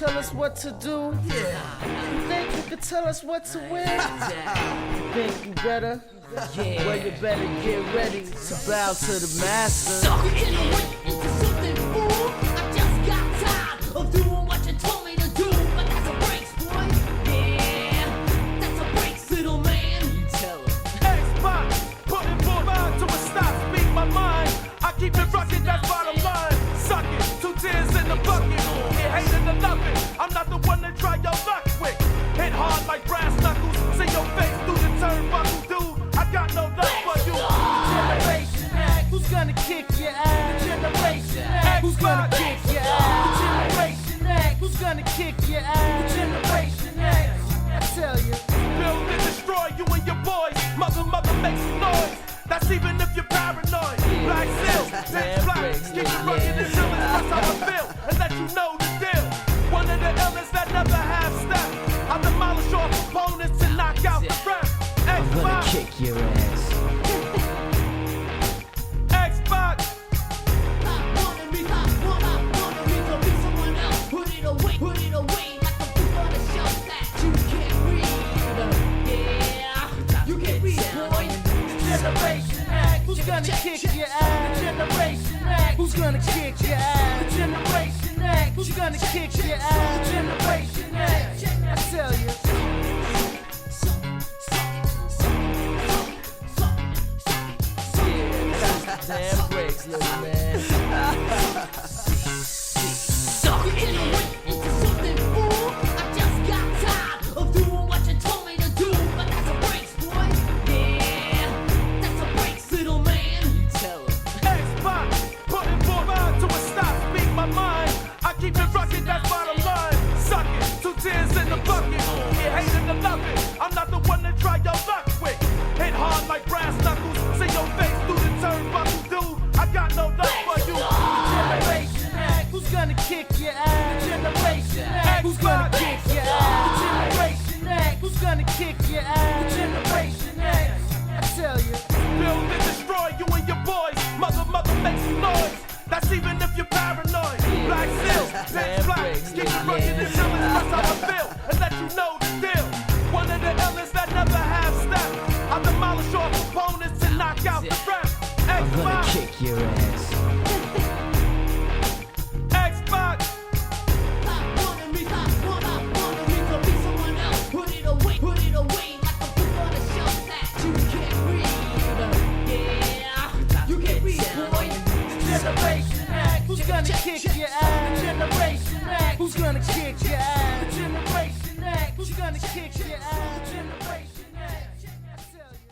tell us what to do? Yeah. You think you could tell us what to win? You think you better? Yeah. Well, you better get ready to bow to the master. Generate into something, fool. I just got tired of doing what you told me to do. But that's a breaks, boy. Yeah, that's a breaks, little man. You tell him. Xbox, putting full mind to a stop, speak my mind. I keep it rocking, that's bottom line. Suck it, 2 tears in the bucket. You hate it or love it. I'm not the one to try your luck with. Hit hard like brass knuckles. See your face through the turnbuckle, dude. I got no love for you. Generation X, who's gonna kick your ass? Generation X, who's gonna kick your ass? Generation X, who's gonna kick your ass? Generation X, I tell you. Build and destroy you and your boys. Mother, make some noise. That's even if you're paranoid. Black silk, pitch black. Keep it rugged until it's that's how I feel. And let you know the deal. One of the illest that never have stepped. I demolish all opponents and knock out the rest. I'm gonna Xbox, kick your ass. Xbox. I wanted me to be someone else. Put it away like a book on a shelf that you can't read. Yeah, you can't read, boy. Generation X, who's gonna kick your ass? Generation X, who's gonna kick your ass? Generation X, who's gonna kick your ass? Generation X, I tell you. Damn breaks, little man. Generate into something, fool. I just got tired of doing what you told me to do. But that's a breaks, boy. Yeah, that's a breaks, little man. You tell him. Xbox, putting full mind to a stop, speak my mind. I keep it rocking, that's bottom line. Suck it, 2 tears in the bucket. You hate it or love it. I'm not the one to try your luck with. Hit hard like brass knuckles. See your face through the turnbuckle, dude. I got no love for you. Generation X, who's gonna kick your ass? Generation X, who's gonna kick your ass? Generation X, who's gonna kick your ass? Generation X, I tell you. Build and destroy you and your boys. Mother, make some noise. That's even if you're paranoid. Black silk, pitch black. Keep it rugged until it's that's how I feel. And let you know the deal. One of the illest that never have stepped. I demolish all opponents and knock out the rest. I'm gonna Xbox, kick your ass. Xbox. I wanted me to be someone else. Put it away like a book on a shelf that you can't read. Yeah, you can't read, boy. Generation X, who's gonna kick your ass? Generation X, who's gonna kick your ass? Generation X, who's gonna kick your ass? Generation X, I tell you.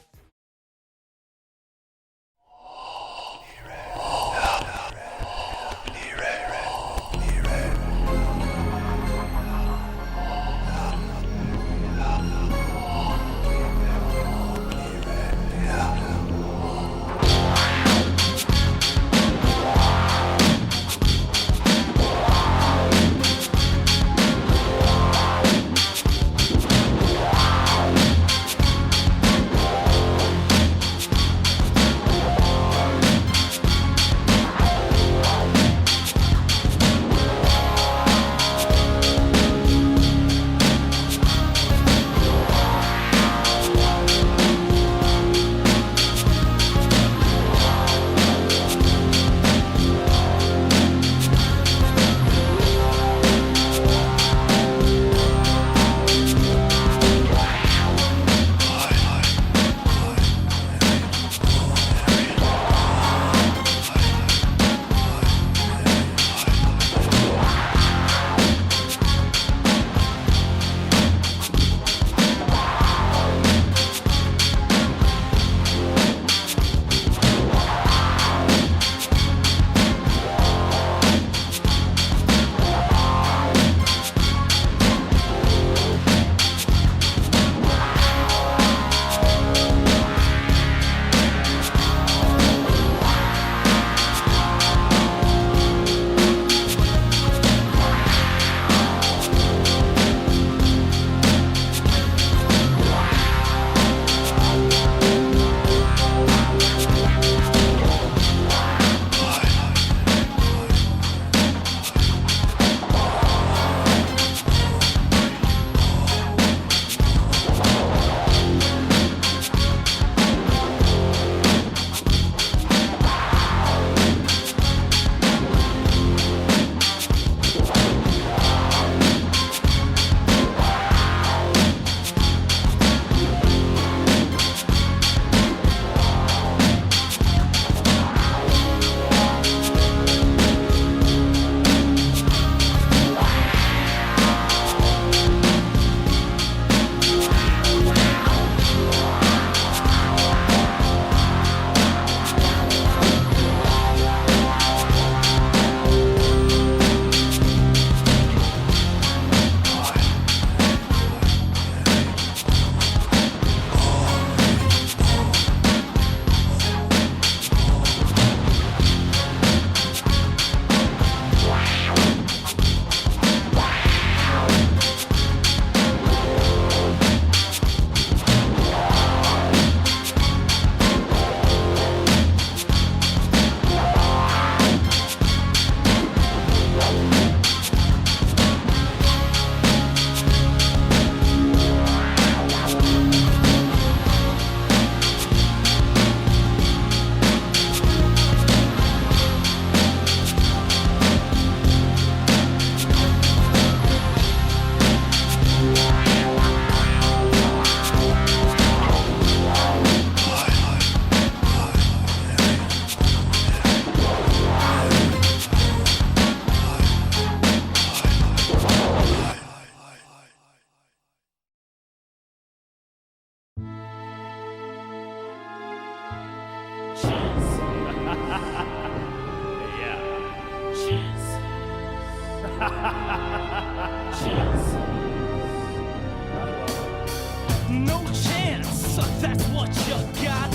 No chance, that's what you got.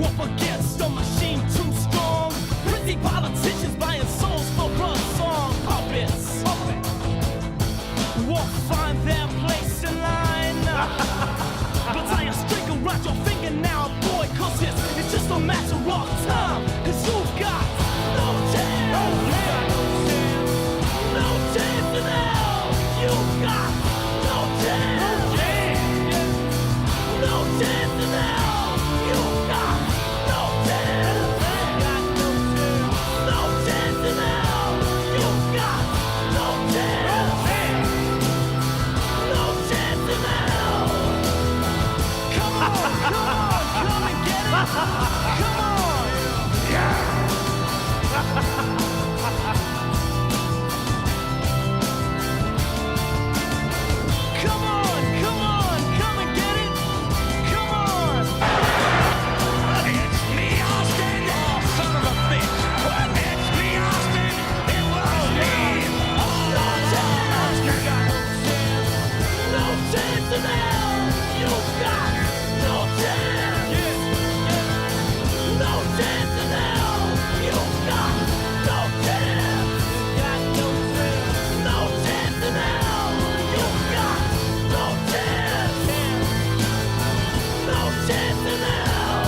Up against a machine too strong. Pretty politicians buying souls for a song. Puppets won't find their place in line. But tie a string around your finger now, boy, cause it's just a matter of time. Cause you've got no chance. No chance in hell. You've got no chance. No chance in hell. You've got no chance. No chance in hell. You've got no chance. No chance in hell. Come on, come and get it. Come on. Yeah. Come on, come and get it. Come on. It's me, Austin. Oh, son of a bitch. What? It's me, Austin. It was me. No chance. You got no chance in hell. You got no chance. No chance in hell. You got no chance. No chance in hell. You got no chance. No chance in hell.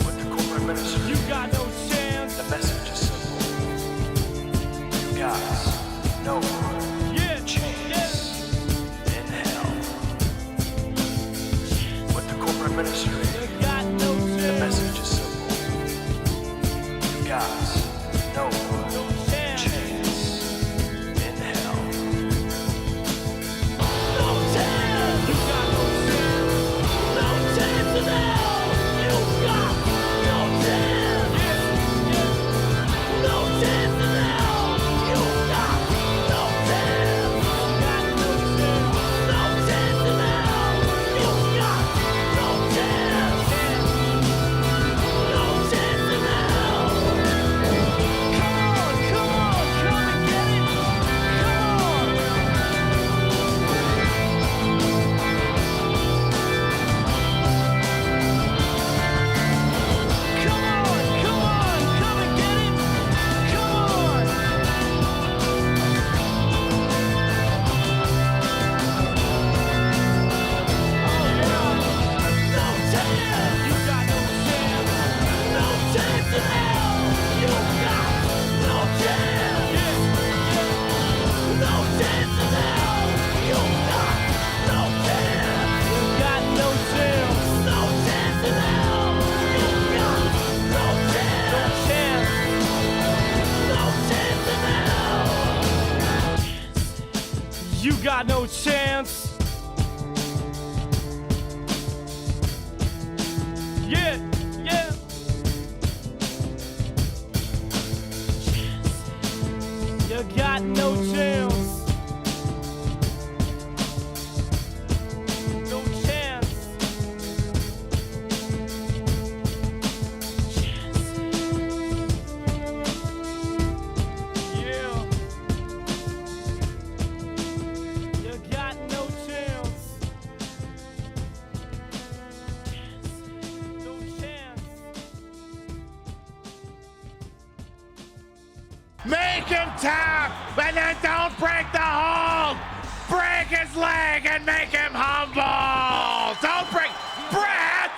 With the corporate ministry, You got no chance. the message is simple. You guys, no Yeah, chance in hell. With the corporate ministry, You got no the chance. message is simple. You guys, no chance. chance in hell. No chance. You got no chance. No chance in hell. You got no chance. No chance in hell. You got no chance. No chance in hell. You got no chance. No chance in hell. Come on, come and get it. Come on. Come on, come and get it. Come on. No chance. You got no chance. No chance in hell. You got no chance. No chance in hell. You got no chance. You got no chance. No chance in hell. You got no chance. No chance in hell. You got no chance. Yeah, yeah. You got no chance. No chance. Yeah. You got no chance. No chance. Make him tap, and then don't break the hold. Break his leg and make him humble. Don't break. Brett!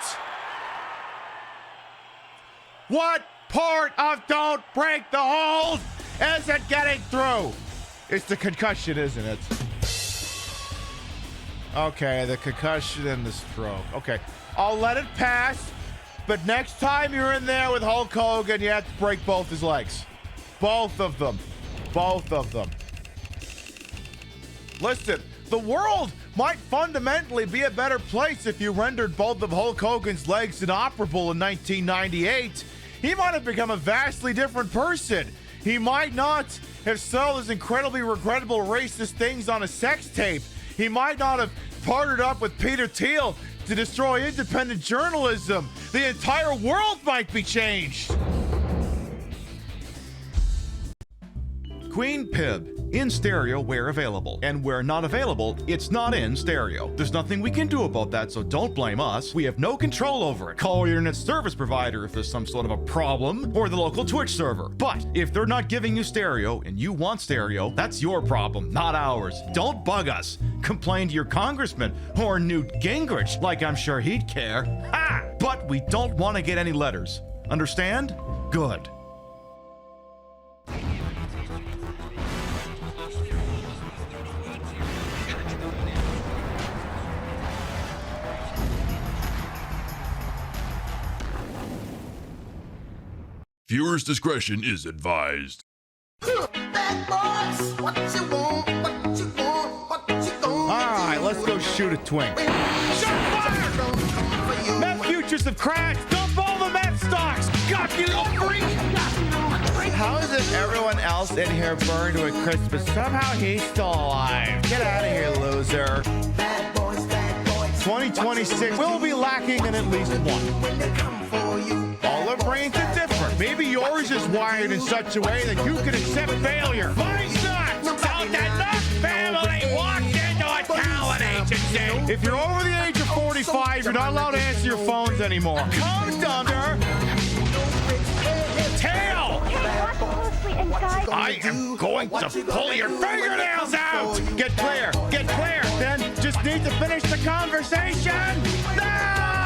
What part of don't break the hold isn't getting through? It's the concussion, isn't it? Okay, the concussion and the stroke. Okay, I'll let it pass, but next time you're in there with Hulk Hogan, you have to break both his legs. Both of them. Both of them. Listen, the world might fundamentally be a better place if you rendered both of Hulk Hogan's legs inoperable in 1998. He might have become a vastly different person. He might not have sold his incredibly regrettable racist things on a sex tape. He might not have partnered up with Peter Thiel to destroy independent journalism. The entire world might be changed. Queen Pib. In stereo where available. And where not available, it's not in stereo. There's nothing we can do about that, so don't blame us. We have no control over it. Call your internet service provider if there's some sort of a problem, or the local Twitch server. But if they're not giving you stereo and you want stereo, that's your problem, not ours. Don't bug us. Complain to your congressman or Newt Gingrich, like I'm sure he'd care. Ha! But we don't want to get any letters. Understand? Good. Viewer's discretion is advised. Alright, let's go shoot a twink. Shot fire! Meth futures have crashed! Dump all the meth stocks! God, you little freak! How is it everyone else in here burned with Christmas? Somehow he's still alive. Get out of here, loser. 2026 will be lacking in at least one. All our brains are different. Maybe yours is wired in such a way that you can accept failure. Mine's not! So the Nook family walked into a talent agency. If you're over the age of 45, you're not allowed to answer your phones anymore. Come, Dunder! Tail! I am going to pull your fingernails out! Get clear! Get clear! Then just need to finish the conversation! No!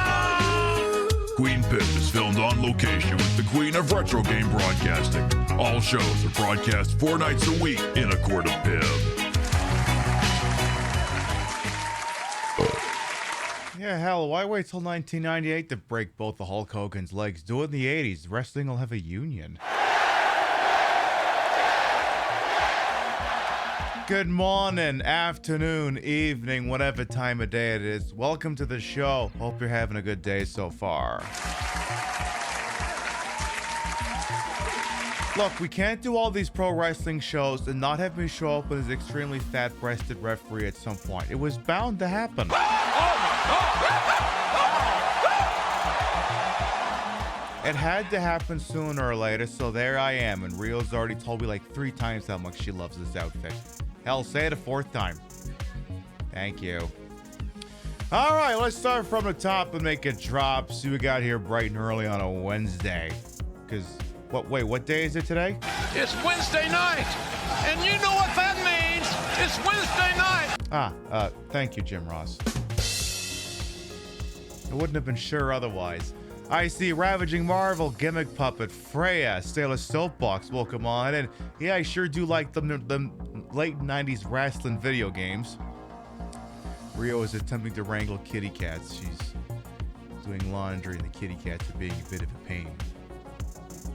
Queen Pip is filmed on location with the Queen of Retro Game Broadcasting. All shows are broadcast 4 nights a week in a court of Pib. Yeah, hell, why wait till 1998 to break both the Hulk Hogan's legs? Do it in the 80s. Wrestling will have a union. Good morning, afternoon, evening, whatever time of day it is. Welcome to the show. Hope you're having a good day so far. Look, we can't do all these pro wrestling shows and not have me show up with an extremely fat-breasted referee at some point. It was bound to happen. It had to happen sooner or later, so there I am, and Rio's already told me like 3 times how much she loves this outfit. Hell, say it a 4th time. Thank you. All right, let's start from the top and make it drop. See what we got here bright and early on a Wednesday. Because, what day is it today? It's Wednesday night, and you know what that means. It's Wednesday night. Thank you, Jim Ross. I wouldn't have been sure otherwise. I see Ravaging Marvel, Gimmick Puppet, Freya, Sailor Soapbox, welcome on. And yeah, I sure do like them late 90s wrestling video games. Rio is attempting to wrangle kitty cats. She's doing laundry and the kitty cats are being a bit of a pain.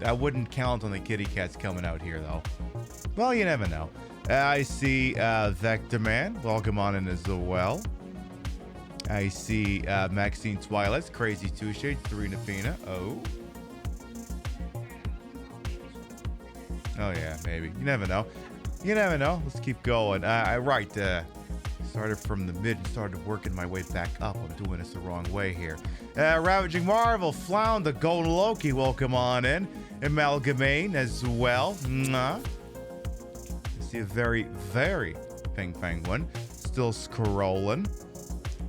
I wouldn't count on the kitty cats coming out here though. Well, you never know. I see Vector Man, welcome on in as well. I see Maxine Twilight's Crazy Two Shades, Serena Fina. Oh. Oh yeah, maybe. You never know. You never know. Let's keep going. Started from the mid and started working my way back up. I'm doing this the wrong way here. Ravaging Marvel, Flounder, Golden Loki, welcome on in. Amalgamane as well. I see a very, very pink penguin. Still scrolling.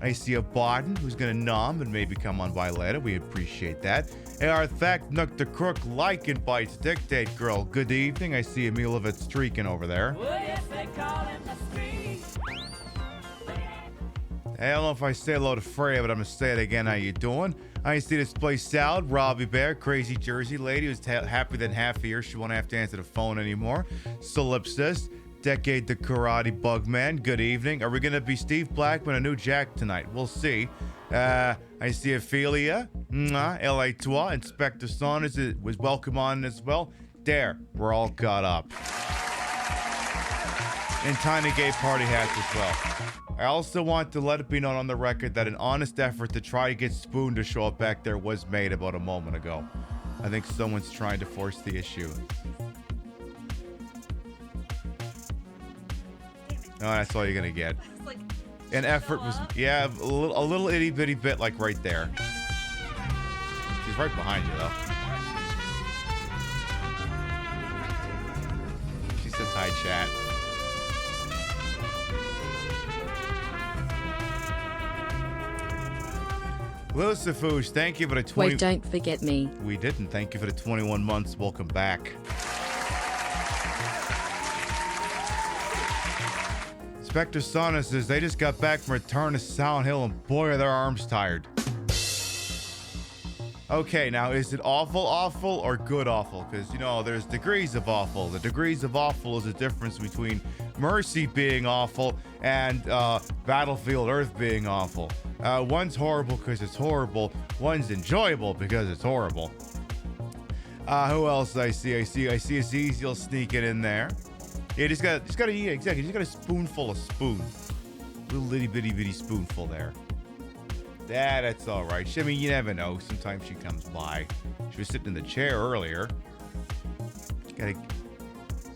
I see a Barton who's going to nom and maybe come on by later. We appreciate that. AR Thack, Nook the Crook, Like and Bites, Dictate Girl. Good evening. I see Emilovitz streaking over there. I don't know if I say hello to Freya, but I'm going to say it again. How you doing? I see Display Salad, Robbie Bear, Crazy Jersey Lady who's happy that half a year she won't have to answer the phone anymore. Solipsis, Decade the Karate Bugman, good evening. Are we going to be Steve Blackman or New Jack tonight? We'll see. I see Ophelia, LA Toi, Inspector Saunders was welcome on as well. There, we're all caught up. And Tiny Gay Party hats as well. I also want to let it be known on the record that an honest effort to try to get Spoon to show up back there was made about a moment ago. I think someone's trying to force the issue. Oh, that's all you're gonna get. An effort was, yeah, a little itty bitty bit like right there. She's right behind you though. She says hi, chat. Lucifoosh, thank you for the 20... Wait, don't forget me. We didn't. Thank you for the 21 months. Welcome back. Spectre Sauna says they just got back from Return to Silent Hill and boy are their arms tired. Okay, now is it awful or good awful? Because, you know, there's degrees of awful. The degrees of awful is the difference between Mercy being awful and Battlefield Earth being awful. One's horrible because it's horrible. One's enjoyable because it's horrible. Who else I see? I see Aziziel sneaking in there. Yeah, just gotta eat, exactly. Just got a spoonful of spoon. Little itty bitty spoonful there. That's all right. I mean, you never know. Sometimes she comes by. She was sitting in the chair earlier.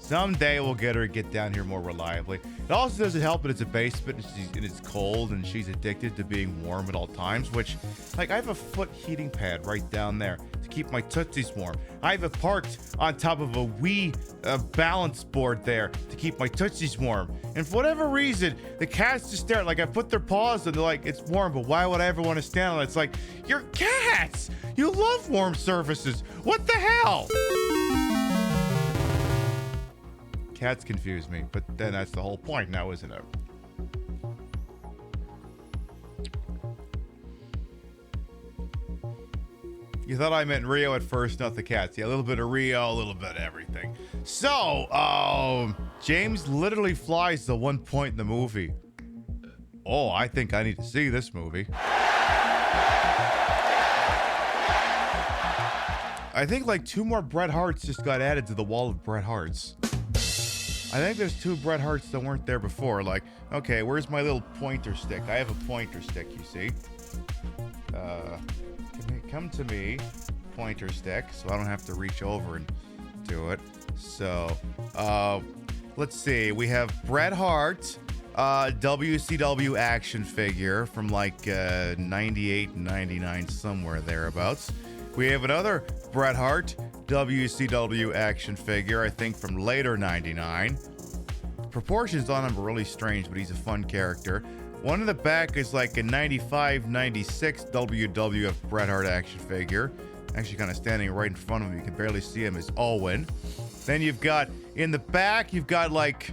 Someday we'll get her to get down here more reliably. It also doesn't help that it's a basement and it's cold and she's addicted to being warm at all times, which, like, I have a foot heating pad right down there to keep my tootsies warm. I have it parked on top of a Wii balance board there to keep my tootsies warm. And for whatever reason, the cats just stare. Like, I put their paws and they're like, it's warm, but why would I ever want to stand on it? It's like, you're cats! You love warm surfaces! What the hell? Cats confuse me, but then that's the whole point now, isn't it? You thought I meant Rio at first, not the cats. Yeah, a little bit of Rio, a little bit of everything. So, James literally flies to one point in the movie. Oh, I think I need to see this movie. I think like 2 more Bret Harts just got added to the wall of Bret Harts. I think there's 2 Bret Harts that weren't there before. Like, okay, where's my little pointer stick? I have a pointer stick, you see. Come to me, pointer stick, so I don't have to reach over and do it. So, let's see. We have Bret Hart, WCW action figure from like 98, 99, somewhere thereabouts. We have another Bret Hart WCW action figure, I think from later 99. Proportions on him are really strange, but he's a fun character. One in the back is like a 95, 96 WWF Bret Hart action figure. Actually kind of standing right in front of him. You can barely see him as Owen. Then you've got, in the back, you've got like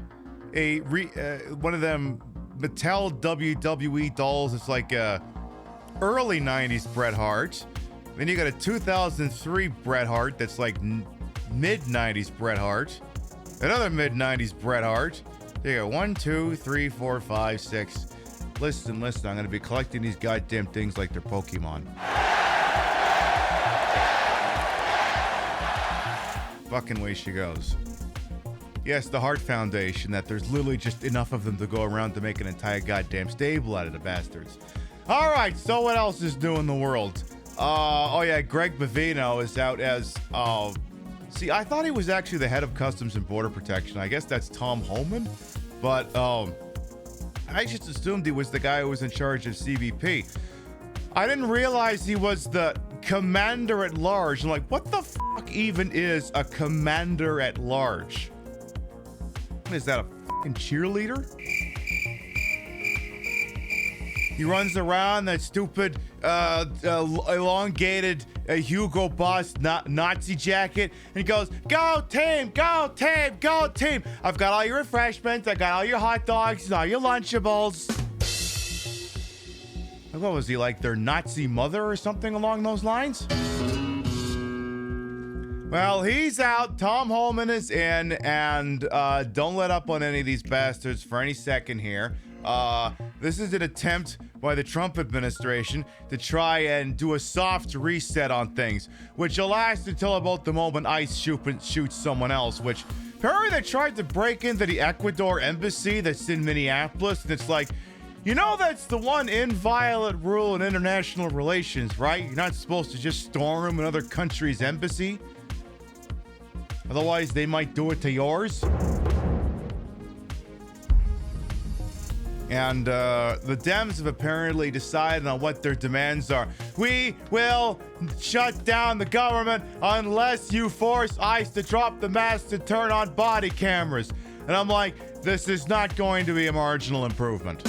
a one of them Mattel WWE dolls. It's like a early 90s Bret Hart. Then you got a 2003 Bret Hart that's like mid-90s Bret Hart. Another mid-90s Bret Hart. You got 1, 2, 3, 4, 5, 6. Listen, I'm going to be collecting these goddamn things like they're Pokemon. Fucking way she goes. Yes, the Hart Foundation, that there's literally just enough of them to go around to make an entire goddamn stable out of the bastards. All right, so what else is new in the world? Oh yeah, Greg Bavino is out as, see, I thought he was actually the head of Customs and Border Protection. I guess that's Tom Homan, but, I just assumed he was the guy who was in charge of CBP. I didn't realize he was the commander at large. I'm like, what the fuck even is a commander at large? Is that a fucking cheerleader? He runs around that stupid, elongated Hugo Boss Nazi jacket, and he goes, "Go team, go team, go team! I've got all your refreshments, I got all your hot dogs, and all your Lunchables." What was he, like their Nazi mother or something along those lines? Well, he's out. Tom Holman is in, and don't let up on any of these bastards for any second here. This is an attempt by the Trump administration to try and do a soft reset on things, which will last until about the moment ICE shoots someone else, which apparently they tried to break into the Ecuador embassy that's in Minneapolis, and it's like, you know, that's the one inviolate rule in international relations, right? You're not supposed to just storm another country's embassy. Otherwise, they might do it to yours. And the Dems have apparently decided on what their demands are. We will shut down the government unless you force ICE to drop the mask to turn on body cameras. And I'm like, this is not going to be a marginal improvement.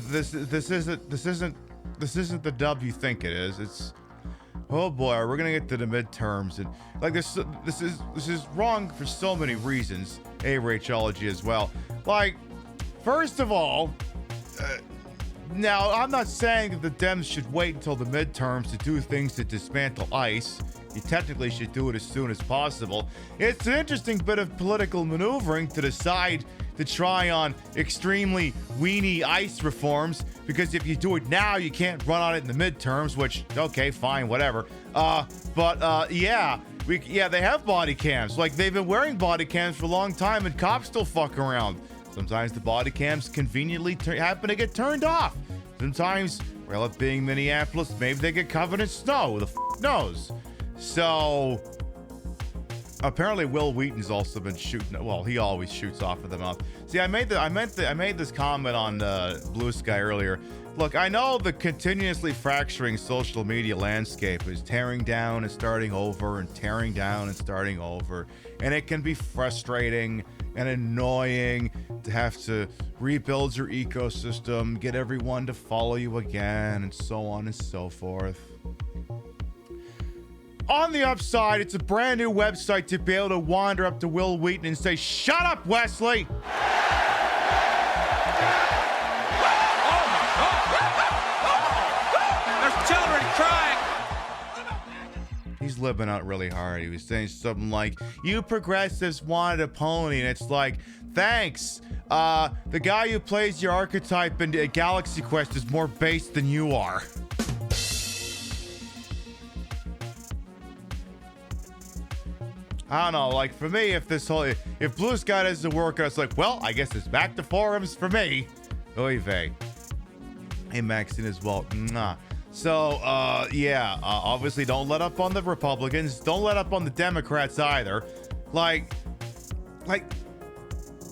This isn't the dub you think it is. It's, oh boy, we're gonna get to the midterms, and like this is wrong for so many reasons. Rachology as well. Like, first of all, now I'm not saying that the Dems should wait until the midterms to do things to dismantle ICE. You technically should do it as soon as possible. It's an interesting bit of political maneuvering to decide to try on extremely weenie ICE reforms, because if you do it now, you can't run on it in the midterms, which, okay, fine, whatever. Yeah, they have body cams. Like, they've been wearing body cams for a long time, and cops still fuck around. Sometimes the body cams conveniently happen to get turned off. Sometimes, well, it being Minneapolis, maybe they get covered in snow. Who the f knows? So, apparently Will Wheaton's also been shooting. Well, he always shoots off of the mouth. See, I made this comment on Blue Sky earlier. Look, I know the continuously fracturing social media landscape is tearing down and starting over and tearing down and starting over, and it can be frustrating and annoying to have to rebuild your ecosystem, get everyone to follow you again, and so on and so forth. On the upside, it's a brand new website to be able to wander up to Will Wheaton and say, "Shut up, Wesley!" There's children crying. He's living out really hard. He was saying something like, "You progressives wanted a pony," and it's like, thanks. The guy who plays your archetype in Galaxy Quest is more based than you are. I don't know, like, for me, if Blue Sky doesn't work, it's like, well, I guess it's back to forums for me. Oy vey. Hey, Maxine as well. Mwah. So, obviously don't let up on the Republicans. Don't let up on the Democrats either. Like,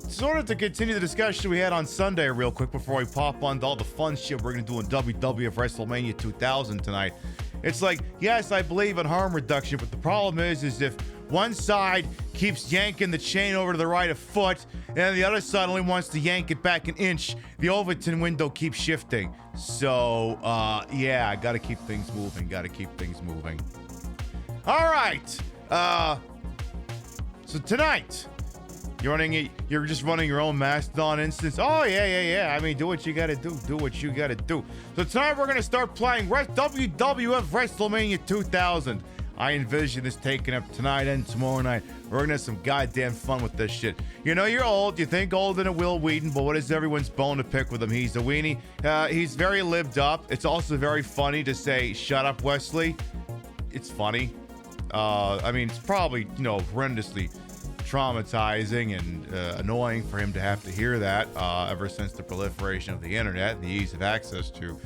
sort of to continue the discussion we had on Sunday real quick before we pop on to all the fun shit we're going to do in WWF Wrestlemania 2000 tonight. It's like, yes, I believe in harm reduction, but the problem is if one side keeps yanking the chain over to the right a foot, and the other side only wants to yank it back an inch, the Overton window keeps shifting. So, I gotta keep things moving. All right. So tonight, you're just running your own Mastodon instance. Oh, yeah. I mean, do what you gotta do. So tonight we're gonna start playing WWF Wrestlemania 2000. I envision this taking up tonight and tomorrow night. We're gonna have some goddamn fun with this shit. You know, you're old. You think older than Will Wheaton, but what is everyone's bone to pick with him? He's a weenie. He's very lived up. It's also very funny to say, "Shut up, Wesley." It's funny. I mean, it's probably, horrendously traumatizing and annoying for him to have to hear that ever since the proliferation of the internet and the ease of access to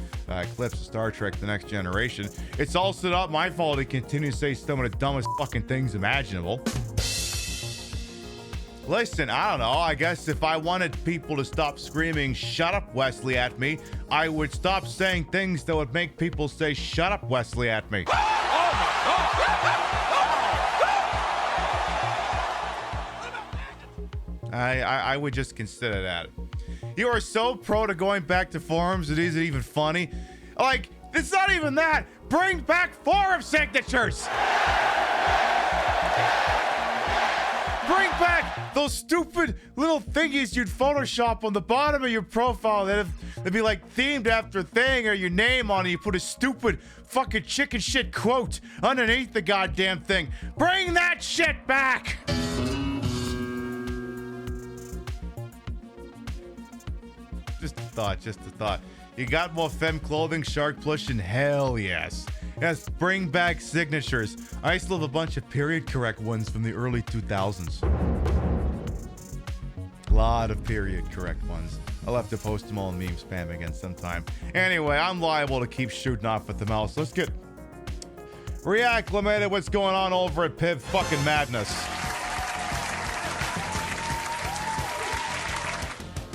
clips of Star Trek The Next Generation. It's also not my fault he continues to say some of the dumbest fucking things imaginable. Listen, I don't know. I guess if I wanted people to stop screaming, "Shut up, Wesley," at me, I would stop saying things that would make people say, "Shut up, Wesley," at me. I would just consider that. You are so pro to going back to forums, it isn't even funny. Like, it's not even that. Bring back forum signatures. Bring back those stupid little thingies you'd Photoshop on the bottom of your profile that'd be like themed after a thing or your name on it. You put a stupid fucking chicken shit quote underneath the goddamn thing. Bring that shit back. Just a thought. You got more femme clothing, shark plush, and hell yes. Yes, bring back signatures. I still have a bunch of period correct ones from the early 2000s. A lot of period correct ones. I'll have to post them all in meme spam again sometime. Anyway, I'm liable to keep shooting off at the mouse. Let's get reacclimated what's going on over at Pib fucking Madness.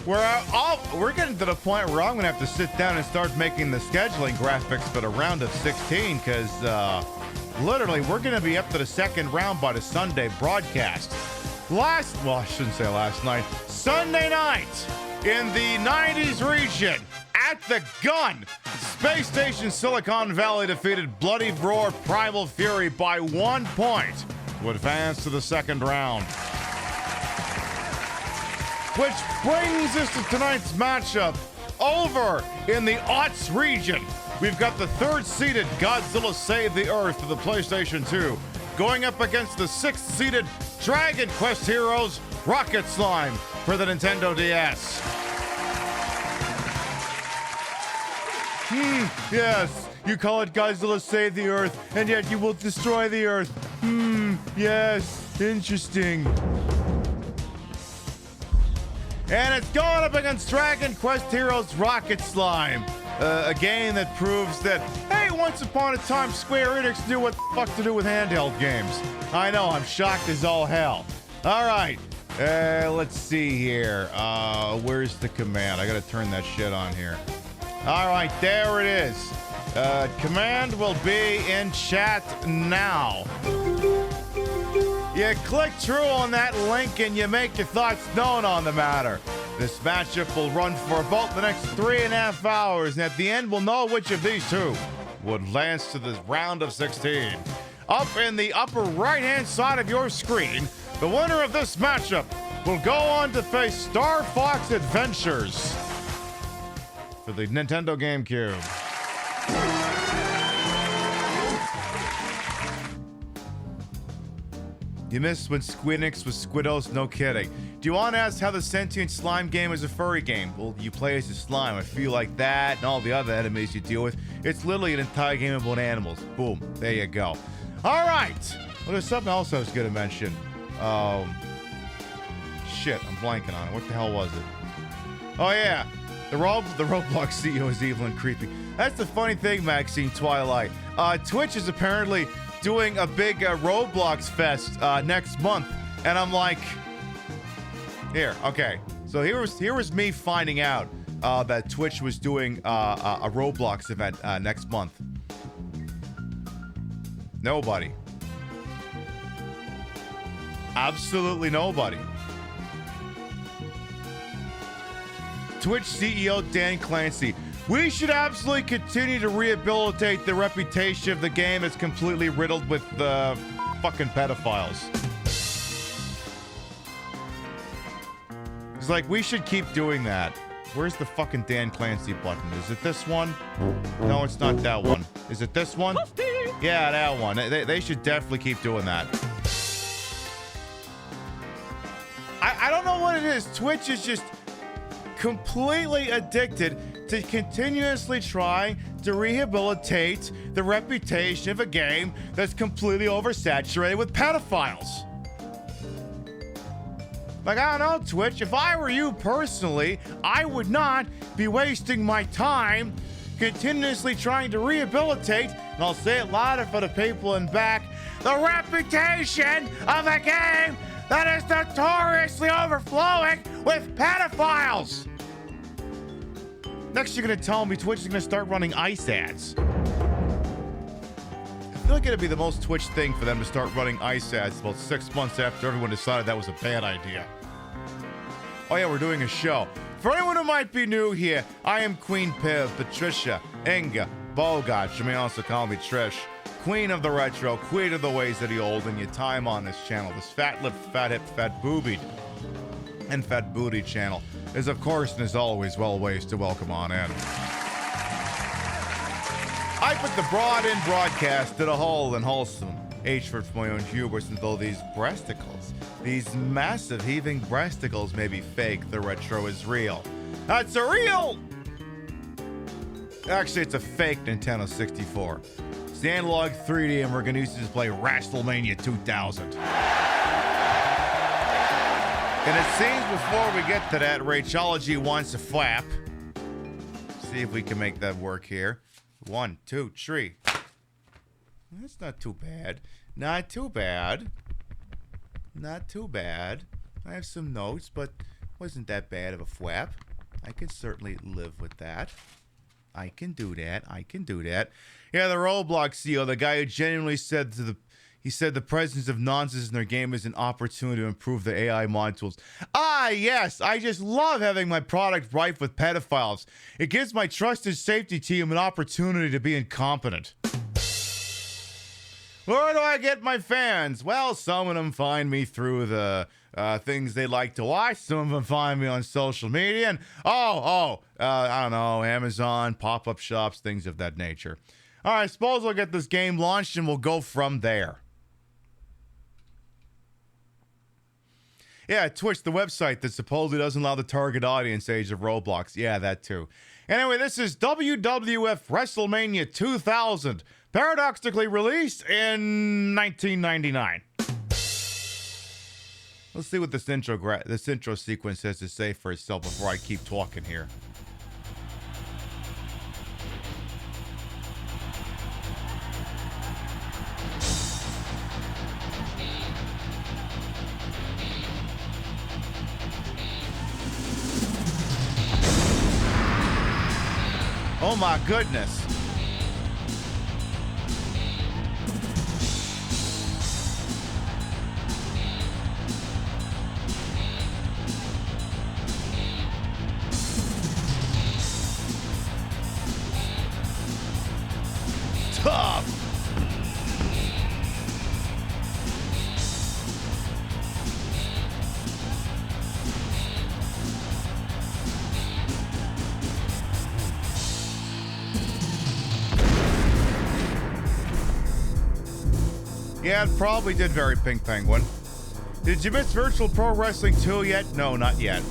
We're getting to the point where I'm going to have to sit down and start making the scheduling graphics for the round of 16 because Literally, we're going to be up to the second round by the Sunday broadcast. I shouldn't say last night. Sunday night in the 90s region at the gun. Space Station Silicon Valley defeated Bloody Roar Primal Fury by 1 point to advance to the second round. Which brings us to tonight's matchup over in the Aughts region. We've got the third-seeded Godzilla Save the Earth for the PlayStation 2 going up against the sixth-seeded Dragon Quest Heroes Rocket Slime for the Nintendo DS. Yes, you call it Godzilla Save the Earth, and yet you will destroy the Earth. Yes, interesting. And it's going up against Dragon Quest Heroes Rocket Slime. A game that proves that, hey, once upon a time, Square Enix knew what the fuck to do with handheld games. I know, I'm shocked as all hell. All right, let's see here. Where's the command? I gotta turn that shit on here. All right, there it is. Command will be in chat now. You click true on that link and you make your thoughts known on the matter. This matchup will run for about the next 3.5 hours, and at the end, we'll know which of these two would advance to the round of 16. Up in the upper right-hand side of your screen, the winner of this matchup will go on to face Star Fox Adventures for the Nintendo GameCube. You missed when Squidix was Squidos? No kidding. Do you want to ask how the sentient slime game is a furry game? Well, you play as a slime. I feel like that and all the other enemies you deal with. It's literally an entire game about animals. Boom. There you go. All right. Well, there's something else I was going to mention. Shit, I'm blanking on it. What the hell was it? Oh, yeah. The Roblox CEO is evil and creepy. That's the funny thing, Maxine Twilight. Twitch is apparently doing a big Roblox fest next month, and I'm like, okay. So here was me finding out that Twitch was doing a Roblox event next month. Nobody. Absolutely nobody. Twitch CEO Dan Clancy. We should absolutely continue to rehabilitate the reputation of the game that's completely riddled with fucking pedophiles. It's like, we should keep doing that. Where's the fucking Dan Clancy button? Is it this one? No, it's not that one. Is it this one? Yeah, that one. They should definitely keep doing that. I don't know what it is. Twitch is just completely addicted to continuously trying to rehabilitate the reputation of a game that's completely oversaturated with pedophiles. Like, I don't know, Twitch, if I were you personally, I would not be wasting my time continuously trying to rehabilitate, and I'll say it louder for the people in back, the reputation of a game that is notoriously overflowing with pedophiles. Next, you're going to tell me Twitch is going to start running ICE ads. I feel like it'd be the most Twitch thing for them to start running ICE ads about 6 months after everyone decided that was a bad idea. Oh yeah, we're doing a show. For anyone who might be new here, I am Queen Piv, Patricia, Inga, Bogart. You may also call me Trish. Queen of the retro, queen of the ways of the old, and your time on this channel. This fat-lipped, fat-hipped, fat-boobied, and fat-booty channel is, of course, and as always, well ways to welcome on in. I put the broad-in broadcast to the whole and wholesome. H for my own hubris, and though these breasticles, these massive heaving breasticles may be fake, the retro is real. That's a real! Actually, it's a fake Nintendo 64. It's the analog 3D, and we're going to use it to play Wrestlemania 2000. And it seems before we get to that, Rachology wants a flap. See if we can make that work here. 1, 2, 3. That's not too bad. Not too bad. Not too bad. I have some notes, but wasn't that bad of a flap. I can certainly live with that. I can do that. Yeah, the Roblox CEO, the guy who genuinely said the presence of nonsense in their game is an opportunity to improve the AI mod tools. Ah, yes, I just love having my product rife with pedophiles. It gives my trusted safety team an opportunity to be incompetent. Where do I get my fans? Well, some of them find me through the things they like to watch. Some of them find me on social media. And, I don't know, Amazon, pop-up shops, things of that nature. All right, I suppose we'll get this game launched and we'll go from there. Yeah, Twitch, the website that supposedly doesn't allow the target audience age of Roblox. Yeah, that too. Anyway, this is WWF Wrestlemania 2000, paradoxically released in 1999. Let's see what this intro sequence has to say for itself before I keep talking here. Oh my goodness. Tough. Yeah, it probably did very Pink Penguin. Did you miss Virtual Pro Wrestling 2 yet? No, not yet.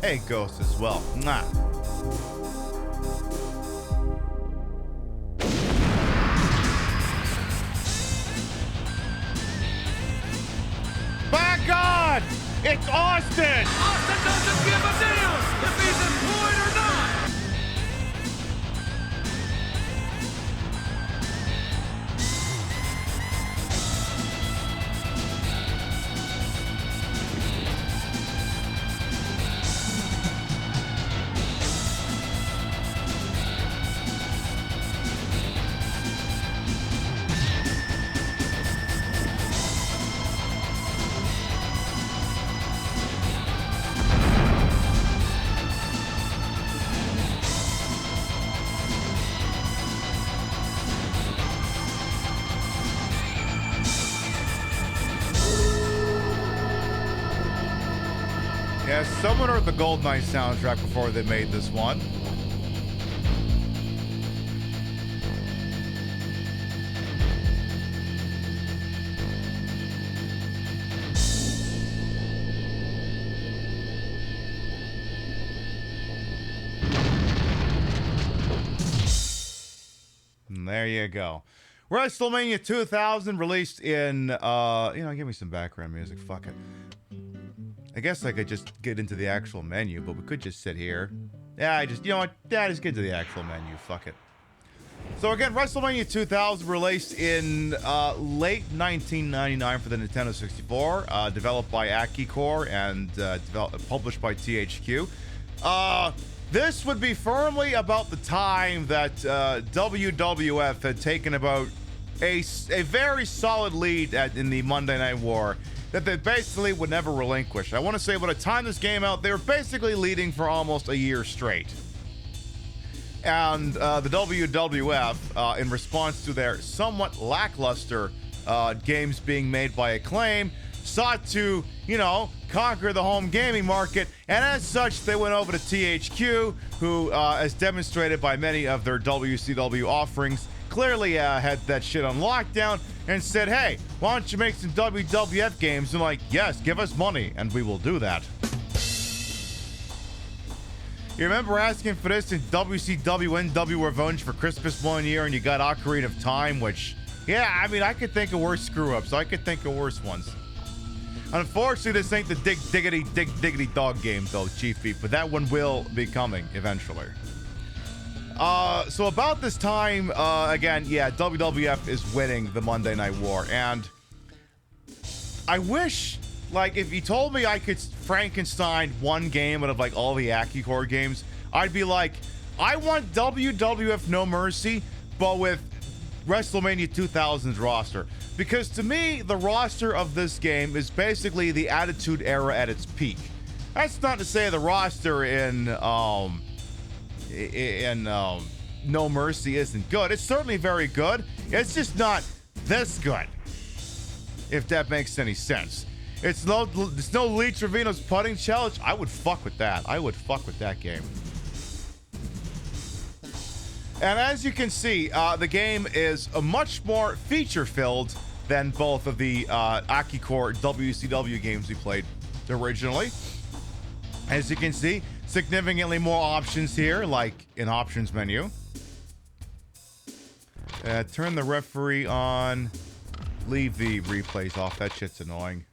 Hey, Ghost as well. Mwah. By God, it's Austin! Austin doesn't give a damn if he's employed or not. Yeah, someone heard the GoldenEye soundtrack before they made this one. And there you go. WrestleMania 2000 released in, give me some background music. Fuck it. I guess I could just get into the actual menu, but we could just sit here. Yeah, just get to the actual menu. Fuck it. So again, WrestleMania 2000 released in late 1999 for the Nintendo 64, developed by AccuCore and published by THQ. This would be firmly about the time that WWF had taken about a very solid lead in the Monday Night War that they basically would never relinquish. I want to say by the time this came out, they were basically leading for almost a year straight. And the WWF, in response to their somewhat lackluster games being made by Acclaim, sought to, conquer the home gaming market, and as such, they went over to THQ, who, as demonstrated by many of their WCW offerings, clearly had that shit on lockdown, and said, hey, why don't you make some WWF games? And like, yes, give us money, and we will do that. You remember asking for this in WCW NW Revenge for Christmas one year, and you got Ocarina of Time, which, yeah, I mean, I could think of worse screw-ups. I could think of worse ones. Unfortunately, this ain't the Dig Diggity Dog game, though, Chief Beef, but that one will be coming eventually. So about this time, again, yeah, WWF is winning the Monday Night War, and I wish, like, if you told me I could Frankenstein one game out of, like, all the AccuCore games, I'd be like, I want WWF No Mercy, but with WrestleMania 2000's roster. Because to me, the roster of this game is basically the Attitude Era at its peak. That's not to say the roster in No Mercy isn't good. It's certainly very good. It's just not this good, if that makes any sense. It's no Lee Trevino's putting challenge. I would fuck with that. I would fuck with that game. And as you can see, the game is a much more feature-filled than both of the AccuCore WCW games we played originally. As you can see, significantly more options here, like in options menu. Turn the referee on. Leave the replays off. That shit's annoying.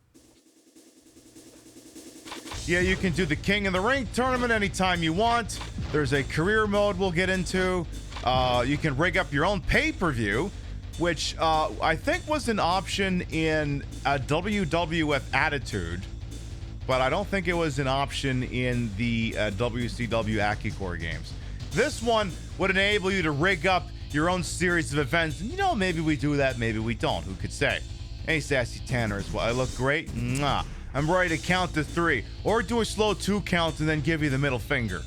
Yeah, you can do the King of the Ring tournament anytime you want. There's a career mode we'll get into. You can rig up your own pay-per-view, which I think was an option in WWF Attitude, but I don't think it was an option in the WCW AccuCore games. This one would enable you to rig up your own series of events. And, you know, maybe we do that, maybe we don't. Who could say? Hey, Sassy Tanner as well. I look great. Mwah. I'm ready to count to 3. Or do a slow 2 count and then give you the middle finger.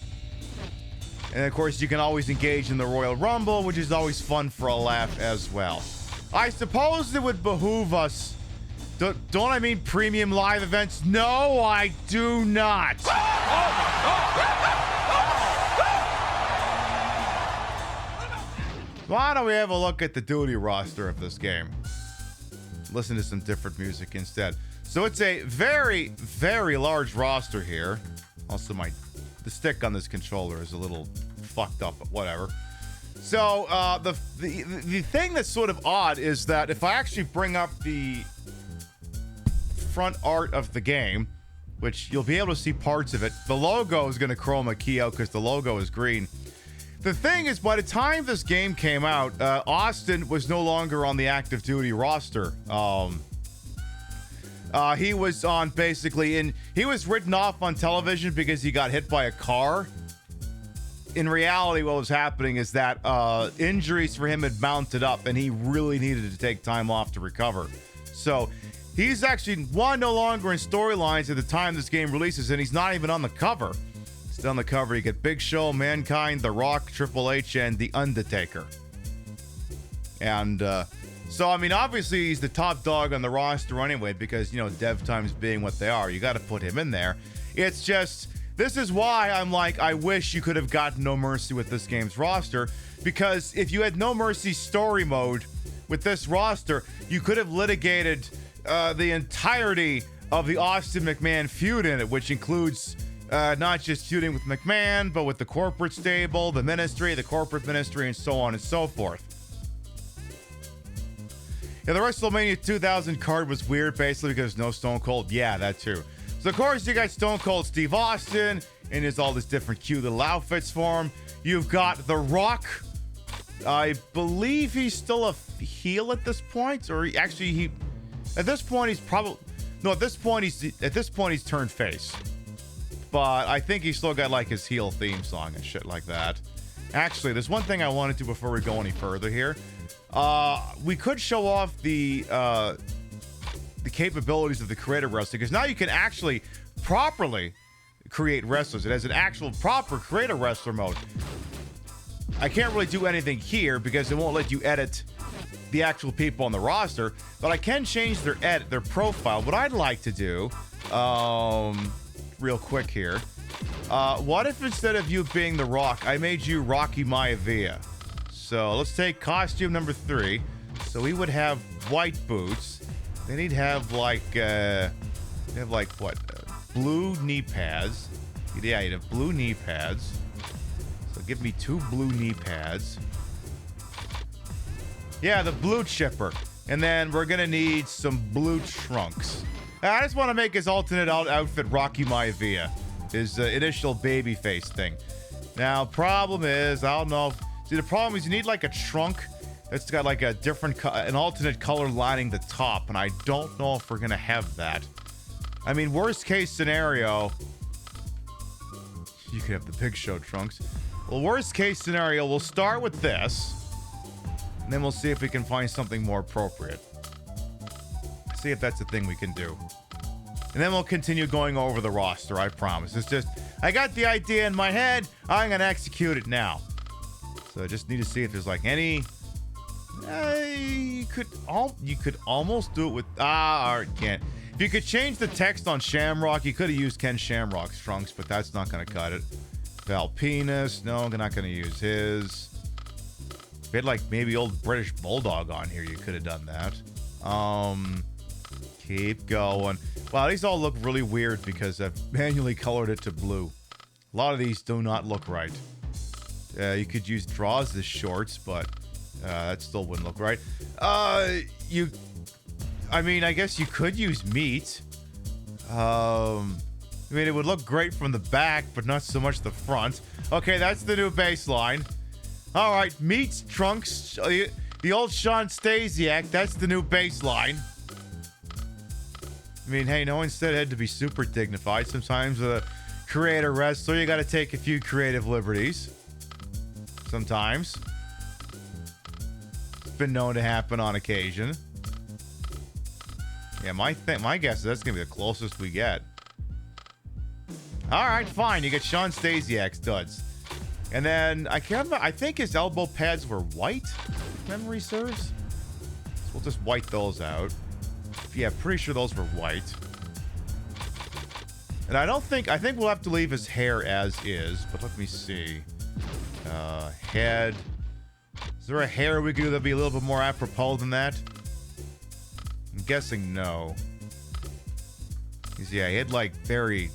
And, of course, you can always engage in the Royal Rumble, which is always fun for a laugh as well. I suppose it would behoove us... Don't I mean premium live events? No, I do not. Why don't we have a look at the duty roster of this game? Listen to some different music instead. So it's a very, very large roster here. Also, the stick on this controller is a little fucked up, but whatever. So the thing that's sort of odd is that if I actually bring up the front art of the game, which you'll be able to see parts of it, the logo is going to chroma key out because the logo is green. The thing is, by the time this game came out, Austin was no longer on the active duty roster. He was on he was written off on television because he got hit by a car. In reality, what was happening is that injuries for him had mounted up and he really needed to take time off to recover. So he's actually, no longer in storylines at the time this game releases, and he's not even on the cover. On the cover, you get Big Show, Mankind, The Rock, Triple H, and The Undertaker. And so, I mean, obviously he's the top dog on the roster anyway, because, you know, dev times being what they are, you got to put him in there. It's just, this is why I'm like, I wish you could have gotten No Mercy with this game's roster, because if you had No Mercy story mode with this roster, you could have litigated the entirety of the Austin McMahon feud in it, which includes not just feuding with McMahon, but with the corporate stable, the ministry, the corporate ministry, and so on and so forth. Yeah, the WrestleMania 2000 card was weird, basically, because no Stone Cold. Yeah, that too. So, of course, you got Stone Cold Steve Austin, and there's all these different cute little outfits for him. You've got The Rock. I believe he's still a heel at this point, or at this point he's turned face. But I think he's still got like his heel theme song and shit like that. Actually, there's one thing I want to do before we go any further here. We could show off the capabilities of the creative wrestler, because now you can actually properly create wrestlers. It has an actual proper creative wrestler mode. I can't really do anything here because it won't let you edit the actual people on the roster, but I can change their profile. What I'd like to do, real quick here, what if instead of you being The Rock, I made you Rocky Maivia? So let's take costume number 3. So we would have white boots. Then he'd have blue knee pads. Yeah, he'd have blue knee pads. So give me 2 blue knee pads. Yeah, the blue chipper. And then we're gonna need some blue trunks. I just want to make his alternate outfit Rocky Maivia, his initial babyface thing. Now, problem is, I don't know if See, the problem is you need like a trunk that's got like a different, an alternate color lining the top, and I don't know if we're gonna have that. I mean, worst case scenario, you could have the Big Show trunks. Well, worst case scenario, we'll start with this, and then we'll see if we can find something more appropriate. See if that's a thing we can do. And then we'll continue going over the roster, I promise. It's just, I got the idea in my head, I'm gonna execute it now. So I just need to see if there's like any... you could almost do it with... or can't. If you could change the text on Shamrock, you could have used Ken Shamrock's trunks, but that's not gonna cut it. Val Penis, no, I'm not gonna use his. If you had like maybe old British Bulldog on here, you could have done that. Keep going. Wow, these all look really weird because I've manually colored it to blue. A lot of these do not look right. You could use Draws as shorts, but that still wouldn't look right. I mean, I guess you could use Meat. I mean, it would look great from the back, but not so much the front. Okay, that's the new baseline. All right, Meat's trunks. The old Sean Stasiak, that's the new baseline. I mean, hey, no one said it had to be super dignified. Sometimes a creator wrestler, you got to take a few creative liberties. Sometimes. It's been known to happen on occasion. Yeah, my guess is that's going to be the closest we get. All right, fine. You get Sean Stasiak studs. And then, I think his elbow pads were white, if memory serves. So we'll just white those out. Yeah, pretty sure those were white. And I think we'll have to leave his hair as is, but let me see. Head. Is there a hair we could do that'd be a little bit more apropos than that? I'm guessing no. Because, yeah, he had like very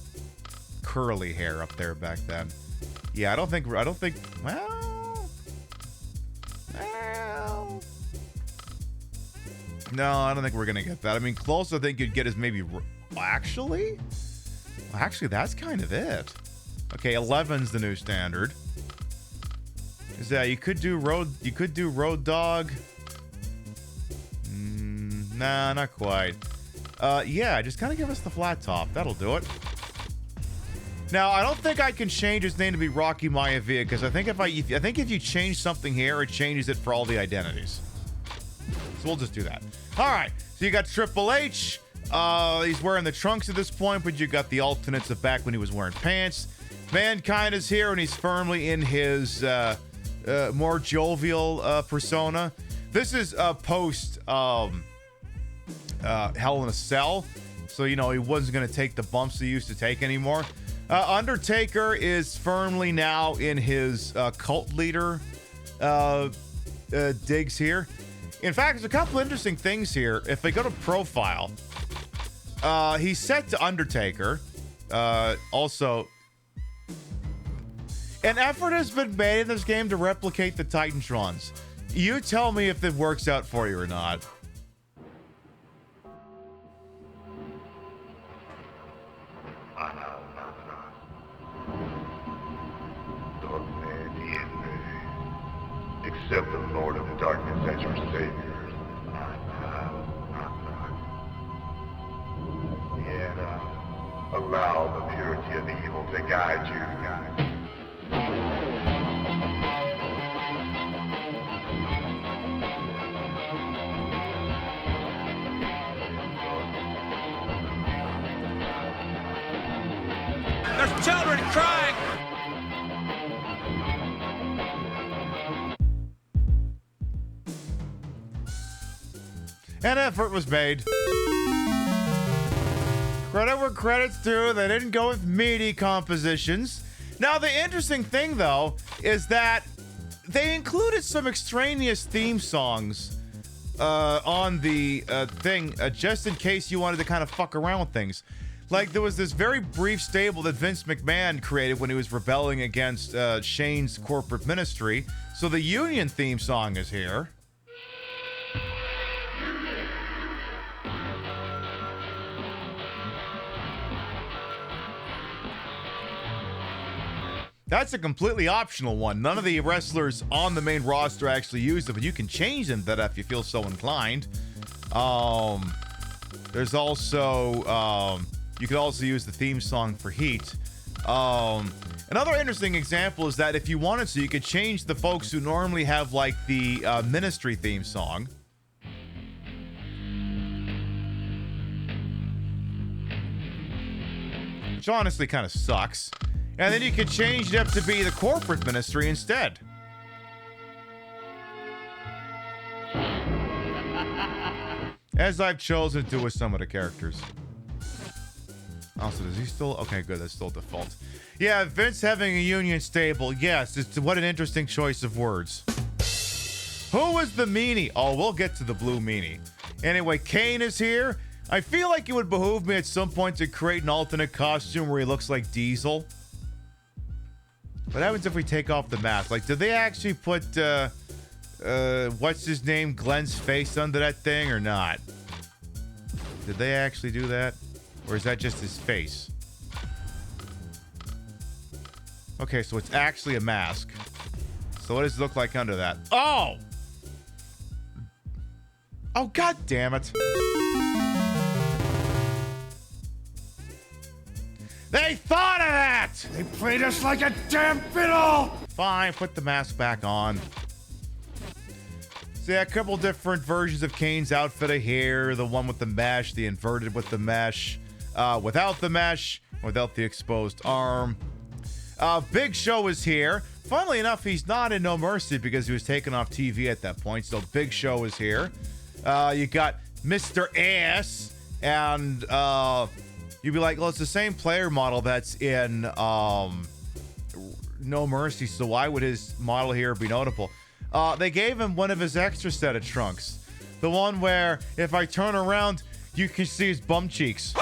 curly hair up there back then. Yeah, I don't think, well, no, I don't think we're going to get that. I mean, close I think you'd get is maybe, actually, that's kind of it. Okay, 11's the new standard. Is that you could do Road Dog. Nah, not quite. Yeah, just kind of give us the flat top. That'll do it. Now, I don't think I can change his name to be Rocky Maivia because I think if you change something here, it changes it for all the identities. So we'll just do that. All right. So you got Triple H. He's wearing the trunks at this point, but you got the alternates of back when he was wearing pants. Mankind is here, and he's firmly in his more jovial persona. This is post Hell in a Cell, so you know he wasn't going to take the bumps he used to take anymore. Undertaker is firmly now in his cult leader digs here. In fact, there's a couple interesting things here. If they go to profile, he's set to Undertaker. Also, an effort has been made in this game to replicate the Titantrons. You tell me if it works out for you or not. Accept the Lord of Darkness as your Savior. And allow the purity of evil to guide you. There's children crying. An effort was made. Credit where credit's due. They didn't go with meaty compositions. Now, the interesting thing, though, is that they included some extraneous theme songs on the thing, just in case you wanted to kind of fuck around with things. Like, there was this very brief stable that Vince McMahon created when he was rebelling against Shane's corporate ministry. So the Union theme song is here. That's a completely optional one. None of the wrestlers on the main roster actually use it, but you can change them that if you feel so inclined. There's also, you could also use the theme song for Heat. Another interesting example is that if you wanted to, you could change the folks who normally have like the Ministry theme song. Which honestly kind of sucks. And then you could change it up to be the Corporate Ministry instead. As I've chosen to do with some of the characters. Also, does he still? Okay, good. That's still default. Yeah, Vince having a union stable. Yes, what an interesting choice of words. Who is the meanie? Oh, we'll get to the blue meanie. Anyway, Kane is here. I feel like it would behoove me at some point to create an alternate costume where he looks like Diesel. What happens if we take off the mask? Like, did they actually put, what's his name, Glenn's face under that thing or not? Did they actually do that? Or is that just his face? Okay, so it's actually a mask. So what does it look like under that? Oh! Oh, god damn it. They thought of that! They played us like a damn fiddle! Fine, put the mask back on. So yeah, a couple different versions of Kane's outfit are here. The one with the mesh, the inverted with the mesh, without the mesh, without the exposed arm. Big Show is here. Funnily enough, he's not in No Mercy because he was taken off TV at that point, so Big Show is here. You got Mr. Ass, and you'd be like, well, it's the same player model that's in No Mercy, so why would his model here be notable? They gave him one of his extra set of trunks. The one where, if I turn around, you can see his bum cheeks.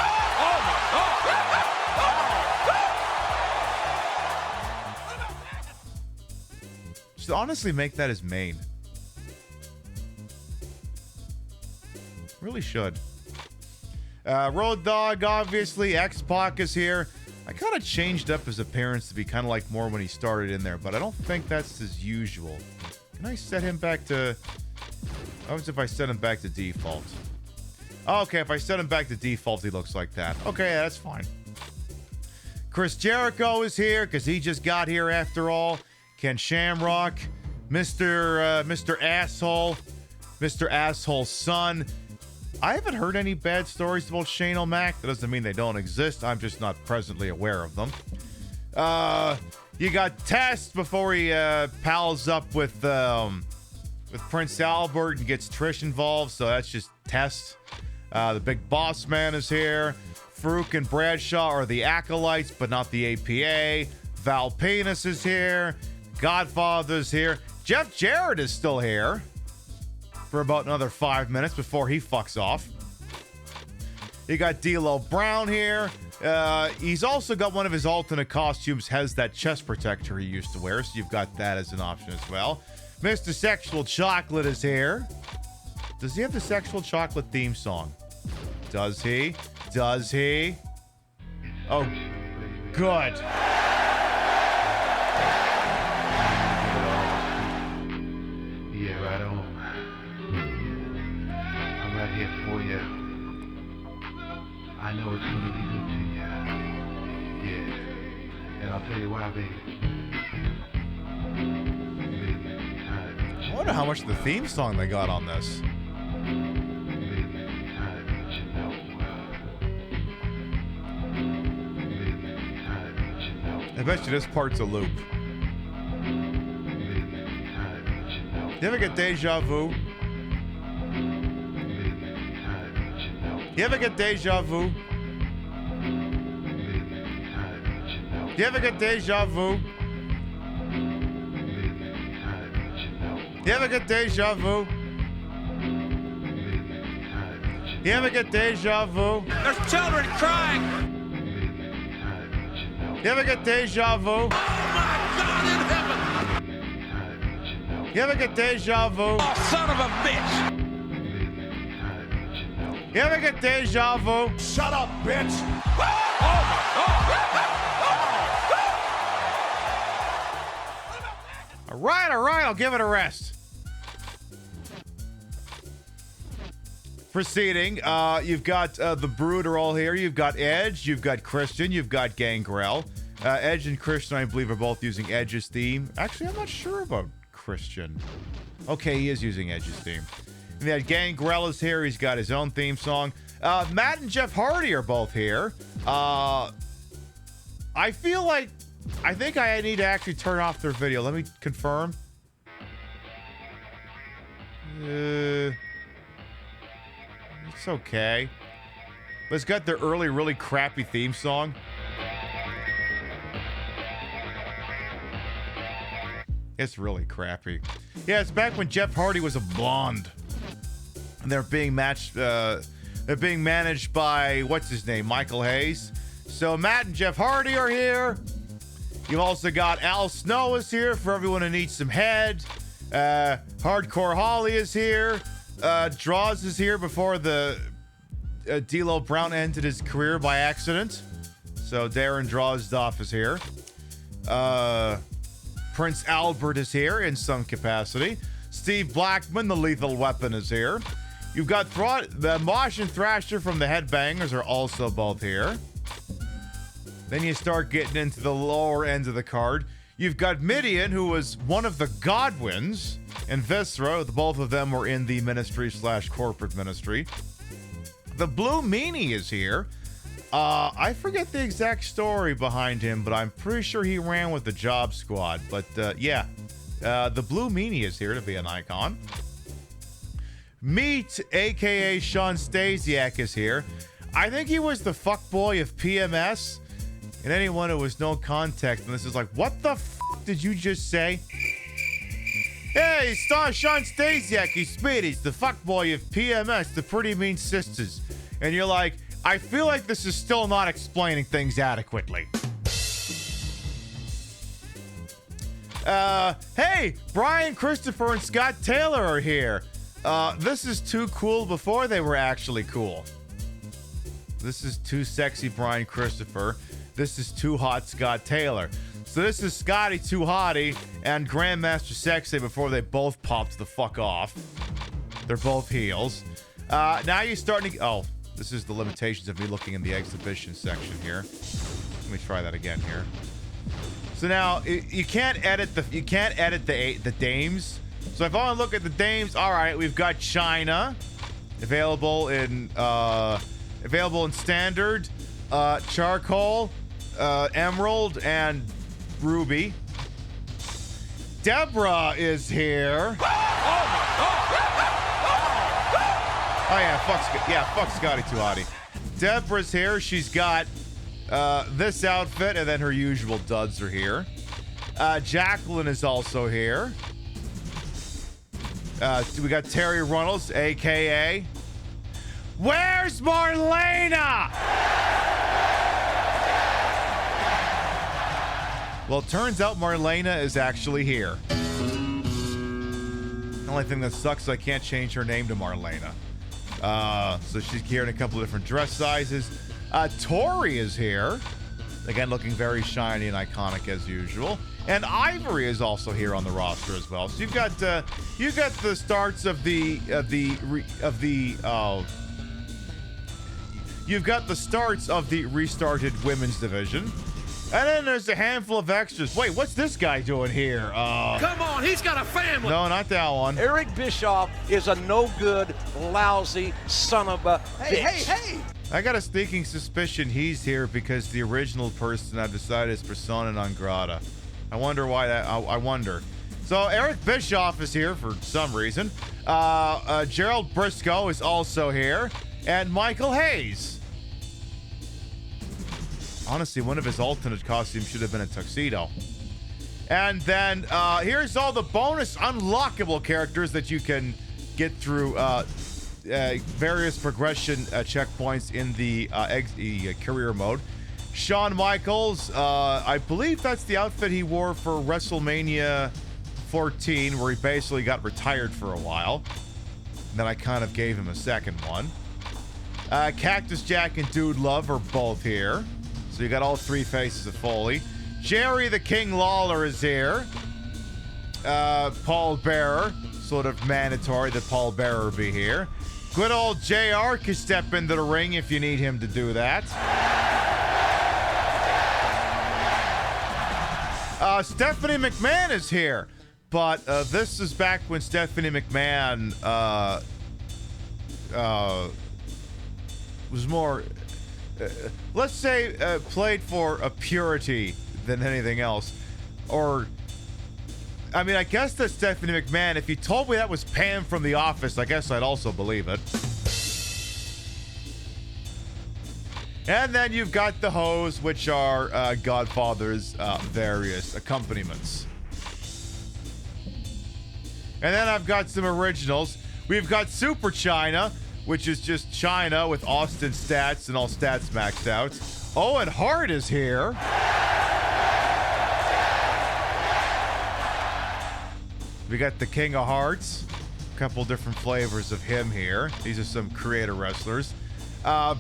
Should honestly make that his main. Really should. Road Dogg, obviously. X-Pac is here. I kind of changed up his appearance to be kind of like more when he started in there, but I don't think that's his usual. Can I set him back to... What was if I set him back to default? Okay, if I set him back to default, he looks like that. Okay, that's fine. Chris Jericho is here because he just got here after all. Ken Shamrock, Mr. Asshole, Mr. Asshole's son. I haven't heard any bad stories about Shane O'Mac. That doesn't mean they don't exist. I'm just not presently aware of them. You got Test before he pals up with Prince Albert and gets Trish involved. So that's just Test. The Big Boss Man is here. Farouk and Bradshaw are the acolytes, but not the APA. Val Penis is here. Godfather's here. Jeff Jarrett is still here for about another 5 minutes before he fucks off. You got D'Lo Brown here. He's also got one of his alternate costumes has that chest protector he used to wear, so you've got that as an option as well. Mr. Sexual Chocolate is here. Does he have the Sexual Chocolate theme song? Does he? Does he? Oh, good. Yeah, right on. I'm right here for you. I know it's gonna be good to you. Yeah. And I'll tell you why, baby. I wonder how much of the theme song they got on this. I bet you this part's a loop. You ever get deja vu? You ever get deja vu? You ever get deja vu? You ever get deja vu? You ever get deja vu? There's children crying. You ever get deja vu? Oh my God in heaven! You ever get deja vu? Oh, son of a bitch! You ever get deja vu? Shut up, bitch! right, I'll give it a rest. Proceeding, you've got the Brood are all here. You've got Edge, you've got Christian, you've got Gangrel. Edge and Christian, I believe, are both using Edge's theme. Actually, I'm not sure about Christian. Okay, he is using Edge's theme. And then Gangrel is here. He's got his own theme song. Matt and Jeff Hardy are both here. I feel like I think I need to actually turn off their video. Let me confirm. It's okay. But it's got their early, really crappy theme song. It's really crappy. Yeah, it's back when Jeff Hardy was a blonde. And they're being managed by, what's his name, Michael Hayes. So Matt and Jeff Hardy are here. You've also got Al Snow is here for everyone who needs some head. Hardcore Holly is here. Draws is here before the D'Lo Brown ended his career by accident. So Darren Drozdoff is here. Prince Albert is here in some capacity. Steve Blackman, the Lethal Weapon, is here. You've got the Mosh and Thrasher from the Headbangers are also both here. Then you start getting into the lower end of the card. You've got Midian, who was one of the Godwins, and Viscera. Both of them were in the ministry/corporate ministry. The Blue Meanie is here. I forget the exact story behind him, but I'm pretty sure he ran with the Job Squad. But yeah, the Blue Meanie is here to be an icon. Meat, aka Sean Stasiak, is here. I think he was the fuckboy of PMS. And anyone who has no context, and this is like, what the fuck did you just say? Hey, Sean Stasiak, he's the fuckboy of PMS, the Pretty Mean Sisters. And you're like, I feel like this is still not explaining things adequately. Hey, Brian Christopher and Scott Taylor are here. This is too cool before they were actually cool. This is too sexy Brian Christopher. This is too hot Scott Taylor. So this is Scotty Too Hottie and Grandmaster Sexy before they both popped the fuck off. They're both heels. Now you're starting to... Oh, this is the limitations of me looking in the exhibition section here. Let me try that again here. So now you can't edit the dames. So if I want to look at the dames, all right, we've got China available in standard, charcoal, emerald, and ruby. Deborah is here. Oh yeah, fuck Scotty Too Hottie. Deborah's here. She's got this outfit, and then her usual duds are here. Jacqueline is also here. We got Terry Runnels, aka Where's Marlena? Well, it turns out Marlena is actually here. The only thing that sucks is I can't change her name to Marlena. So she's here in a couple of different dress sizes. Tori is here. Again, looking very shiny and iconic as usual. And Ivory is also here on the roster as well. So you've got the starts of the restarted women's division. And then there's a handful of extras. Wait, what's this guy doing here? Come on, he's got a family. No, not that one. Eric Bischoff is a no-good, lousy son of a bitch. Hey! I got a sneaking suspicion he's here because the original person I've decided is persona non grata. I wonder why that. I wonder. So Eric Bischoff is here for some reason. Gerald Briscoe is also here, and Michael Hayes. Honestly, one of his alternate costumes should have been a tuxedo. And then here's all the bonus unlockable characters that you can get through various progression checkpoints in the career mode. Shawn Michaels, I believe that's the outfit he wore for WrestleMania 14, where he basically got retired for a while. And then I kind of gave him a second one. Cactus Jack and Dude Love are both here. So you got all three faces of Foley. Jerry the King Lawler is here. Paul Bearer. Sort of mandatory that Paul Bearer be here. Good old JR can step into the ring if you need him to do that. Stephanie McMahon is here. But this is back when Stephanie McMahon was more, let's say, played for a purity than anything else. Or, I mean, I guess that Stephanie McMahon, if you told me that was Pam from The Office, I guess I'd also believe it. And then you've got the hoes, which are Godfather's various accompaniments. And then I've got some originals. We've got Super China, which is just China with Austin stats and all stats maxed out. Owen Hart is here. We got the King of Hearts. A couple different flavors of him here. These are some creator wrestlers.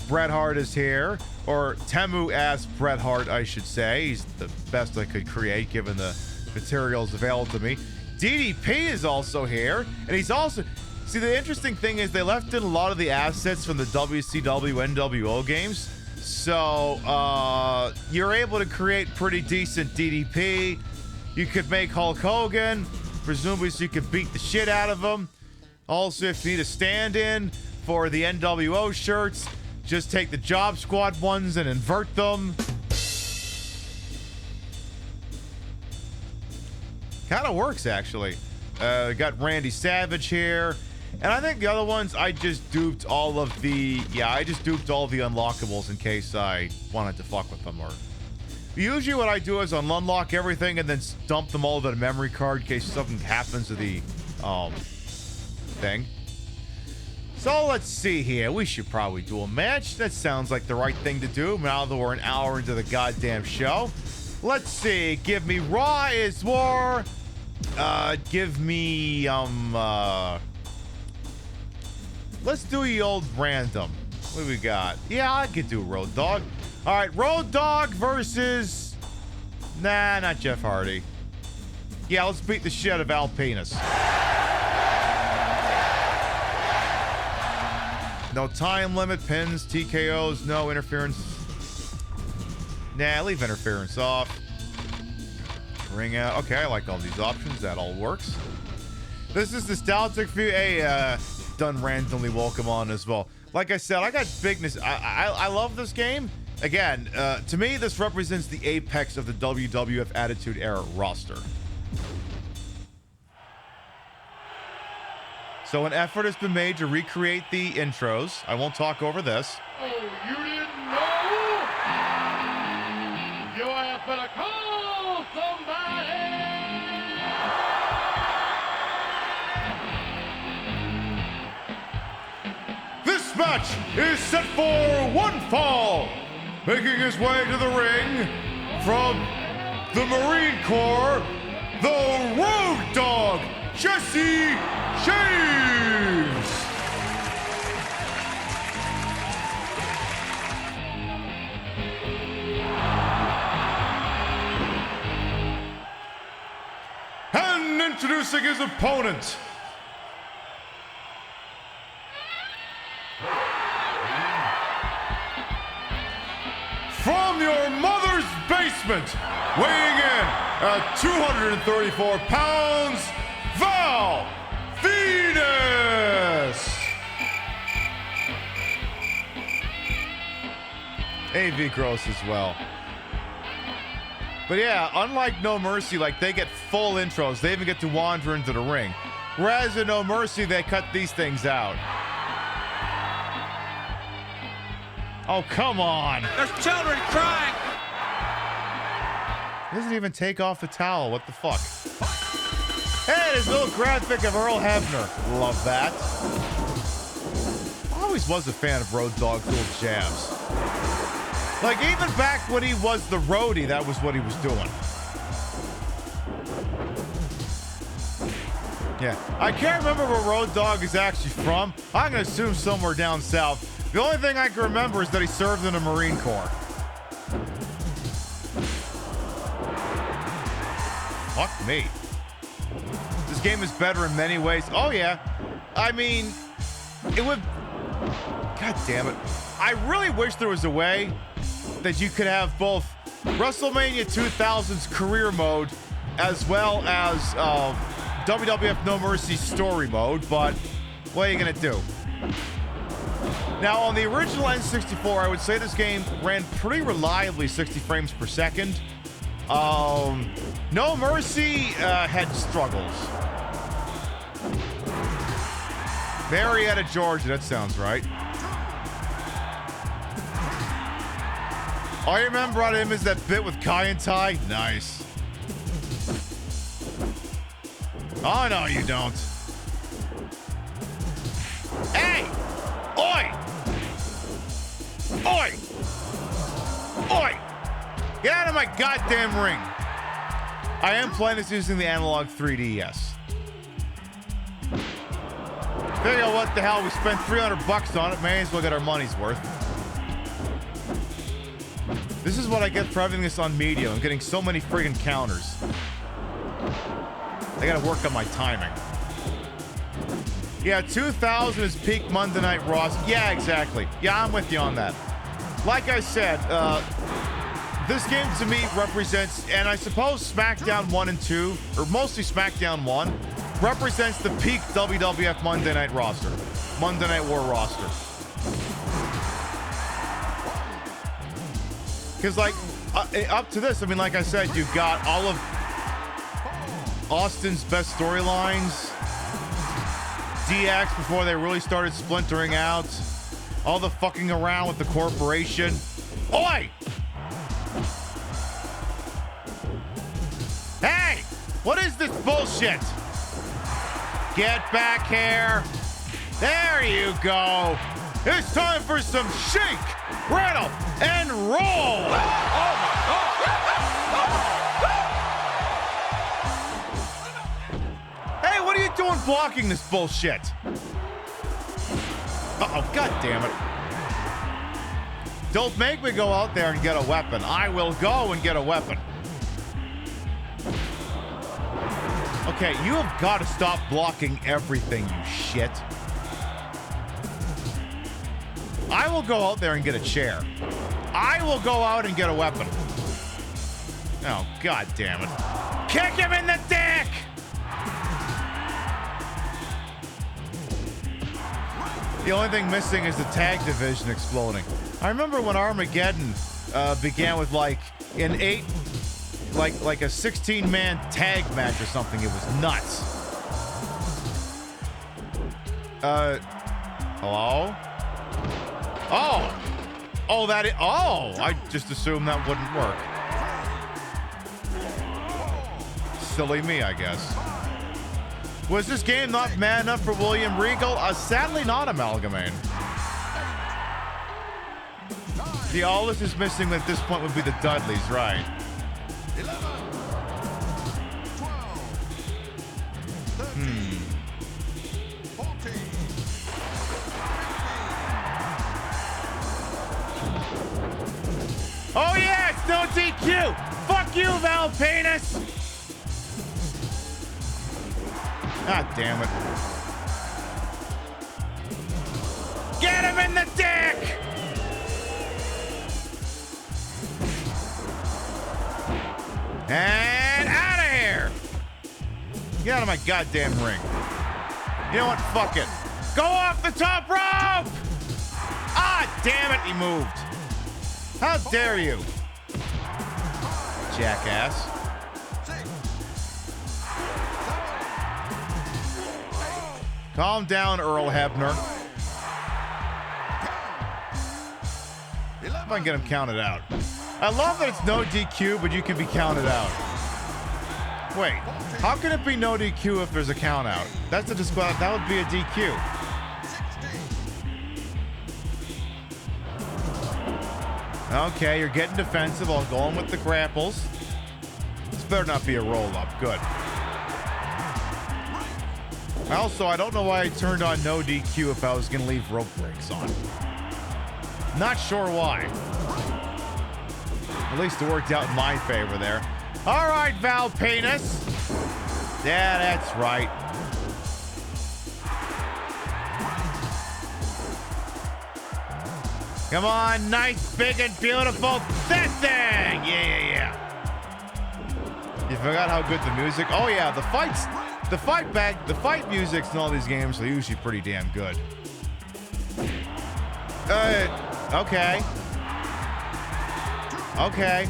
Bret Hart is here. Or Temu asked Bret Hart, I should say. He's the best I could create given the materials available to me. DDP is also here, and he's also... See, the interesting thing is they left in a lot of the assets from the WCW NWO games, so you're able to create pretty decent DDP. You could make Hulk Hogan, presumably so you could beat the shit out of him. Also, if you need a stand-in for the NWO shirts, just take the Job Squad ones and invert them. Kind of works, actually. Got Randy Savage here. And I think the other ones, I just duped all of the... Yeah, I just duped all the unlockables in case I wanted to fuck with them. Or usually what I do is unlock everything and then dump them all to the memory card in case something happens to the thing. So let's see here. We should probably do a match. That sounds like the right thing to do now that we're an hour into the goddamn show. Let's see. Give me Raw is War. Give me, let's do the old random. What do we got? Yeah, I could do Road Dogg. All right, Road Dogg versus... Nah, not Jeff Hardy. Yeah, let's beat the shit out of Al Penis. No time limit, pins, TKOs, no interference. Nah, leave interference off. Ring out. Okay, I like all these options. That all works. This is nostalgic for you. Hey, done randomly welcome on as well. Like I said, I got bigness. I love this game. Again, to me, this represents the apex of the WWF Attitude Era roster. So an effort has been made to recreate the intros. I won't talk over this. Oh, you didn't know? You have better call somebody! This match is set for one fall. Making his way to the ring from the Marine Corps, the Road Dogg, Jesse James. And introducing his opponent, from your mother's basement, weighing in at 234 pounds, Val Venus! AV Gross as well. But yeah, unlike No Mercy, like they get full intros. They even get to wander into the ring. Whereas in No Mercy, they cut these things out. Oh, come on. There's children crying. He doesn't even take off the towel. What the fuck? Hey, there's a little graphic of Earl Hebner. Love that. I always was a fan of Road Dogg's little jabs. Like, even back when he was the roadie, that was what he was doing. Yeah. I can't remember where Road Dogg is actually from. I'm going to assume somewhere down south. The only thing I can remember is that he served in the Marine Corps. Fuck me. game is better in many ways. Oh, yeah. I mean, it would... God damn it. I really wish there was a way that you could have both WrestleMania 2000's career mode as well as WWF No Mercy story mode, but what are you going to do? Now, on the original N64, I would say this game ran pretty reliably 60 frames per second. No Mercy had struggles. Marietta, Georgia, that sounds right. All you remember about him is that bit with Kai and Tai? Nice. Oh, no, you don't. Hey! Oi! Oi! Oi! Get out of my goddamn ring! I am playing this using the analog 3DS. Figure out what the hell, we spent $300 on it, may as well get our money's worth. This is what I get for having this on media. I'm getting so many friggin' counters. I gotta work on my timing. Yeah, 2000 is peak Monday Night Raw. Yeah, exactly. Yeah, I'm with you on that. Like I said, this game to me represents, and I suppose SmackDown 1 and 2, or mostly SmackDown 1, represents the peak WWF Monday Night roster. Monday Night War roster. Because, like, up to this, I mean, like I said, you've got all of Austin's best storylines, DX before they really started splintering out, all the fucking around with the corporation. Oi! Hey! What is this bullshit? Get back here. There you go. It's time for some shake, rattle, and roll. Oh my God. Hey, what are you doing blocking this bullshit? Uh-oh, God damn it. Don't make me go out there and get a weapon. I will go and get a weapon. Okay, you have got to stop blocking everything, you shit. I will go out there and get a chair. I will go out and get a weapon. Oh, God damn it. Kick him in the dick! The only thing missing is the tag division exploding. I remember when Armageddon began with like an 8, like a 16-man tag match or something. It was nuts. Hello? Oh, that is, I just assumed that wouldn't work. Silly me, I guess. Was this game not mad enough for William Regal? Sadly not, Amalgamate. The all this is missing at this point would be the Dudleys, right? 11, 12, 13, 14. Oh yeah, it's no DQ! Fuck you, Val Penis! God damn it. Get him in the dick! And out of here! Get out of my goddamn ring. You know what? Fuck it. Go off the top rope! Ah, damn it, he moved. How dare you? Jackass. Calm down, Earl Hebner. If I can get him counted out. I love that it's no DQ, but you can be counted out. Wait, how can it be no DQ if there's a count out? That's a disqual. That would be a DQ. Okay, you're getting defensive. I'll go on with the grapples. This better not be a roll-up. Good. Also, I don't know why I turned on no DQ if I was going to leave rope breaks on. Not sure why. At least it worked out in my favor there. All right, Val Penis. Yeah, that's right. Come on, nice, big, and beautiful. That thing! Yeah. You forgot how good the music. Oh yeah, the fight musics in all these games are usually pretty damn good. Okay.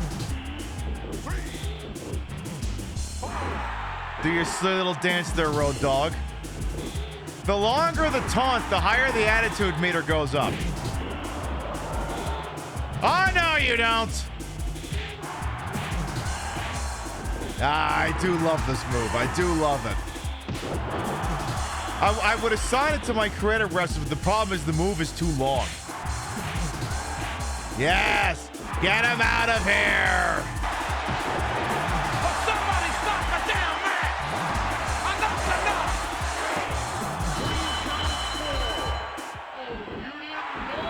Do your silly little dance there, Road Dogg. The longer the taunt, the higher the attitude meter goes up. Oh, no, you don't. I do love this move. I do love it. I would assign it to my creative wrestler, but the problem is the move is too long. Yes! Get him out of here! Somebody stop the damn match! Enough's enough!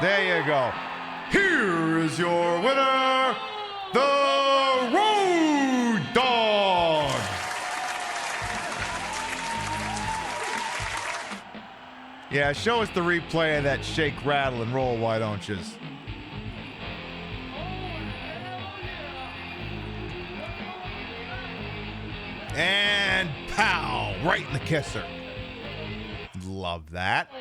There you go. Here is your winner, the Road Dogg. Yeah, show us the replay of that shake, rattle, and roll, why don't you? And pow, right in the kisser. Love that.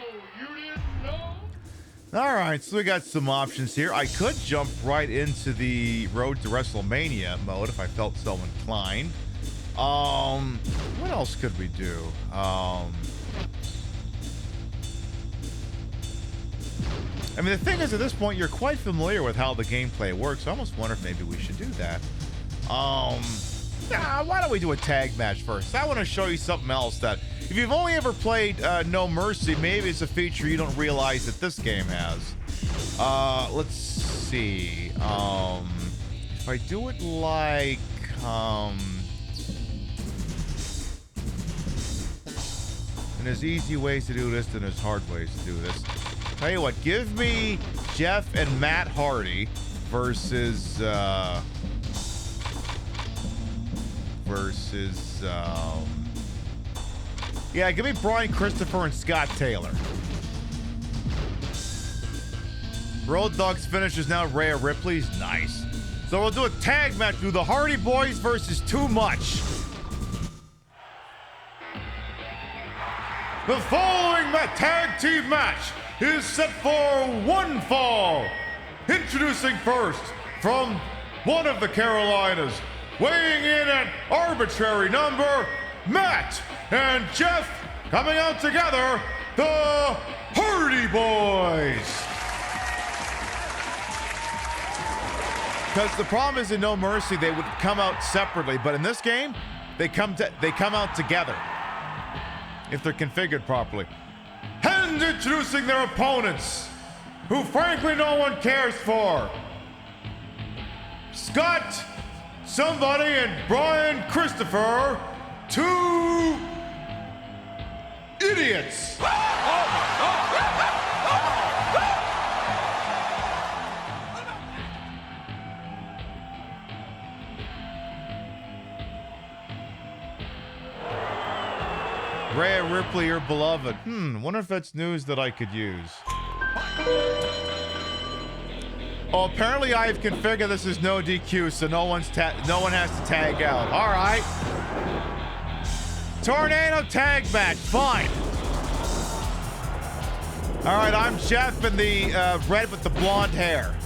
All right, so we got some options here. I could jump right into the Road to WrestleMania mode if I felt so inclined. What else could we do? I mean, the thing is, at this point, you're quite familiar with how the gameplay works. I almost wonder if maybe we should do that. Why don't we do a tag match first? I want to show you something else that, if you've only ever played No Mercy, maybe it's a feature you don't realize that this game has. Let's see. If I do it like, and there's easy ways to do this, and there's hard ways to do this. Tell you what, give me Jeff and Matt Hardy versus yeah, give me Brian Christopher and Scott Taylor. Road Dogg's finish is now Rhea Ripley's. Nice. So we'll do a tag match through the Hardy Boys versus Too Much. The following tag team match is set for one fall. Introducing first from one of the Carolinas, weighing in at arbitrary number, Matt and Jeff, coming out together, the Hardy Boys. Because the problem is in No Mercy, they would come out separately, but in this game, they come out together if they're configured properly. And introducing their opponents, who frankly no one cares for, Scott somebody and Brian Christopher, two idiots. Rhea Ripley, your beloved. Wonder if that's news that I could use. Oh, apparently I've configured this as no DQ, so no one has to tag out. All right. Tornado tag match, fine. All right, I'm Jeff in the red with the blonde hair.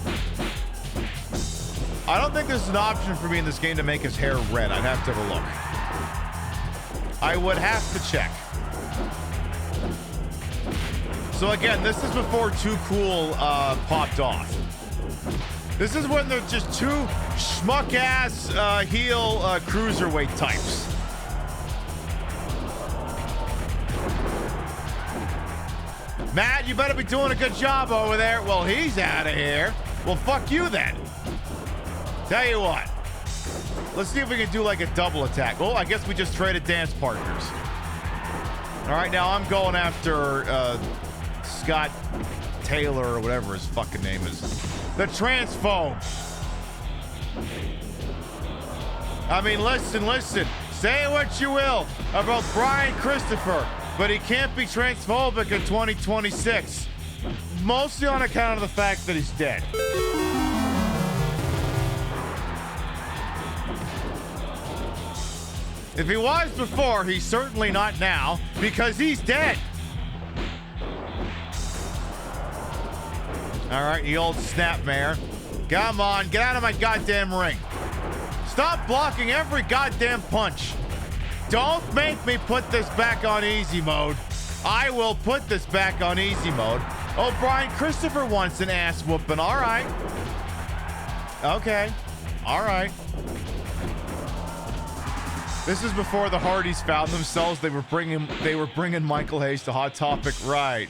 I don't think there's an option for me in this game to make his hair red. I'd have to have a look. I would have to check. So again, this is before Too Cool popped off. This is when they're just two schmuck-ass heel cruiserweight types. Matt, you better be doing a good job over there. Well, he's out of here. Well, fuck you then. Tell you what. Let's see if we can do like a double attack. Oh, I guess we just traded dance partners. All right, now I'm going after Scott Taylor or whatever his fucking name is. The Transphobe. I mean, listen. Say what you will about Brian Christopher, but he can't be transphobic in 2026. Mostly on account of the fact that he's dead. If he was before, he's certainly not now, because he's dead. All right, you old snapmare. Come on, get out of my goddamn ring. Stop blocking every goddamn punch. Don't make me put this back on easy mode. I will put this back on easy mode. Oh, Brian Christopher wants an ass whooping. All right. Okay. All right. This is before the Hardys found themselves. They were bringing Michael Hayes to Hot Topic, right?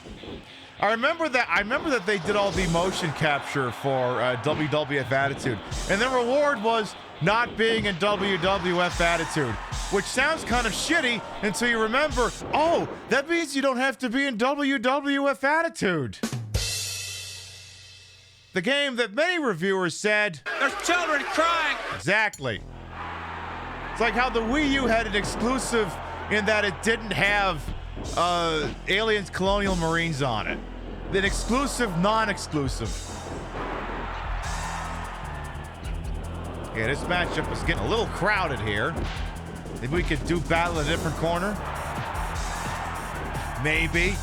I remember that they did all the motion capture for WWF Attitude, and the reward was not being in WWF Attitude, which sounds kind of shitty until you remember, oh, that means you don't have to be in WWF Attitude. The game that many reviewers said, There's children crying. Exactly. It's like how the Wii U had an exclusive in that it didn't have Aliens Colonial Marines on it. An exclusive, non-exclusive. Yeah, this matchup is getting a little crowded here. Maybe we could do battle in a different corner. Maybe.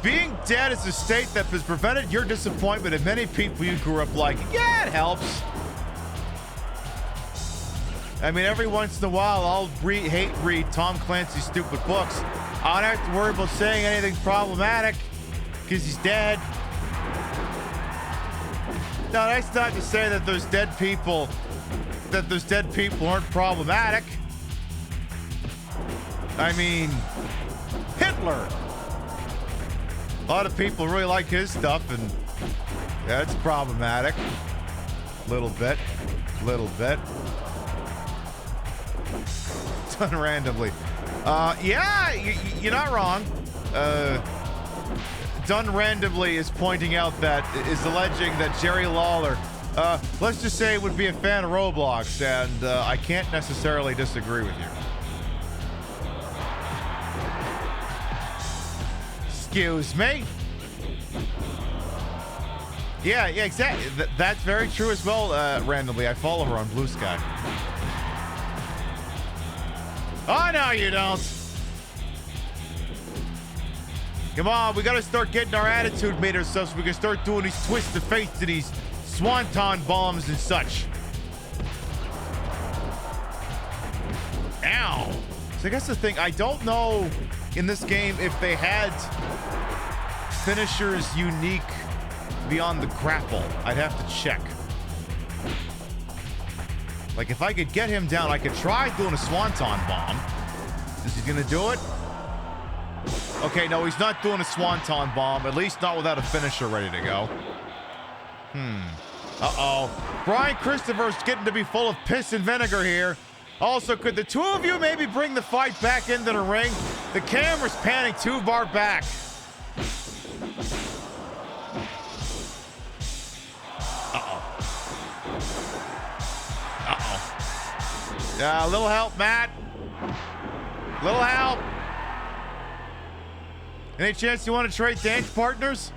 Being dead is a state that has prevented your disappointment in many people you grew up liking. Yeah, it helps. I mean, every once in a while, I'll read Tom Clancy's stupid books. I don't have to worry about saying anything problematic because he's dead. No, that's not to say that those dead people aren't problematic. I mean, Hitler. A lot of people really like his stuff, and that's problematic. Little bit. Done randomly. Yeah, you're not wrong. Done randomly is pointing out that is alleging that Jerry Lawler, let's just say, would be a fan of Roblox, and I can't necessarily disagree with you. Excuse me. Yeah, exactly. That's very true as well. Randomly, I follow her on Blue Sky. Oh, no, you don't. Come on, we got to start getting our attitude meters so we can start doing these twisted fates to these swanton bombs and such. Ow. So I guess the thing, I don't know in this game if they had finishers unique beyond the grapple. I'd have to check. Like, if I could get him down, I could try doing a swanton bomb. Is he gonna do it? Okay, no, he's not doing a swanton bomb, at least not without a finisher ready to go. Uh-oh. Brian Christopher's getting to be full of piss and vinegar here. Also, could the two of you maybe bring the fight back into the ring? The camera's panning too far back. A little help, Matt. Little help. Any chance you want to trade dance partners?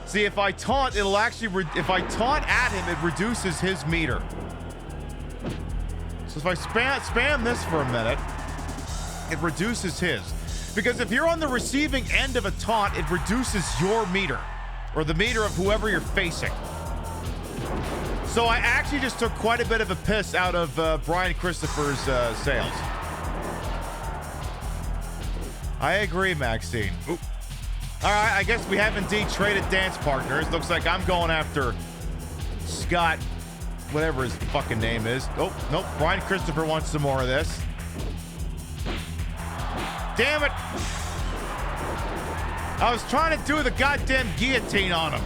See, if I taunt, it'll actually, if I taunt at him, it reduces his meter. So if I spam this for a minute, it reduces his. Because if you're on the receiving end of a taunt, it reduces your meter, or the meter of whoever you're facing. So I actually just took quite a bit of a piss out of Brian Christopher's sales. I agree, Maxine. Oop. All right, I guess we have indeed traded dance partners. Looks like I'm going after Scott, whatever his fucking name is. Oh, nope, Brian Christopher wants some more of this. Damn it. I was trying to do the goddamn guillotine on him.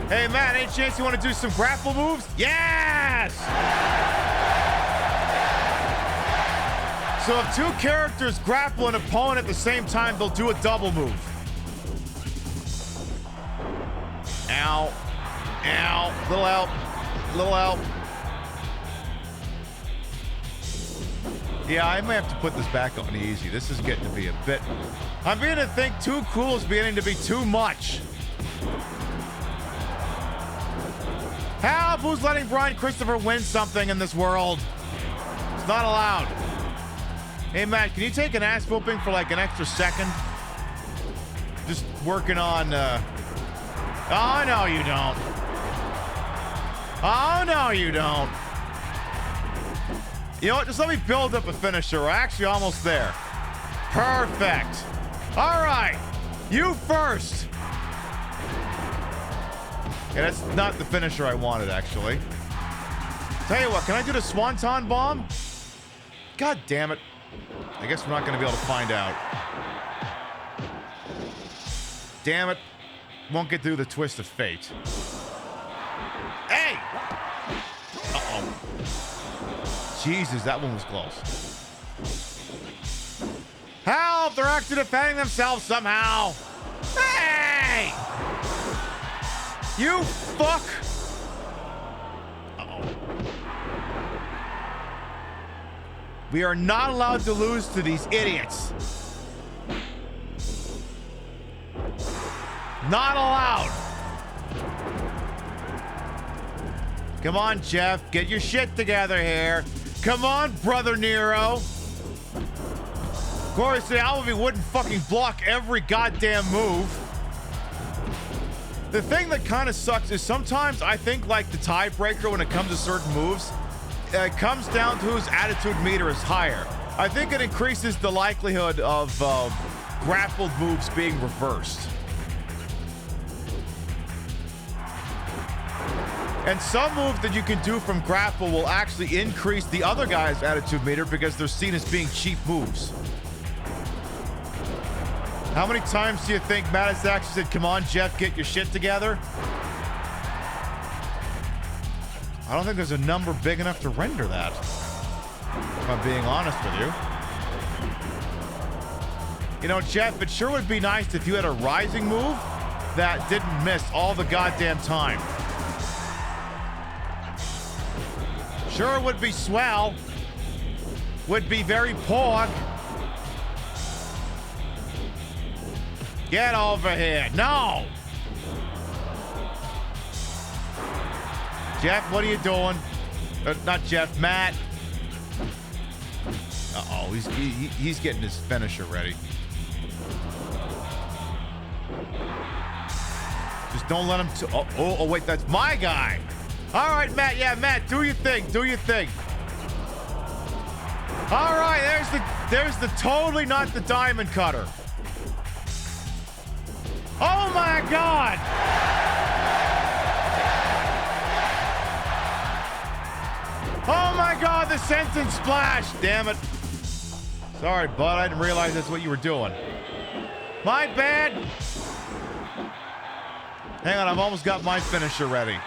Hey, Matt, any chance you want to do some grapple moves? Yes! So if two characters grapple an opponent at the same time, they'll do a double move. Ow. Ow. Little help. Little help. Yeah, I may have to put this back on easy. This is getting to be a bit... I'm beginning to think too cool is beginning to be too much. Help! Who's letting Brian Christopher win something in this world? It's not allowed. Hey, Matt, can you take an ass whooping for like an extra second? Just working on, Oh, no, you don't. Oh, no, you don't. You know what? Just let me build up a finisher. We're actually almost there. Perfect. All right. You first. Yeah, that's not the finisher I wanted, actually. Tell you what, can I do the Swanton Bomb? God damn it. I guess we're not going to be able to find out. Damn it. Won't get through the twist of fate. Hey! Uh-oh. Jesus, that one was close. Help! They're actually defending themselves somehow. Hey! You fuck! Uh-oh. We are not allowed to lose to these idiots. Not allowed. Come on, Jeff. Get your shit together here. Come on, Brother Nero. Of course, the Alvy wouldn't fucking block every goddamn move. The thing that kind of sucks is sometimes I think like the tiebreaker when it comes to certain moves, it comes down to whose attitude meter is higher. I think it increases the likelihood of grappled moves being reversed. And some moves that you can do from grapple will actually increase the other guy's attitude meter because they're seen as being cheap moves. How many times do you think Mattis actually said, come on, Jeff, get your shit together? I don't think there's a number big enough to render that, if I'm being honest with you. You know, Jeff, it sure would be nice if you had a rising move that didn't miss all the goddamn time. Sure would be swell. Would be very pork. Get over here. No! Jeff, what are you doing? Not Jeff, Matt. Uh-oh, he's getting his finisher ready. Just don't let him... Oh, wait, that's my guy. All right, Matt. Yeah, Matt, do your thing. Do your thing. All right, there's the totally not the diamond cutter. Oh, my God. Oh, my God, the sentence splash. Damn it. Sorry, bud. I didn't realize that's what you were doing. My bad. Hang on, I've almost got my finisher ready.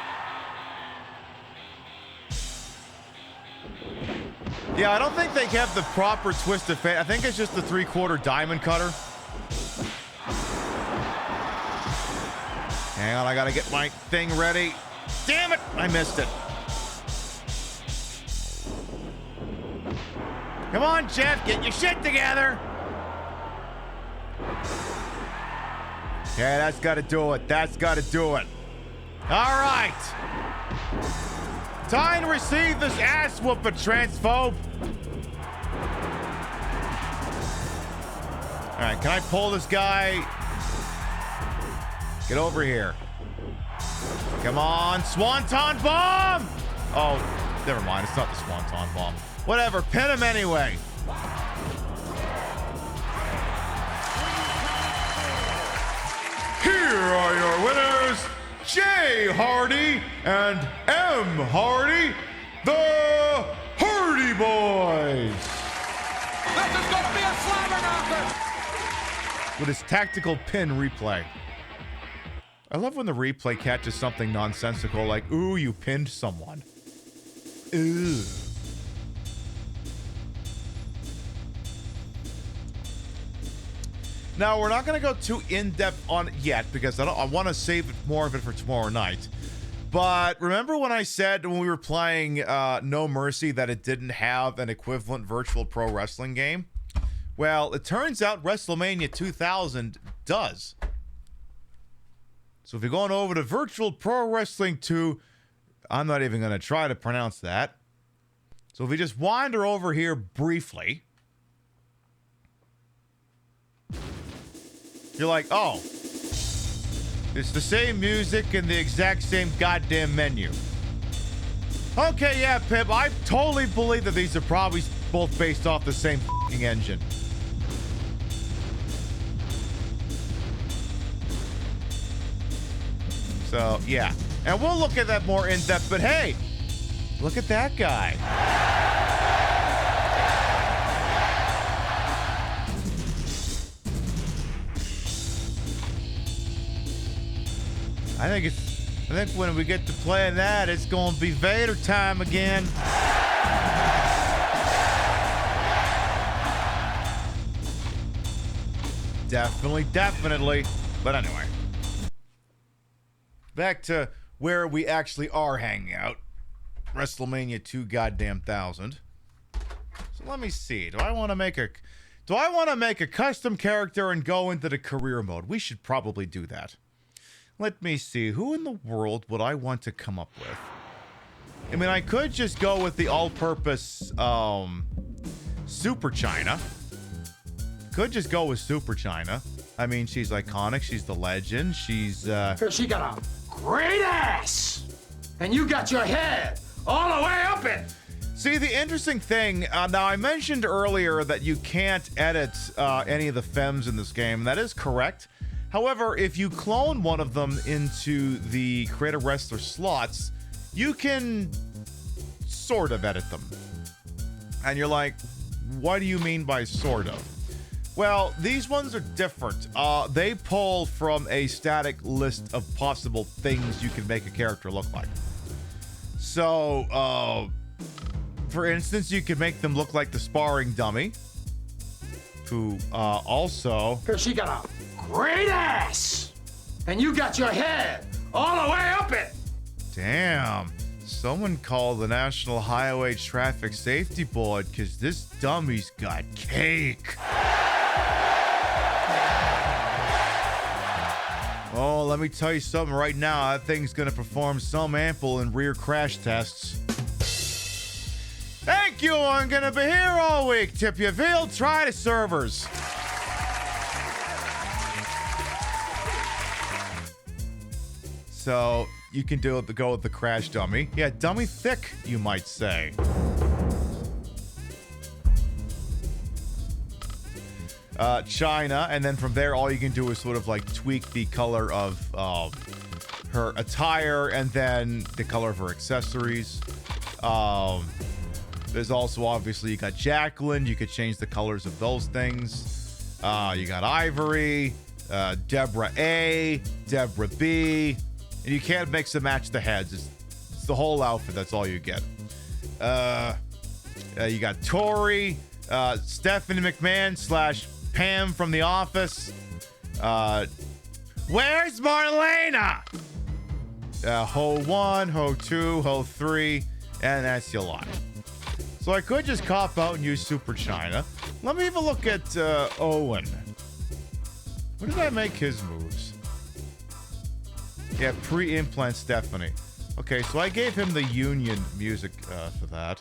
Yeah, I don't think they have the proper twist of fate. I think it's just the 3/4 diamond cutter. Hang on, I gotta get my thing ready. Damn it, I missed it. Come on, Jeff, get your shit together. Yeah, that's gotta do it. That's gotta do it. All right. Time to receive this ass whooping, transphobe. All right, can I pull this guy? Get over here. Come on, Swanton Bomb! Oh, never mind, it's not the Swanton Bomb. Whatever, pin him anyway. Here are your winners, Jay Hardy and M. Hardy, the Hardy Boys. This is going to be a slammer knocker. With his tactical pin replay. I love when the replay catches something nonsensical like, ooh, you pinned someone. Ooh. Now, we're not going to go too in-depth on it yet because I want to save more of it for tomorrow night. But remember when I said when we were playing No Mercy that it didn't have an equivalent virtual pro wrestling game? Well, it turns out Wrestlemania 2000 does. So if you're going over to Virtual Pro Wrestling 2, I'm not even going to try to pronounce that. So if we just wander over here briefly, you're like, oh, it's the same music and the exact same goddamn menu. Okay, yeah, Pip, I totally believe that these are probably both based off the same fucking engine. So, yeah. And we'll look at that more in depth, but hey, look at that guy. I think when we get to playing that, it's going to be Vader time again. Definitely. But anyway. Back to where we actually are hanging out. WrestleMania 2 goddamn thousand. So let me see. Do I want to make a custom character and go into the career mode? We should probably do that. Let me see. Who in the world would I want to come up with? I mean, I could just go with the all-purpose Super China. Could just go with Super China. I mean, she's iconic. She's the legend. She's She got a great ass, and you got your head all the way up it. See, the interesting thing, now I mentioned earlier that you can't edit any of the femmes in this game. That is correct. However, if you clone one of them into the Create a Wrestler slots, you can sort of edit them. And you're like, what do you mean by sort of? Well, these ones are different. They pull from a static list of possible things you can make a character look like. So, for instance, you could make them look like the sparring dummy, who also... She got a great ass, and you got your head all the way up it. Damn. Someone called the National Highway Traffic Safety Board because this dummy's got cake. Oh, let me tell you something right now. That thing's going to perform some ample and rear crash tests. Thank you. I'm going to be here all week. Tip your veal, try the servers. So you can go with the crash dummy. Yeah, dummy thick, you might say. China, and then from there all you can do is sort of like tweak the color of her attire and then the color of her accessories. There's also obviously you got Jacqueline, you could change the colors of those things. You got Ivory, Deborah A, Deborah B, and you can't mix and match the heads. It's the whole outfit, that's all you get. You got Tori, Stephanie McMahon / Pam from The Office. Where's Marlena? Ho 1, Ho 2, Ho 3, and that's your lot. So I could just cop out and use Super China. Let me even look at Owen. What did I make his moves? Yeah, pre-implant Stephanie. Okay, so I gave him the Union music for that.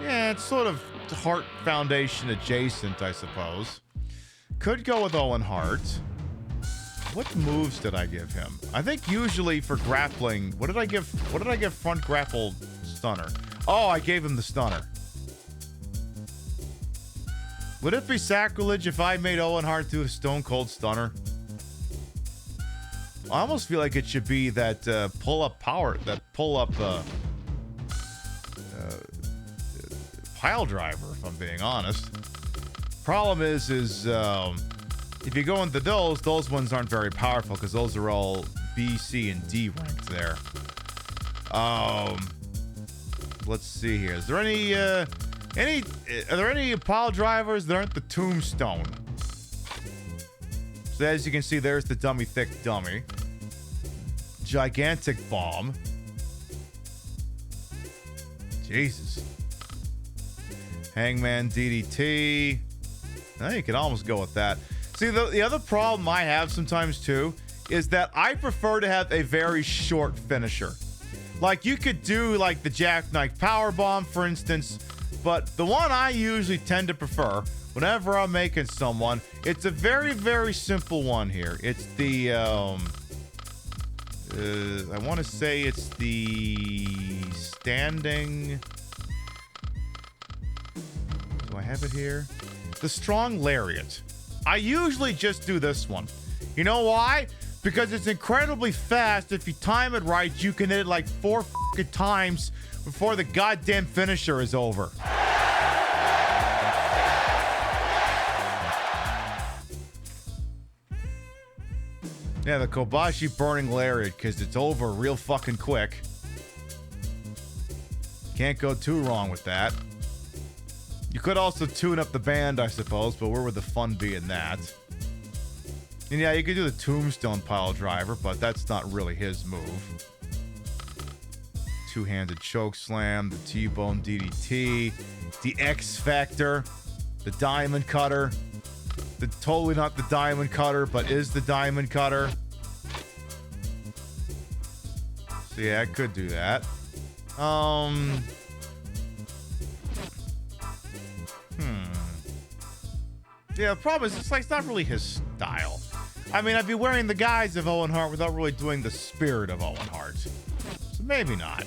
Yeah, it's sort of Hart Foundation adjacent, I suppose. Could go with Owen Hart. What moves did I give him? I think usually for grappling, what did I give front grapple stunner? Oh, I gave him the stunner. Would it be sacrilege if I made Owen Hart do a Stone Cold Stunner? I almost feel like it should be that pull-up pile driver, if I'm being honest. Problem is if you go into those ones aren't very powerful because those are all B, C, and D ranked there. Let's see here. Is there any Are there any pile drivers that aren't the tombstone? So as you can see, there's the dummy thick dummy. Gigantic bomb. Jesus. Hangman DDT. Now you can almost go with that. See, the other problem I have sometimes too is that I prefer to have a very short finisher. Like you could do like the jackknife powerbomb, for instance, but the one I usually tend to prefer whenever I'm making someone, it's a very, very simple one here. It's the, I want to say it's the standing, do I have it here? The strong lariat. I usually just do this one. You know why? Because it's incredibly fast. If you time it right, you can hit it like 4 fucking times before the goddamn finisher is over. Yeah, the Kobashi burning lariat, because it's over real fucking quick. Can't go too wrong with that. You could also tune up the band, I suppose, but where would the fun be in that? And yeah, you could do the tombstone pile driver, but that's not really his move. Two-handed choke slam, the T-bone DDT, the X Factor, the diamond cutter. Totally not the diamond cutter, but is the diamond cutter. So yeah, I could do that. Yeah, the problem is it's not really his style. I mean, I'd be wearing the guise of Owen Hart without really doing the spirit of Owen Hart. So maybe not.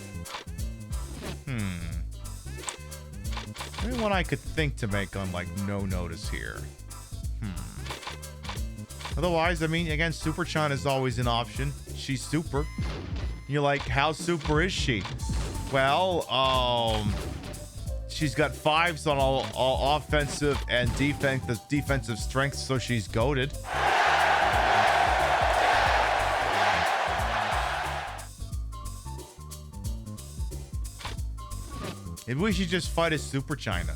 Maybe one I could think to make on, like, no notice here. Otherwise, I mean, again, Super China is always an option. She's super. You're like, how super is she? Well, she's got 5s on all offensive and defensive strength, so she's goated. Maybe we should just fight as Super China.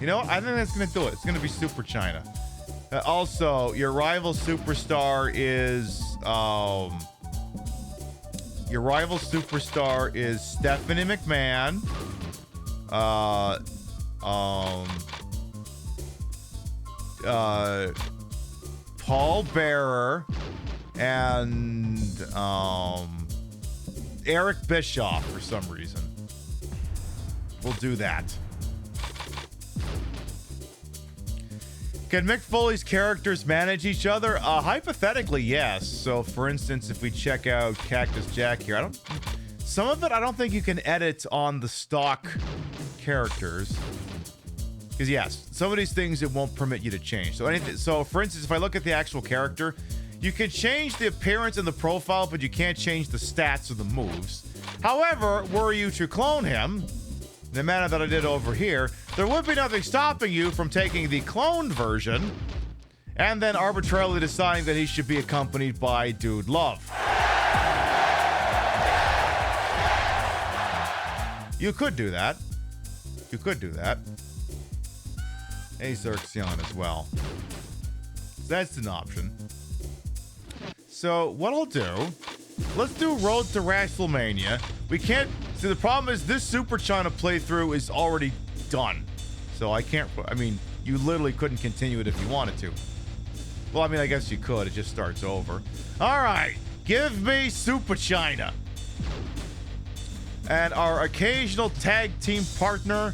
You know, I think that's going to do it. It's going to be Super China. Also, your rival superstar is Stephanie McMahon. Paul Bearer and Eric Bischoff for some reason. We'll do that. Can Mick Foley's characters manage each other? Hypothetically, yes. So, for instance, if we check out Cactus Jack here, some of it I don't think you can edit on the stock characters. Because yes, some of these things it won't permit you to change. So for instance, if I look at the actual character, you can change the appearance and the profile, but you can't change the stats or the moves. However, were you to clone him, in the manner that I did over here, there would be nothing stopping you from taking the cloned version and then arbitrarily deciding that he should be accompanied by Dude Love. You could do that. You could do that. Xerxion as well. That's an option. So what I'll do, let's do Road to Wrestlemania. We can't, see the problem is this Super China playthrough is already done. So I can't, I mean, you literally couldn't continue it if you wanted to. Well, I mean, I guess you could, it just starts over. All right, give me Super China. And our occasional tag team partner,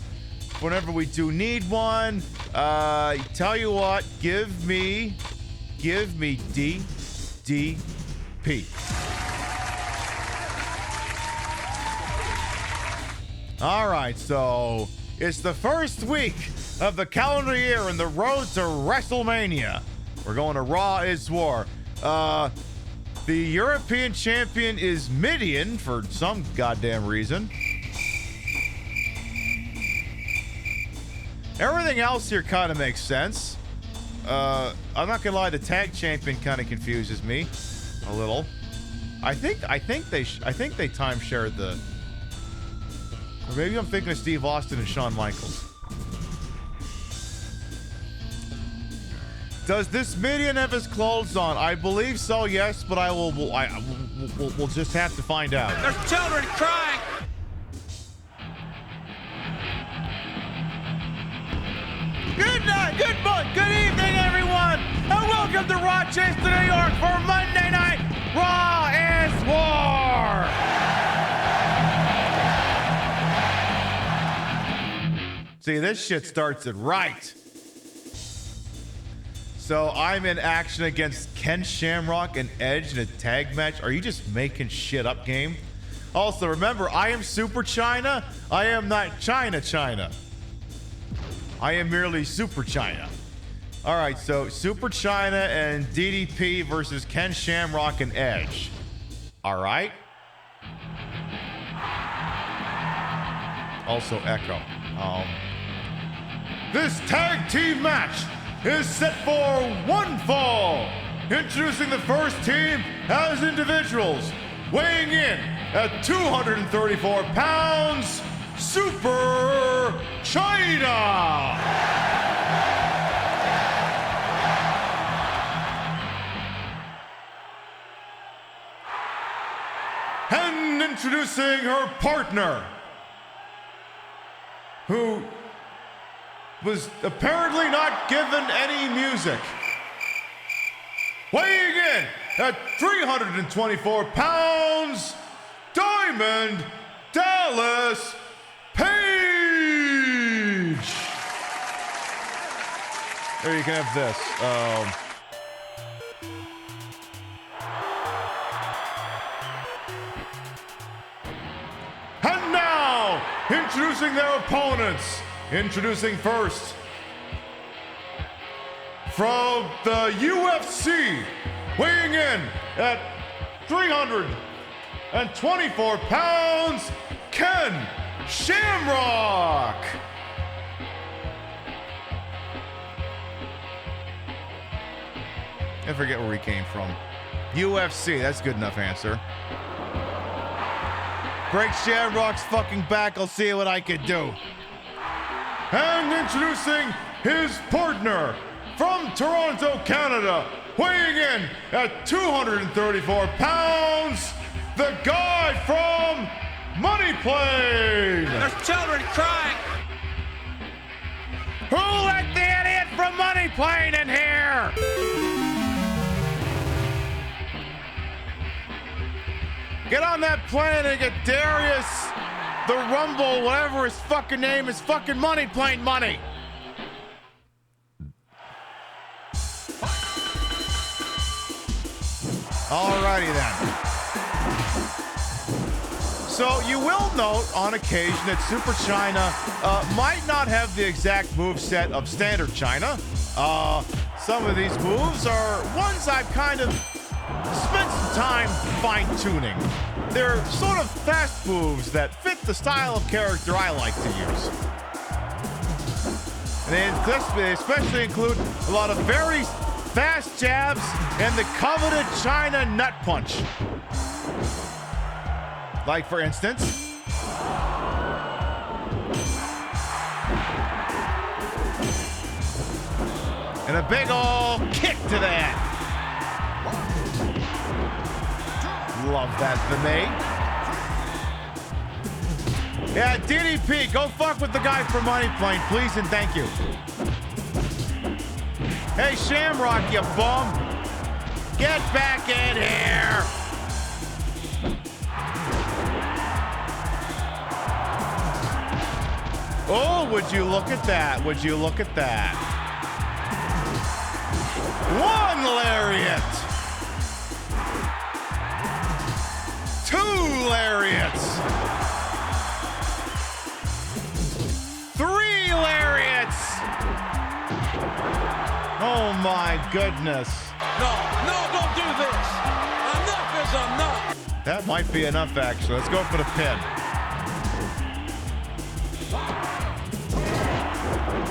whenever we do need one, tell you what, give me DDP. All right, so it's the first week of the calendar year in the road to WrestleMania. We're going to Raw is War. The European champion is Midian for some goddamn reason. Everything else here kind of makes sense. I'm not gonna lie, the tag champion kind of confuses me a little. I think they time shared the. Or maybe I'm thinking of Steve Austin and Shawn Michaels. Does this Midian have his clothes on? I believe so, yes, but we'll just have to find out. There's children crying. Good night, good evening, everyone, and welcome to Rochester, New York for Monday Night Raw is War. See, this shit starts it right. So I'm in action against Ken Shamrock and Edge in a tag match. Are you just making shit up, game? Also, remember, I am Super China. I am not China. I am merely Super China. All right, so Super China and DDP versus Ken Shamrock and Edge. All right. Also Echo. This tag team match is set for one fall. Introducing the first team as individuals. Weighing in at 234 pounds, Super China. And introducing her partner, who was apparently not given any music. Weighing in at 324 pounds, Diamond Dallas Page. There, you can have this. And now, introducing their opponents. Introducing first, from the UFC, weighing in at 324 pounds, Ken Shamrock. I forget where he came from. UFC, that's a good enough answer. Break Shamrock's fucking back, I'll see what I can do. And introducing his partner from Toronto, Canada, weighing in at 234 pounds, the guy from Money Plane. There's children crying. Who let the idiot from Money Plane in here? Get on that plane and get Darius the Rumble, whatever his fucking name is, fucking Money Plane money. Alrighty then. So you will note on occasion that Super China might not have the exact moveset of Standard China. Some of these moves are ones I've kind of spent some time fine-tuning. They're sort of fast moves that fit the style of character I like to use. And they especially include a lot of very fast jabs and the coveted China nut punch. Like, for instance, and a big ol' kick to that. Love that for me. Yeah, DDP, go fuck with the guy from Money Plane, please and thank you. Hey, Shamrock, you bum. Get back in here. Oh, would you look at that? Would you look at that? One lariat. Two lariats. Three lariats. Oh my goodness. No, don't do this. Enough is enough. That might be enough, actually. Let's go for the pin.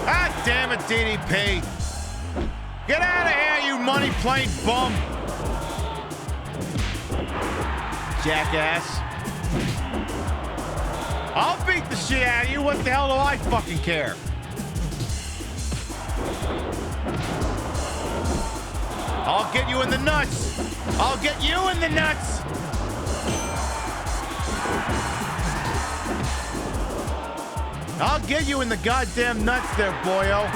Ah, damn it, DDP. Get out of here, you Money Plane bum. Jackass. I'll beat the shit out of you. What the hell do I fucking care? I'll get you in the nuts. I'll get you in the nuts. I'll get you in the goddamn nuts there, boyo.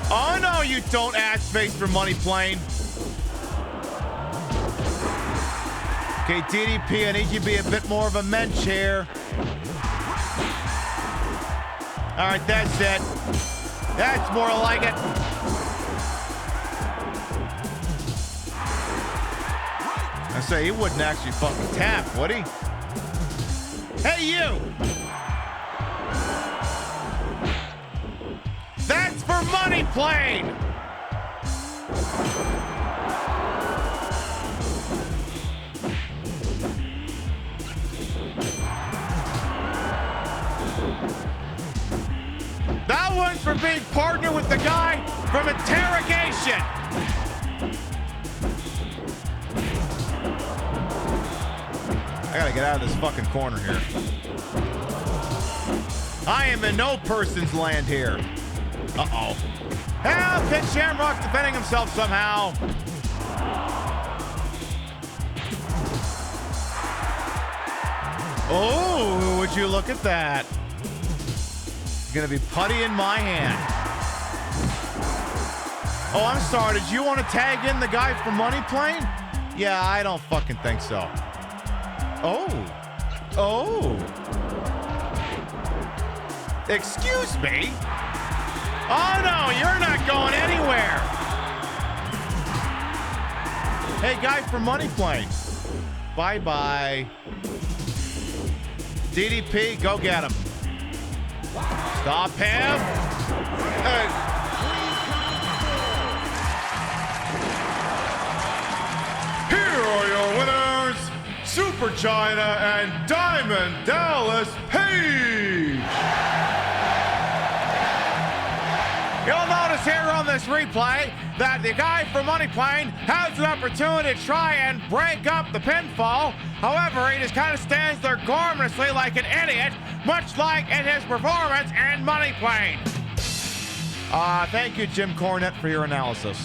Oh, no, you don't, ass face for Money Plane. Okay, DDP, I need you to be a bit more of a mensch here. All right, that's it. That's more like it. I say he wouldn't actually fucking tap, would he? Hey, you! That's for Money Plane! That one's for being partnered with the guy from Interrogation! I gotta get out of this fucking corner here. I am in no person's land here. Uh-oh. Help! Ken Shamrock defending himself somehow. Oh, would you look at that? Gonna be putty in my hand. Oh, I'm sorry. Did you want to tag in the guy from Money Plane? Yeah, I don't fucking think so. Oh. Oh. Excuse me? Oh, no, you're not going anywhere. Hey, guy from Money Plane. Bye-bye. DDP, go get him. Stop him. Here are your winners, Super China and Diamond Dallas Page. You'll notice here on this replay that the guy from Money Plane has an opportunity to try and break up the pinfall. However, he just kind of stands there gormlessly like an idiot, much like in his performance in Money Plane. Thank you, Jim Cornette, for your analysis.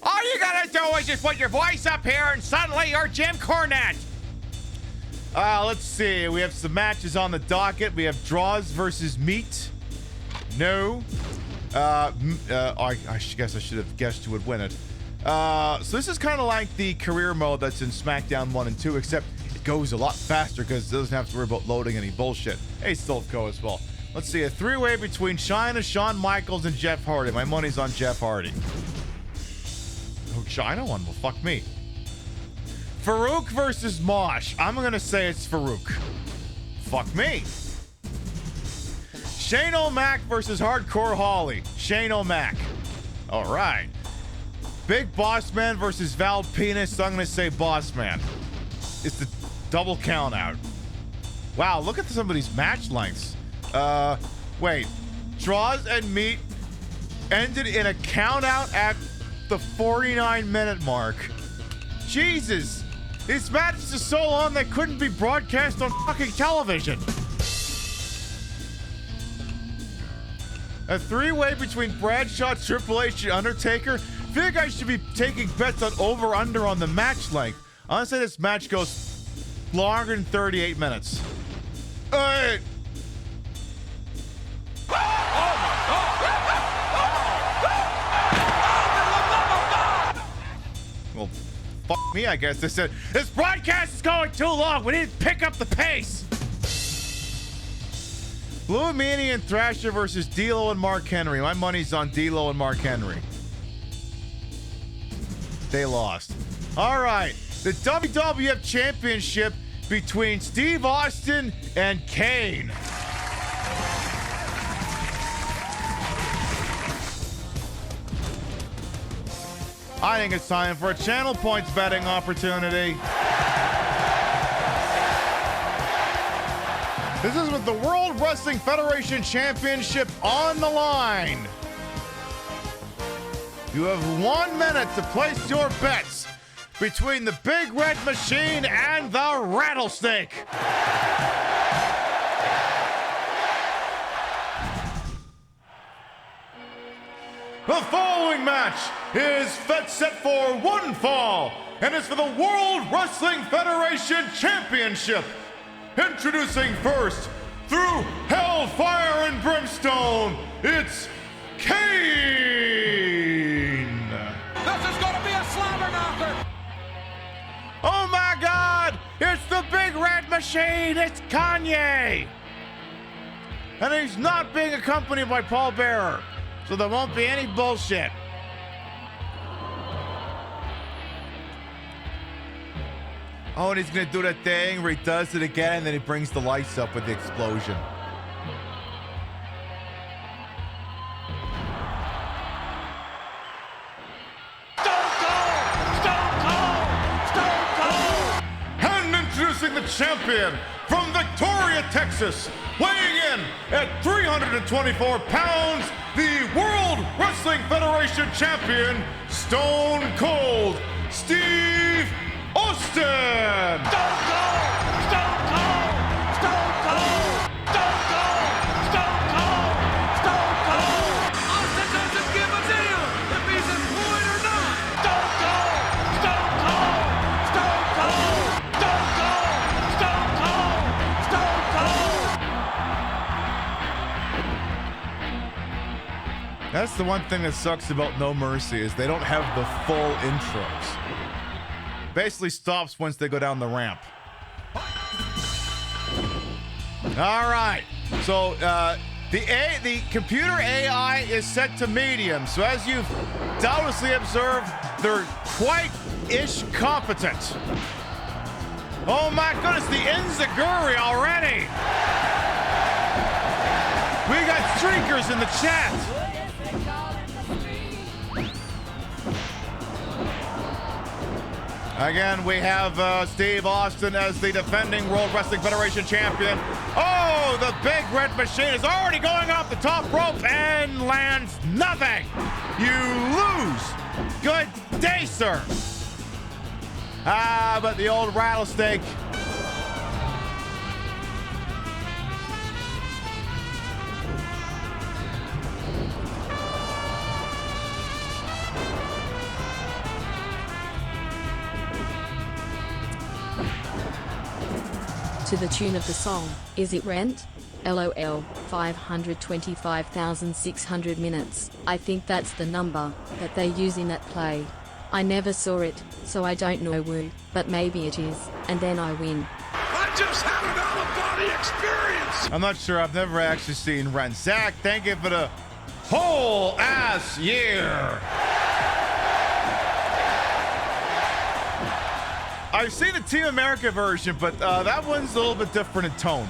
All you gotta do is just put your voice up here and suddenly you're Jim Cornette. Let's see. We have some matches on the docket. We have draws versus meat. No. I guess I should have guessed who would win it. So this is kind of like the career mode that's in SmackDown 1 and 2, except it goes a lot faster because it doesn't have to worry about loading any bullshit. Hey, Stiltco as well. Let's see. A three-way between China, Shawn Michaels, and Jeff Hardy. My money's on Jeff Hardy. Oh, China won. Well, fuck me. Farouk versus Mosh. I'm going to say it's Farouk. Fuck me. Shane O'Mac versus Hardcore Holly. Shane O'Mac. All right. Big Boss Man versus Val Penis. So I'm going to say Boss Man. It's the double count out. Wow, look at some of these match lengths. Wait. Draws and meat ended in a count out at the 49-minute mark. Jesus. These matches are so long they couldn't be broadcast on fucking television. A three-way between Bradshaw, Triple H, and Undertaker. I feel like I should be taking bets on over-under on the match length. Honestly, this match goes longer than 38 minutes. Well, fuck me, I guess. They said, this broadcast is going too long. We need to pick up the pace. Blue Meanie and Thrasher versus D'Lo and Mark Henry. My money's on D'Lo and Mark Henry. They lost. All right. The WWF Championship between Steve Austin and Kane. I think it's time for a channel points betting opportunity. This is with the World Wrestling Federation Championship on the line. You have 1 minute to place your bets between the Big Red Machine and the Rattlesnake. The following match is set for one fall and is for the World Wrestling Federation Championship. Introducing first, through Hellfire and Brimstone, it's Kane. This is going to be a slobber knocker. Oh my God, it's the Big Red Machine, it's Kanye. And he's not being accompanied by Paul Bearer, so there won't be any bullshit. Oh, and he's gonna do that thing where he does it again and then he brings the lights up with the explosion. Stone Cold! And introducing the champion from Victoria, Texas, weighing in at 324 pounds, the World Wrestling Federation champion, Stone Cold Steve Austin! Stone Cold! Stone Cold! Stone Cold! Stone Cold! Stone Cold! Stone Cold! Austin doesn't give a damn if he's employed or not! Stone Cold! Stone Cold! Stone Cold! Stone Cold! Stone Cold! Stone Cold! That's the one thing that sucks about No Mercy is they don't have the full intros. Basically stops once they go down the ramp. All right. So the computer AI is set to medium. So as you've doubtlessly observed, they're quite-ish competent. Oh my goodness, the Enziguri already. We got streakers in the chat. Again, we have Steve Austin as the defending World Wrestling Federation champion. Oh, the Big Red Machine is already going off the top rope and lands nothing. You lose. Good day, sir. But the old Rattlesnake. To the tune of the song, Is It Rent? LOL, 525,600 minutes. I think that's the number that they use in that play. I never saw it, so I don't know woo, but maybe it is, and then I win. I just had an out-of-body experience! I'm not sure. I've never actually seen Rent. Zach, thank you for the whole ass year. I've seen the Team America version, but that one's a little bit different in tone.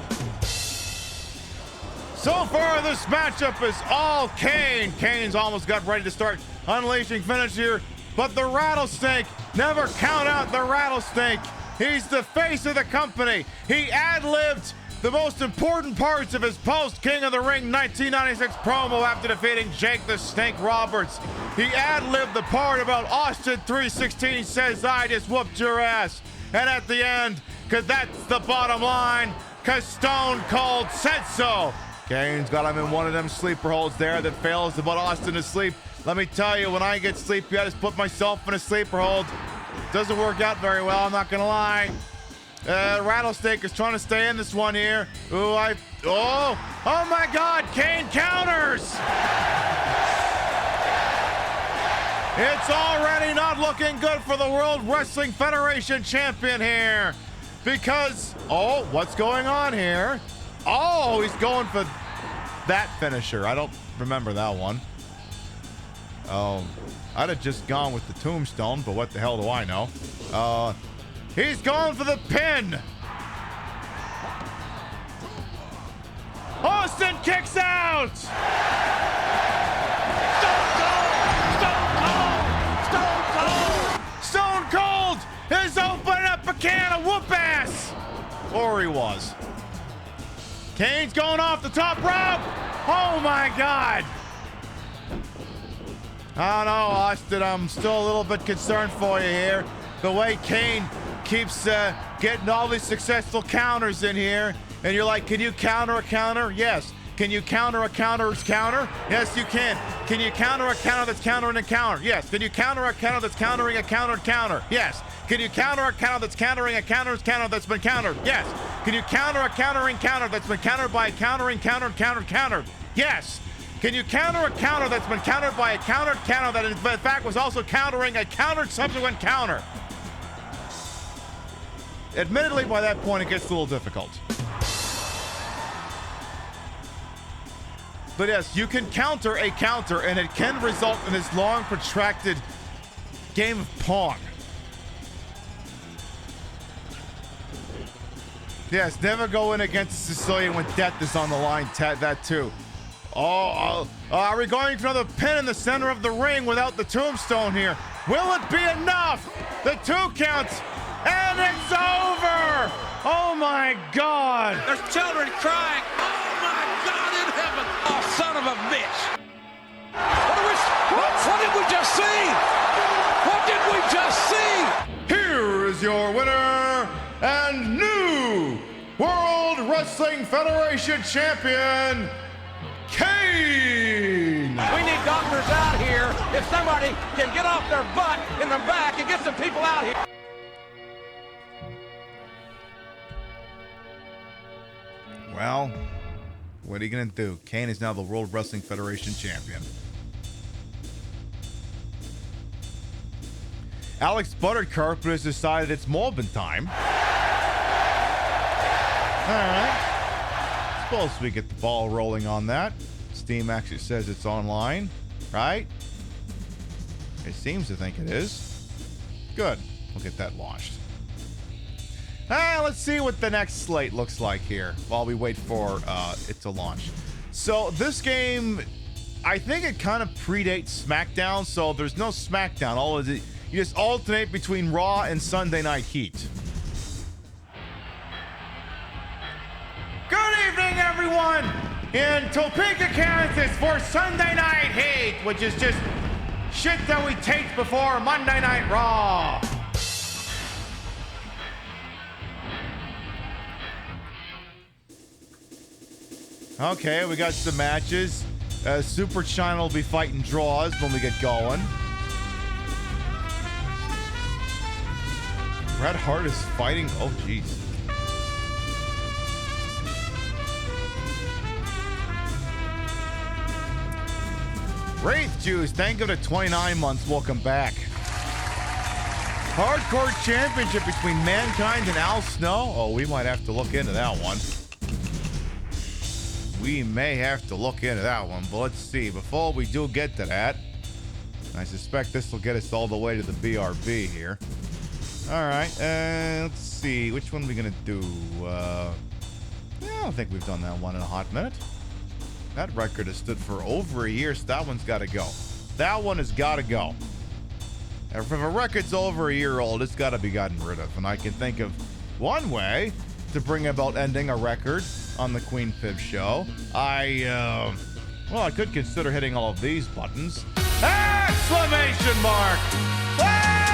So far, this matchup is all Kane. Kane's almost got ready to start unleashing finish here, but the Rattlesnake, never count out the Rattlesnake. He's the face of the company. He ad-libbed the most important parts of his post-King of the Ring 1996 promo after defeating Jake the Snake Roberts. He ad-libbed the part about Austin 316 says, I just whooped your ass. And at the end, because that's the bottom line, because Stone Cold said so. Kane's got him in one of them sleeper holds there that fails to put Austin to sleep. Let me tell you, when I get sleepy, I just put myself in a sleeper hold. Doesn't work out very well, I'm not going to lie. Rattlesnake is trying to stay in this one here. Oh my God, Kane counters. It's already not looking good for the World Wrestling Federation champion here. Because, what's going on here? Oh, he's going for that finisher. I don't remember that one. Oh, I'd have just gone with the tombstone, but what the hell do I know? He's going for the pin. Austin kicks out. Stone Cold is opening up a can of whoop ass. Or he was. Kane's going off the top rope. Oh my God. I don't know, Austin. I'm still a little bit concerned for you here. The way Kane keeps getting all these successful counters in here. And you're like, can you counter a counter? Yes. Can you counter a counter's counter? Yes, you can. Can you counter a counter that's countering a counter? Yes. Can you counter a counter that's countering a countered counter? Yes. Can you counter a counter that's countering a counter's counter that's been countered? Yes. Can you counter a countering counter that's been countered by a countering countered? Yes. Can you counter a counter that's been countered by a countered counter that in fact was also countering a countered subsequent counter? Admittedly, by that point, it gets a little difficult. But yes, you can counter a counter, and it can result in this long, protracted game of Pong. Yes, never go in against a Sicilian when death is on the line. That too. Are we going for another pin in the center of the ring without the tombstone here? Will it be enough? The 2 counts, and it's over! Oh my God! There's children crying. Oh my God in heaven! Oh, son of a bitch! What did we just see? What did we just see? Here is your winner and new World Wrestling Federation Champion, Kane! We need doctors out here. If somebody can get off their butt in the back and get some people out here. Well, what are you going to do? Kane is now the World Wrestling Federation Champion. Alex Buttercup has decided it's Morbin time. All right. Suppose we get the ball rolling on that. Steam actually says it's online, right? It seems to think it is. Good. We'll get that launched. Let's see what the next slate looks like here while we wait for it to launch. So this game, I think it kind of predates SmackDown, so there's no SmackDown. All of it, you just alternate between Raw and Sunday Night Heat. Good evening, everyone, in Topeka, Kansas for Sunday Night Heat, which is just shit that we taped before Monday Night Raw. Okay, we got some matches. Super China will be fighting draws when we get going. Bret Hart is fighting. Oh, jeez. Wraith Juice, thank you to 29 months. Welcome back. Hardcore Championship between Mankind and Al Snow. Oh, we might have to look into that one. We may have to look into that one, but let's see. Before we do get to that, I suspect this will get us all the way to the BRB here. All right, let's see. Which one are we going to do? I don't think we've done that one in a hot minute. That record has stood for over a year, so that one's got to go. That one has got to go. If a record's over a year old, it's got to be gotten rid of. And I can think of one way to bring about ending a record on the Queen Pib show. I could consider hitting all of these buttons. Exclamation mark! Hey!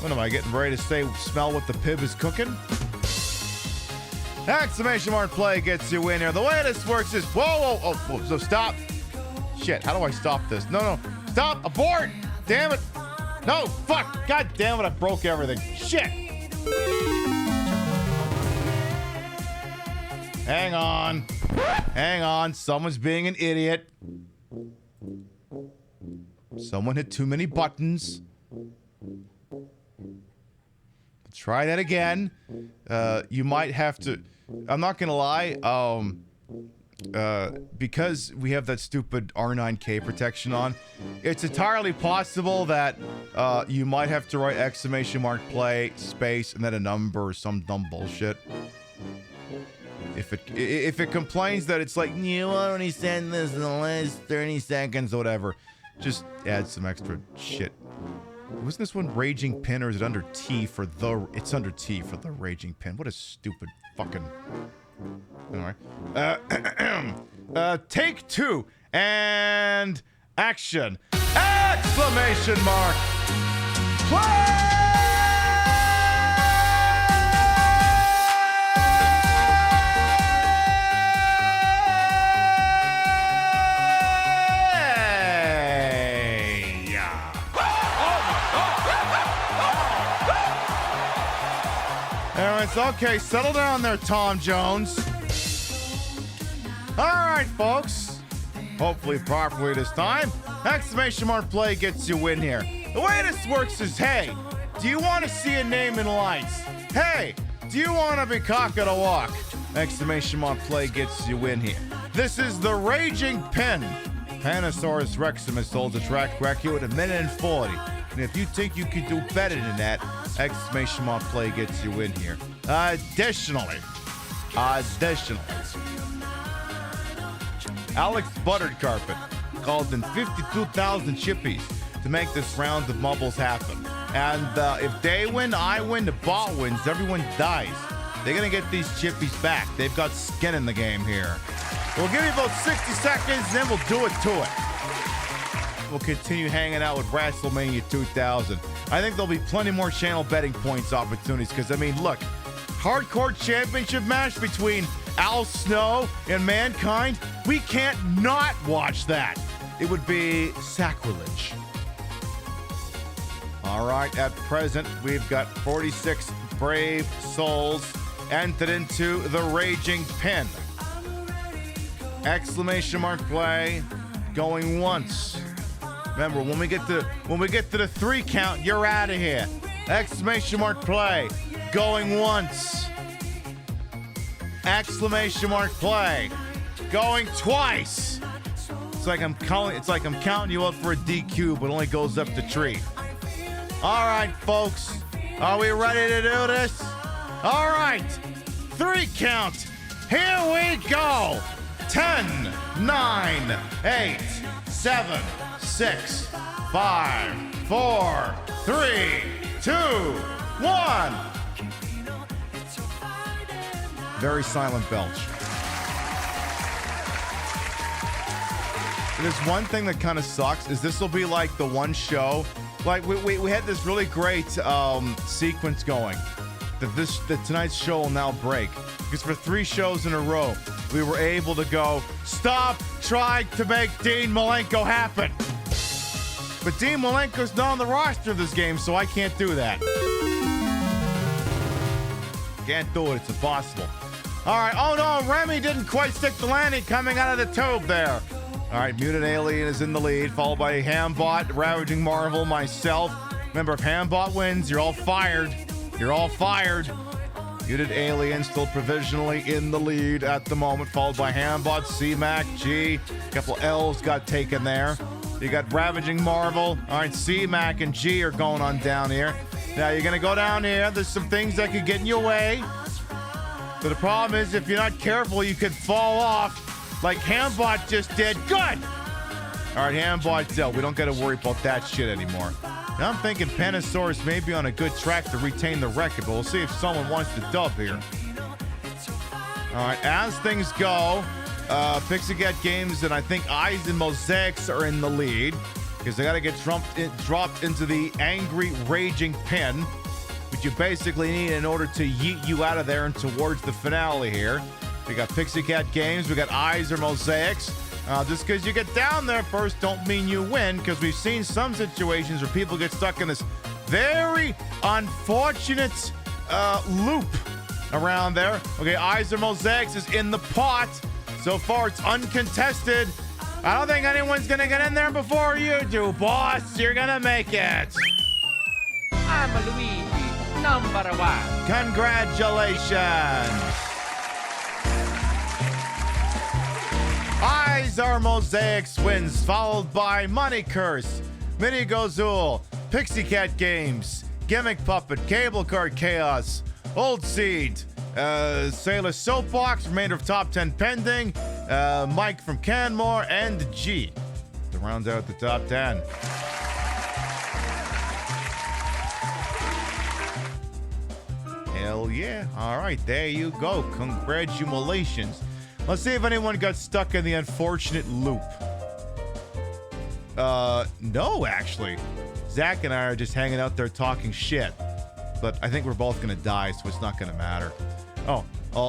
What am I getting ready to say? Smell what the Pib is cooking? Exclamation mark play gets you in here. The way this works is whoa, so stop. Shit, how do I stop this? No, stop, abort, damn it. No, fuck, god damn it, I broke everything. Shit. Hang on, someone's being an idiot. Someone hit too many buttons. Try that again. You might have to, I'm not gonna lie, because we have that stupid R9K protection on, it's entirely possible that you might have to write exclamation mark play space and then a number or some dumb bullshit. If it complains that it's like you only send this in the last 30 seconds or whatever, just add some extra shit. Wasn't this one Raging Pin, or is it under T for the... It's under T for the Raging Pin. What a stupid fucking... All right. Take 2 and action. Exclamation mark. Play! Okay, settle down there, Tom Jones. All right, folks. Hopefully properly this time. Exclamation mark play gets you in here. The way this works is, hey, do you want to see a name in lights? Hey, do you want to be cock of the walk? Exclamation mark play gets you in here. This is the Raging Pin. Panosaurus Reximus holds a track record of 1:40. And if you think you can do better than that, exclamation mark play gets you in here. Additionally, Alex Buttered Carpet called in 52,000 chippies to make this round of Mubbles happen. And if they win, I win, the bot wins, everyone dies. They're going to get these chippies back. They've got skin in the game here. We'll give you about 60 seconds, then we'll do it to it. We'll continue hanging out with Wrestlemania 2000. I think there'll be plenty more channel betting points opportunities because, I mean, look, hardcore championship match between Al Snow and Mankind, we can't not watch that. It would be sacrilege. All right, at present, we've got 46 brave souls entered into the Raging Pin. Exclamation mark play going once. Remember, when we get to the 3 count, you're out of here. Exclamation mark play going once. Exclamation mark play going twice. It's like I'm counting you up for a DQ, but it only goes up to 3. All right, folks, are we ready to do this? All right, 3 count. Here we go. 10, 9, 8, 7, 6, 5, 4, 3, 2, 1. Very silent belch. There's one thing that kind of sucks is this will be like the one show. Like we had this really great sequence going that tonight's show will now break. Because for 3 shows in a row, we were able to go, stop trying to make Dean Malenko happen. But Dean Malenko's not on the roster of this game, so I can't do that. Can't do it. It's impossible. All right. Oh, no. Remy didn't quite stick the landing coming out of the tube there. All right. Mutant Alien is in the lead, followed by Hambot, Ravaging Marvel, myself. Remember, if Hambot wins, you're all fired. You're all fired. Mutant Alien still provisionally in the lead at the moment, followed by Hambot, C-Mac, G. A couple L's got taken there. You got Ravaging Marvel. All right, C-Mac and G are going on down here. Now you're going to go down here. There's some things that could get in your way. But the problem is, if you're not careful, you could fall off like Hambot just did. Good! All right, Hambot's out. We don't got to worry about that shit anymore. Now I'm thinking Panosaurus may be on a good track to retain the record, but we'll see if someone wants to dub here. All right, as things go, PiBcast Games and I think Eyes and Mosaics are in the lead because they got to get dropped into the Angry Raging Pin, which you basically need in order to yeet you out of there and towards the finale here. We got PiBcast Games, we got Eyes or Mosaics. Just because you get down there first don't mean you win, because we've seen some situations where people get stuck in this very unfortunate loop around there. Okay, Eyes or Mosaics is in the pot. So far, it's uncontested. I don't think anyone's going to get in there before you do, boss. You're going to make it. I'm Luigi, number 1. Congratulations. Eyes are Mosaics wins, followed by Money Curse, Mini Gozul, PiBcast Games, Gimmick Puppet, Cable Card Chaos, Old Seed, Sailor Soapbox, remainder of Top 10 pending, Mike from Canmore, and G to round out the Top 10. Hell yeah. All right, there you go. Congratulations. Let's see if anyone got stuck in the unfortunate loop. No, actually. Zach and I are just hanging out there talking shit. But I think we're both going to die, so it's not going to matter. Oh,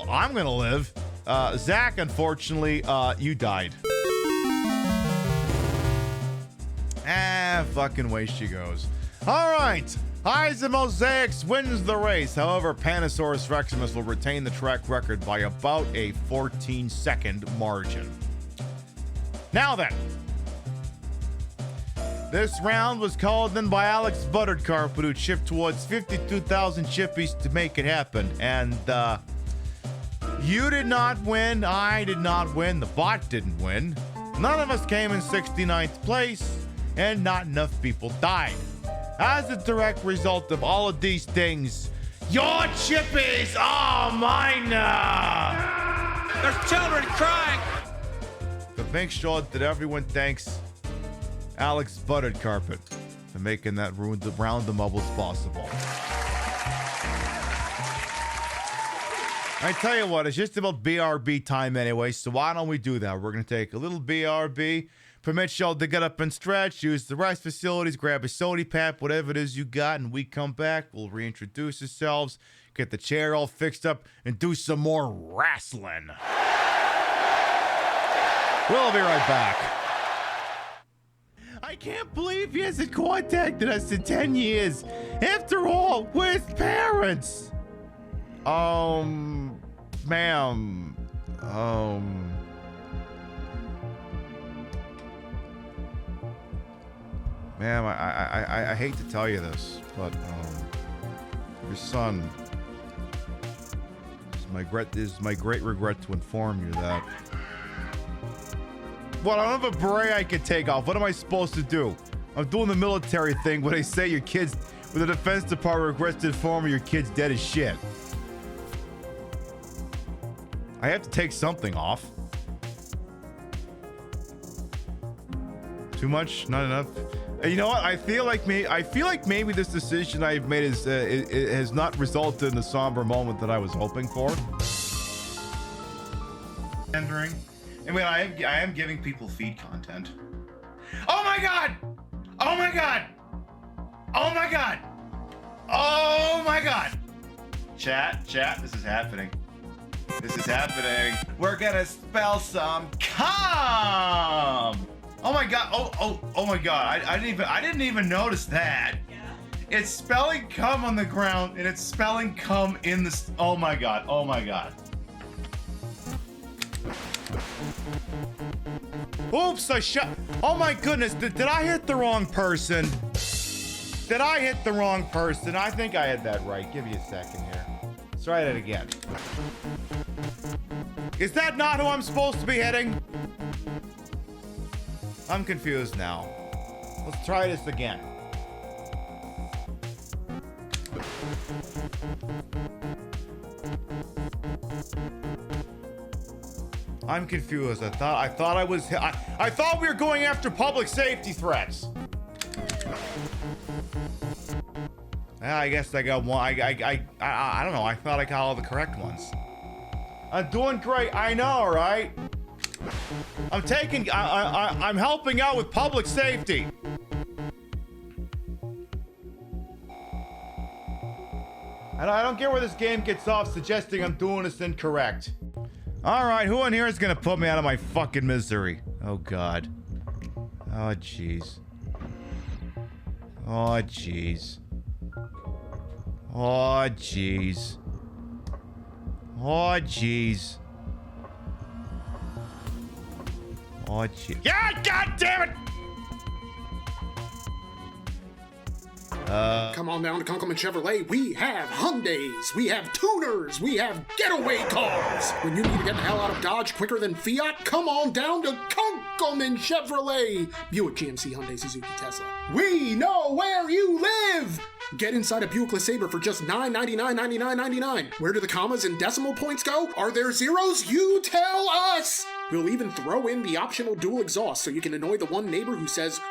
I'm going to live. Zach, unfortunately, you died. Fucking way she goes. All right. Highs and Mosaics wins the race. However, Panosaurus Reximus will retain the track record by about a 14-second margin. Now then. This round was called in by Alex Buttercarpet, who chipped towards 52,000 chippies to make it happen. And, you did not win. I did not win. The bot didn't win. None of us came in 69th place, and not enough people died. As a direct result of all of these things, your chippies are mine now. There's children crying. But make sure that everyone thanks Alex Buttercarpet for making that round the bubbles possible. I tell you what, it's just about BRB time anyway, so why don't we do that? We're going to take a little BRB, permit y'all to get up and stretch, use the rest facilities, grab a sody pap, whatever it is you got, and we come back, we'll reintroduce ourselves, get the chair all fixed up, and do some more wrestling. We'll be right back. I can't believe he hasn't contacted us in 10 years. After all, we're his parents. Ma'am. Ma'am, I hate to tell you this, but, your son, it's my great regret to inform you that. What, I don't have a beret I can take off. What am I supposed to do? I'm doing the military thing where they say your kids, where the Defense Department regrets to inform you your kid's dead as shit. I have to take something off. Too much? Not enough? And you know what? I feel like maybe this decision I've made has not resulted in the somber moment that I was hoping for. Entering. I mean, I am giving people feed content. Oh my god! Oh my god! Oh my god! Oh my god! Chat, this is happening. This is happening. We're gonna spell some cum. Oh my god! Oh my god! I didn't even notice that. Yeah. It's spelling cum on the ground and it's spelling cum in the. Oh my god! Oh my god! Oops! Oh my goodness! Did I hit the wrong person? Did I hit the wrong person? I think I had that right. Give me a second here. Let's try that again. Is that not who I'm supposed to be hitting? I'm confused now. Let's try this again. I'm confused. I thought we were going after public safety threats. I guess I got one. I don't know. I thought I got all the correct ones. I'm doing great. I know, right? I'm helping out with public safety. And I don't get where this game gets off suggesting I'm doing this incorrect. All right, who in here is gonna put me out of my fucking misery? Oh God. Oh jeez. Oh jeez. Oh jeez. Oh jeez. Oh jeez. Yeah, God damn it! Come on down to Kunkelman Chevrolet. We have Hyundais, we have tuners, we have getaway cars. When you need to get the hell out of Dodge quicker than Fiat, come on down to Kunkelman Chevrolet. Buick, GMC, Hyundai, Suzuki, Tesla. We know where you live. Get inside a Buick LeSabre for just $999.99. Where do the commas and decimal points go? Are there zeros? You tell us! We'll even throw in the optional dual exhaust so you can annoy the one neighbor who says,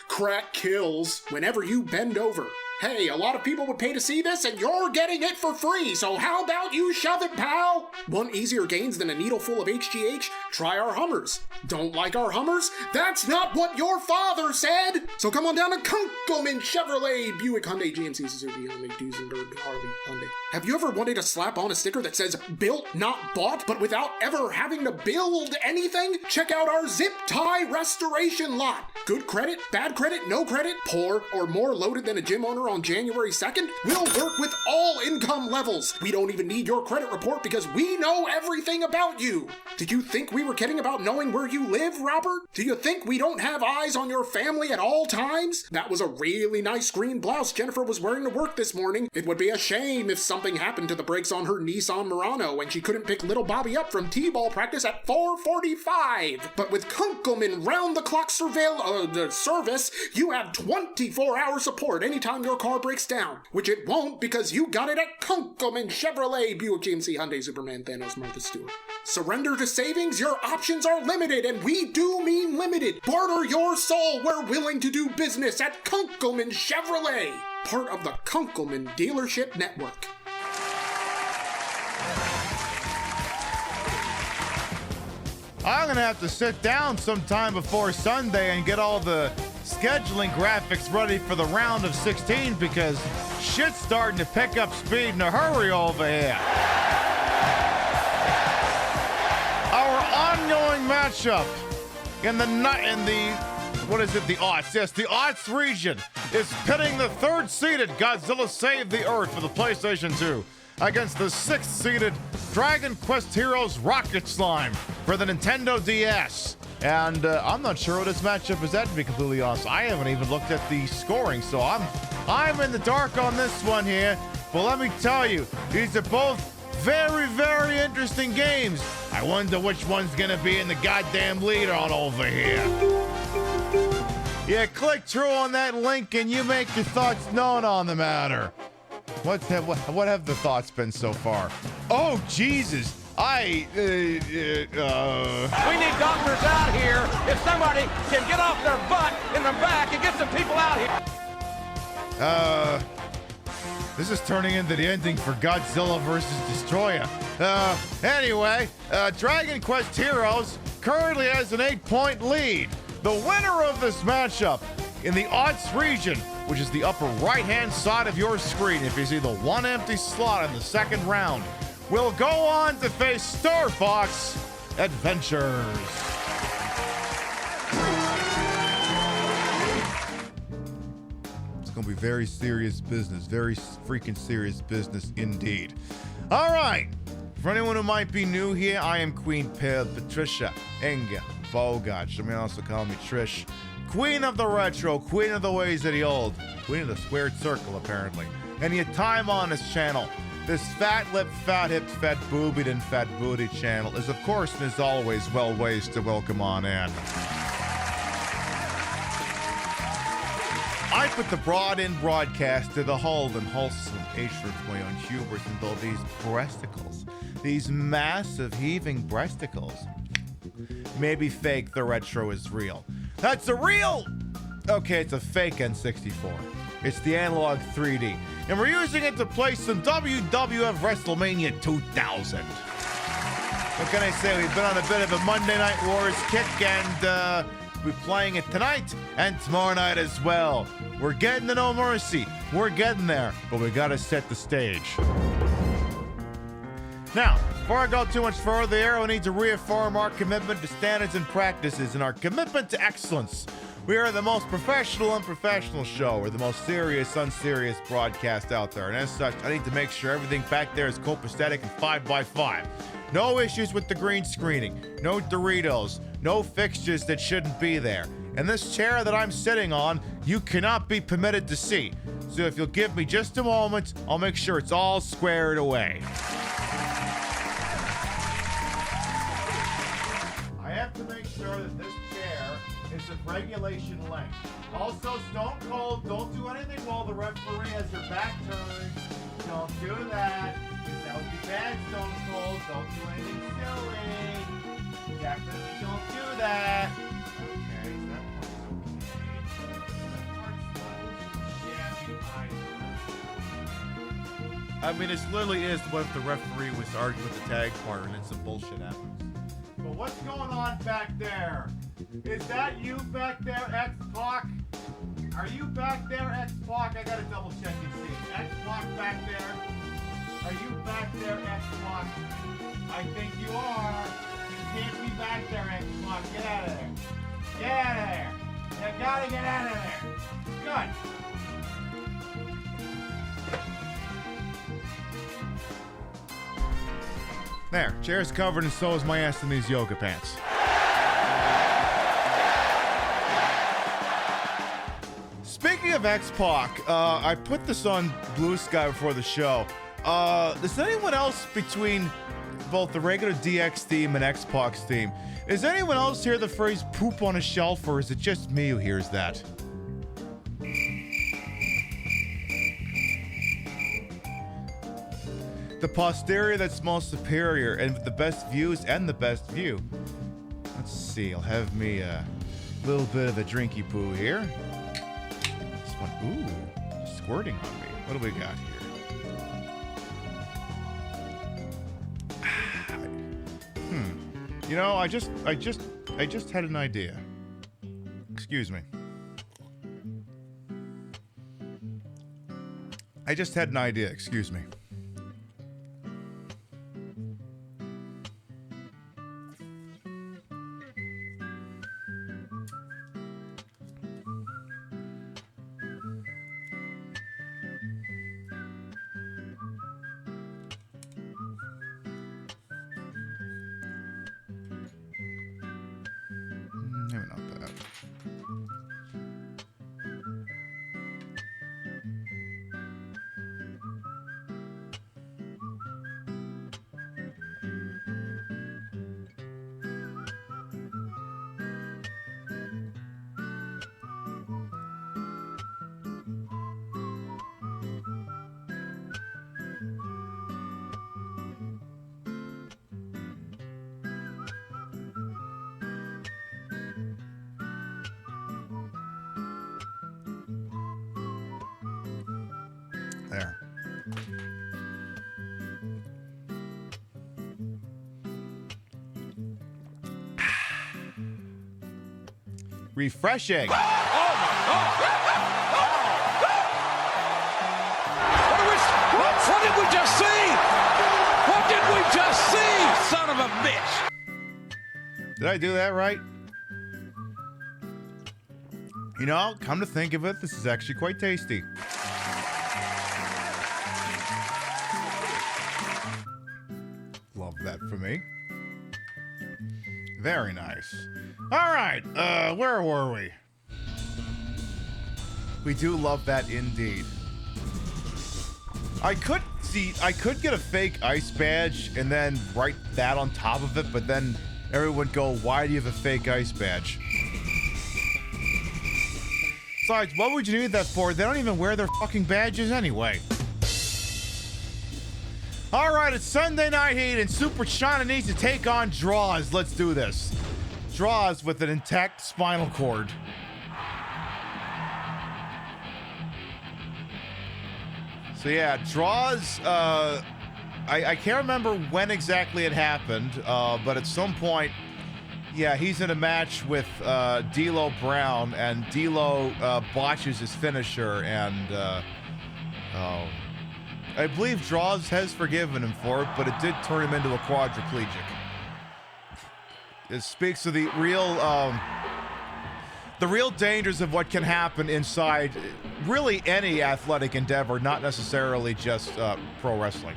crack kills, whenever you bend over. Hey, a lot of people would pay to see this, and you're getting it for free, so how about you shove it, pal? Want easier gains than a needle full of HGH? Try our Hummers. Don't like our Hummers? That's not what your father said! So come on down to Kunkelman Chevrolet, Buick, Hyundai, GMC, Suzuki, Hyundai, Duesenberg, Harley, Hyundai. Have you ever wanted to slap on a sticker that says built, not bought, but without ever having to build anything? Check out our zip tie restoration lot. Good credit, bad credit, no credit, poor or more loaded than a gym owner on January 2nd? We'll work with all income levels. We don't even need your credit report because we know everything about you. Did you think we were kidding about knowing where you live, Robert? Do you think we don't have eyes on your family at all times? That was a really nice green blouse Jennifer was wearing to work this morning. It would be a shame if something happened to the brakes on her Nissan Murano and she couldn't pick little Bobby up from T-ball practice at 4:45. But with Kunkelman round-the-clock service, you have 24-hour support anytime your car breaks down, which it won't because you got it at Kunkelman Chevrolet, Buick, GMC, Hyundai, Superman, Thanos, Martha Stewart. Surrender to savings? Your options are limited, and we do mean limited. Barter your soul. We're willing to do business at Kunkelman Chevrolet, part of the Kunkelman Dealership Network. I'm going to have to sit down sometime before Sunday and get all the scheduling graphics ready for the round of 16 because shit's starting to pick up speed in a hurry over here. Our ongoing matchup in the aughts. Yes, the aughts region is pitting the third-seeded Godzilla Save the Earth for the PlayStation 2 against the sixth-seeded Dragon Quest Heroes Rocket Slime for the Nintendo DS. And I'm not sure what this matchup is at, to be completely honest. I haven't even looked at the scoring, so I'm in the dark on this one here. But let me tell you, these are both very, very interesting games. I wonder which one's gonna be in the goddamn lead on over here. Yeah, click through on that link and you make your thoughts known on the matter. What have the thoughts been so far? Oh, Jesus. We need doctors out here. If somebody can get off their butt in the back and get some people out here. This is turning into the ending for Godzilla vs. Destroyer. Anyway, Dragon Quest Heroes currently has an 8-point lead. The winner of this matchup in the odds region, which is the upper right-hand side of your screen, if you see the one empty slot in the second round, will go on to face Star Fox Adventures. It's going to be very serious business. Very freaking serious business indeed. All right. For anyone who might be new here, I am Queen Patricia Inga Bogach. You may also call me Trish. Queen of the retro, queen of the ways of the old, queen of the squared circle, apparently. And your time on this channel, this fat-lipped, fat-hipped, fat-boobied, and fat-booty channel is, of course, and as always, well-ways to welcome on in. I put the broad-in broadcast to the whole and wholesome hatred for my own hubris and all these breasticles, these massive heaving breasticles. Maybe fake, the retro is real. That's a real... Okay, it's a fake N64. It's the analog 3D. And we're using it to play some WWF Wrestlemania 2000. What can I say? We've been on a bit of a Monday Night Wars kick, and we're playing it tonight and tomorrow night as well. We're getting to No Mercy. We're getting there, but we gotta set the stage. Now, before I go too much further here, we need to reaffirm our commitment to standards and practices and our commitment to excellence. We are the most professional, unprofessional show. We're the most serious, unserious broadcast out there. And as such, I need to make sure everything back there is copacetic and 5x5. No issues with the green screening. No Doritos. No fixtures that shouldn't be there. And this chair that I'm sitting on, you cannot be permitted to see. So if you'll give me just a moment, I'll make sure it's all squared away. I have to make sure that this chair is of regulation length. Also, Stone Cold, don't do anything while the referee has your back turned. Don't do that. That would be bad, Stone Cold. Don't do anything silly. Definitely don't do that. Okay, that part's okay. That part's yeah, I I mean, it literally is what if the referee was arguing with the tag partner and then some bullshit happens. But what's going on back there? Is that you back there, X-Pac? Are you back there, X-Pac? I gotta double check these things. X-Pac back there? Are you back there, X-Pac? I think you are. You can't be back there, X-Pac. Get out of there. Get out of there. You gotta get out of there. Good. There, chair's covered and so is my ass in these yoga pants. Speaking of X-Pac, I put this on Blue Sky before the show. Does anyone else between both the regular DX theme and X-Pac's theme, does anyone else hear the phrase poop on a shelf, or is it just me who hears that? The posterior that's most superior and with the best views and the best view. Let's see, I'll have me a little bit of the drinky poo here. This one, ooh, squirting on me. What do we got here? You know, I just had an idea. Excuse me. I just had an idea, excuse me. Maybe not that. There. Refreshing. What did we just see? What did we just see? Son of a bitch. Did I do that right? You know, come to think of it, this is actually quite tasty. Love that for me. Very nice. All right, where were we? We do love that indeed. I could get a fake ice badge and then write that on top of it, but then everyone would go, why do you have a fake ice badge? Besides, what would you need that for? They don't even wear their fucking badges anyway. All right, it's Sunday Night Heat, and Super China needs to take on Draws. Let's do this. Draws with an intact spinal cord. So yeah, Draws, I can't remember when exactly it happened, but at some point, yeah, he's in a match with D'Lo Brown, and D'Lo botches his finisher, and I believe Draws has forgiven him for it, but it did turn him into a quadriplegic. It speaks to the real dangers of what can happen inside really any athletic endeavor, not necessarily just pro wrestling.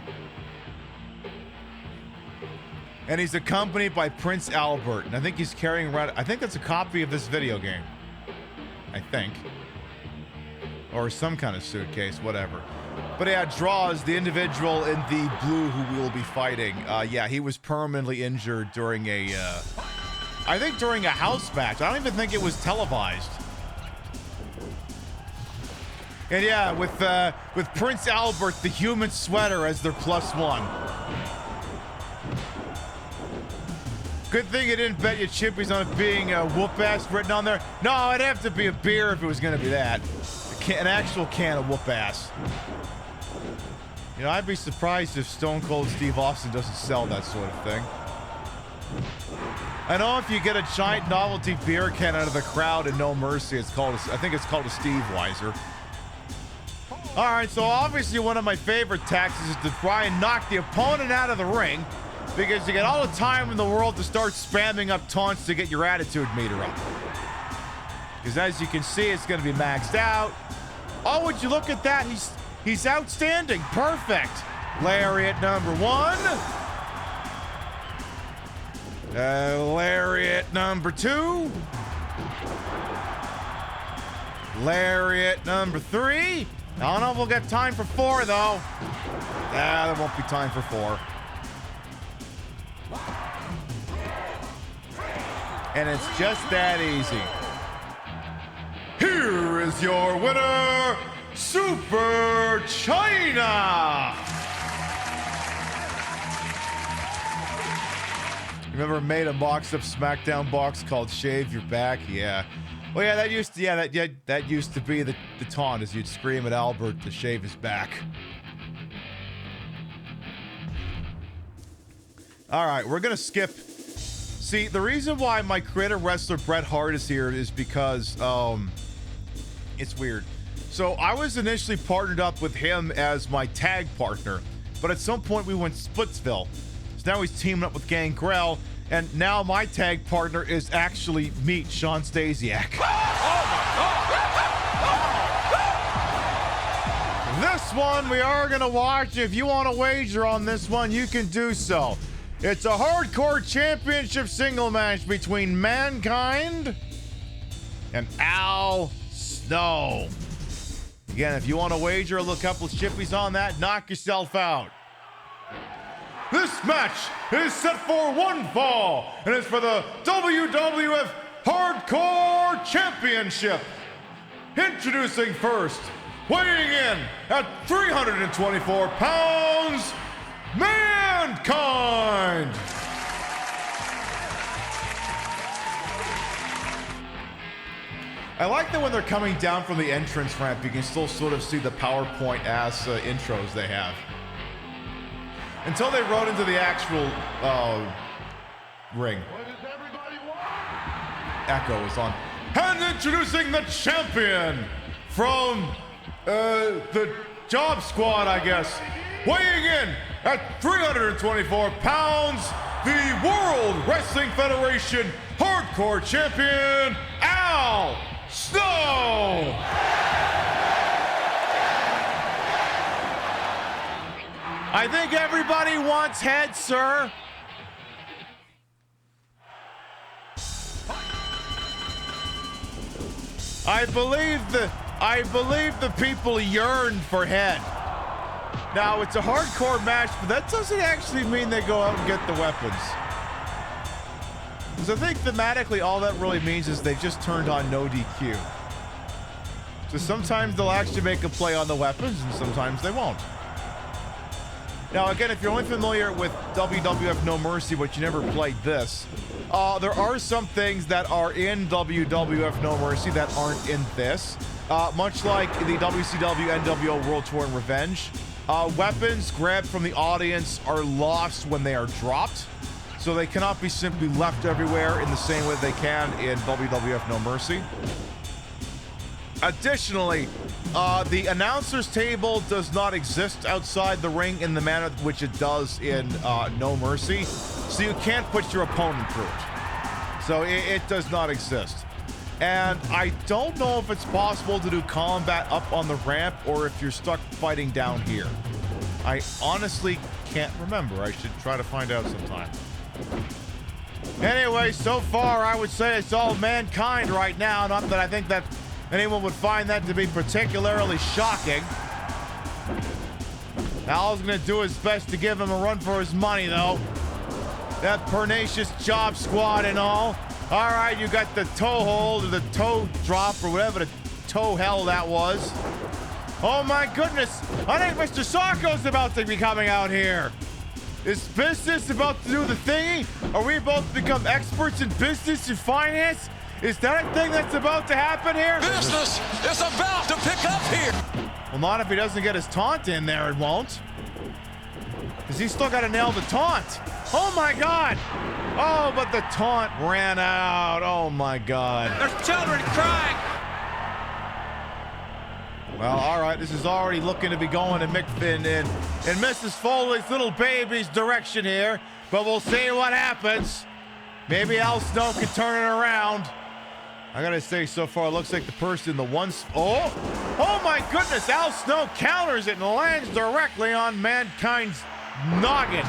And he's accompanied by Prince Albert, and I think he's carrying around, I think that's a copy of this video game. I think. Or some kind of suitcase, whatever. But yeah, Draws, the individual in the blue who we will be fighting, yeah, he was permanently injured during I think during a house match. I don't even think it was televised. And yeah, with Prince Albert, the human sweater, as their +1. Good thing you didn't bet your chippies on it being a whoop-ass written on there. No, it'd have to be a beer if it was going to be that. An actual can of whoop-ass. You know, I'd be surprised if Stone Cold Steve Austin doesn't sell that sort of thing. I know if you get a giant novelty beer can out of the crowd and No Mercy, I think it's called a Steve Weiser. All right, so obviously one of my favorite tactics is to try and knock the opponent out of the ring because you get all the time in the world to start spamming up taunts to get your attitude meter up. Because as you can see, it's going to be maxed out. Oh, would you look at that? He's outstanding. Perfect. Lariat number 1. Lariat number 2. Lariat number 3. I don't know if we'll get time for 4, though. There won't be time for 4. And it's just that easy. Here is your winner, Super China! Remember made a box up SmackDown box called Shave Your Back? Yeah. Well, yeah, that used to be the taunt, as you'd scream at Albert to shave his back. All right, we're gonna skip. See, the reason why my creative wrestler Bret Hart is here is because it's weird. So I was initially partnered up with him as my tag partner, but at some point we went Splitsville. So now he's teaming up with Gangrel, and now my tag partner is actually Sean Stasiak. This one we are going to watch. If you want to wager on this one, you can do so. It's a hardcore championship single match between Mankind and Al Snow. Again, if you want to wager a little couple of chippies on that, knock yourself out. This match is set for one fall, and it's for the WWF Hardcore Championship. Introducing first, weighing in at 324 pounds, Mankind. I like that when they're coming down from the entrance ramp, you can still sort of see the PowerPoint-ass intros they have. Until they rode into the actual ring. Echo is on. And introducing the champion from the Job Squad, I guess. Weighing in at 324 pounds, the World Wrestling Federation Hardcore Champion, Al Snow! I think everybody wants heads, sir. I believe the people yearn for head. Now, it's a hardcore match, but that doesn't actually mean they go out and get the weapons. Because I think thematically all that really means is they've just turned on no DQ. So sometimes they'll actually make a play on the weapons, and sometimes they won't. Now, again, if you're only familiar with WWF No Mercy, but you never played this, there are some things that are in WWF No Mercy that aren't in this. Much like the WCW NWO World Tour and Revenge, weapons grabbed from the audience are lost when they are dropped, so they cannot be simply left everywhere in the same way they can in WWF No Mercy. Additionally, the announcer's table does not exist outside the ring in the manner which it does in No Mercy, so you can't put your opponent through it. So it does not exist. And I don't know if it's possible to do combat up on the ramp or if you're stuck fighting down here. I honestly can't remember. I should try to find out sometime. Anyway, so far I would say it's all Mankind right now. Not that I think that anyone would find that to be particularly shocking. Al's gonna do his best to give him a run for his money, though. That pernicious Job Squad and all. All right, you got the toe hold or the toe drop or whatever the toe hell that was. Oh my goodness, I think Mr. Socko's about to be coming out here. Is business about to do the thingy? Are we about to become experts in business and finance? Is that a thing that's about to happen here? Business is about to pick up here. Well, not if he doesn't get his taunt in there, it won't. Because he's still got to nail the taunt. Oh, my God. Oh, but the taunt ran out. Oh, my God. There's children crying. Well, all right. This is already looking to be going in Mrs. Foley's little baby's direction here. But we'll see what happens. Maybe Al Snow can turn it around. I gotta say, so far, it looks like the person, oh my goodness, Al Snow counters it and lands directly on Mankind's noggin.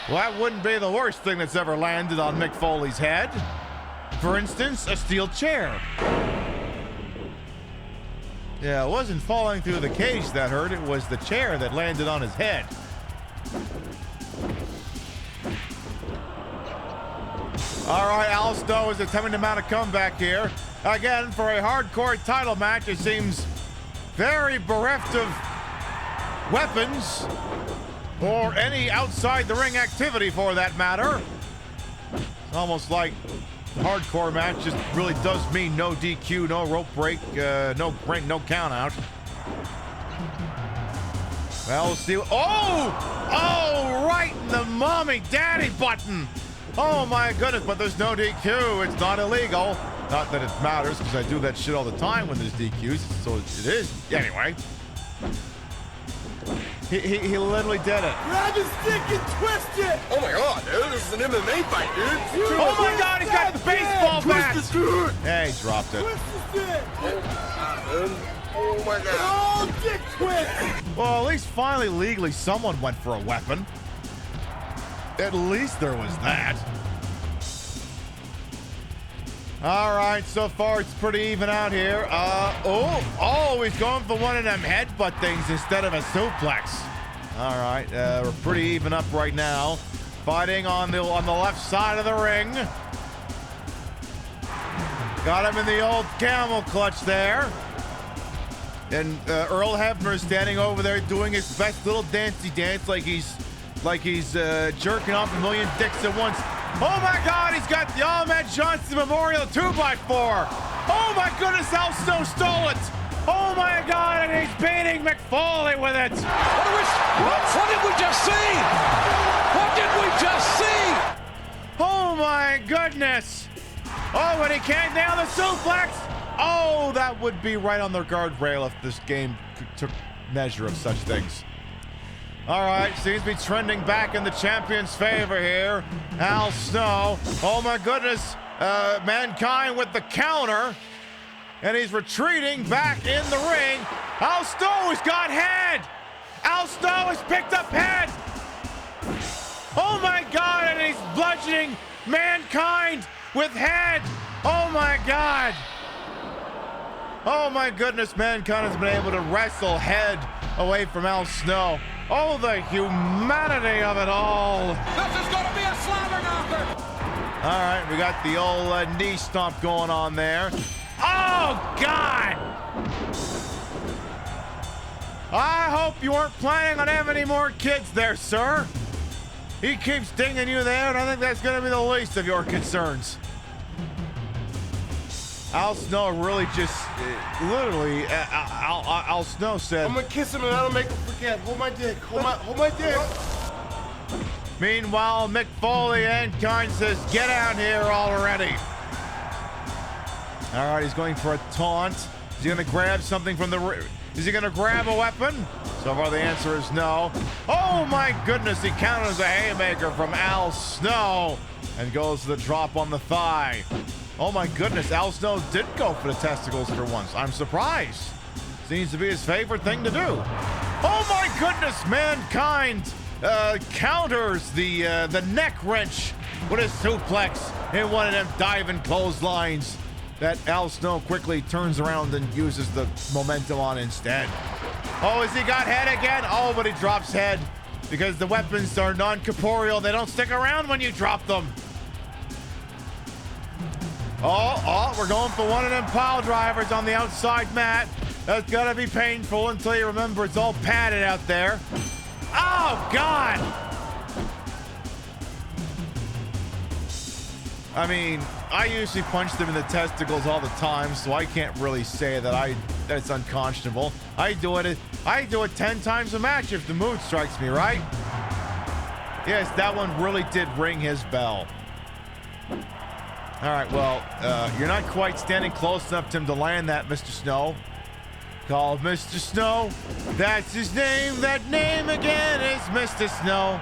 Well, that wouldn't be the worst thing that's ever landed on Mick Foley's head. For instance, a steel chair. Yeah, it wasn't falling through the cage that hurt, it was the chair that landed on his head. All right, Al Snow is attempting to mount a comeback here. Again, for a hardcore title match, it seems very bereft of weapons or any outside the ring activity for that matter. It's almost like the hardcore match just really does mean no DQ, no rope break, no count out. Well, we'll see. Oh, right in the mommy daddy button. Oh my goodness, but there's no DQ. It's not illegal. Not that it matters, because I do that shit all the time when there's DQs, so it is. Anyway. He literally did it. Grab his stick and twist it! Oh my god, dude, this is an MMA fight, dude. Oh my god, he's got the baseball bat! Twist the stick! Yeah, he dropped it. Twist the stick! Oh my god. Oh, dick twist! Well, at least finally, legally, someone went for a weapon. At least there was that. All right, so far it's pretty even out here. He's going for one of them headbutt things instead of a suplex. All right, we're pretty even up right now. Fighting on the left side of the ring. Got him in the old camel clutch there. And Earl Hebner's standing over there doing his best little dancey dance like he's jerking off a million dicks at once. Oh my God, he's got the Ahmed Johnson Memorial 2x4. Oh my goodness, Al Snow stole it. Oh my God, and he's beating Mick Foley with it. What did we just see? What did we just see? Oh my goodness. Oh, and he can't nail the suplex. Oh, that would be right on the guardrail if this game took measure of such things. All right, seems to be trending back in the champion's favor here. Al Snow. Oh my goodness. Mankind with the counter. And he's retreating back in the ring. Al Snow has got head. Al Snow has picked up head. Oh my God, and he's bludgeoning Mankind with head. Oh my God. Oh my goodness, Mankind has been able to wrestle head away from Al Snow. Oh, the humanity of it all. This is going to be a slobber knocker. All right, we got the old knee stomp going on there. Oh, God. I hope you weren't planning on having any more kids there, sir. He keeps dinging you there, and I think that's going to be the least of your concerns. Al Snow really just, literally, Al Snow said, I'm gonna kiss him and that'll make him forget. Hold my dick. Hold my dick. Meanwhile, Mick Foley and Kind says, get out here already. All right, he's going for a taunt. Is he going to grab something from the... Is he going to grab a weapon? So far, the answer is no. Oh, my goodness. He counters a haymaker from Al Snow and goes to the drop on the thigh. Oh, my goodness. Al Snow did go for the testicles for once. I'm surprised. Seems to be his favorite thing to do. Oh, my goodness. Mankind counters the neck wrench with a suplex in one of them diving clotheslines that Al Snow quickly turns around and uses the momentum on instead. Oh, has he got head again? Oh, but he drops head because the weapons are non-corporeal. They don't stick around when you drop them. Oh, we're going for one of them pile drivers on the outside mat. That's gonna be painful until you remember it's all padded out there. Oh, God! I mean, I usually punch them in the testicles all the time, so I can't really say that that's unconscionable. I do it I do it 10 times a match if the mood strikes me, right? Yes, that one really did ring his bell. All right, well, you're not quite standing close enough to him to land that, Mr. Snow. Called Mr. Snow. That's his name. That name again is Mr. Snow.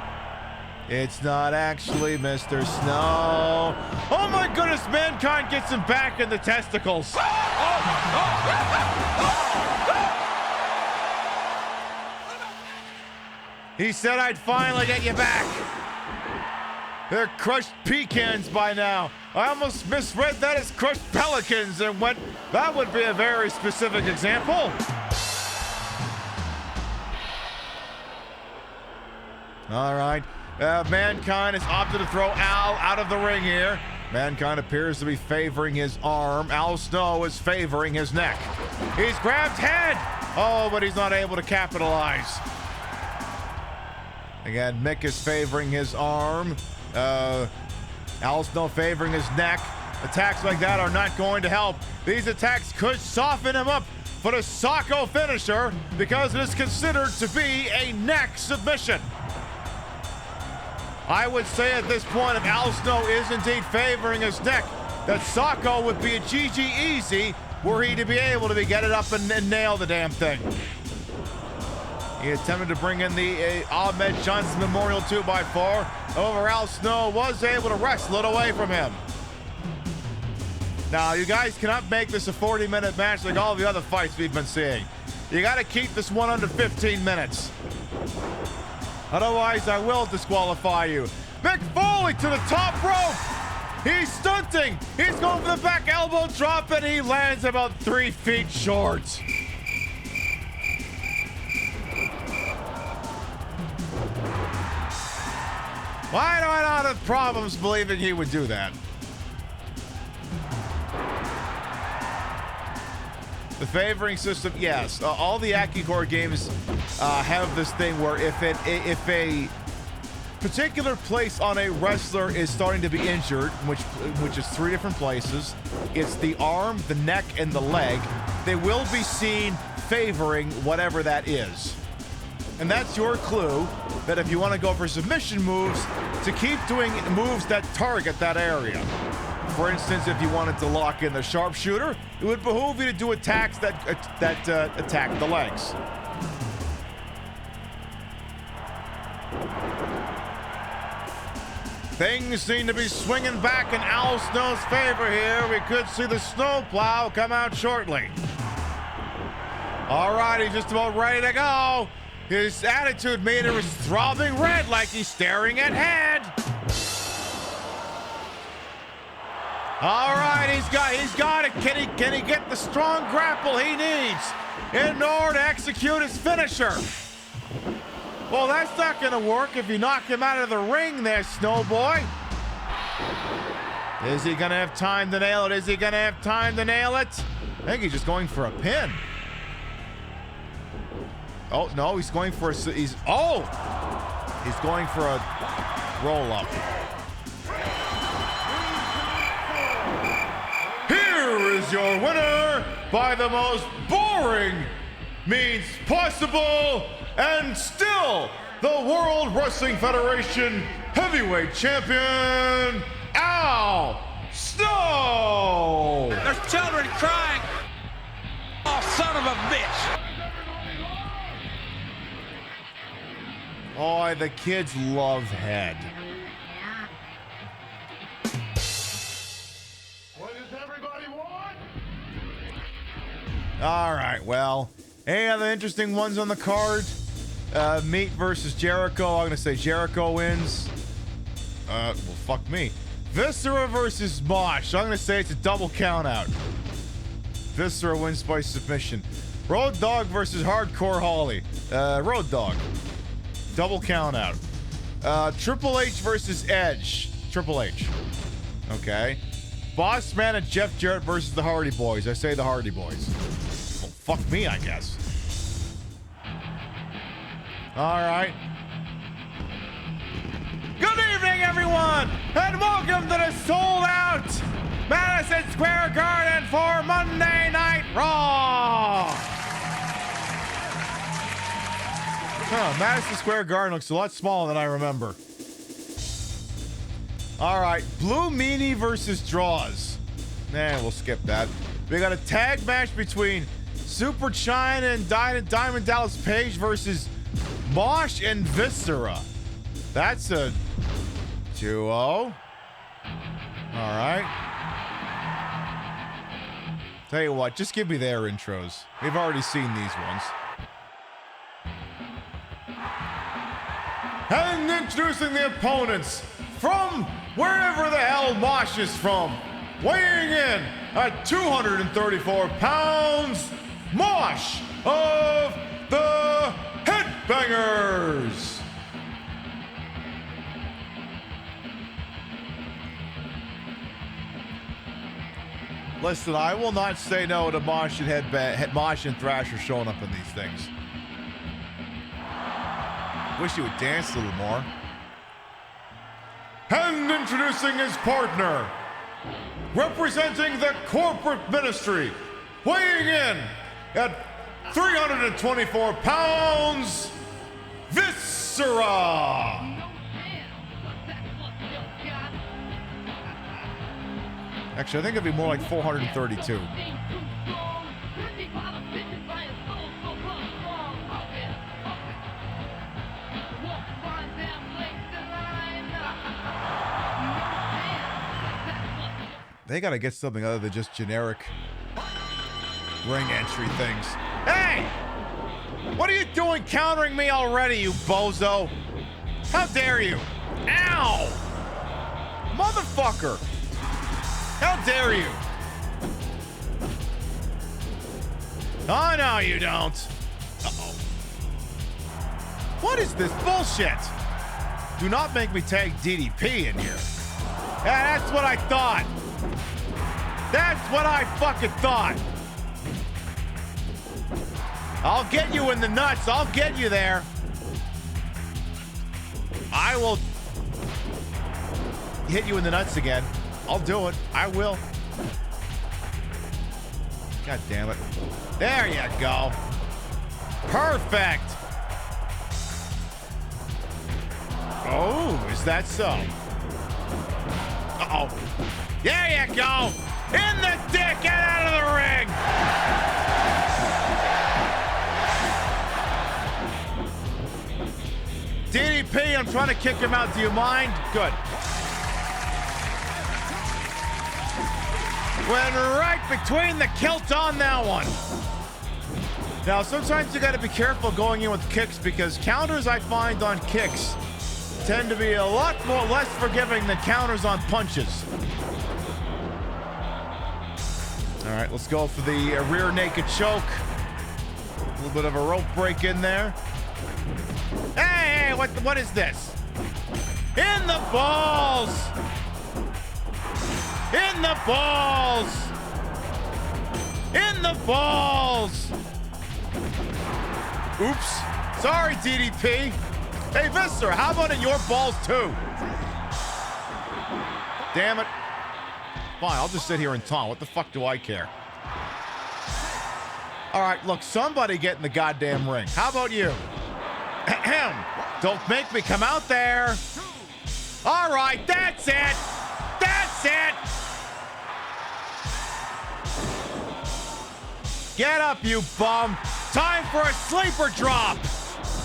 It's not actually Mr. Snow. Oh my goodness, Mankind gets him back in the testicles. He said I'd finally get you back. They're crushed pecans by now. I almost misread that as crushed pelicans and went, that would be a very specific example. All right. Mankind has opted to throw Al out of the ring here. Mankind appears to be favoring his arm. Al Snow is favoring his neck. He's grabbed head. Oh, but he's not able to capitalize. Again, Mick is favoring his arm. Al Snow favoring his neck. Attacks like that are not going to help. These attacks could soften him up for the Socko finisher because it is considered to be a neck submission. I would say at this point, if Al Snow is indeed favoring his neck, that Socko would be a GG easy were he to be able to get it up and nail the damn thing. He attempted to bring in the Ahmed Johnson Memorial 2x4. However, Al Snow was able to wrestle it away from him. Now, you guys cannot make this a 40-minute match like all the other fights we've been seeing. You got to keep this one under 15 minutes. Otherwise, I will disqualify you. Mick Foley to the top rope. He's stunting. He's going for the back elbow drop, and he lands about 3 feet short. Why do I not have problems believing he would do that? The favoring system, yes. All the AccuCore games have this thing where if a particular place on a wrestler is starting to be injured, which is 3 different places, it's the arm, the neck, and the leg, they will be seen favoring whatever that is. And that's your clue that if you want to go for submission moves, to keep doing moves that target that area. For instance, if you wanted to lock in the sharpshooter, it would behoove you to do attacks that attack the legs. Things seem to be swinging back in Al Snow's favor here. We could see the snowplow come out shortly. All right, he's just about ready to go. His attitude made him throbbing red like he's staring at head. All right, he's got it. Can he get the strong grapple he needs in order to execute his finisher? Well, that's not going to work if you knock him out of the ring there, Snowboy. Is he going to have time to nail it? Is he going to have time to nail it? I think he's just going for a pin. Oh, no, he's going for he's going for a roll-up. Here is your winner by the most boring means possible, and still the World Wrestling Federation Heavyweight Champion, Al Snow! There's children crying. Oh, son of a bitch! Oh, the kids love head. What does everybody want? All right, well, any other interesting ones on the card? Meat versus Jericho. I'm going to say Jericho wins. Well, fuck me. Viscera versus Mosh. I'm going to say it's a double count out. Viscera wins by submission. Road Dogg versus Hardcore Holly. Road Dogg. Double count out. Triple H versus Edge. Triple H. Okay. Boss Man and Jeff Jarrett versus the Hardy Boys. I say the Hardy Boys. Well, fuck me, I guess. All right. Good evening, everyone, and welcome to the sold-out Madison Square Garden for Monday Night Raw. Madison Square Garden looks a lot smaller than I remember. All right, Blue Meanie versus Draws. Nah, we'll skip that. We got a tag match between Super China and Diamond Dallas Page versus Mosh and Viscera. That's a duo. All right. Tell you what, just give me their intros. We've already seen these ones. And introducing the opponents from wherever the hell Mosh is from, weighing in at 234 pounds, Mosh of the Headbangers. Listen, I will not say no to Mosh and Mosh and Thrasher showing up in these things. Wish you would dance a little more. And introducing his partner, representing the corporate ministry, weighing in at 324 pounds, Viscera. Actually, I think it'd be more like 432. They gotta get something other than just generic ring entry things. Hey! What are you doing countering me already, you bozo? How dare you? Ow! Motherfucker! How dare you? Oh, no, you don't. Uh-oh. What is this bullshit? Do not make me tag DDP in here. Yeah, that's what I thought. That's what I fucking thought. I'll get you in the nuts. I'll get you there. I will hit you in the nuts again. I'll do it. I will. God damn it. There you go. Perfect. Oh, is that so? Uh-oh. There you go. In the dick. Get out of the ring. DDP, I'm trying to kick him out. Do you mind? Good. Went right between the kilt on that one. Now, sometimes you got to be careful going in with kicks because counters I find on kicks tend to be a lot less forgiving than counters on punches. All right, let's go for the rear naked choke. A little bit of a rope break in there. Hey, what is this? In the balls! In the balls! In the balls! Oops. Sorry, DDP. Hey, Viscera, how about in your balls, too? Damn it. Fine, I'll just sit here and taunt. What the fuck do I care? All right, look, somebody get in the goddamn ring. How about you? Ahem. Don't make me come out there. All right, that's it. That's it. Get up, you bum. Time for a sleeper drop.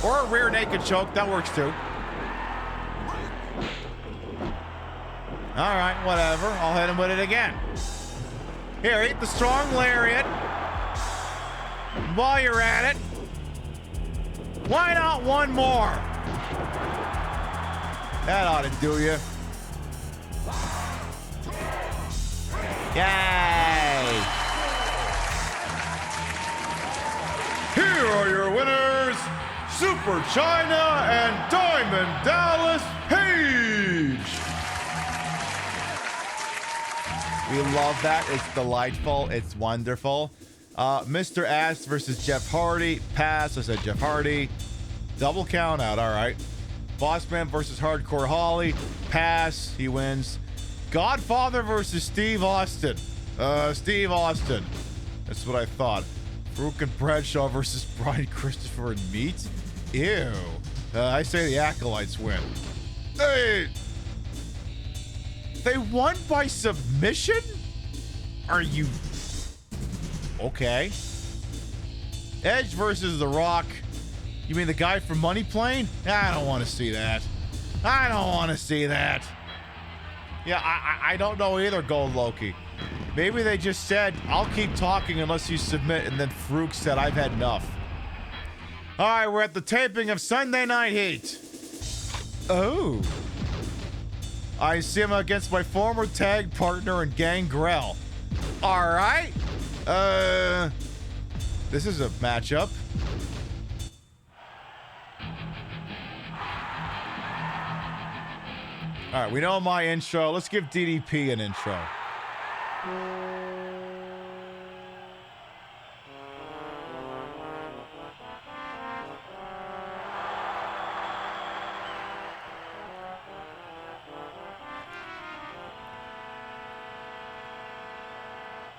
Or a rear naked choke. That works too. All right, whatever. I'll hit him with it again. Here, eat the strong lariat. While you're at it, why not one more? That ought to do you. Yay! Here are your winners, Super China and Diamond Dallas Page. We love that. It's delightful. It's wonderful. Mr. Ass versus Jeff Hardy. Pass. I said Jeff Hardy. Double count out. All right. Bossman versus Hardcore Holly. Pass. He wins. Godfather versus Steve Austin. Steve Austin. That's what I thought. Farouk and Bradshaw versus Brian Christopher and Meat. Ew. I say the Acolytes win. Hey! They won by submission? Are you... Okay. Edge versus The Rock. You mean the guy from Money Plane? I don't want to see that. I don't want to see that. Yeah, I don't know either, Gold Loki. Maybe they just said, I'll keep talking unless you submit, and then Farouk said, I've had enough. All right, we're at the taping of Sunday Night Heat. Oh. I see him against my former tag partner in Gangrel. All right. This is a matchup. All right, we know my intro. Let's give DDP an intro.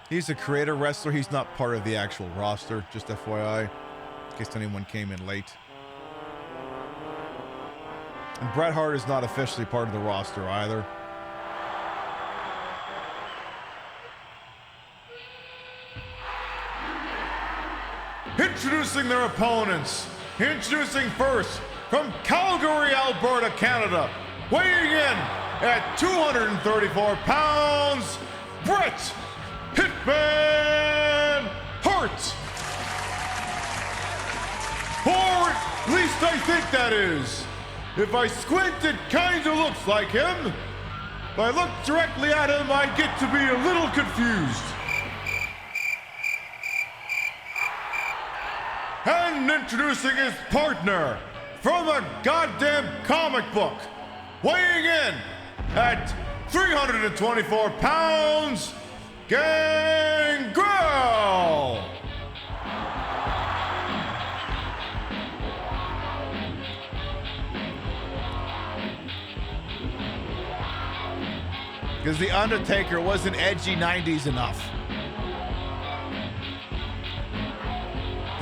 He's a creator wrestler. He's not part of the actual roster, just FYI, in case anyone came in late. And Bret Hart is not officially part of the roster either. Introducing their opponents. Introducing first, from Calgary, Alberta, Canada, weighing in at 234 pounds, Bret Hitman Hart. Or at least I think that is. If I squint, it kind of looks like him. If I look directly at him, I get to be a little confused. And introducing his partner from a goddamn comic book, weighing in at 324 pounds, Gangrel! Because The Undertaker wasn't edgy 90s enough.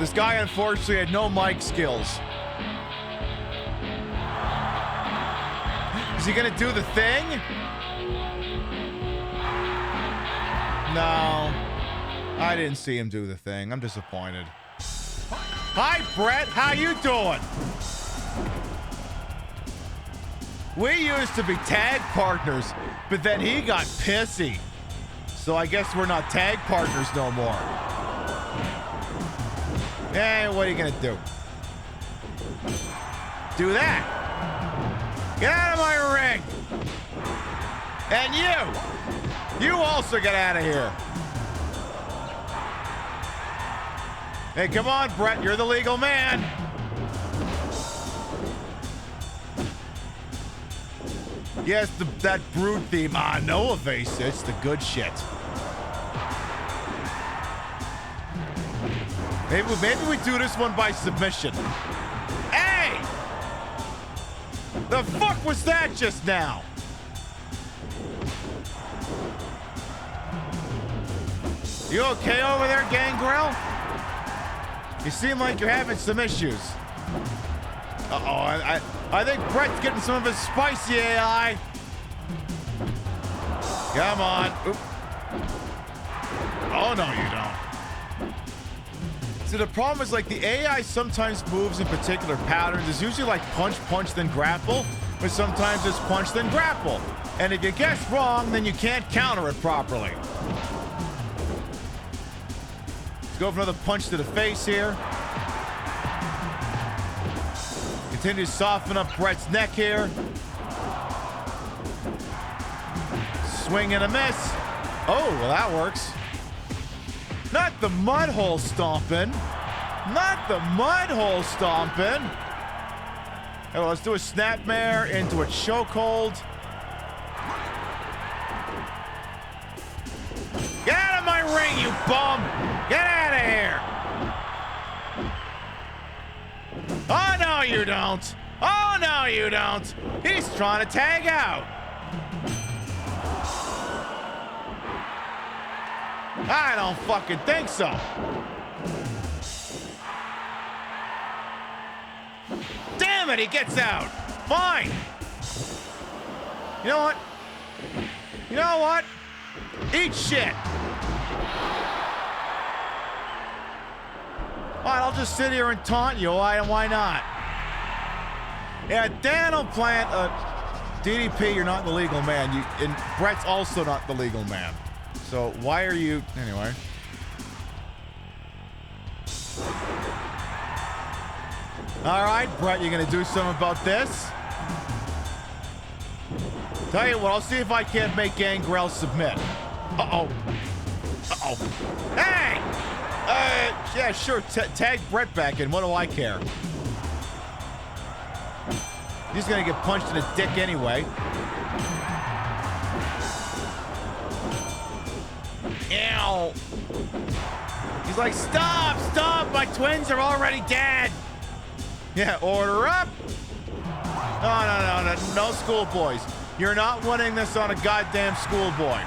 This guy, unfortunately, had no mic skills. Is he gonna do the thing? No. I didn't see him do the thing. I'm disappointed. Hi, Bret. How you doing? We used to be tag partners, but then he got pissy. So I guess we're not tag partners no more. Hey, what are you gonna do? Do that. Get out of my ring. And you also get out of here. Hey, come on, Bret, you're the legal man. Yes, that Brood theme. No evasive. It's the good shit. Maybe we do this one by submission. Hey! The fuck was that just now? You okay over there, Gangrel? You seem like you're having some issues. Uh-oh, I think Bret's getting some of his spicy AI. Come on. Oop. Oh, no, you don't. See, the problem is, like, the AI sometimes moves in particular patterns. It's usually like punch, punch, then grapple. But sometimes it's punch, then grapple. And if you guess wrong, then you can't counter it properly. Let's go for another punch to the face here. Continue to soften up Bret's neck here. Swing and a miss. Oh, well, that works. Not the mud hole stomping. Not the mud hole stomping. Hey, well, let's do a snapmare into a chokehold. Get out of my ring, you bum! Get out of here! Oh, no, you don't. Oh, no, you don't. He's trying to tag out. I don't fucking think so. Damn it, he gets out. Fine. You know what? You know what? Eat shit. All right, I'll just sit here and taunt you. Why not? Yeah, Dan will plant DDP, you're not the legal man. And Brett's also not the legal man. So why are you... Anyway. All right, Brett, you're going to do something about this? Tell you what, I'll see if I can't make Gangrel submit. Uh-oh. Uh-oh. Hey! Yeah, sure. Tag Brett back in. What do I care? He's going to get punched in the dick anyway. Ew. He's like, stop, my twins are already dead. Yeah, order up. No schoolboys. You're not winning this on a goddamn schoolboy.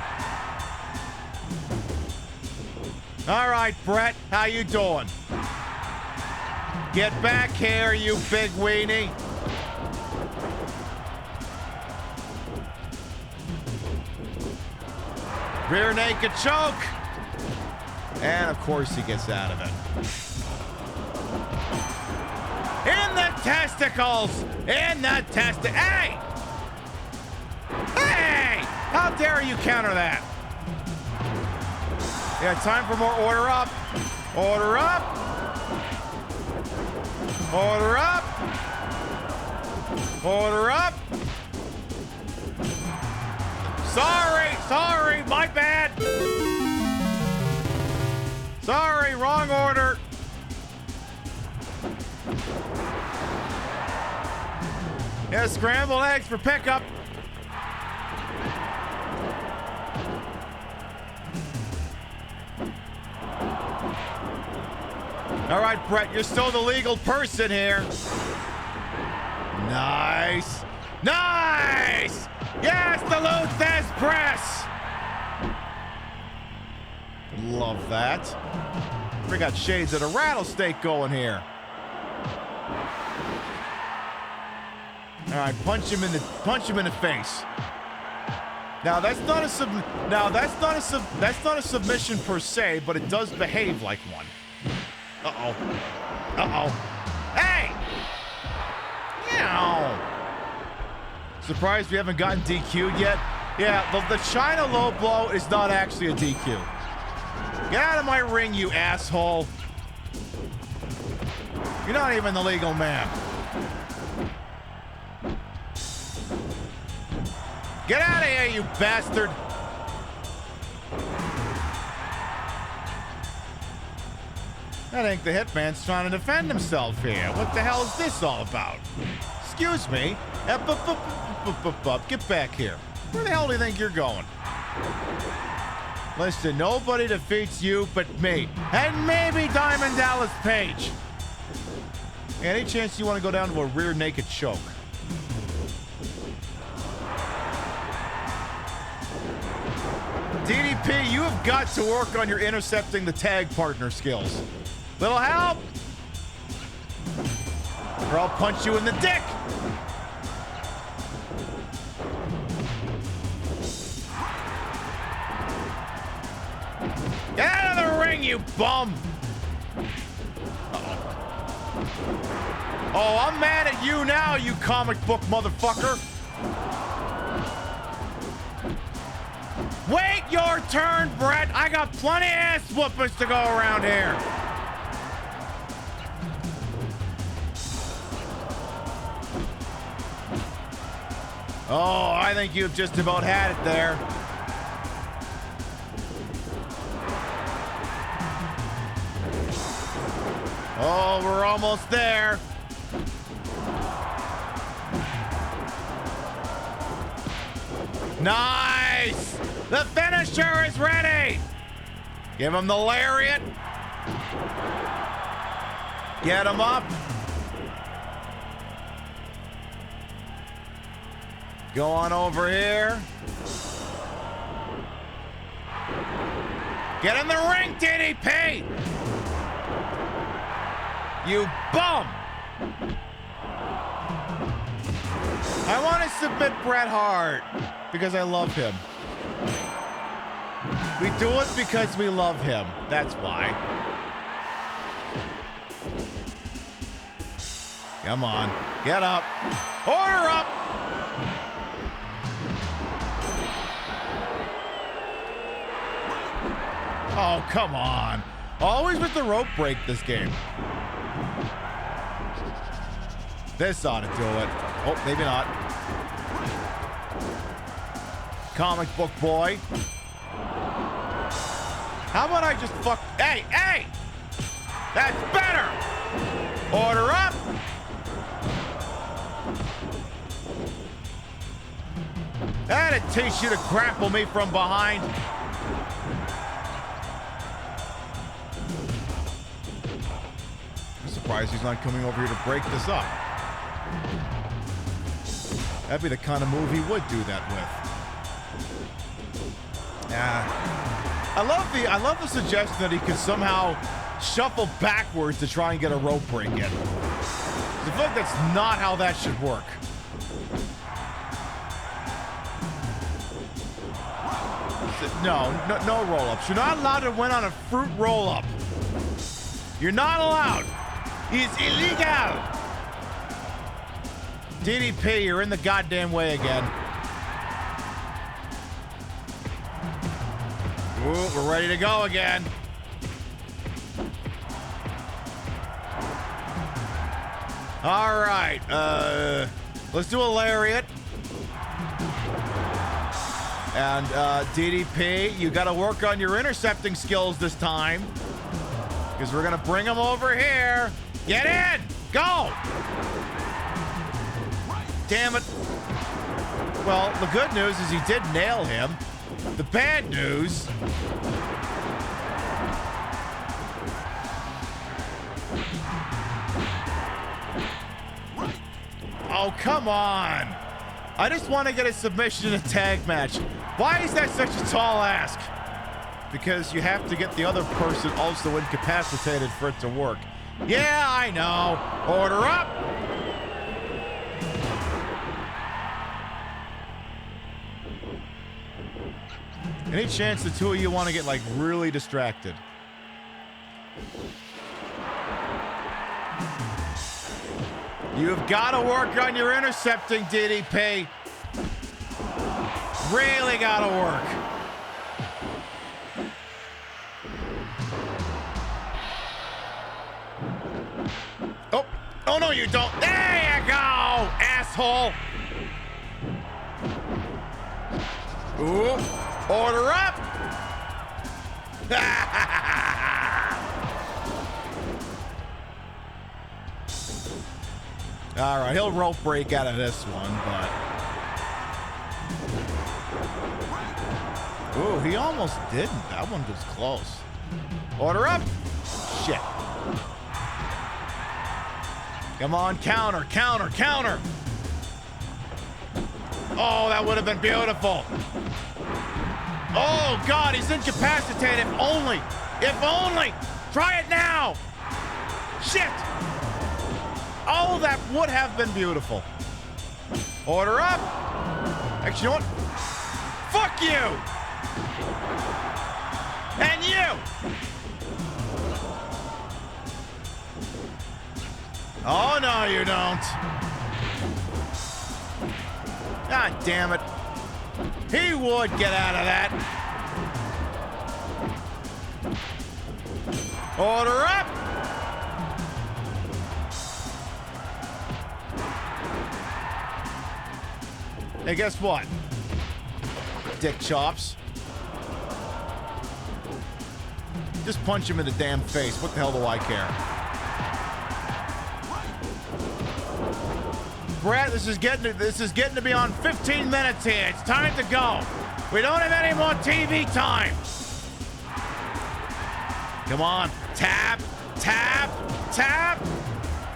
All right, Brett, how you doing? Get back here, you big weenie. Rear naked choke. And of course he gets out of it. In the testicles! In the Hey! Hey! How dare you counter that? Yeah, time for more order up. Order up. Order up. Order up. Sorry, my bad. Sorry, wrong order. Yeah, scrambled eggs for pickup. All right, Brett, you're still the legal person here. Nice. Nice! Yes, the Luthez press! Love that. We got shades of the rattlesnake going here. All right, punch him in the face. Now that's not a submission per se, but it does behave like one. Uh-oh. Uh-oh. Hey! Meow. Surprised we haven't gotten DQ'd yet? Yeah, the China low blow is not actually a DQ. Get out of my ring, you asshole. You're not even the legal man. Get out of here, you bastard. I think the Hitman's trying to defend himself here. What the hell is this all about? Excuse me. Get back here. Where the hell do you think you're going? Listen, nobody defeats you but me. And maybe Diamond Dallas Page. Any chance you want to go down to a rear naked choke? DDP, you have got to work on your intercepting the tag partner skills. Little help? Or I'll punch you in the dick. Get out of the ring, you bum! Uh-oh. Oh, I'm mad at you now, you comic book motherfucker! Wait your turn, Brett! I got plenty of ass whoopers to go around here! Oh, I think you've just about had it there. Oh, we're almost there. Nice! The finisher is ready! Give him the lariat. Get him up. Go on over here. Get in the ring, DDP! You bum! I want to submit Bret Hart because I love him. We do it because we love him. That's why. Come on. Get up. Order up. Oh, come on. Always with the rope break this game. This ought to do it. Oh, maybe not. Comic book boy. How about I just fuck... Hey, hey! That's better! Order up! That'd teach you to grapple me from behind. I'm surprised he's not coming over here to break this up. That'd be the kind of move he would do that with. Yeah. I love the suggestion that he could somehow shuffle backwards to try and get a rope break in. I feel like that's not how that should work. No roll-ups. You're not allowed to win on a fruit roll-up. You're not allowed. It's illegal. DDP, you're in the goddamn way again. Ooh, we're ready to go again. All right. Let's do a lariat. And DDP, you got to work on your intercepting skills this time. Because we're going to bring him over here. Get in! Go! Damn it. Well, the good news is he did nail him. The bad news... Oh, come on. I just want to get a submission in a tag match. Why is that such a tall ask? Because you have to get the other person also incapacitated for it to work. Yeah, I know. Order up. Any chance the two of you want to get, like, really distracted? You've got to work on your intercepting, DDP. Really got to work. Oh, no, you don't. There you go, asshole. Ooh, order up. All right, he'll rope break out of this one, but... Ooh, he almost didn't. That one was close. Order up. Shit. Come on, counter, counter, counter. Oh, that would have been beautiful. Oh, God, he's incapacitated. If only. If only. Try it now. Shit. Oh, that would have been beautiful. Order up. Actually, you know what? Fuck you. And you. Oh, no, you don't. God damn it. He would get out of that. Order up. Hey, guess what? Dick chops. Just punch him in the damn face. What the hell do I care? Brett, this is getting to be on 15 minutes here. It's time to go. We don't have any more TV time. Come on. Tap, tap, tap.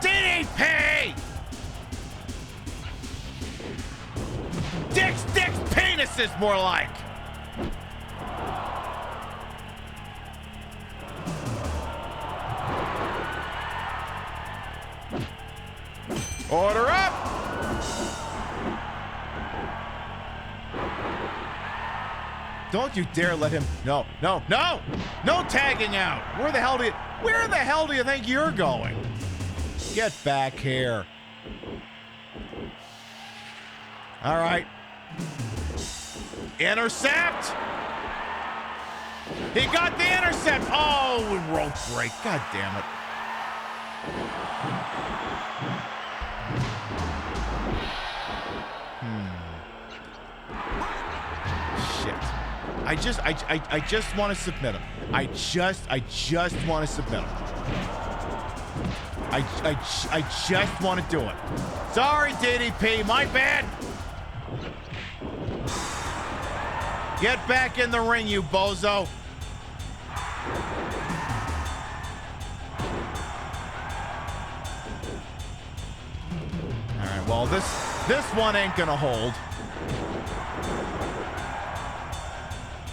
DDP! Dick's penis is more like. Order up. Don't you dare let him. No tagging out. Where the hell do you think you're going? Get back here. All right. Intercept. He got the intercept. Oh, rope break. God damn it. Shit. I just want to submit him. I just want to submit him. I just want to do it. Sorry, DDP. My bad. Get back in the ring, you bozo. All right, well, this one ain't gonna hold.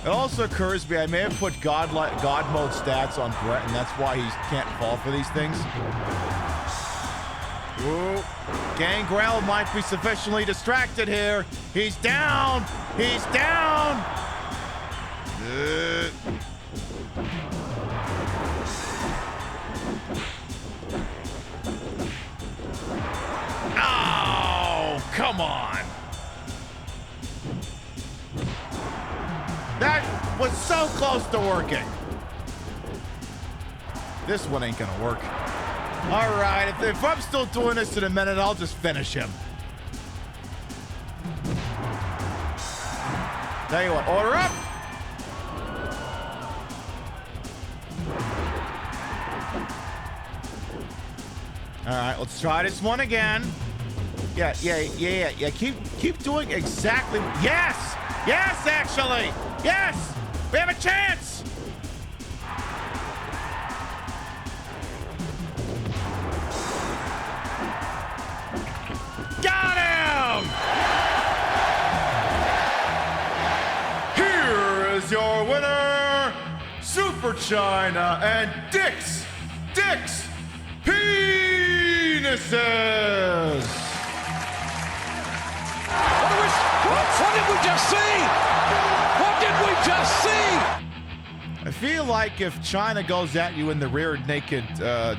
It also occurs to me I may have put God mode stats on Brett, and that's why he can't fall for these things. Ooh. Gangrel might be sufficiently distracted here. He's down. He's down. Oh, come on. That was so close to working. This one ain't gonna work. All right, if I'm still doing this in a minute, I'll just finish him. Tell you what, order up. All right, let's try this one again. Yeah. Keep doing exactly. Yes, actually. Yes, we have a chance. Got him! Here is your winner, Super China and Dick's Penises. What did we just see? What did we just see? I feel like if China goes at you in the rear naked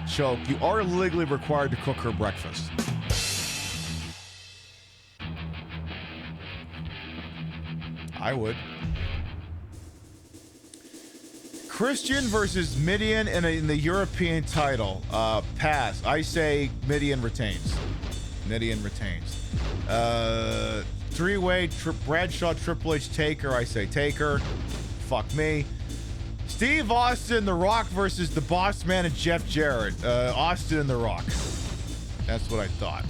choke, you are legally required to cook her breakfast. I would. Christian versus Midian in the European title. Pass. I say Midian retains. Three-way Bradshaw, Triple H, Taker. I say Taker. Fuck me. Steve Austin, The Rock versus the Boss Man and Jeff Jarrett. Austin and The Rock. That's what I thought.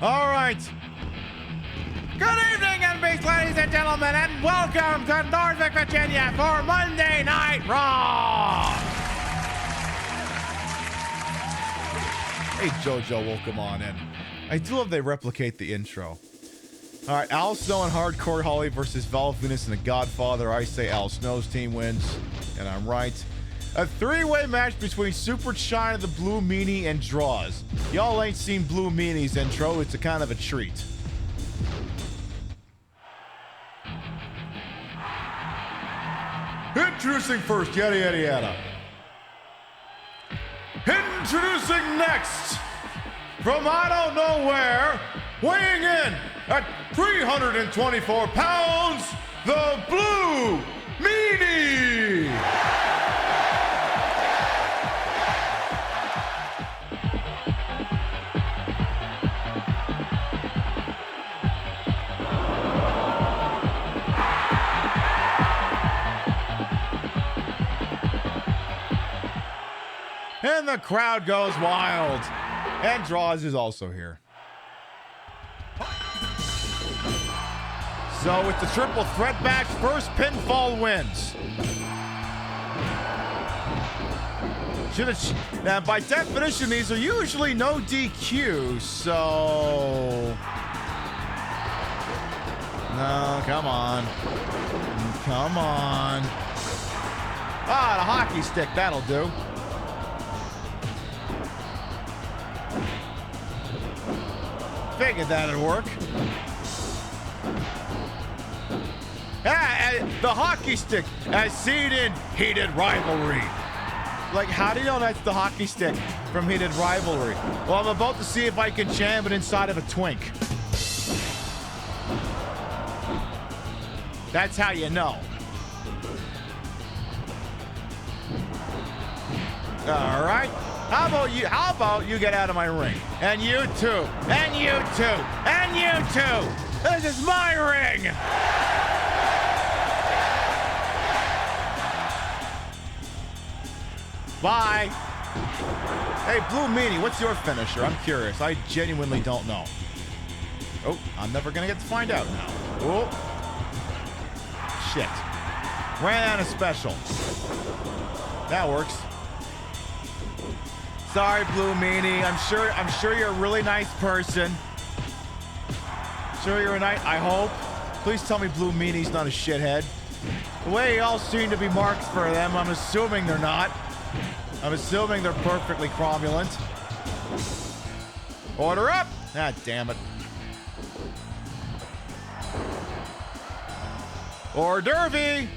All right. Good evening, NBC, ladies and gentlemen, and welcome to Norfolk, Virginia for Monday Night Raw. Hey, JoJo, welcome on in. I do love they replicate the intro. All right, Al Snow and Hardcore Holly versus Val Venus and The Godfather. I say Al Snow's team wins, and I'm right. A three-way match between Super China, the Blue Meanie, and Draws. Y'all ain't seen Blue Meanie's intro. It's a kind of a treat. Introducing first, yada yada yada. Introducing next, from I don't know where, weighing in at 324 pounds, the Blue Meanie. And the crowd goes wild. And Draws is also here. So with the triple threat match, first pinfall wins. Now, by definition, these are usually no DQ, so... No, come on. Come on. Ah, the hockey stick, that'll do. Figured that'd work. The hockey stick as seen in Heated Rivalry. Like, how do you know that's the hockey stick from Heated Rivalry? Well, I'm about to see if I can jam it inside of a twink. That's how you know. All right. How about you get out of my ring? And you too. And you too. And you too. This is my ring. Bye. Hey, Blue Meanie, what's your finisher? I'm curious. I genuinely don't know. Oh, I'm never going to get to find out now. Oh. Shit. Ran out of special. That works. Sorry, Blue Meanie. I'm sure you're a really nice person. Sure you're a nice, I hope. Please tell me Blue Meanie's not a shithead. The way y'all seem to be marks for them, I'm assuming they're not. I'm assuming they're perfectly cromulent. Order up! Ah, damn it. Hors d'oeuvre!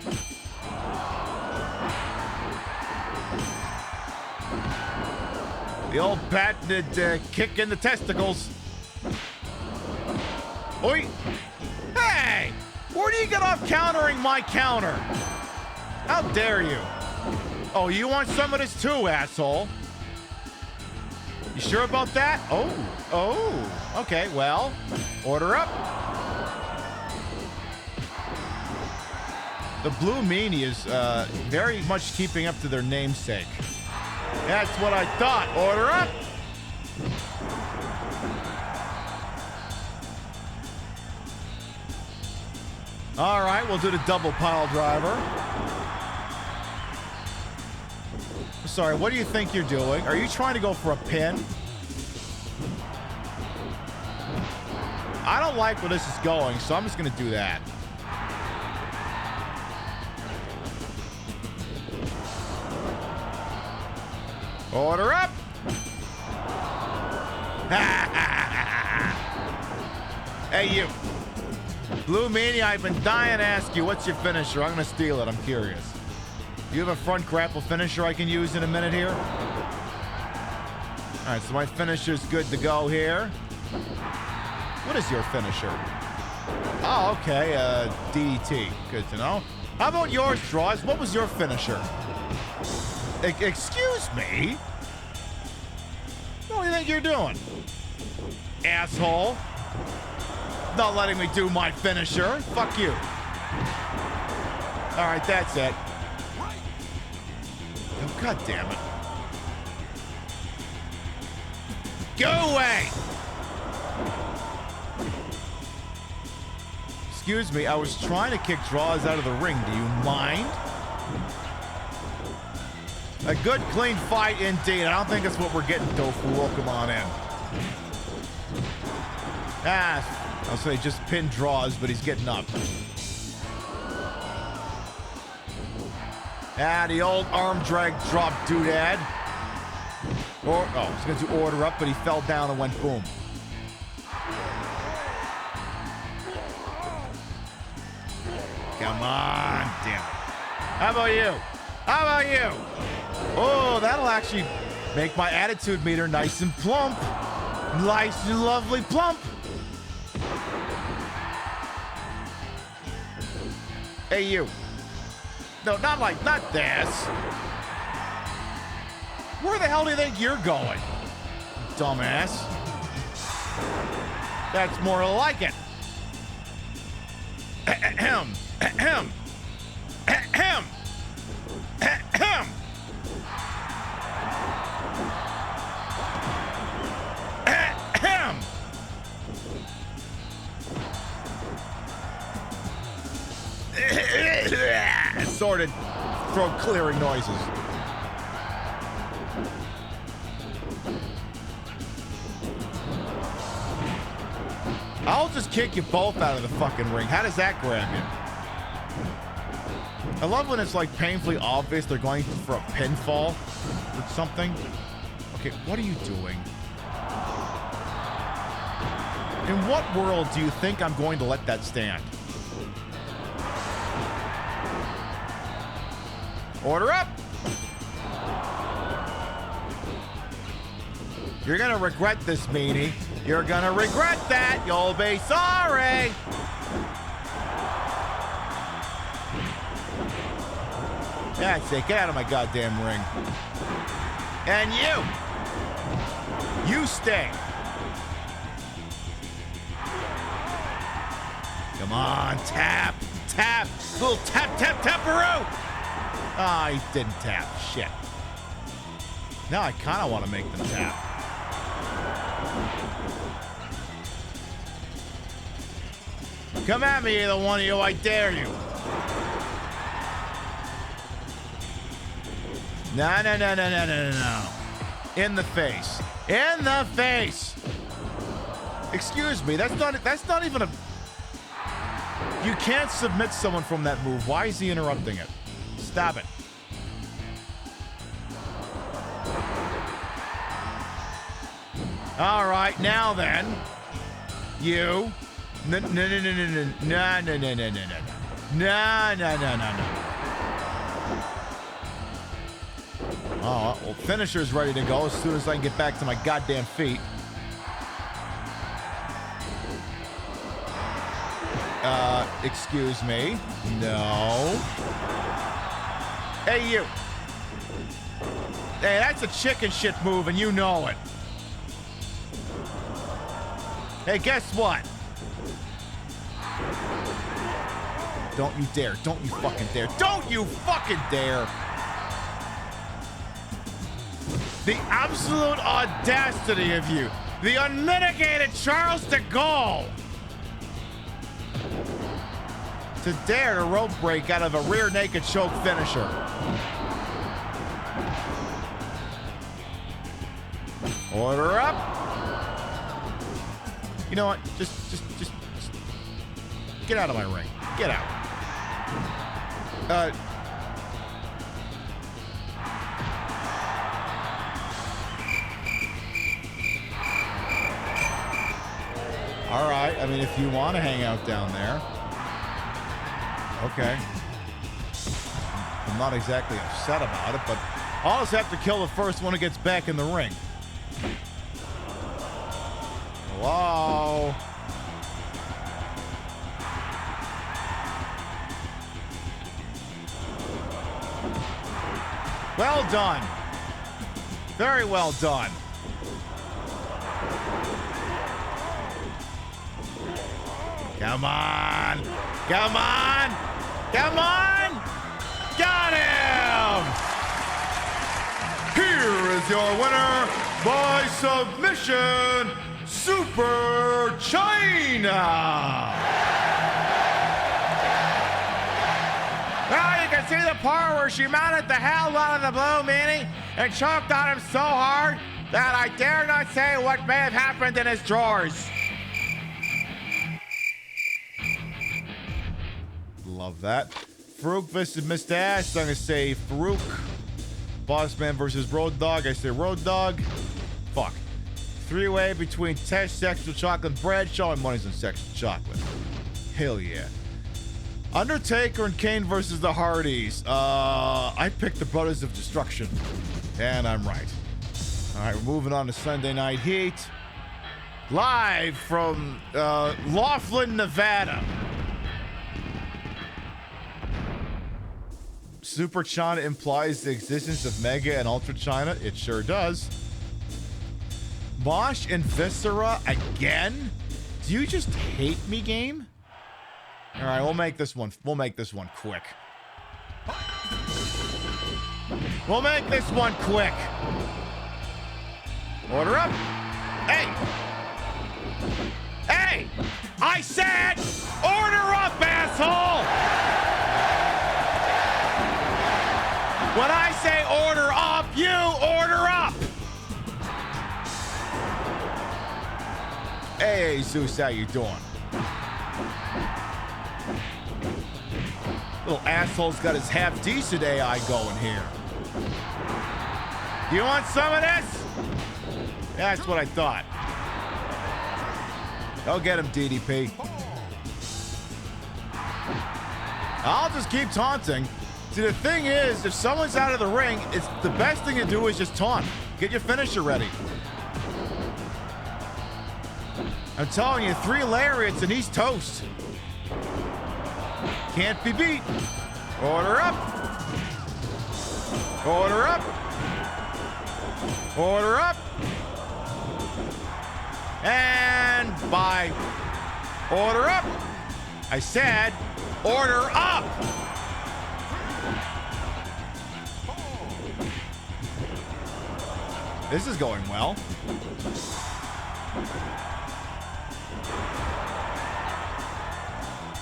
The old patented kick in the testicles. Oi! Hey! Where do you get off countering my counter? How dare you? Oh, you want some of this too, asshole? You sure about that? Oh. Okay, well, order up. The Blue Meanie is very much keeping up to their namesake. That's what I thought. Order up. All right, we'll do the double pile driver. Sorry, what do you think you're doing? Are you trying to go for a pin? I don't like where this is going, so I'm just going to do that. Order up! Hey, you. Blue Meanie, I've been dying to ask you, what's your finisher? I'm going to steal it. I'm curious. Do you have a front grapple finisher I can use in a minute here? All right, so my finisher's good to go here. What is your finisher? Oh, okay, DDT. Good to know. How about yours, Draws? What was your finisher? Excuse me? What do you think you're doing? Asshole. Not letting me do my finisher. Fuck you. All right, that's it. Oh, God damn it. Go away! Excuse me, I was trying to kick Draws out of the ring. Do you mind? A good, clean fight indeed. I don't think that's what we're getting, Tofu. Welcome on in. I'll say just pin Draws, but he's getting up. The old arm drag drop doodad. He's going to do order up, but he fell down and went boom. Come on, damn it. How about you? How about you? Oh, that'll actually make my attitude meter nice and plump. Nice and lovely plump. Hey, you. No, not this. Where the hell do you think you're going, dumbass? That's more like it. Ahem. Ahem. Ahem. Ahem. Ahem. Assorted throat clearing noises. I'll just kick you both out of the fucking ring. How does that grab you? I love when it's like painfully obvious they're going for a pinfall or something. Okay, what are you doing? In what world do you think I'm going to let that stand? Order up. You're going to regret this, meanie. You're going to regret that. You'll be sorry. That's it. Get out of my goddamn ring. And you stay. Come on, tap. Little tap-peroo. Ah, he didn't tap. Shit. Now I kind of want to make them tap. Come at me, either one of you. I dare you. No. In the face. In the face. Excuse me. That's not even a... You can't submit someone from that move. Why is he interrupting it? Stop it. All right, now then. You. No. Oh, well, finisher's ready to go as soon as I can get back to my goddamn feet. Excuse me. No. Hey, you. Hey, that's a chicken shit move, and you know it. Hey, guess what? Don't you dare. Don't you fucking dare. Don't you fucking dare. The absolute audacity of you. The unmitigated Charles de Gaulle. To dare to rope break out of a rear naked choke finisher. Order up. You know what? Just get out of my ring. Get out. All right. I mean, if you want to hang out down there. Okay. I'm not exactly upset about it, but I'll just have to kill the first one who gets back in the ring. Hello? Well done. Very well done. Come on. Come on. Come on. Got him. Here is your winner by submission, Super China. Now you can see the part where she mounted the hell out of the blue meanie and choked on him so hard that I dare not say what may have happened in his drawers. Love that. Farouk versus Mr. Ash. I'm going to say Farouk. Bossman versus Road Dogg. I say Road Dogg. Fuck. Three-way between Tesh, Sexual Chocolate, and Bradshaw, and Money's on Sexual Chocolate. Hell yeah. Undertaker and Kane versus the Hardys. I picked the Brothers of Destruction. And I'm right. All right, we're moving on to Sunday Night Heat. Live from Laughlin, Nevada. Super China implies the existence of Mega and Ultra China. It sure does. Mosh and Viscera again? Do you just hate me, game? All right, we'll make this one quick. We'll make this one quick. Order up. Hey! Hey! I said order up, asshole! When I say order up, you order up! Hey, Zeus, how you doing? Little asshole's got his half-decent AI going here. You want some of this? That's what I thought. Go get him, DDP. I'll just keep taunting See, the thing is, if someone's out of the ring, it's the best thing to do is just taunt. Get your finisher ready. I'm telling you, 3 lariats and he's toast. Can't be beat. Order up. Order up. Order up. And bye. Order up. I said, order up. This is going well.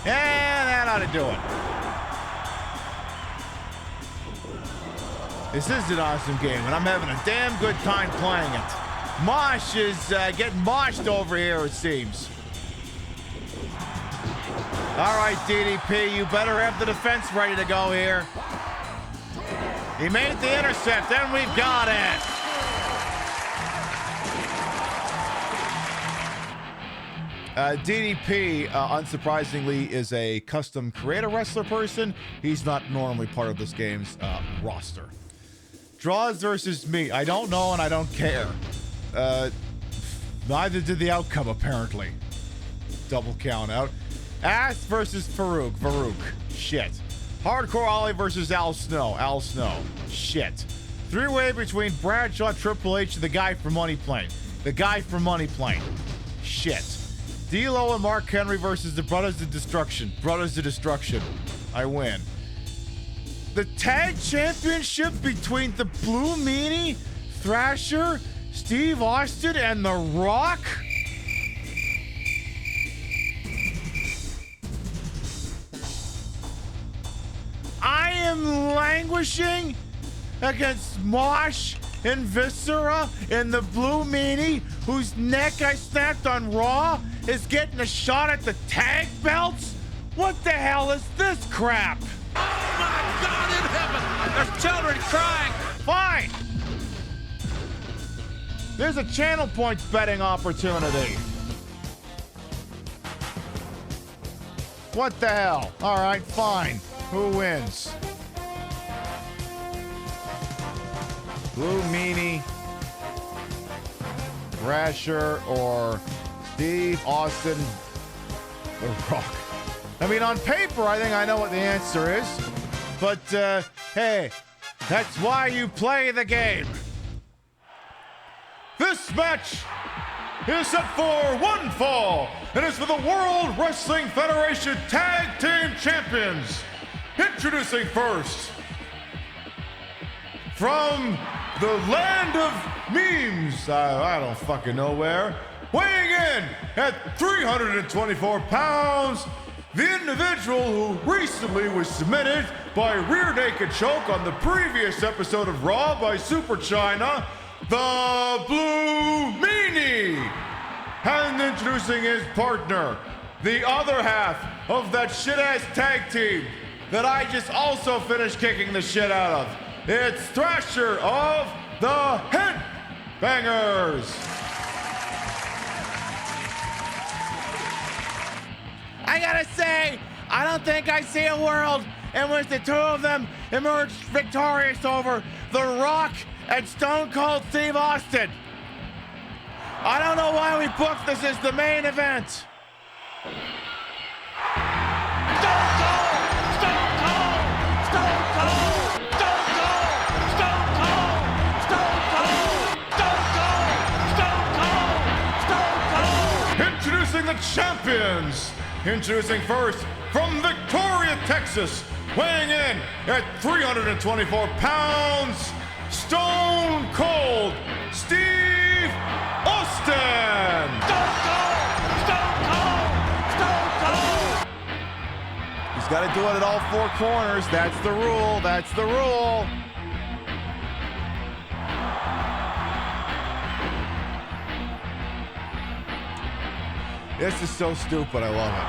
And that ought to do it. This is an awesome game, and I'm having a damn good time playing it. Mosh is getting moshed over here, it seems. All right, DDP, you better have the defense ready to go here. He made the intercept, and we've got it. DDP, unsurprisingly, is a custom creator wrestler person. He's not normally part of this game's roster. Draws versus me. I don't know and I don't care. Neither did the outcome, apparently. Double count out. Ass versus Farouk. Farouk. Shit. Hardcore Ollie versus Al Snow. Al Snow. Shit. 3-way between Bradshaw, Triple H, and the guy from Money Plane. The guy from Money Plane. Shit. D'Lo and Mark Henry versus the Brothers of Destruction. Brothers of Destruction. I win. The tag championship between the Blue Meanie, Thrasher, Steve Austin, and The Rock? I am languishing against Mosh and Viscera and the Blue Meanie, whose neck I snapped on Raw, is getting a shot at the tag belts? What the hell is this crap? Oh my God in heaven! There's children crying! Fine! There's a channel points betting opportunity. What the hell? All right, fine. Who wins? Blue Meanie, Thrasher, or Steve Austin, The Rock? I mean, on paper, I think I know what the answer is. But, hey, that's why you play the game. This match is set for one fall, and is for the World Wrestling Federation Tag Team Champions. Introducing first, from the land of memes, I don't fucking know where, weighing in at 324 pounds, the individual who recently was submitted by rear naked choke on the previous episode of Raw by Super China, the Blue Meanie. And introducing his partner, the other half of that shit-ass tag team that I just also finished kicking the shit out of. It's Thrasher of the Headbangers. I gotta say, I don't think I see a world in which the two of them emerge victorious over The Rock and Stone Cold Steve Austin. I don't know why we booked this as the main event. Stone Cold! Stone Cold! Stone Cold! Stone Cold! Stone Cold! Stone Cold! Stone Cold! Stone Cold! Introducing the champions. Introducing first, from Victoria, Texas, weighing in at 324 pounds, Stone Cold Steve Austin! Stone Cold! Stone Cold! Stone Cold! He's got to do it at all four corners. That's the rule. That's the rule. This is so stupid. I love it.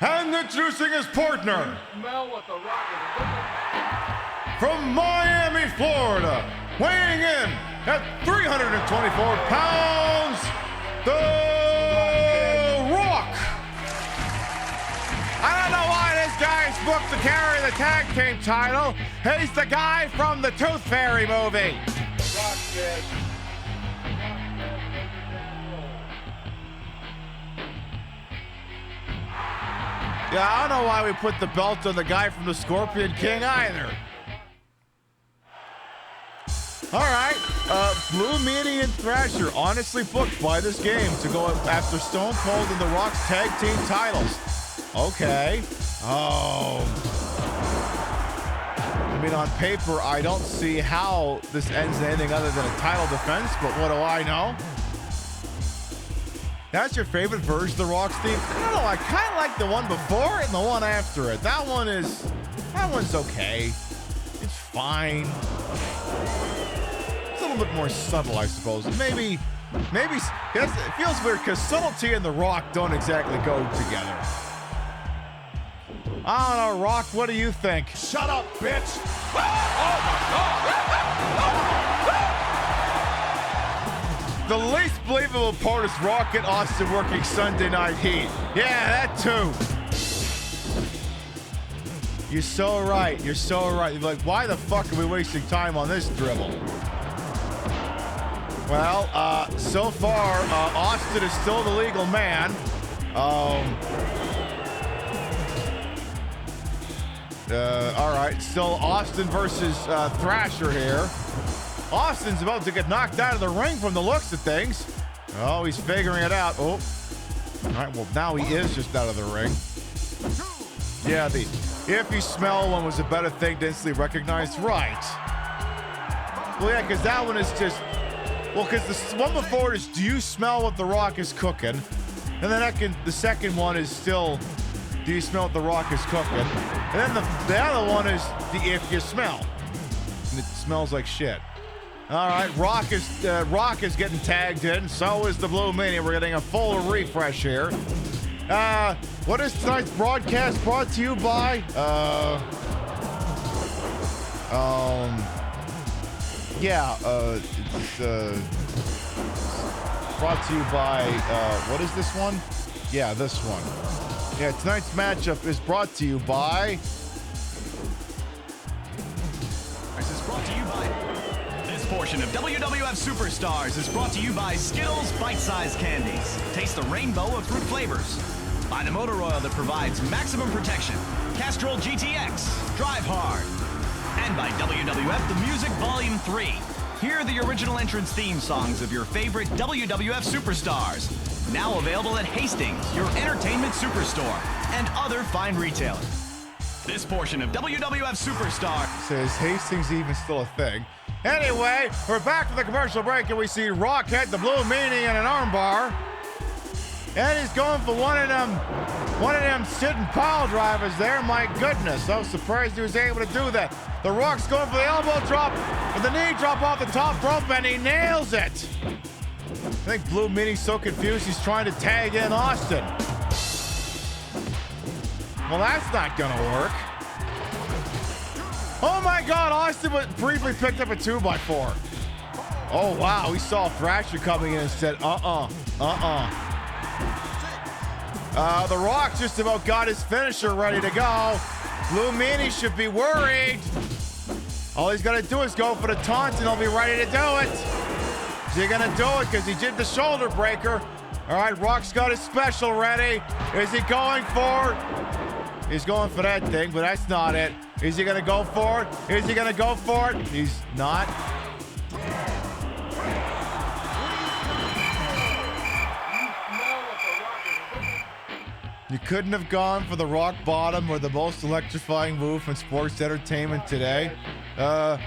And introducing his partner, from Miami, Florida, weighing in at 324 pounds, the carry the tag team title. He's the guy from the Tooth Fairy movie. Yeah, I don't know why we put the belt on the guy from the Scorpion King either. All right, Blue Meanie and Thrasher honestly booked by this game to go after Stone Cold and The Rock's tag team titles. Okay. Oh. I mean, on paper, I don't see how this ends in anything other than a title defense, but what do I know? That's your favorite version of The Rock's theme? I don't know, I kind of like the one before and the one after it. That one's okay. It's fine. It's a little bit more subtle, I suppose. Maybe, it feels weird because subtlety and The Rock don't exactly go together. I don't know, Rock, what do you think? Shut up, bitch! Oh The least believable part is Rock and Austin working Sunday Night Heat. Yeah, that too. You're so right. You're so right. You're like, why the fuck are we wasting time on this dribble? Well, so far, Austin is still the legal man. All right, still Austin versus Thrasher here. Austin's about to get knocked out of the ring from the looks of things. Oh, he's figuring it out. Oh, all right, well, now he is just out of the ring. Yeah, the if you smell one was a better thing to instantly recognize. Right. Well, yeah, because that one is just, well, because the one before is, do you smell what The Rock is cooking? And then the second one is still, do you smell what The Rock is cooking? And then the other one is the if you smell. And it smells like shit. All right, Rock is getting tagged in. So is the Blue Meanie. We're getting a full refresh here. What is tonight's broadcast brought to you by? It's brought to you by, what is this one? Yeah, this one. Yeah, tonight's matchup is brought to you by... This is brought to you by... This portion of WWF Superstars is brought to you by Skittles Bite-Sized Candies. Taste the rainbow of fruit flavors. By the motor oil that provides maximum protection. Castrol GTX. Drive hard. And by WWF The Music Volume 3. Hear the original entrance theme songs of your favorite WWF Superstars. Now available at Hastings, your entertainment superstore, and other fine retailers. This portion of WWF Superstar says Hastings even still a thing. Anyway, we're back from the commercial break, and we see Rock hit the Blue Meanie in an armbar. And he's going for one of them sitting pile drivers there. My goodness, I was surprised he was able to do that. The Rock's going for the elbow drop and the knee drop off the top rope, and he nails it. I think Blue Meanie's so confused he's trying to tag in Austin. Well, that's not gonna work. Oh my God, Austin briefly picked up a 2x4. Oh wow, we saw Thrasher coming in and said, The Rock just about got his finisher ready to go. Blue Meanie should be worried. All he's gonna do is go for the taunt and he'll be ready to do it. Is he gonna do it? Because he did the shoulder breaker. All right, Rock's got his special ready. Is he going for it? He's going for that thing, but that's not it. Is he gonna go for it? Is he gonna go for it? He's not. You couldn't have gone for the rock bottom or the most electrifying move in sports entertainment today. Here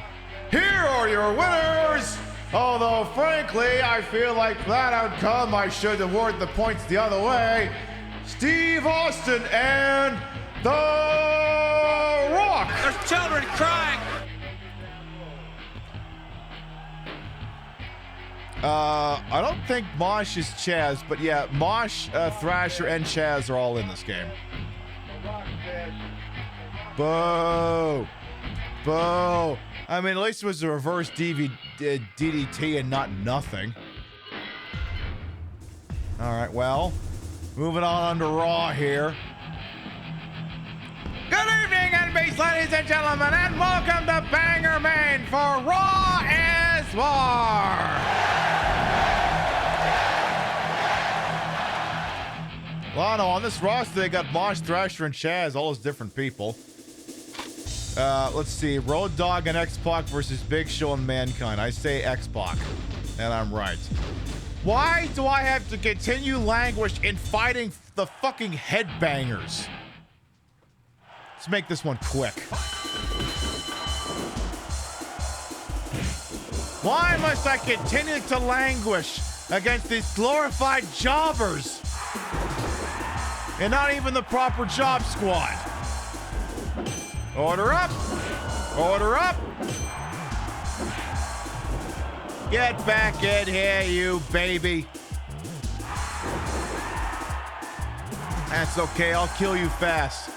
are your winners! Although, frankly, I feel like for that outcome, I should award the points the other way. Steve Austin and The Rock! There's children crying! I don't think Mosh is Chaz, but yeah, Mosh, Thrasher, and Chaz are all in this game. Boo! Boo! I mean, at least it was a reverse DDT and not nothing. All right, well, moving on to Raw here. Good evening and Bass, ladies and gentlemen, and welcome to Banger Man for Raw is War. Well, no, on this roster, they got Mosh, Thrasher, and Chaz, all those different people. Let's see. Road Dogg and X-Pac versus Big Show and Mankind. I say X-Pac, and I'm right. Why do I have to continue languish in fighting the fucking headbangers? Let's make this one quick. Why must I continue to languish against these glorified jobbers and not even the proper job squad? Order up! Order up! Get back in here, you baby. That's okay, I'll kill you fast.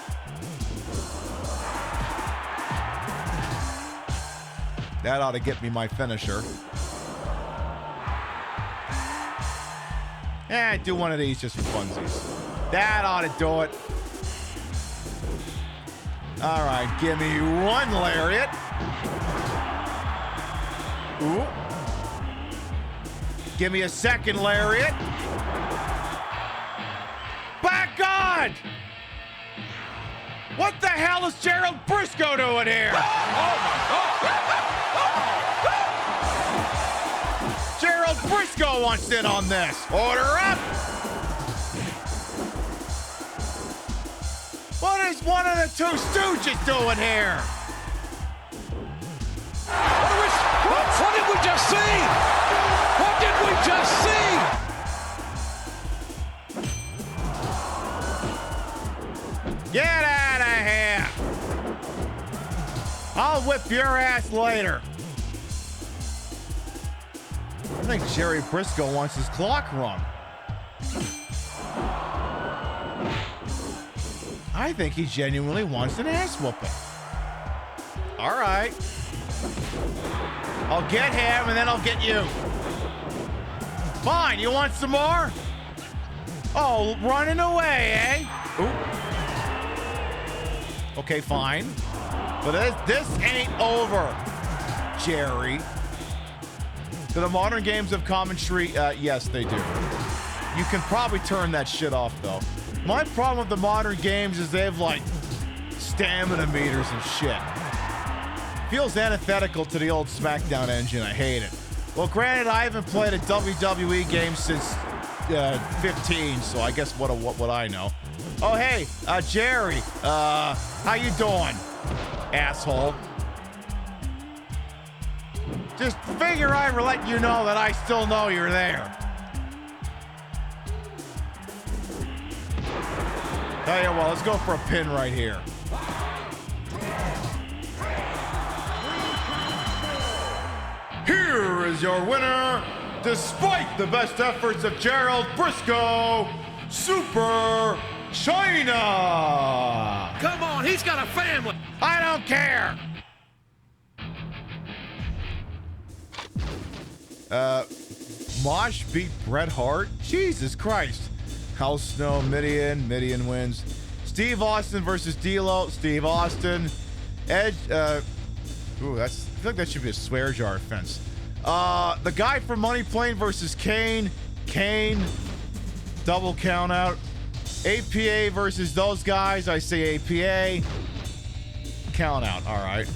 That ought to get me my finisher. Do one of these just for funsies. That ought to do it. All right, give me one lariat. Ooh. Give me a second lariat. By God! What the hell is Gerald Briscoe doing here? Oh my God! Gerald Briscoe wants in on this. Order up! What is one of the two stooges doing here? What did we just see? What did we just see? Get out of here! I'll whip your ass later. I think Jerry Briscoe wants his clock rung. I think he genuinely wants an ass whooping. All right. I'll get him and then I'll get you. Fine, you want some more? Oh, running away, eh? Ooh. Okay, fine. But this ain't over, Jerry. Do the modern games have commentary? Yes, they do. You can probably turn that shit off, though. My problem with the modern games is they have, like, stamina meters and shit. Feels antithetical to the old SmackDown engine. I hate it. Well, granted, I haven't played a WWE game since 15, so I guess what would I know? Oh, hey, Jerry. How you doing, asshole? Just figure I would let you know that I still know you're there. Tell you what, let's go for a pin right here. Here is your winner, despite the best efforts of Gerald Briscoe, Super China. Come on, he's got a family. I don't care. Mosh beat Bret Hart? Jesus Christ. House Snow, Midian wins. Steve Austin versus D'Lo, Steve Austin. Edge, ooh, I feel like that should be a swear jar offense. The guy from Money Plane versus Kane, double count out. APA versus those guys, I say APA. Count out, all right.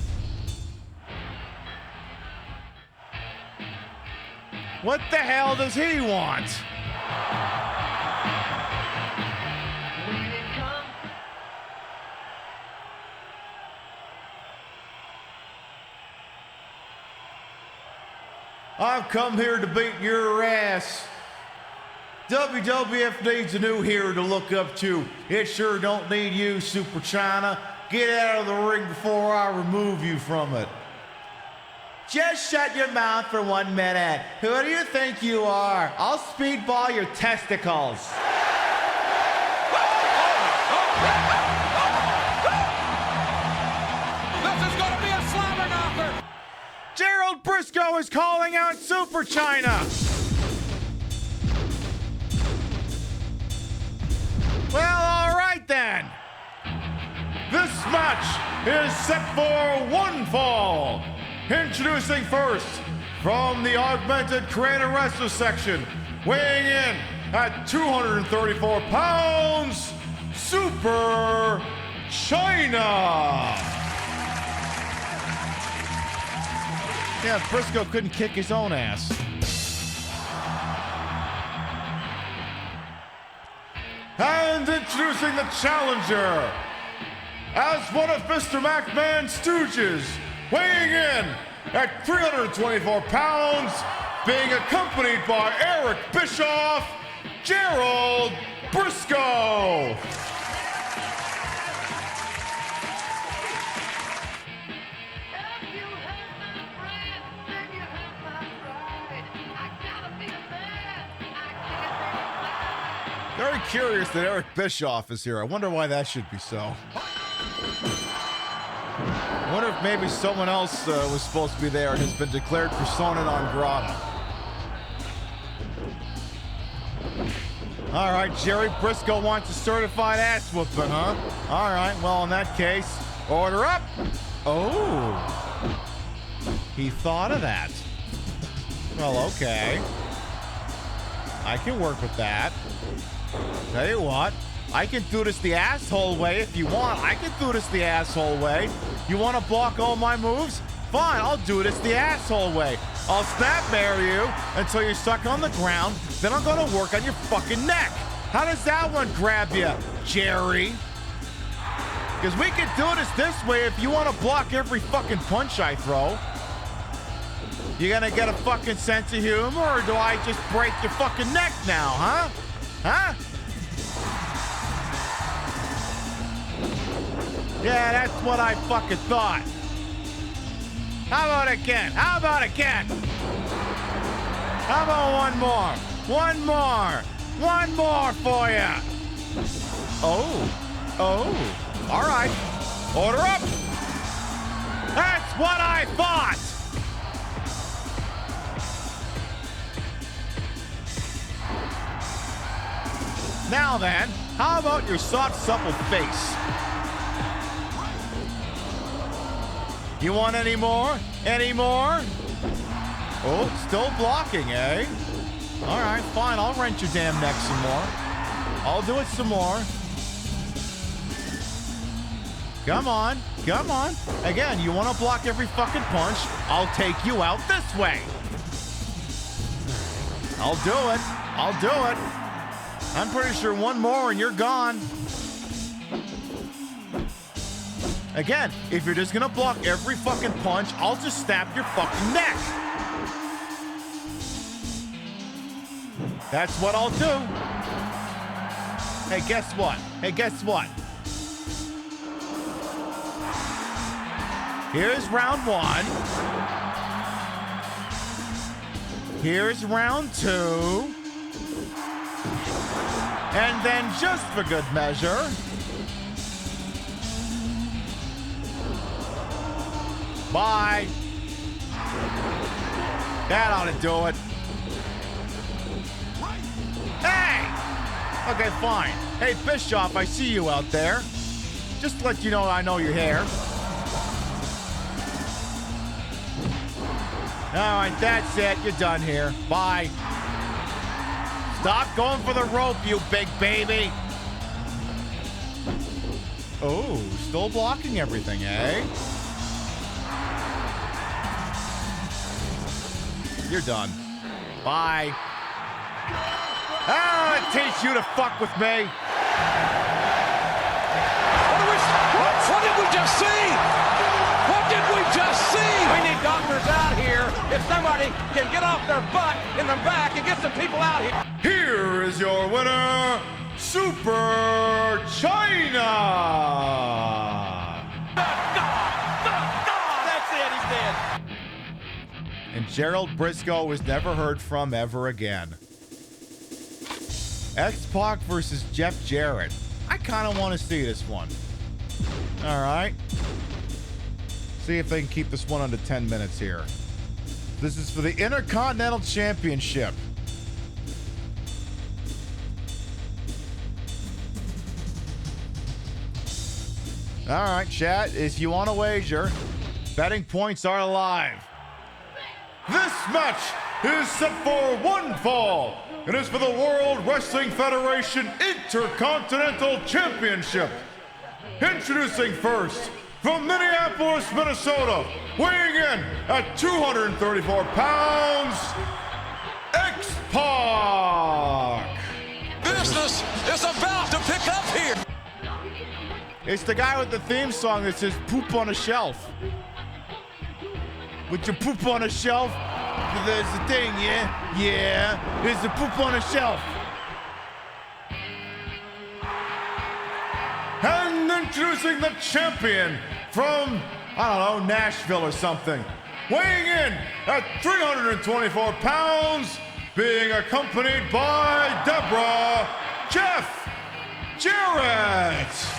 What the hell does he want? I've come here to beat your ass. WWF needs a new hero to look up to. It sure don't need you, Super China. Get out of the ring before I remove you from it. Just shut your mouth for 1 minute. Who do you think you are? I'll speedball your testicles. This is going to be a slobber knocker. Gerald Briscoe is calling out Super China. Well, all right then. This match is set for one fall. Introducing first, from the Augmented Creator Wrestler section, weighing in at 234 pounds, Super China. Yeah, Briscoe couldn't kick his own ass. And introducing the challenger, as one of Mr. McMahon's stooges, weighing in at 324 pounds, being accompanied by Eric Bischoff, Gerald Briscoe. Very curious that Eric Bischoff is here. I wonder why that should be so. I wonder if maybe someone else was supposed to be there and has been declared persona non grata. All right, Jerry Briscoe wants a certified ass whooping, huh? All right, well, in that case, order up. Oh, he thought of that. Well, okay. I can work with that. Tell you what, I can do this the asshole way if you want. I can do this the asshole way. You want to block all my moves? Fine, I'll do this the asshole way. I'll snap-marry you until you're stuck on the ground, then I'm going to work on your fucking neck. How does that one grab you, Jerry? Because we can do this way if you want to block every fucking punch I throw. You gonna get a fucking sense of humor, or do I just break your fucking neck now, huh? Huh? Yeah, that's what I fucking thought. How about again? How about again? How about one more? One more. One more for you. Oh. Oh. All right. Order up. That's what I thought. Now then, how about your soft, supple face? You want any more? Any more? Oh, still blocking, eh? All right, fine. I'll wrench your damn neck some more. I'll do it some more. Come on. Come on. Again, you want to block every fucking punch? I'll take you out this way. I'll do it. I'll do it. I'm pretty sure one more and you're gone. Again, if you're just gonna block every fucking punch, I'll just snap your fucking neck. That's what I'll do. Hey, guess what? Hey, guess what? Here's round one. Here's round two. And then, just for good measure, bye. That ought to do it. Hey! Okay, fine. Hey, Bischoff, I see you out there. Just to let you know I know you're here. All right, that's it. You're done here. Bye. Stop going for the rope, you big baby. Oh, still blocking everything, eh? You're done. Bye. I'll teach you to fuck with me. What did we just see? What did we just see? We need doctors out here. If somebody can get off their butt in the back and get some people out here. Here is your winner, Super China. That's it, he's dead. And Gerald Briscoe was never heard from ever again. X-Pac versus Jeff Jarrett. I kind of want to see this one. All right. See if they can keep this one under 10 minutes here. This is for the Intercontinental Championship. All right, chat, if you want to wager, betting points are live. This match is set for one fall. It is for the World Wrestling Federation Intercontinental Championship. Introducing first, from Minneapolis, Minnesota, weighing in at 234 pounds, X-Pac. Business is about to pick up here. It's the guy with the theme song that says poop on a shelf. With your poop on a shelf, there's the thing, yeah? Yeah, there's the poop on a shelf. And introducing the champion from, I don't know, Nashville or something. Weighing in at 324 pounds, being accompanied by Deborah, Jeff Jarrett.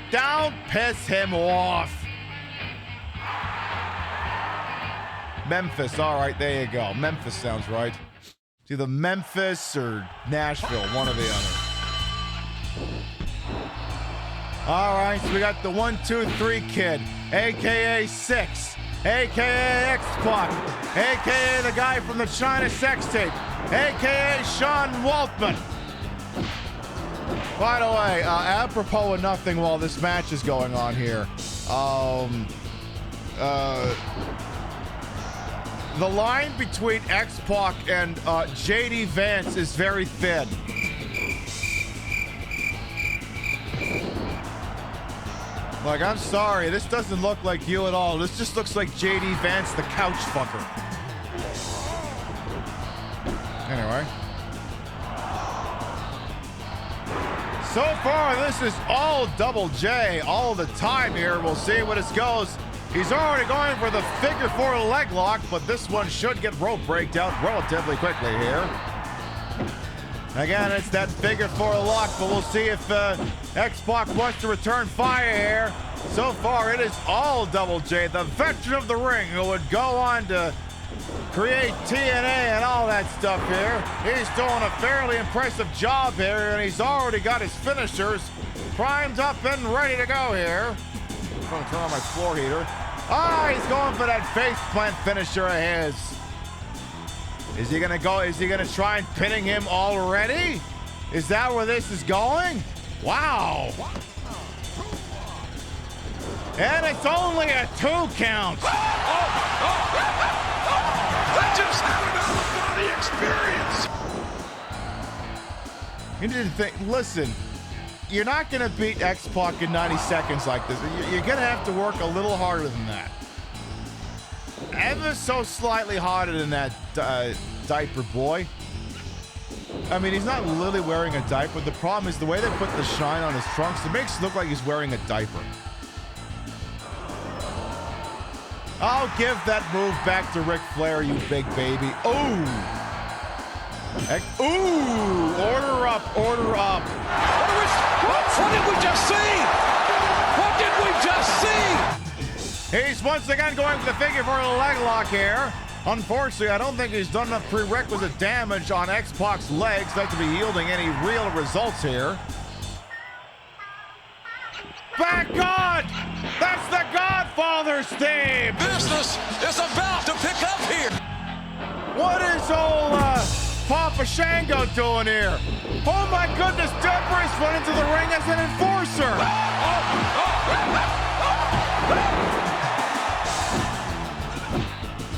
Don't piss him off. Memphis, all right, there you go. Memphis sounds right. It's either Memphis or Nashville, one or the other. All right, so we got the 1, 2, 3 kid, a.k.a. Six, a.k.a. X-Pac, a.k.a. the guy from the China sex tape, a.k.a. Sean Waltman. By the way, apropos of nothing while this match is going on here, the line between X-Pac and JD Vance is very thin. Like, I'm sorry, this doesn't look like you at all. This just looks like JD Vance, the couch fucker. Anyway. So far, this is all Double J all the time here. We'll see what this goes. He's already going for the figure 4 leg lock, but this one should get rope breaked out relatively quickly here. Again, it's that figure 4 lock, but we'll see if X-Pac wants to return fire here. So far, it is all Double J, the veteran of the ring, who would go on to create TNA and all that stuff here. He's doing a fairly impressive job here, and he's already got his finishers primed up and ready to go here. I'm going to turn on my floor heater. Ah, he's going for that face plant finisher of his. Is he going to go? Is he going to try and pinning him already? Is that where this is going? Wow. And it's only a 2 count. I just had an out-of-body experience. You need to think, listen, you're not going to beat X-Pac in 90 seconds like this. You're going to have to work a little harder than that. Ever so slightly harder than that, diaper boy. I mean, he's not literally wearing a diaper. The problem is the way they put the shine on his trunks, it makes it look like he's wearing a diaper. I'll give that move back to Ric Flair, you big baby. Ooh. Ooh. Order up, order up. What did we just see? What did we just see? He's once again going for the figure for a leg lock here. Unfortunately, I don't think he's done enough prerequisite damage on X-Pac's legs not to be yielding any real results here. Back on! That's the Godfather's theme! Business is about to pick up here! What is old Papa Shango doing here? Oh my goodness, Deborah's run into the ring as an enforcer!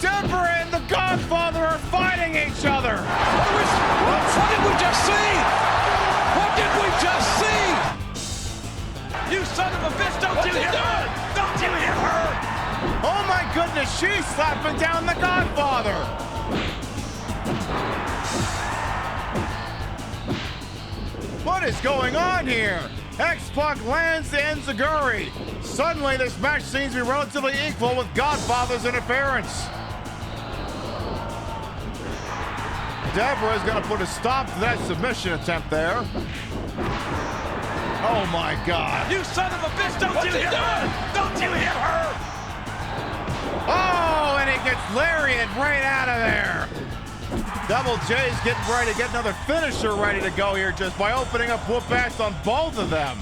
Deborah and the Godfather are fighting each other! What did we just see? What did we just see? You son of a bitch, don't you hit her! Don't you hit her! Oh my goodness, she's slapping down the Godfather! What is going on here? X-Pac lands the Enziguri. Suddenly, this match seems to be relatively equal with Godfather's interference. Deborah is going to put a stop to that submission attempt there. Oh my God. You son of a bitch, don't you hit her! Don't you hit her! Oh, and he gets lariat right out of there. Double J's getting ready to get another finisher ready to go here just by opening up whoop-ass on both of them.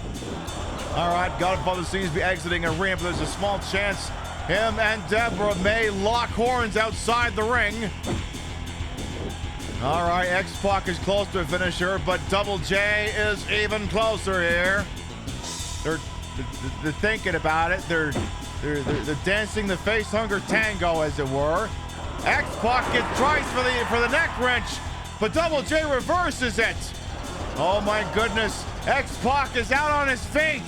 All right, Godfather seems to be exiting a ring, but there's a small chance him and Deborah may lock horns outside the ring. All right, X-Pac is close to a finisher, but Double J is even closer here. They're thinking about it. They're dancing the face hunger tango, as it were. X-Pac tries for the neck wrench, but Double J reverses it. Oh my goodness, X-Pac is out on his feet.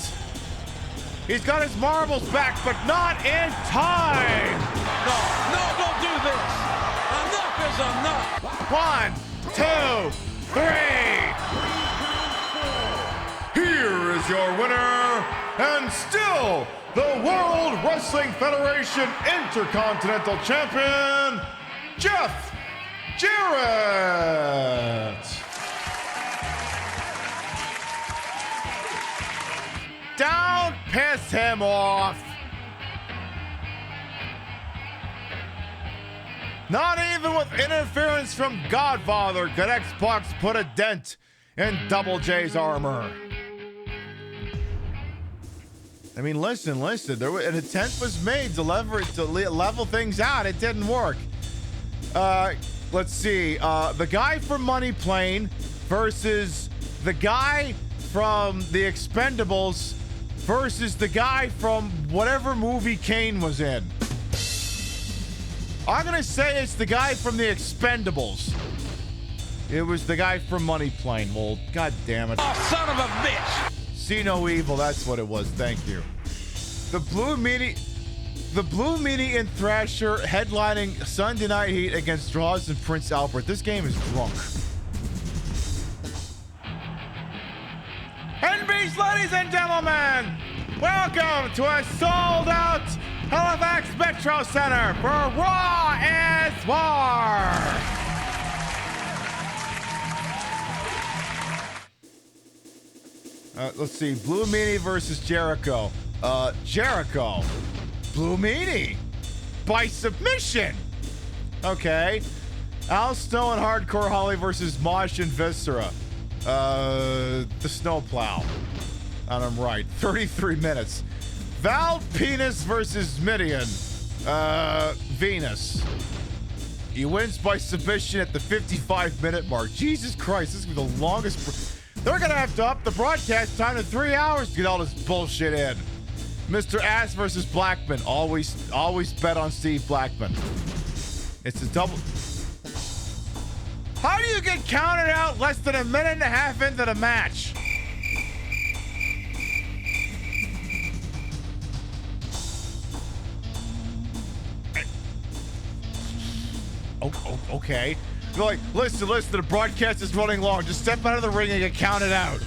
He's got his marbles back, but not in time. No, don't do this. Enough is enough. 1, 2, 3. Here is your winner, and still the World Wrestling Federation Intercontinental Champion, Jeff Jarrett. Don't piss him off. Not even with interference from Godfather could X-Pac put a dent in Double J's armor. I mean, listen. An attempt was made to level things out. It didn't work. Let's see. The guy from Money Plane versus the guy from The Expendables versus the guy from whatever movie Kane was in. I'm going to say it's the guy from The Expendables. It was the guy from Money Plane. Well, god damn it. Oh, son of a bitch! See no evil, that's what it was. Thank you. The Blue Meanie and Thrasher headlining Sunday Night Heat against Droz and Prince Albert. This game is drunk. NB's, ladies and gentlemen, welcome to a sold-out Halifax Metro Center for Raw is War. Let's see. Blue Meanie versus Jericho. Jericho. Blue Meanie. By submission. Okay. Al Snow and Hardcore Holly versus Mosh and Viscera. The Snowplow. And I'm right. 33 minutes. Val Penis versus Midian. Venus. He wins by submission at the 55-minute mark. Jesus Christ, this is the longest... They're going to have to up the broadcast time to 3 hours to get all this bullshit in. Mr. Ass versus Blackman. Always bet on Steve Blackman. It's a double... How do you get counted out less than a minute and a half into the match? Okay. They're like, listen, the broadcast is running long. Just step out of the ring and get counted out.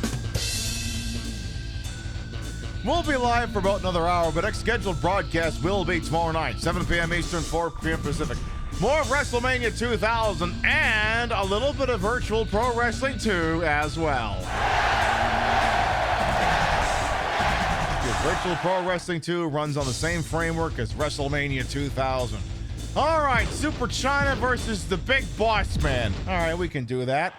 We'll be live for about another hour, but next scheduled broadcast will be tomorrow night, 7 p.m. Eastern, 4 p.m. Pacific. More of Wrestlemania 2000 and a little bit of Virtual Pro Wrestling 2 as well. Virtual Pro Wrestling 2 runs on the same framework as WrestleMania 2000. All right, Super China versus the Big Boss Man. All right, we can do that.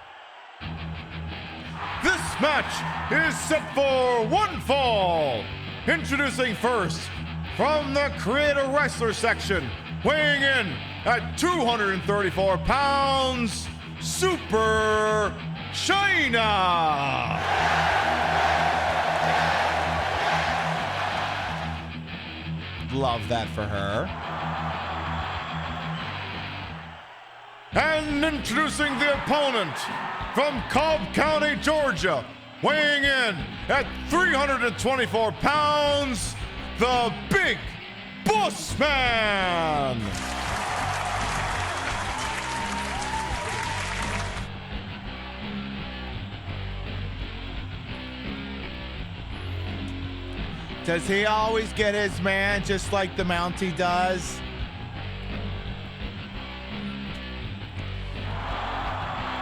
This match is set for one fall. Introducing first, from the Creator Wrestler section, weighing in at 234 pounds, Super China. Love that for her. And introducing the opponent from Cobb County, Georgia, weighing in at 324 pounds, the Big Boss Man. Does he always get his man just like the Mountie does?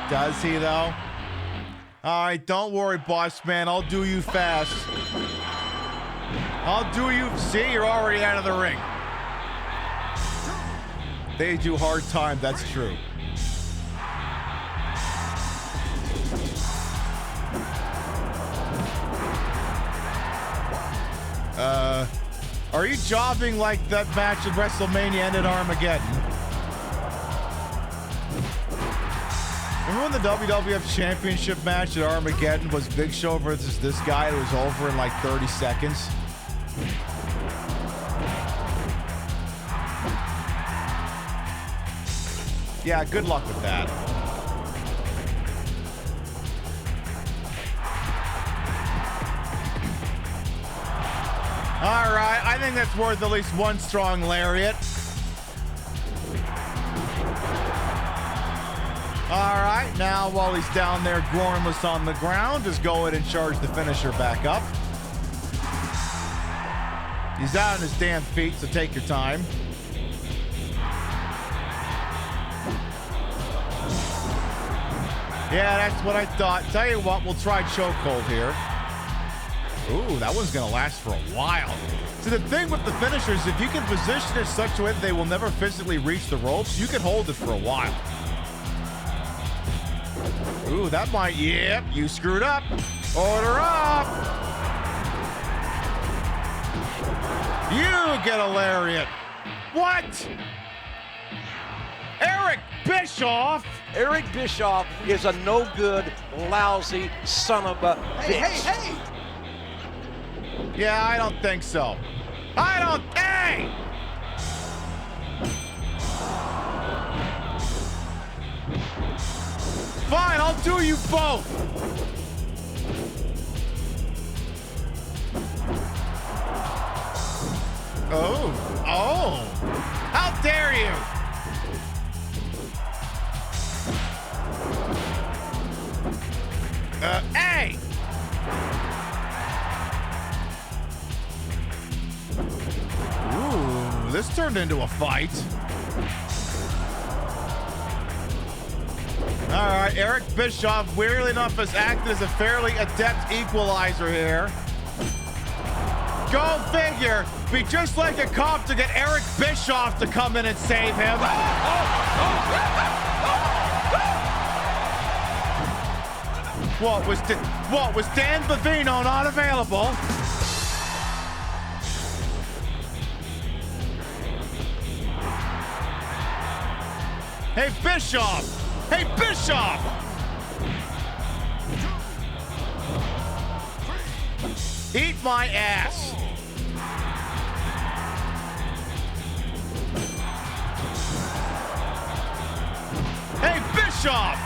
Does he, though? All right, don't worry, boss man. I'll do you fast. I'll do you... See, you're already out of the ring. They do hard time, that's true. Are you jobbing like that match at WrestleMania ended Armageddon? Remember when the WWF Championship match at Armageddon was Big Show versus this guy? It was over in like 30 seconds. Yeah, good luck with that. All right, I think that's worth at least one strong lariat. All right, now while he's down there groinless on the ground, just go ahead and charge the finisher back up. He's out on his damn feet, so take your time. Yeah, that's what I thought. Tell you what, we'll try chokehold here. Ooh, that one's gonna last for a while. So the thing with the finishers, if you can position it such a way that they will never physically reach the ropes, you can hold it for a while. Ooh, that might, yep, you screwed up. Order up. You get a lariat. What? Eric Bischoff? Eric Bischoff is a no good, lousy son of a bitch. Hey! Yeah, I don't think so. Hey! Fine, I'll do you both. Oh. How dare you? Hey! Ooh, this turned into a fight. All right, Eric Bischoff, weirdly enough, has acted as a fairly adept equalizer here. Go figure. Be just like a cop to get Eric Bischoff to come in and save him. What was Dan Bavino not available? Hey, Bischoff! Hey, Bischoff! Eat my ass! Hey, Bischoff!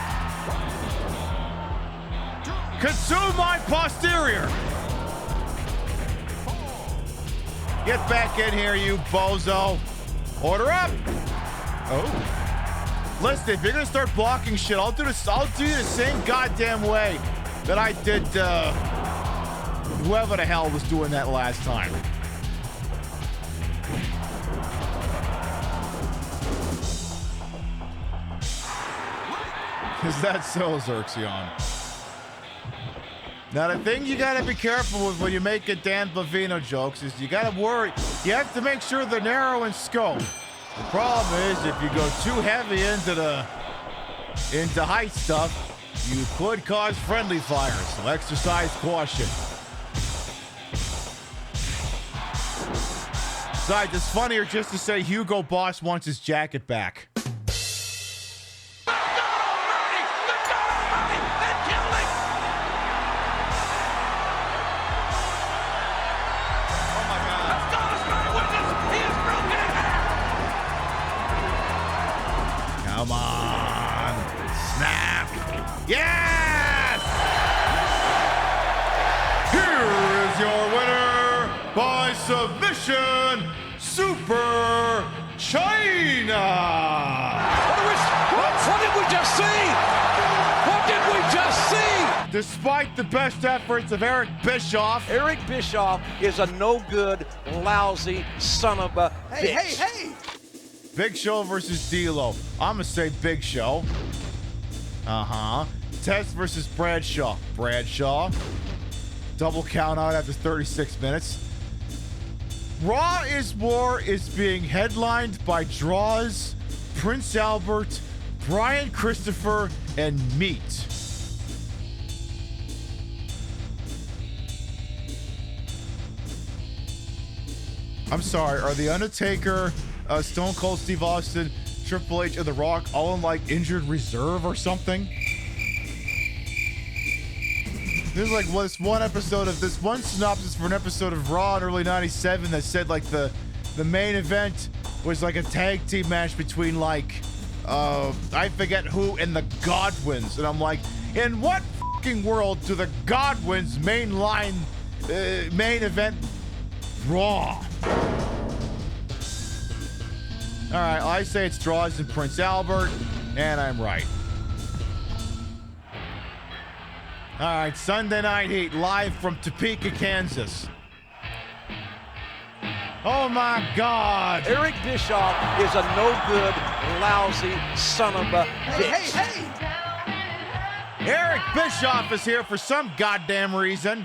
Consume my posterior! Get back in here, you bozo! Order up! Oh. Listen, if you're gonna start blocking shit, I'll do you the same goddamn way that I did whoever the hell was doing that last time. Is that so, Xerxion? Now, the thing you gotta be careful with when you make Dan Bavino jokes is you gotta worry. You have to make sure they're narrow in scope. The problem is if you go too heavy into height stuff, you could cause friendly fire, so exercise caution. Besides, it's funnier just to say Hugo Boss wants his jacket back. Come on. Snap. Yes! Here is your winner by submission, Super China. What did we just see? What did we just see? Despite the best efforts of Eric Bischoff. Eric Bischoff is a no good, lousy son of a bitch. Hey! Big Show versus D'Lo. I'm gonna say Big Show. Test versus Bradshaw. Bradshaw. Double count out after 36 minutes. Raw is War is being headlined by Draws, Prince Albert, Brian Christopher, and Meat. I'm sorry, are The Undertaker, Stone Cold Steve Austin, Triple H, and The Rock all in like injured reserve or something? There's like this one synopsis for an episode of Raw in early 97 that said like the main event was like a tag team match between like, I forget who, and the Godwins. And I'm like, in what fucking world do the Godwins main event Raw? All right, I say it's Draws in Prince Albert, and I'm right. All right, Sunday Night Heat, live from Topeka, Kansas. Oh my God! Eric Bischoff is a no-good, lousy son of a bitch. Hey! Eric Bischoff is here for some goddamn reason.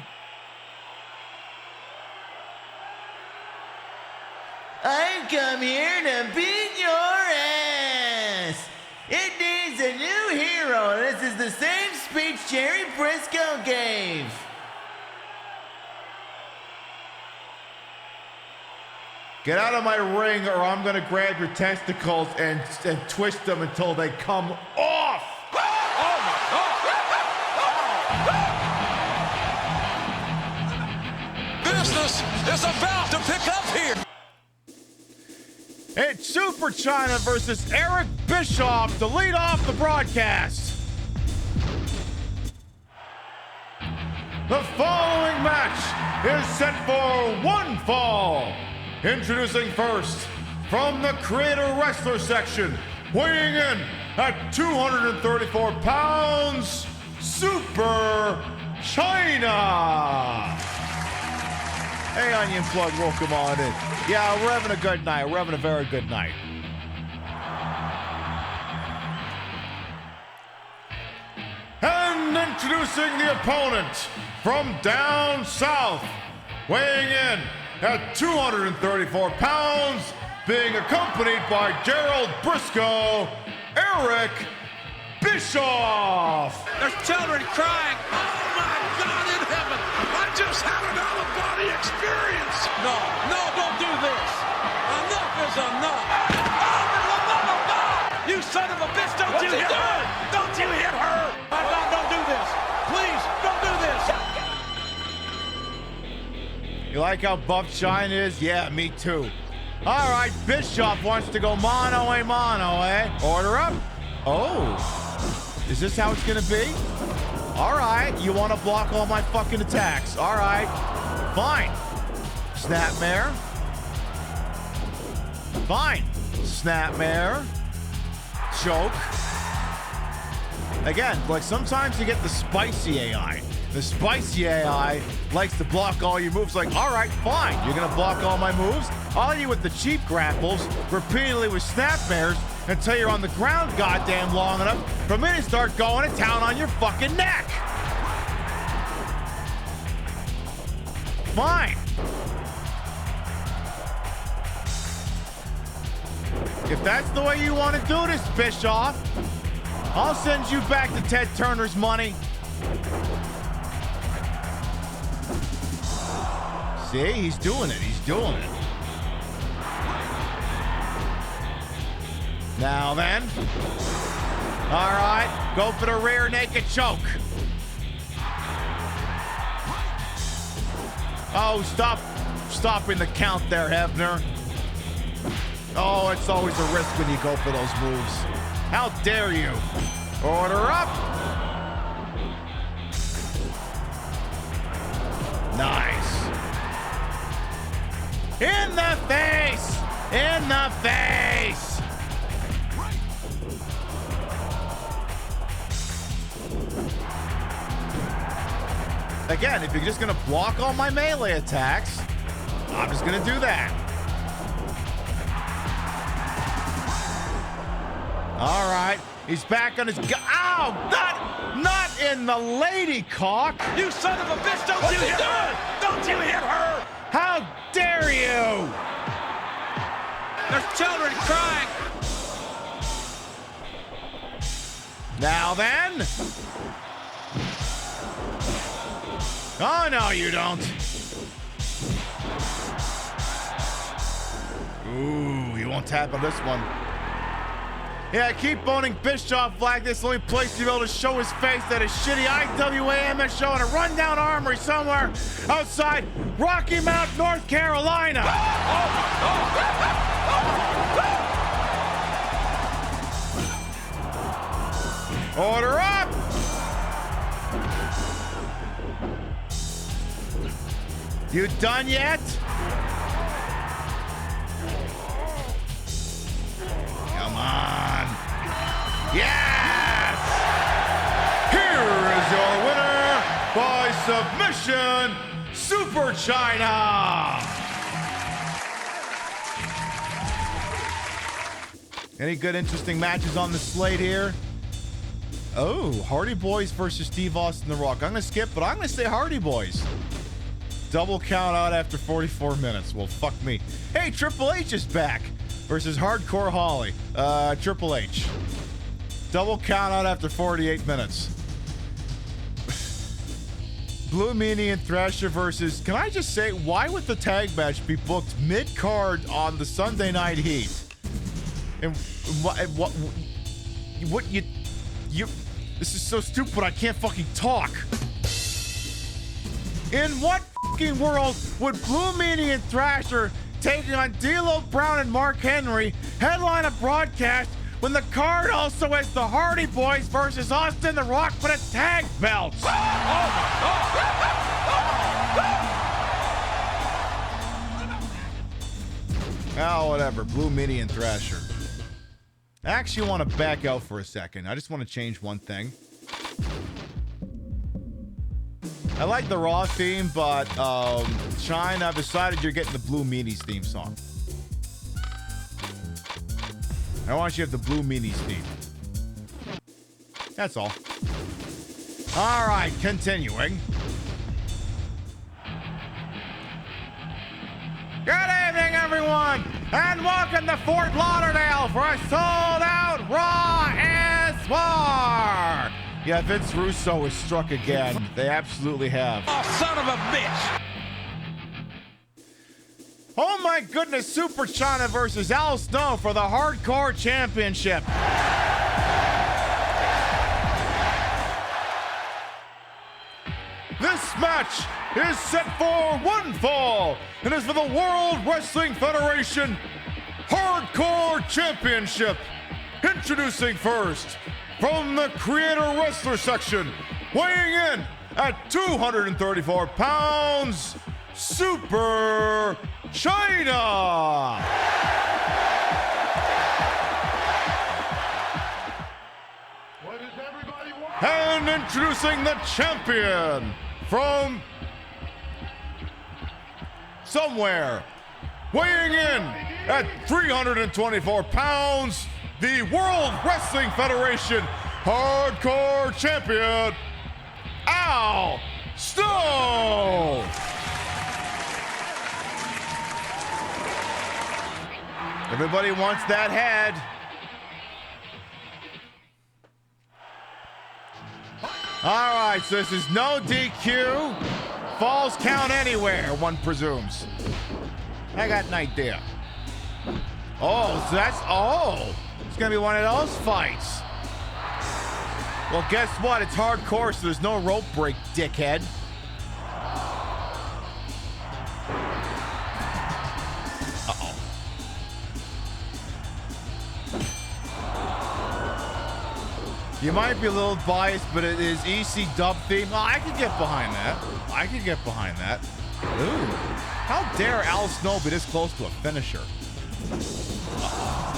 I've come here to beat your ass. It needs a new hero. This is the same speech Jerry Briscoe gave. Get out of my ring or I'm gonna grab your testicles and twist them until they come off. Business is about to pick up here. It's Super China versus Eric Bischoff to lead off the broadcast. The following match is set for one fall. Introducing first, from the Creator Wrestler section, weighing in at 234 pounds, Super China. Hey, Onion Plug, welcome on in. Yeah, we're having a good night. We're having a very good night. And introducing the opponent from down south, weighing in at 234 pounds, being accompanied by Gerald Briscoe, Eric Bischoff. There's children crying. Oh my God in heaven! I just had an out-of-body experience. No, don't do this. Enough is enough. Oh, for the love of God! You son of a bitch! Don't you hit her! Don't you hit her! My God, don't do this. Please, don't do this. You like how buff China is? Yeah, me too. All right, Bischoff wants to go mano a mano, eh? Order up. Oh, is this how it's gonna be? All right, you want to block all my fucking attacks. All right, fine. Snapmare. Fine. Snapmare. Choke. Again, like sometimes you get the spicy AI. The spicy AI likes to block all your moves. Like, all right, fine. You're going to block all my moves? I'll hit you with the cheap grapples, repeatedly with snapmares, until you're on the ground goddamn long enough for me to start going to town on your fucking neck. Fine. If that's the way you want to do this, Bischoff, I'll send you back to Ted Turner's money. See, he's doing it. He's doing it. Now then. All right, go for the rear naked choke. Oh, stopping the count there, Hebner. Oh, it's always a risk when you go for those moves. How dare you? Order up. Nice. In the face! In the face! Again, if you're just gonna block all my melee attacks, I'm just gonna do that. All right, he's back on his ow! Not in the lady cock! You son of a bitch! Don't you hit her! Don't you hit her! How dare you! There's children crying. Now then. Oh, no, you don't. don't tap on this one. Yeah, keep owning Bischoff like this. The only place to be able to show his face at a shitty IWA show in a rundown armory somewhere outside Rocky Mount, North Carolina. Order up! You done yet? Come on. Yes! Here is your winner by submission, Super China! Any good, interesting matches on the slate here? Oh, Hardy Boys versus Steve Austin The Rock. I'm going to skip, but I'm going to say Hardy Boys. Double count out after 44 minutes. Well, fuck me. Hey, Triple H is back versus Hardcore Holly. Triple H. Double count out after 48 minutes. Blue Meanie and Thrasher versus... Can I just say, why would the tag match be booked mid-card on the Sunday Night Heat? And what you... This is so stupid, I can't fucking talk. In what fucking world would Blue Meanie and Thrasher taking on D'Lo Brown and Mark Henry headline a broadcast when the card also has the Hardy Boys versus Austin The Rock for the tag belts? Oh, whatever. Blue Meanie and Thrasher. I actually want to back out for a second. I just want to change one thing. I like the Raw theme, but Shine, I've decided you're getting the Blue Meanies theme song. I want you to have the Blue Meanies theme. That's all. All right, continuing. Good evening, everyone, and welcome to Fort Lauderdale for a sold-out Raw is War. Yeah, Vince Russo has struck again. They absolutely have. Oh, son of a bitch! Oh my goodness, Super China versus Al Snow for the Hardcore Championship. This match is set for one fall and is for the World Wrestling Federation Hardcore Championship. Introducing first, from the Creator Wrestler section, weighing in at 234 pounds, Super China. What does everybody want? And introducing the champion from somewhere, weighing in at 324 pounds, the World Wrestling Federation Hardcore Champion, Al Snow. Everybody wants that head. All right, so this is no DQ. Falls count anywhere, one presumes. I got an idea. Oh, so that's... Oh, it's going to be one of those fights. Well, guess what? It's hardcore, so there's no rope break, dickhead. Uh-oh. You might be a little biased, but it is EC dub theme. Oh, I could get behind that. I could get behind that. Ooh. How dare Al Snow be this close to a finisher? Uh-oh.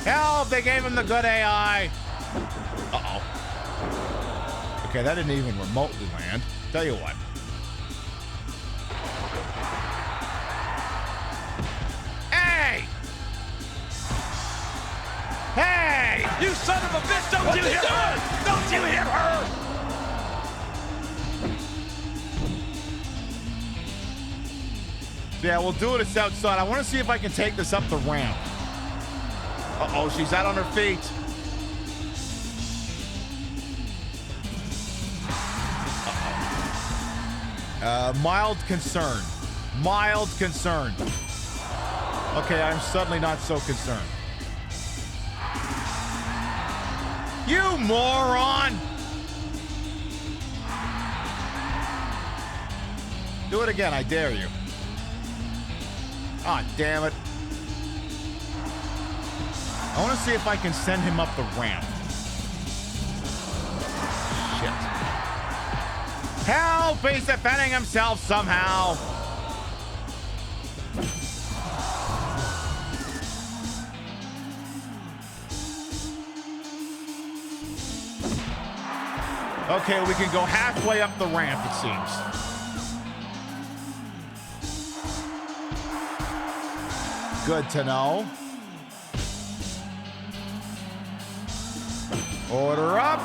Hell, they gave him the good AI. Uh-oh. Okay, that didn't even remotely land. Tell you what. Hey! Hey! You son of a bitch! Don't you hit her! Don't you hit her! Yeah, we'll do this outside. I want to see if I can take this up the ramp. Uh-oh, she's out on her feet. Uh-oh. Mild concern. Mild concern. Okay, I'm suddenly not so concerned. You moron! Do it again, I dare you. Ah, damn it. I want to see if I can send him up the ramp. Shit. Help! He's defending himself somehow. Okay, we can go halfway up the ramp, it seems. Good to know. Order up.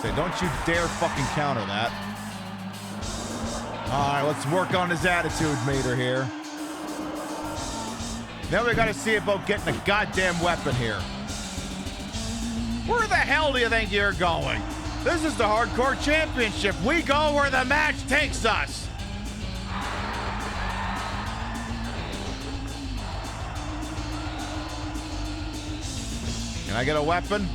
Say, don't you dare fucking counter that. All right, let's work on his attitude meter here. Now we got to see about getting a goddamn weapon here. Where the hell do you think you're going? This is the Hardcore Championship. We go where the match takes us. Can I get a weapon?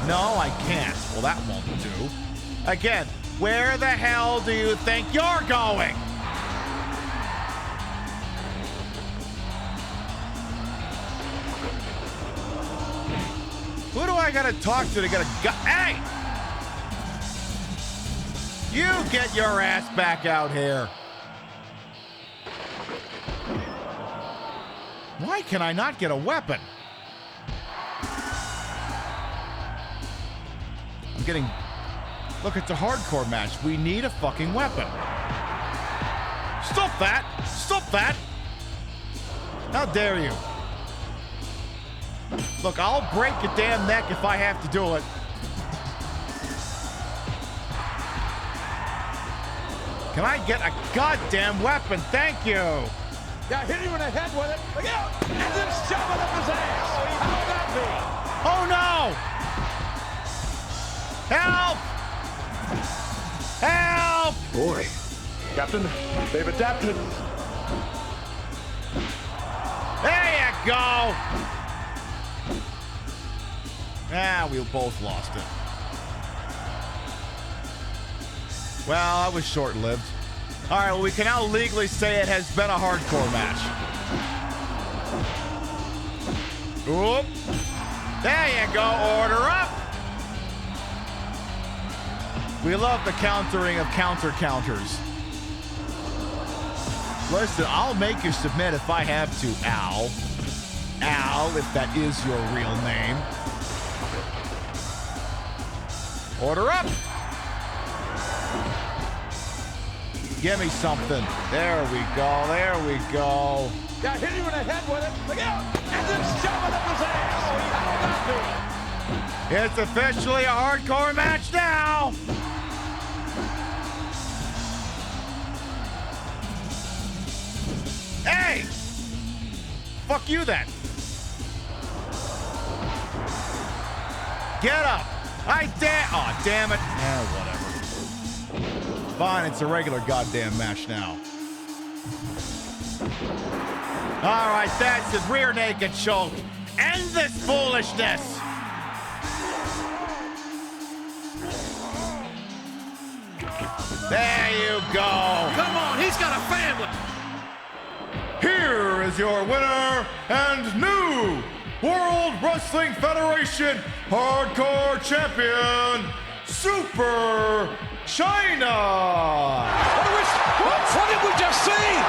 No, I can't. Well, that won't do. Again, where the hell do you think you're going? Who do I gotta talk to get a gun? Hey! You get your ass back out here. Why can I not get a weapon? I'm getting... Look, it's a hardcore match. We need a fucking weapon. Stop that! Stop that! How dare you? Look, I'll break your damn neck if I have to do it. Can I get a goddamn weapon? Thank you. Yeah, hit him in the head with it. Look out! And then shove it up his ass. How'd that be? Oh no! Help! Help! Boy, Captain, they've adapted. There you go! Ah, we both lost it. Well, that was short-lived. All right, well, we can now legally say it has been a hardcore match. Oop. There you go, order up! We love the countering of counter-counters. Listen, I'll make you submit if I have to, Al. Al, if that is your real name. Order up! Give me something. There we go, there we go. Yeah, hit him in the head with it. Look out! And then shove it up his ass. How'd that be? It's officially a hardcore match now! Hey! Fuck you then. Get up! Oh, damn it. Whatever. Fine, it's a regular goddamn match now. All right, that's his rear naked choke. End this foolishness! There you go. Come on, he's got a family. Here is your winner and new World Wrestling Federation Hardcore Champion, Super China! What did we just see?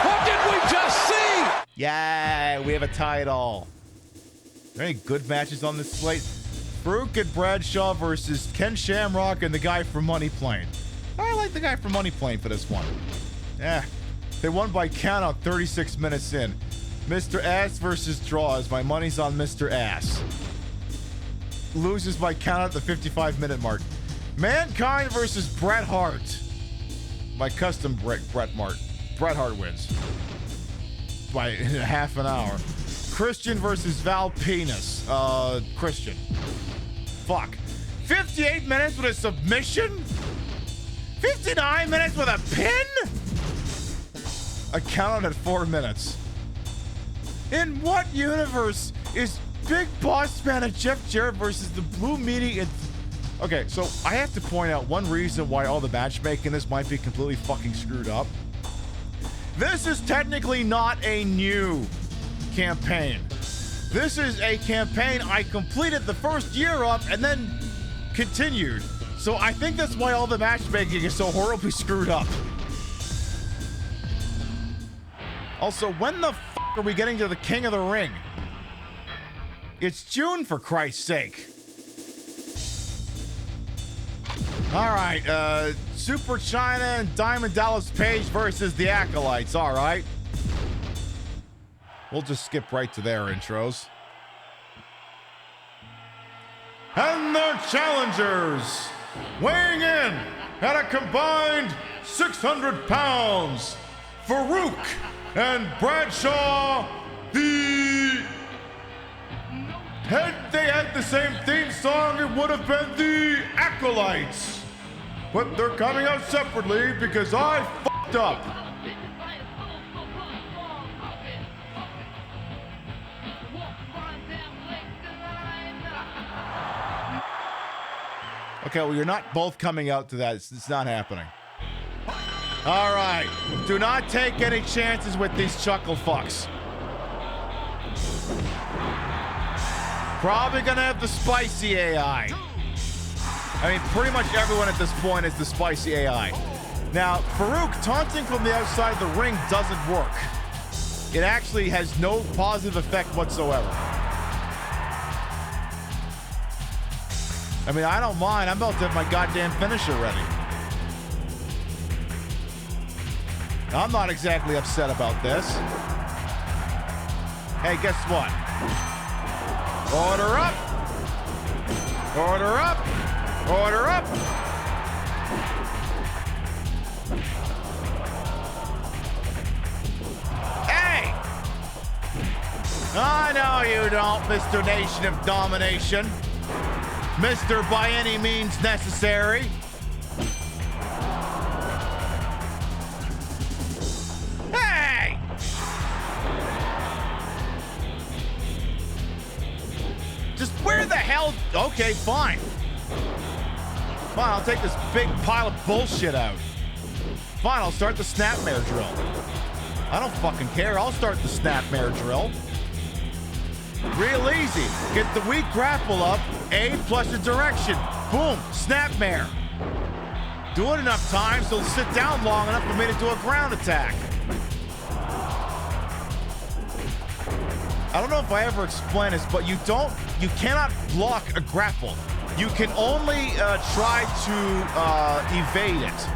What did we just see? Yeah, we have a title. Are there any good matches on this slate? Farouk and Bradshaw versus Ken Shamrock and the guy from Money Plane. I like the guy from Money Plane for this one. Yeah, they won by count out 36 minutes in. Mr. Ass versus Draws. My money's on Mr. Ass. Loses by count at the 55-minute mark. Mankind versus Bret Hart. My custom Bret Hart wins. By half an hour. Christian versus Val Penis. Christian. Fuck. 58 minutes with a submission? 59 minutes with a pin? I counted at 4 minutes. In what universe is Big Boss Man and Jeff Jarrett versus the Blue Meanie? Okay, so I have to point out one reason why all the matchmaking in this might be completely fucking screwed up. This is technically not a new campaign. This is a campaign I completed the first year of and then continued. So I think that's why all the matchmaking is so horribly screwed up. Also, when the fuck are we getting to the King of the Ring? It's June, for Christ's sake. All right, Super China and Diamond Dallas Page versus the Acolytes. All right. We'll just skip right to their intros. And their challengers, weighing in at a combined 600 pounds, Farouk and Bradshaw, had they had the same theme song, it would have been the Acolytes. But they're coming out separately because I fucked up. Okay, well, you're not both coming out to that. It's not happening. All right. Do not take any chances with these chuckle fucks. Probably gonna have the spicy AI. I mean, pretty much everyone at this point is the spicy AI. Now, Farouk taunting from the outside the ring doesn't work. It actually has no positive effect whatsoever. I mean, I don't mind. I'm about to have my goddamn finisher ready. I'm not exactly upset about this. Hey, guess what? Order up! Order up! Order up! Hey! I know you don't, Mr. Nation of Domination. Mr. By any means necessary. Hey! Just where the hell? Okay, fine. Fine, I'll take this big pile of bullshit out. Fine, I'll start the snapmare drill. I don't fucking care. I'll start the snapmare drill. Real easy. Get the weak grapple up. A plus the direction. Boom. Snapmare. Do it enough times so it'll sit down long enough for me to do a ground attack. I don't know if I ever explained this, but you cannot block a grapple. You can only try to evade it.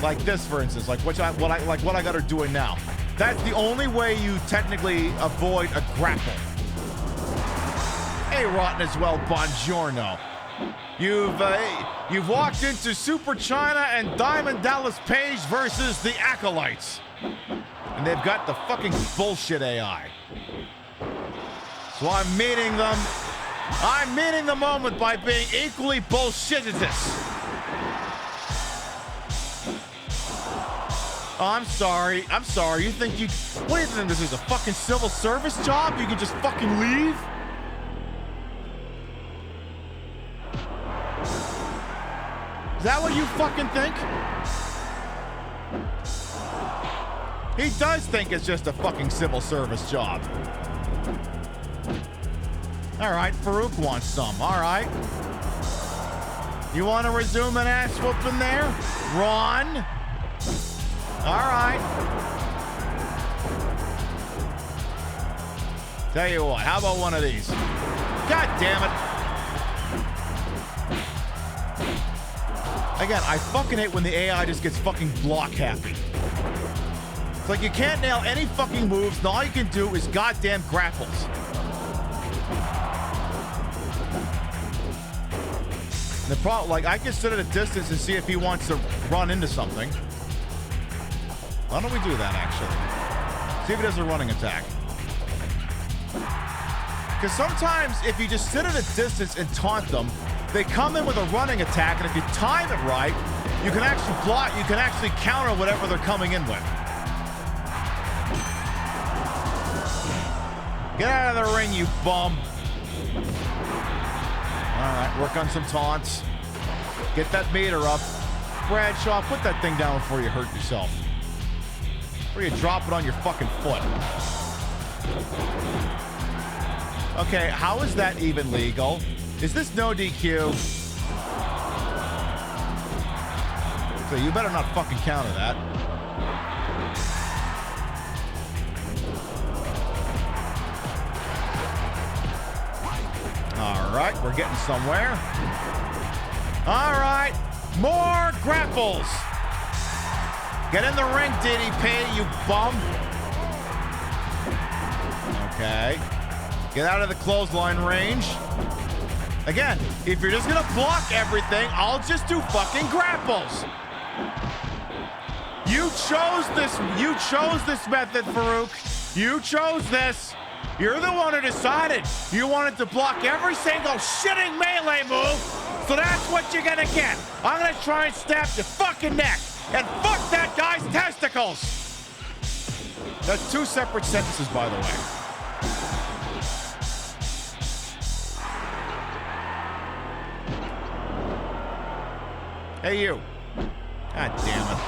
Like this, for instance, like what I got her doing now. That's the only way you technically avoid a grapple. Hey, Rotten as well, buongiorno. You've walked into Super China and Diamond Dallas Page versus the Acolytes. And they've got the fucking bullshit AI. So I'm meeting the moment by being equally bullshititous. Oh, I'm sorry. You think what do you think this is, a fucking civil service job? You can just fucking leave? Is that what you fucking think? He does think it's just a fucking civil service job. All right, Farouk wants some. All right. You want to resume an ass whooping there? Ron? All right. Tell you what, how about one of these? God damn it. Again, I fucking hate when the AI just gets fucking block happy. It's like you can't nail any fucking moves, and all you can do is goddamn grapples. And the problem, like, I can sit at a distance and see if he wants to run into something. Why don't we do that, actually? See if he does a running attack. Because sometimes if you just sit at a distance and taunt them, they come in with a running attack, and if you time it right, You can actually block, you can actually counter whatever they're coming in with. Get out of the ring, you bum. All right, work on some taunts. Get that meter up. Bradshaw, put that thing down before you hurt yourself. Before you drop it on your fucking foot. Okay, how is that even legal? Is this no DQ? So you better not fucking counter that. All right, we're getting somewhere. All right, more grapples. Get in the ring, DDP, you bum. Okay. Get out of the clothesline range. Again, if you're just gonna block everything, I'll just do fucking grapples. You chose this method, Farouk. You chose this. You're the one who decided you wanted to block every single shitting melee move, so that's what you're gonna get. I'm gonna try and snap your fucking neck, and fuck that guy's testicles. That's two separate sentences, by the way. Hey, you. God damn it.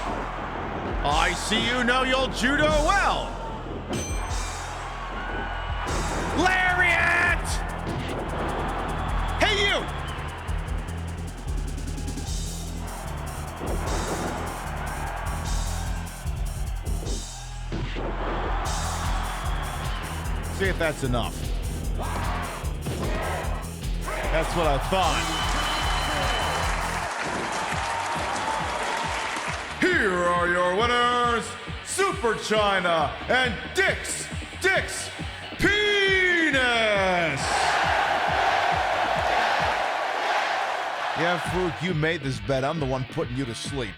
I see you know your judo well. Lariat! Hey, you! See if that's enough. That's what I thought. Here are your winners, Super China and Dick's Penis! Yeah, Farouk, you made this bet. I'm the one putting you to sleep.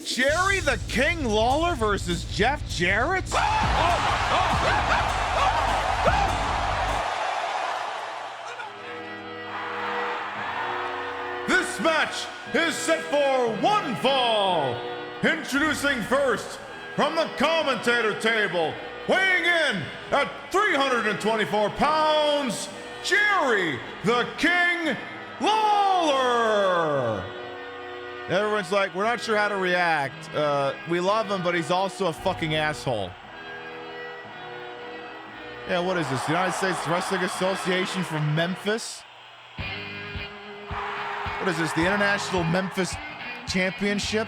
Jerry the King Lawler versus Jeff Jarrett? This match is set for one fall. Introducing first, from the commentator table, weighing in at 324 pounds, Jerry the King Lawler. Everyone's like, we're not sure how to react. We love him, but he's also a fucking asshole. Yeah, what is this? The United States Wrestling Association from Memphis? What is this? The International Memphis Championship?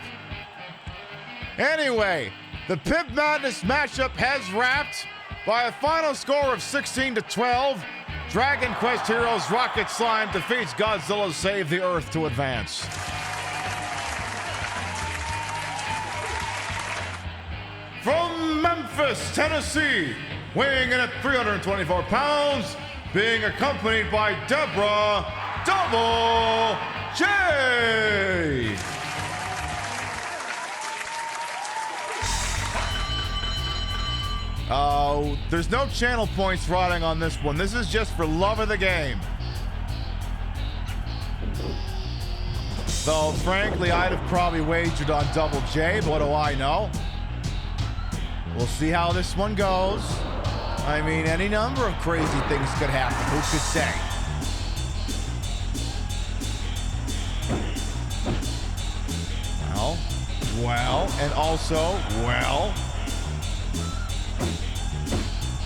Anyway, the Pimp Madness matchup has wrapped by a final score of 16-12. Dragon Quest Heroes Rocket Slime defeats Godzilla's Save the Earth to advance. From Memphis, Tennessee, weighing in at 324 pounds, being accompanied by Deborah Double J. Oh, there's no channel points riding on this one. This is just for love of the game. Though, frankly, I'd have probably wagered on Double J, but what do I know? We'll see how this one goes. I mean, any number of crazy things could happen. Who could say? Well, and also, well.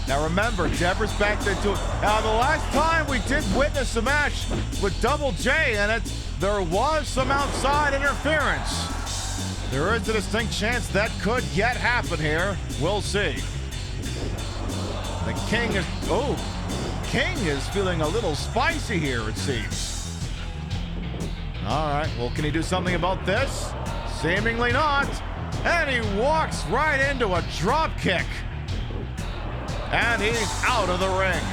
Now remember, Deborah's back there too. Now, the last time we did witness a match with Double J in it, there was some outside interference. There is a distinct chance that could yet happen here. We'll see. The King is feeling a little spicy here, it seems. All right, well, can he do something about this? Seemingly not. And he walks right into a drop kick. And he's out of the ring.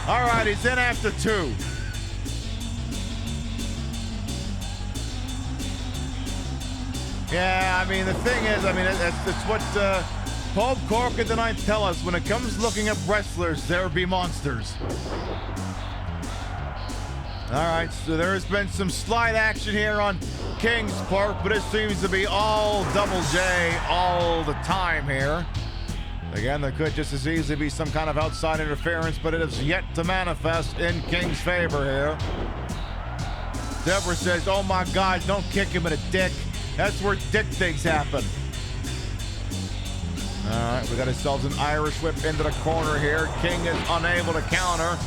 All right, he's in after two. Yeah, I mean, the thing is, I mean, it's what Pope Cork the Ninth tell us, when it comes looking at wrestlers, there be monsters. All right, so there has been some slight action here on Kings Park, but it seems to be all Double J all the time here. Again, there could just as easily be some kind of outside interference, but it is yet to manifest in King's favor here. Deborah says, oh my God, don't kick him in the dick. That's where dick things happen. All right, we got ourselves an Irish whip into the corner here. King is unable to counter.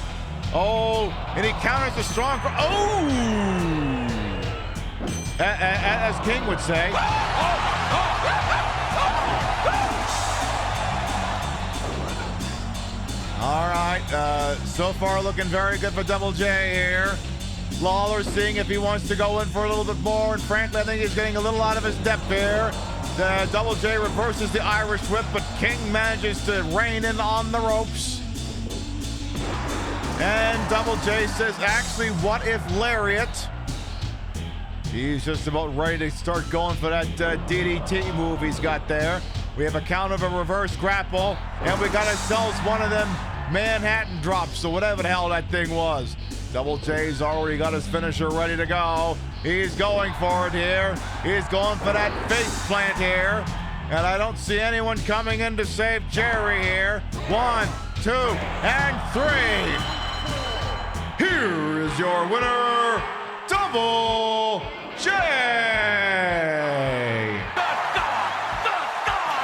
Oh, and he counters the strong. Oh! As King would say. All right, so far looking very good for Double J here. Lawler seeing if he wants to go in for a little bit more, and frankly, I think he's getting a little out of his depth here. The Double J reverses the Irish whip, but King manages to rein in on the ropes. And Double J says, actually, what if lariat? He's just about ready to start going for that DDT move he's got there. We have a count of a reverse grapple, and we got ourselves one of them Manhattan drops, or whatever the hell that thing was. Double J's already got his finisher ready to go. He's going for it here. He's going for that face plant here. And I don't see anyone coming in to save Jerry here. 1, 2, and 3. Here is your winner, Double J.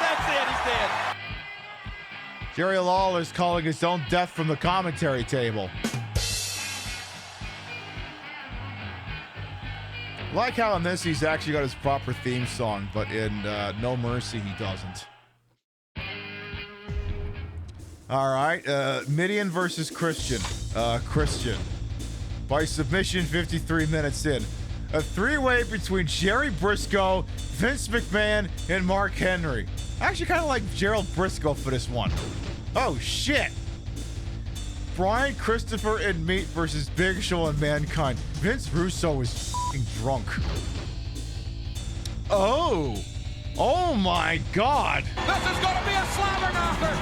That's it, he's dead. Jerry Lawler's calling his own death from the commentary table. Like how in this he's actually got his proper theme song, but in No Mercy he doesn't. All right, Midian versus Christian. Christian. By submission 53 minutes in. A three-way between Jerry Briscoe, Vince McMahon, and Mark Henry. I actually kind of like Gerald Briscoe for this one. Oh, shit. Brian Christopher and Meat versus Big Show and Mankind. Vince Russo is f***ing drunk. Oh my God. This is gonna be a slobber knocker.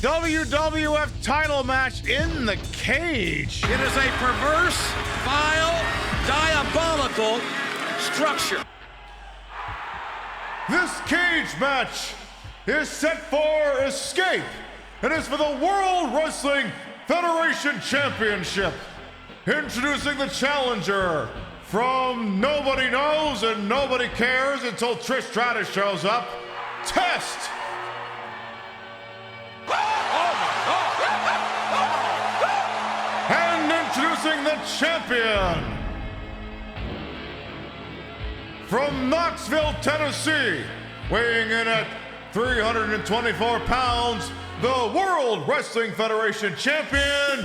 WWF title match in the cage. It is a perverse, vile, diabolical structure. This cage match is set for Escape. It is for the World Wrestling Federation Championship. Introducing the challenger from Nobody Knows and Nobody Cares until Trish Stratus shows up, Test. And introducing the champion from Knoxville, Tennessee, weighing in at 324 pounds, the World Wrestling Federation Champion,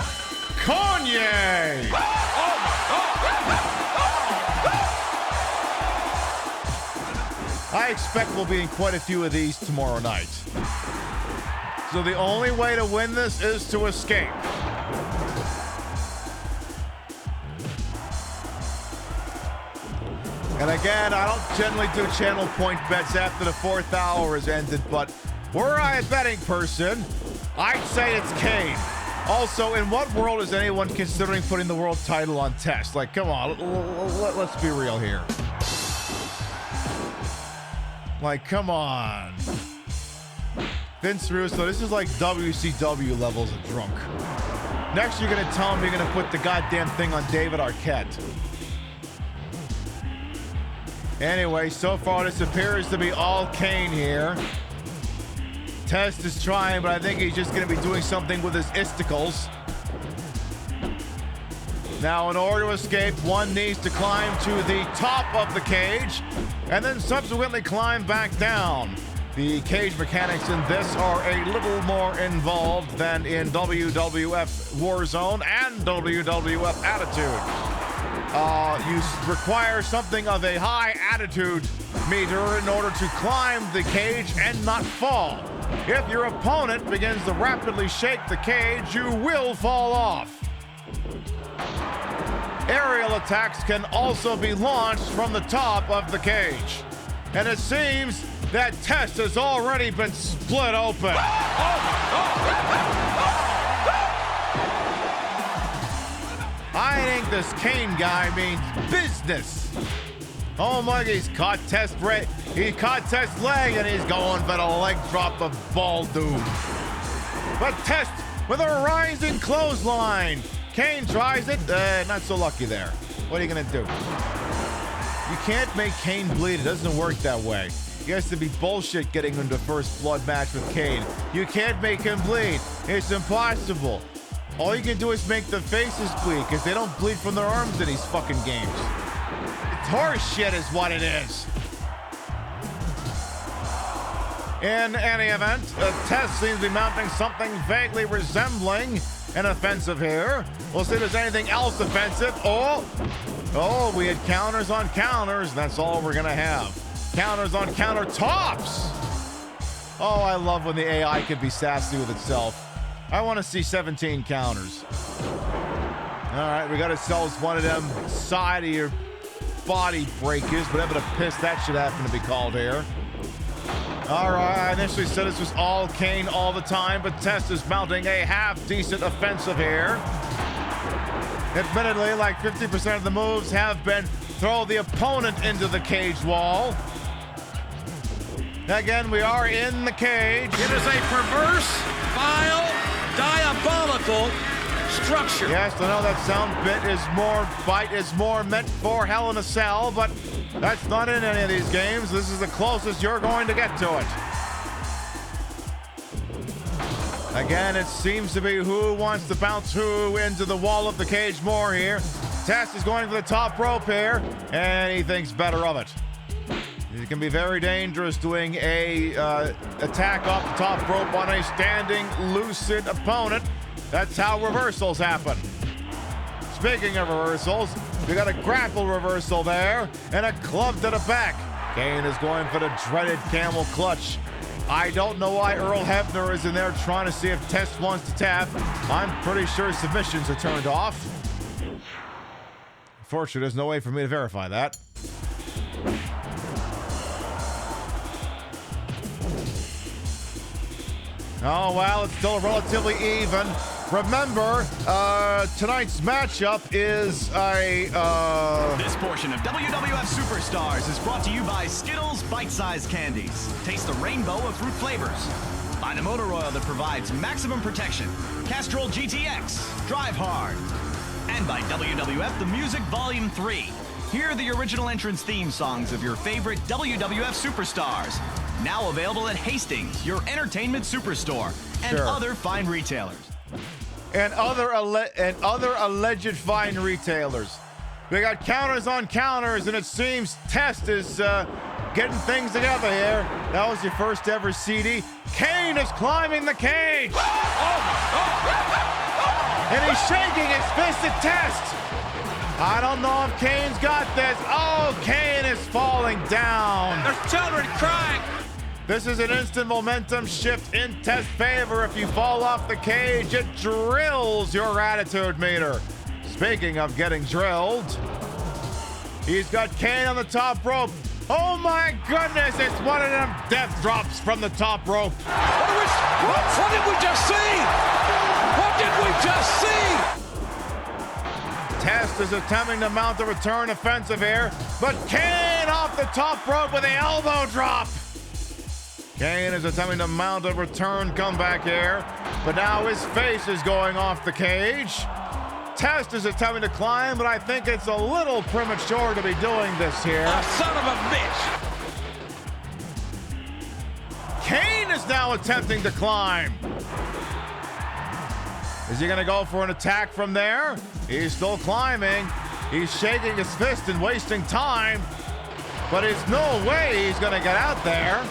Kanye! I expect we'll be in quite a few of these tomorrow night. So the only way to win this is to escape. And again, I don't generally do channel point bets after the 4th hour has ended, but were I a betting person, I'd say it's Kane. Also, in what world is anyone considering putting the world title on Test? Like, come on, let's be real here. Like, come on. Vince Russo, this is like WCW levels of drunk. Next, you're going to tell him you're going to put the goddamn thing on David Arquette. Anyway, so far this appears to be all Kane here. Test is trying, but I think he's just going to be doing something with his isticles. Now, in order to escape, one needs to climb to the top of the cage and then subsequently climb back down. The cage mechanics in this are a little more involved than in WWF Warzone and WWF Attitude. You require something of a high attitude meter in order to climb the cage and not fall. If your opponent begins to rapidly shake the cage, you will fall off. Aerial attacks can also be launched from the top of the cage. and it seems that Test has already been split open. I think this Kane guy means business. Oh my, he's caught Test leg, and he's going for the leg drop of Ball Doom. But Test with a rising clothesline. Kane tries it, not so lucky there. What are you gonna do? You can't make Kane bleed, it doesn't work that way. He has to be bullshit getting into first blood match with Kane. You can't make him bleed, it's impossible. All you can do is make the faces bleed, because they don't bleed from their arms in these fucking games. It's horse shit is what it is. In any event, Test seems to be mounting something vaguely resembling an offensive here. We'll see if there's anything else offensive. Oh, we had counters on counters. That's all we're gonna have. Counters on countertops. Oh, I love when the AI can be sassy with itself. I want to see 17 counters. All right, we got ourselves one of them side of your body breakers, whatever the piss that should happen to be called here. All right, I initially said this was all Kane all the time, but Test is mounting a half-decent offensive here. Admittedly, like 50% of the moves have been throw the opponent into the cage wall. Again, we are in the cage. It is a perverse, vile, diabolical structure. Yes, I know that sound bite is more meant for Hell in a Cell, but that's not in any of these games. This is the closest you're going to get to it. Again, it seems to be who wants to bounce who into the wall of the cage more here. Test is going for the top rope here, and he thinks better of it. It can be very dangerous doing a attack off the top rope on a standing, lucid opponent. That's how reversals happen. Speaking of reversals, we got a grapple reversal there and a club to the back. Kane is going for the dreaded camel clutch. I don't know why Earl Hebner is in there trying to see if Test wants to tap. I'm pretty sure submissions are turned off. Unfortunately, there's no way for me to verify that. Oh, well, it's still relatively even. Remember, tonight's matchup is This portion of WWF Superstars is brought to you by Skittles Bite-Sized Candies. Taste the rainbow of fruit flavors. By the motor oil that provides maximum protection. Castrol GTX. Drive hard. And by WWF The Music Volume 3. Hear the original entrance theme songs of your favorite WWF Superstars. Now available at Hastings, your entertainment superstore, and other fine retailers. And other alleged fine retailers. We got counters on counters, and it seems Test is getting things together here. That was your first ever CD. Kane is climbing the cage. And he's shaking his fist at Test. I don't know if Kane's got this. Oh, Kane is falling down. There's children crying. This is an instant momentum shift in Test's favor. If you fall off the cage, it drills your attitude meter. Speaking of getting drilled, he's got Kane on the top rope. Oh my goodness, it's one of them death drops from the top rope. What did we just see? What did we just see? Test is attempting to mount a return offensive here, but Kane off the top rope with the elbow drop. Kane is attempting to mount a return comeback here, but now his face is going off the cage. Test is attempting to climb, but I think it's a little premature to be doing this here. Oh, son of a bitch! Kane is now attempting to climb. Is he going to go for an attack from there? He's still climbing. He's shaking his fist and wasting time, but there's no way he's going to get out there.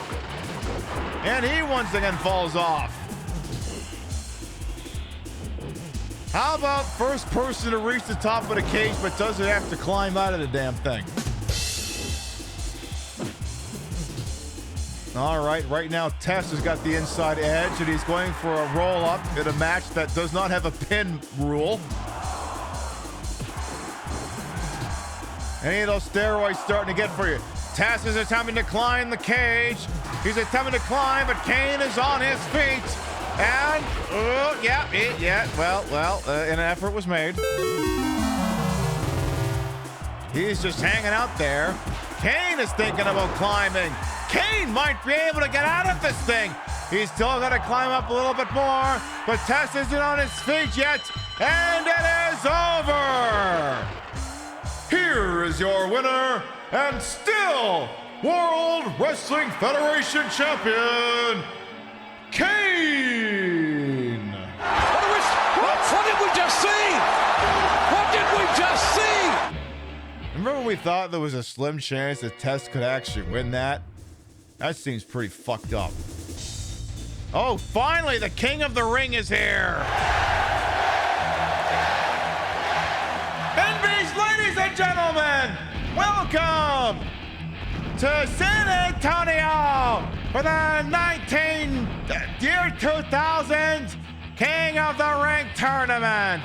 And he once again falls off. How about first person to reach the top of the cage but doesn't have to climb out of the damn thing? All right now Test has got the inside edge and he's going for a roll-up in a match that does not have a pin rule. Any of those steroids starting to get for you. Test is attempting to climb the cage. He's attempting to climb, but Kane is on his feet. And, an effort was made. He's just hanging out there. Kane is thinking about climbing. Kane might be able to get out of this thing. He's still got to climb up a little bit more, but Test isn't on his feet yet, and it is over. Here is your winner, and still World Wrestling Federation Champion, Kane. What did we just see? What did we just see? Remember when we thought there was a slim chance that Test could actually win that? That seems pretty fucked up. Oh, finally, the King of the Ring is here. Ladies and gentlemen, welcome to San Antonio for the 2000 King of the Ring tournament.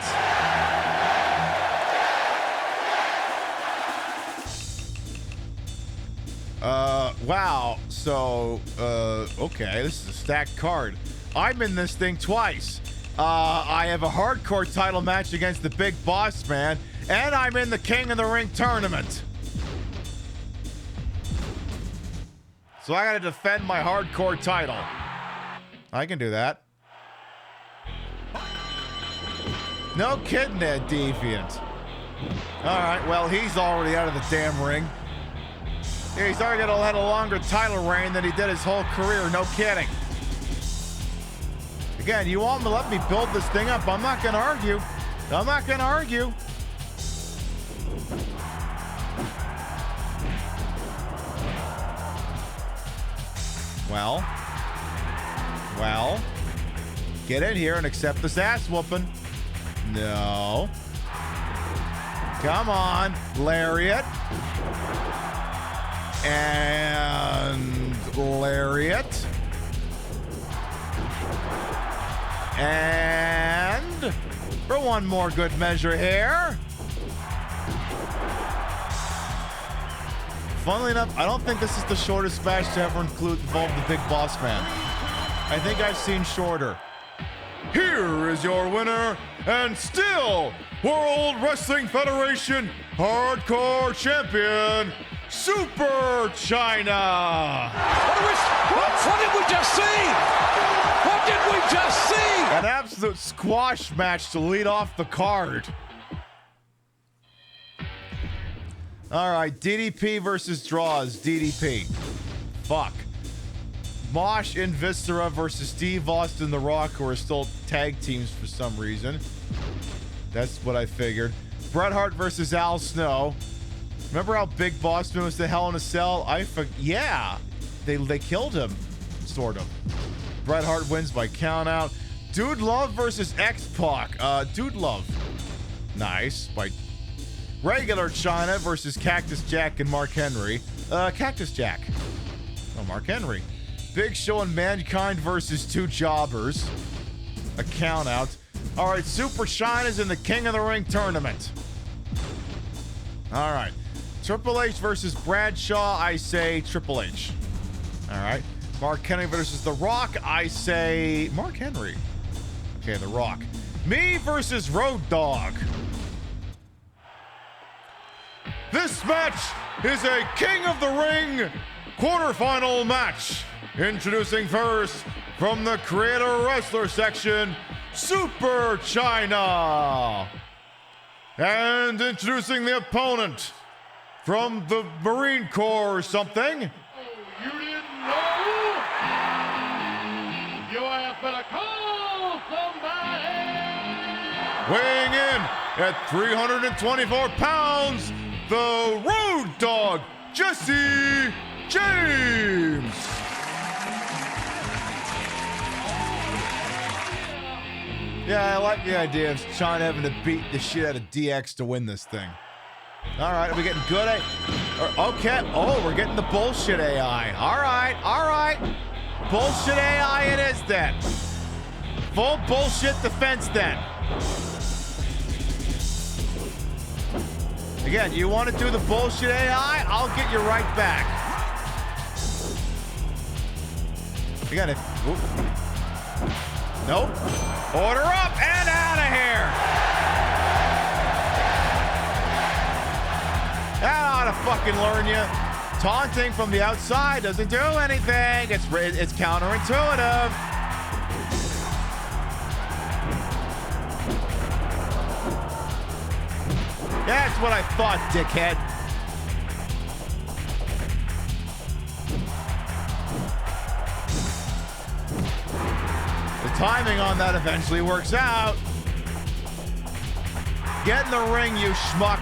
Wow. So, okay, this is a stacked card. I'm in this thing twice. I have a hardcore title match against the Big Boss Man, and I'm in the King of the Ring tournament. So I gotta defend my hardcore title. I can do that. No kidding there, Deviant. Alright, well, he's already out of the damn ring. Yeah, he's already had a longer title reign than he did his whole career, no kidding. Again, you want to let me build this thing up? I'm not gonna argue. I'm not gonna argue. Well, get in here and accept this ass whooping. No. Come on, lariat. And lariat. And for one more good measure here. Funnily enough, I don't think this is the shortest match to ever involve the Big Boss Man. I think I've seen shorter. Here is your winner, and still World Wrestling Federation Hardcore Champion, Super China. What did we just see? What did we just see? An absolute squash match to lead off the card. All right, DDP versus Draws. DDP. Fuck. Mosh and Viscera versus Steve Austin, The Rock, who are still tag teams for some reason. That's what I figured. Bret Hart versus Al Snow. Remember how Big Boss Man was the Hell in a Cell? Yeah. They killed him, sort of. Bret Hart wins by countout. Dude Love versus X-Pac. Dude Love. Nice. By regular China versus Cactus Jack and Mark Henry. Cactus Jack. Oh, Mark Henry. Big Show and Mankind versus two jobbers. A countout. All right, Super China's in the King of the Ring tournament. All right. Triple H versus Bradshaw. I say Triple H. All right. Mark Henry versus The Rock. I say Mark Henry. Okay, The Rock. Me versus Road Dogg. This match is a King of the Ring quarterfinal match. Introducing first from the Creator Wrestler section, Super China. And introducing the opponent from the Marine Corps or something. You didn't know? You have better call somebody. Weighing in at 324 pounds, the Road Dogg, Jesse James. Yeah, I like the idea of China having to beat the shit out of DX to win this thing. All right, are we getting good at... Okay, oh, we're getting the bullshit AI. All right. Bullshit AI it is then. Full bullshit defense then. Again, you want to do the bullshit AI? I'll get you right back. Again, nope. Order up and out of here. That ought to fucking learn you. Taunting from the outside doesn't do anything. It's counterintuitive. That's what I thought, dickhead. The timing on that eventually works out. Get in the ring, you schmuck.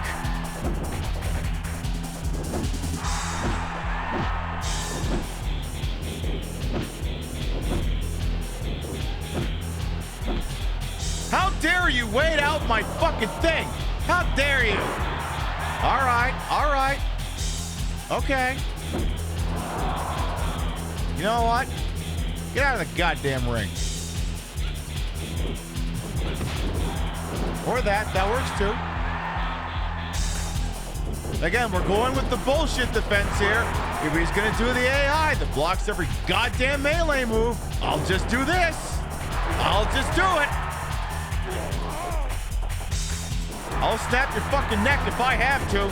How dare you wait out my fucking thing? How dare you? All right, all right. Okay. You know what? Get out of the goddamn ring. Or that works too. Again, we're going with the bullshit defense here. If he's gonna do the AI that blocks every goddamn melee move, I'll just do this. I'll just do it. I'll snap your fucking neck if I have to.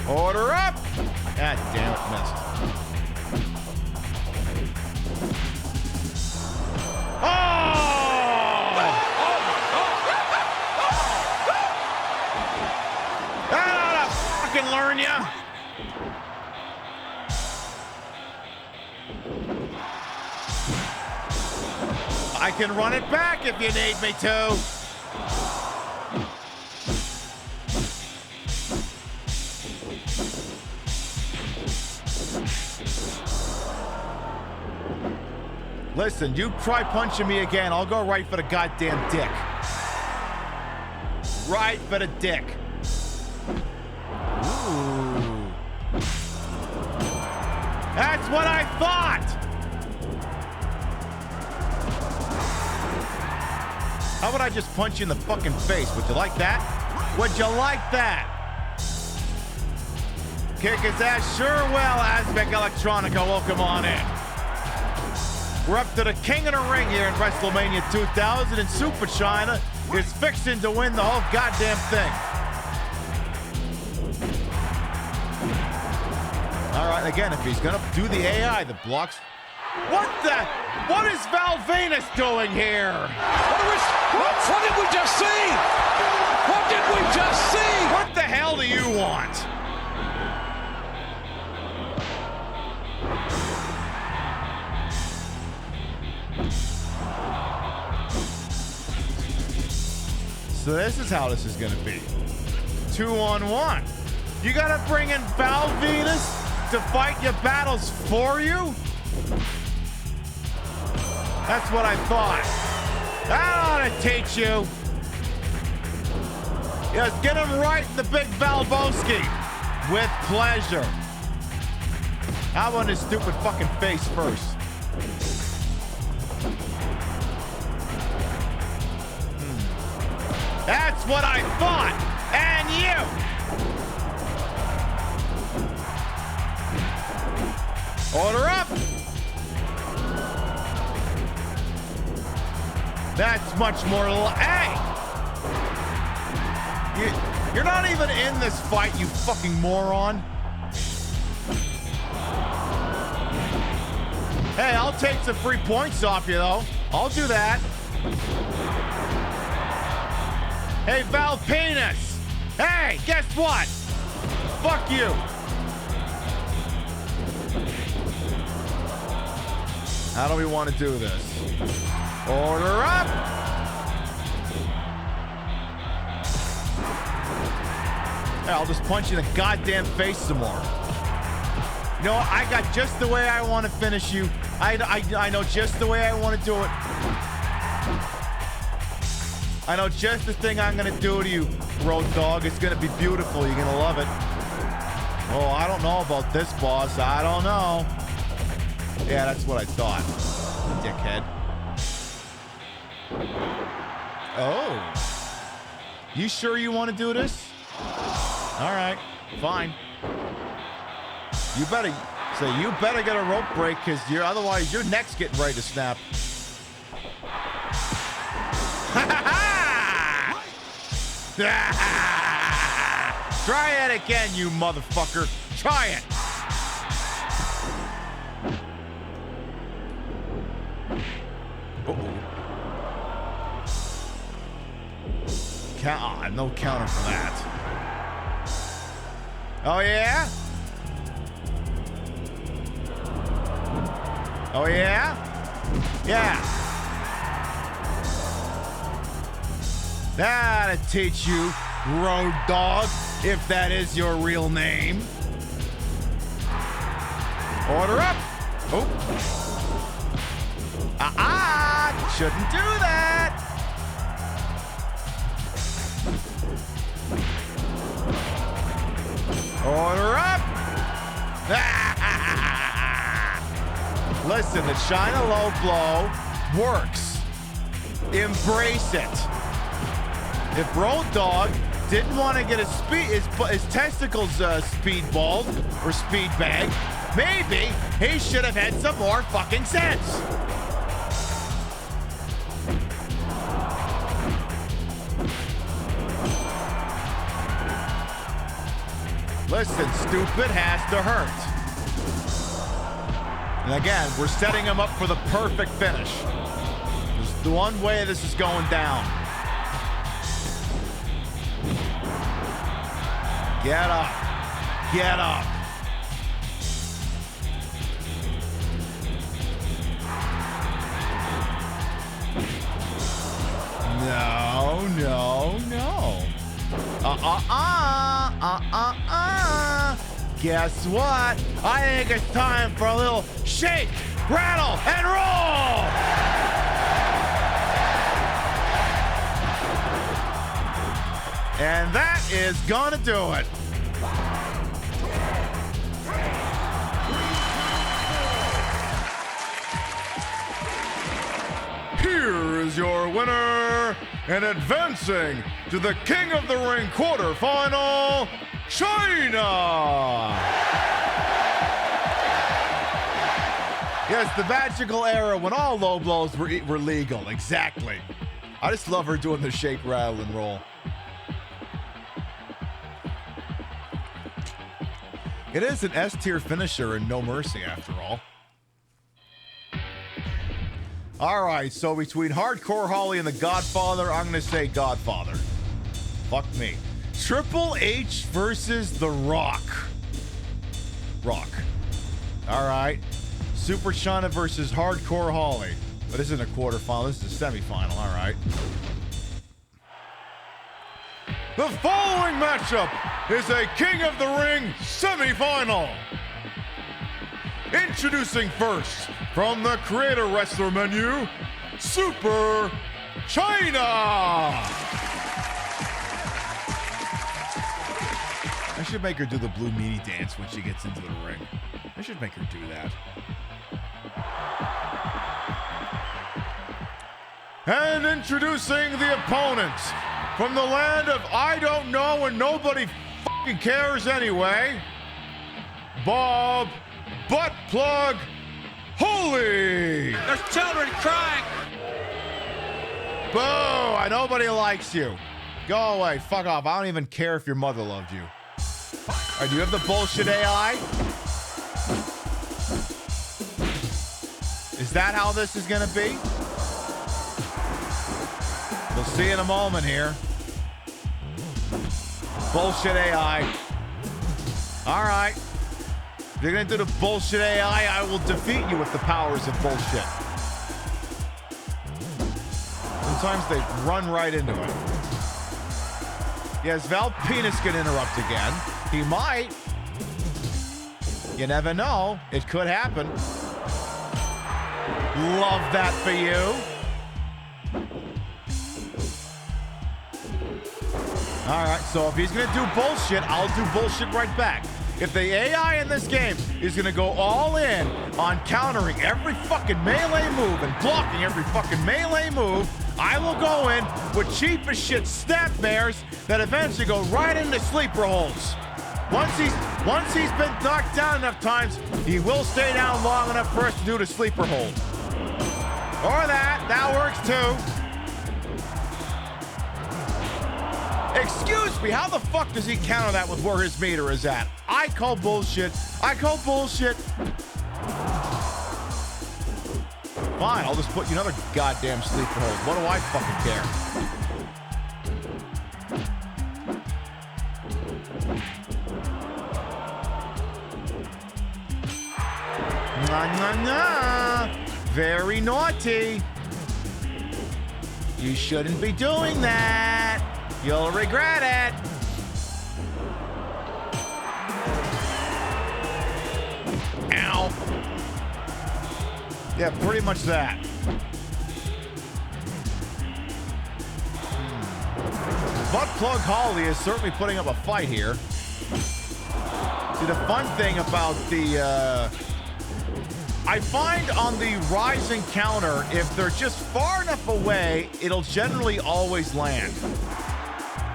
Order up. God damn it, missed. Oh! That ought to fucking learn ya. I can run it back if you need me to. Listen, you try punching me again, I'll go right for the goddamn dick. Right for the dick. Ooh. That's what I thought! How about I just punch you in the fucking face? Would you like that? Would you like that? Kick his ass, sure will, Aztec Electronica. Welcome on in. We're up to the king of the ring here in WrestleMania 2000, and Super China is fixing to win the whole goddamn thing. All right, again, if he's gonna do the AI that blocks... What is Val Venus doing here? What did we just see? What did we just see? What the hell do you want? So this is how this is going to be. 2-on-1. You got to bring in Val Venus to fight your battles for you? That's what I thought. That ought to teach you. Yes, get him right in the big Valboski. With pleasure. How about his stupid fucking face first? That's what I thought. And you. Order up. That's much more. Hey! You're not even in this fight, you fucking moron. Hey, I'll take some free points off you, though. I'll do that. Hey, Val Penis! Hey, guess what? Fuck you. How do we want to do this? Order up! Hey, I'll just punch you in the goddamn face some more. You know what? I got just the way I want to finish you. I know just the way I want to do it. I know just the thing I'm going to do to you, Road Dogg. It's going to be beautiful. You're going to love it. Oh, I don't know about this, boss. I don't know. Yeah, that's what I thought. Dickhead. Oh. You sure you want to do this? All right. Fine. You better... So you better get a rope break because otherwise your neck's getting ready to snap. Try it again, you motherfucker. Try it. No counter for that. Oh, yeah? Oh, yeah? Yeah. That'll teach you, road dog, if that is your real name. Order up. Oh. Shouldn't do that. Order up. Listen, the China low blow works. Embrace it. If Road Dogg didn't want to get his testicles speedballed or speed bagged, maybe he should have had some more fucking sense. Listen, stupid has to hurt. And again, we're setting him up for the perfect finish. There's the one way this is going down. Get up. Get up. No, no, no. Guess what? I think it's time for a little shake, rattle, and roll! And that is gonna do it. Here is your winner, and advancing to the King of the Ring quarterfinal, China! Yes, the magical era when all low blows were legal. Exactly. I just love her doing the shake, rattle, and roll. It is an S-tier finisher and no mercy, after all. All right, so between Hardcore Holly and the Godfather, I'm going to say Godfather. Fuck me. Triple H versus The Rock. Rock. All right. Super Shana versus Hardcore Holly. But this isn't a quarterfinal. This is a semifinal. All right. The following matchup is a King of the Ring semifinal. Introducing first, from the Creator Wrestler menu, Super China. I should make her do the blue meaty dance when she gets into the ring. I should make her do that. And introducing the opponents, from the land of I don't know and nobody fucking cares anyway, Bob Butt Plug Holy! There's children crying! Boo! Nobody likes you. Go away. Fuck off. I don't even care if your mother loved you. All right, do you have the bullshit AI? Is that how this is gonna be? We'll see in a moment here. Bullshit AI. All right. If you're gonna do the bullshit AI, I will defeat you with the powers of bullshit. Sometimes they run right into it. Yes, Val Penis can interrupt again. He might. You never know. It could happen. Love that for you. All right, so if he's gonna do bullshit, I'll do bullshit right back. If the AI in this game is gonna go all in on countering every fucking melee move and blocking every fucking melee move, I will go in with cheap as shit snapmares that eventually go right into sleeper holes. Once he's been knocked down enough times, he will stay down long enough for us to do the sleeper hold. Or that works too. Excuse me, how the fuck does he counter that with where his meter is at? I call bullshit. Fine, I'll just put you another goddamn sleeper hold. What do I fucking care? Nah. Very naughty. You shouldn't be doing that. You'll regret it. Ow. Yeah, pretty much that. Butt Plug Holly is certainly putting up a fight here. See, the fun thing about the... I find on the rising counter, if they're just far enough away, it'll generally always land.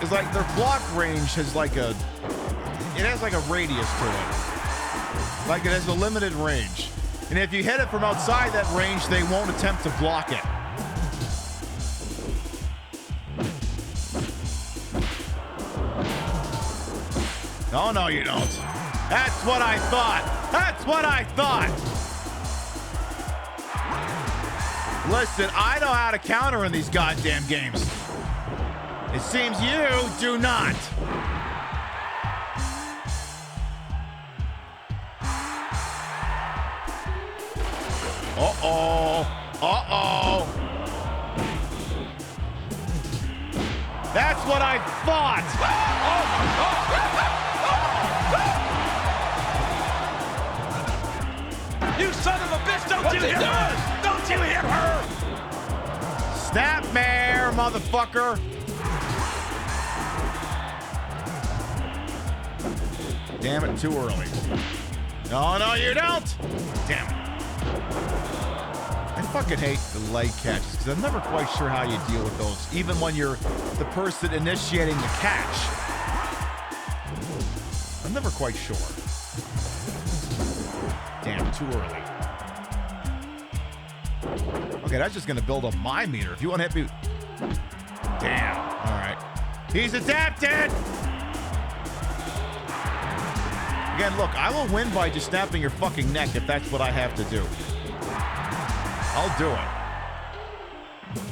It's like their block range has like a... It has like a radius to it. Like it has a limited range. And if you hit it from outside that range, they won't attempt to block it. Oh, no, you don't. That's what I thought. Listen, I know how to counter in these goddamn games. It seems you do not. Uh-oh. That's what I thought. You son of a bitch, don't you hit her! Don't you hit her! Snapmare, motherfucker. Damn it, too early. No, you don't. Damn it. I fucking hate the leg catches because I'm never quite sure how you deal with those, even when you're the person initiating the catch. I'm never quite sure. Damn, too early. Okay, that's just gonna build up my meter. If you want to hit me... Damn, all right. He's adapted! Again, look, I will win by just snapping your fucking neck if that's what I have to do. I'll do it.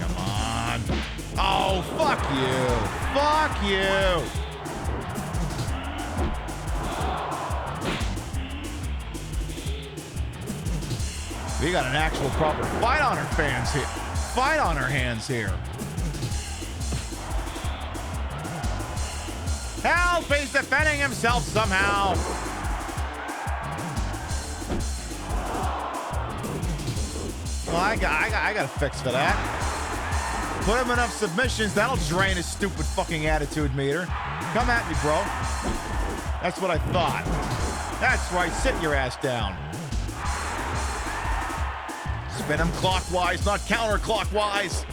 Come on. Oh, fuck you. We got an actual proper fight on our fans here. Fight on our hands here. Help! He's defending himself somehow. Well, I got a fix for that. Put him enough submissions, that'll drain his stupid fucking attitude meter. Come at me, bro. That's what I thought. That's right, sit your ass down. Spin him clockwise, not counterclockwise.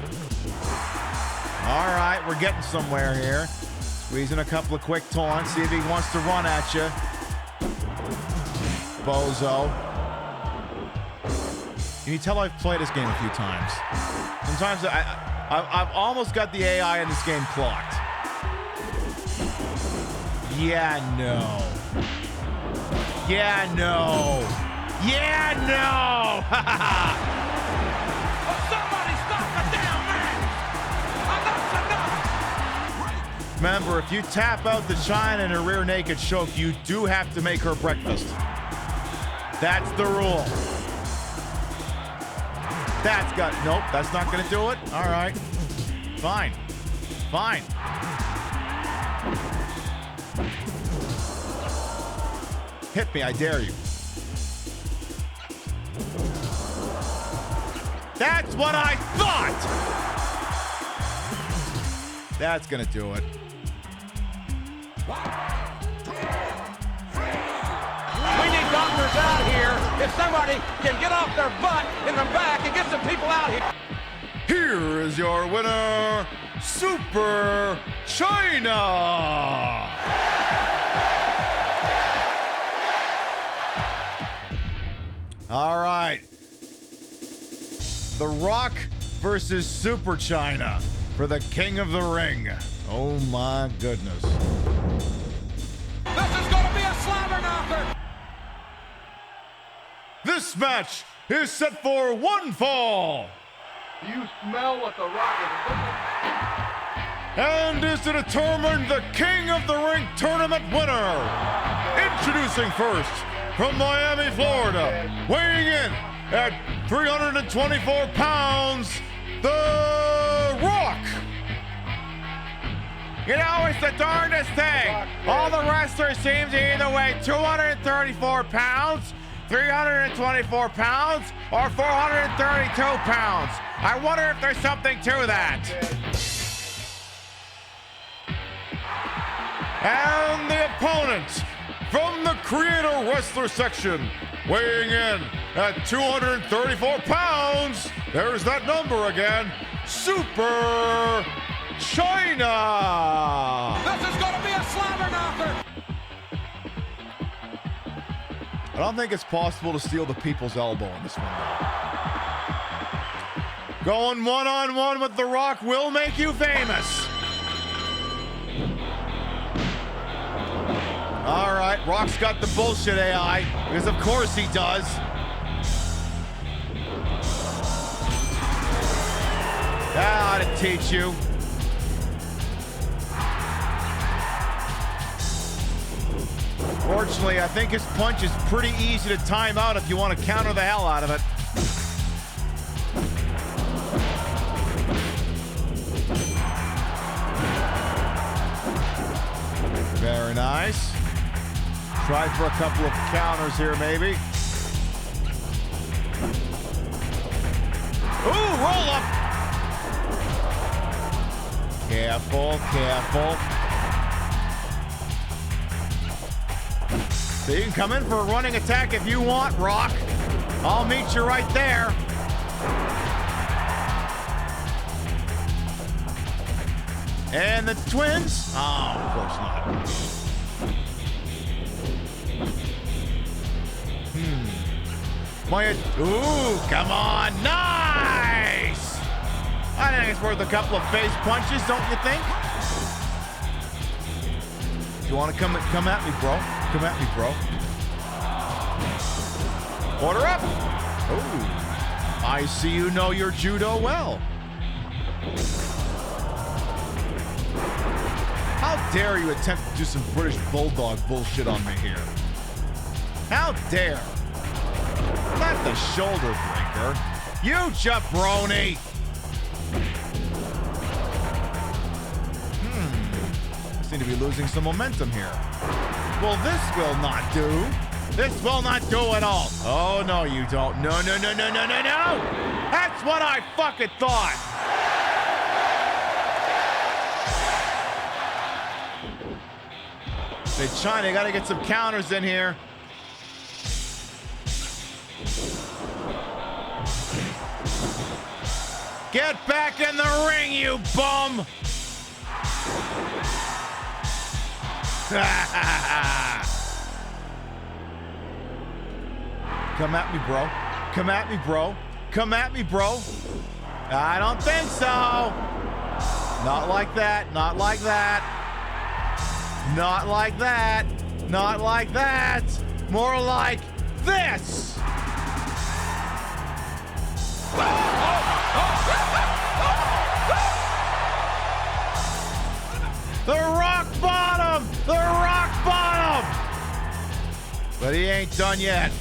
All right, we're getting somewhere here. Squeezing a couple of quick taunts, see if he wants to run at you. Bozo. Can you tell I've played this game a few times? Sometimes I've almost got the AI in this game clocked. Yeah, no. Somebody stop the damn man! Enough's enough! Remember, if you tap out the China in her rear naked choke, you do have to make her breakfast. That's the rule. Nope, that's not gonna do it. All right. Fine. Hit me, I dare you. That's what I thought! That's gonna do it. We need doctors out here. If somebody can get off their butt in the back and get some people out here. Here is your winner, Super China! All right. The Rock versus Super China for the King of the Ring. Oh my goodness. This is going to be a slobber knocker. This match is set for one fall. Do you smell what the Rock is cooking? And is to determine the King of the Ring tournament winner. Introducing first, from Miami, Florida, weighing in at 324 pounds, The Rock. You know, it's the darndest thing. All the wrestlers seem to either weigh 234 pounds, 324 pounds, or 432 pounds. I wonder if there's something to that. And the opponent from the Creator Wrestler section, weighing in at 234 pounds, there's that number again, Super China. This is going to be a slobber knocker. I don't think it's possible to steal the people's elbow in this one, though. Going one-on-one with The Rock will make you famous. All right, Rock's got the bullshit AI, because of course he does. That ought to teach you. Fortunately, I think his punch is pretty easy to time out if you want to counter the hell out of it. Very nice. Try for a couple of counters here, maybe. Ooh, roll up. Careful, careful. So you can come in for a running attack if you want, Rock. I'll meet you right there. And the twins? Oh, of course not. Ooh, come on. Nice! I think it's worth a couple of face punches, don't you think? Do you want to come at me, bro? Come at me, bro. Order up. Ooh. I see you know your judo well. How dare you attempt to do some British Bulldog bullshit on me here? How dare? Not the shoulder breaker. You jabroni! I seem to be losing some momentum here. Well, this will not do. This will not do at all. Oh, no, you don't. No, no, no, no, no, no, no! That's what I fucking thought! Say, China, you gotta get some counters in here. Get back in the ring, you bum! Come at me, bro. Come at me, bro. Come at me, bro. I don't think so. Not like that. Not like that. Not like that. Not like that. More like this. The rock bottom! The rock bottom! But he ain't done yet.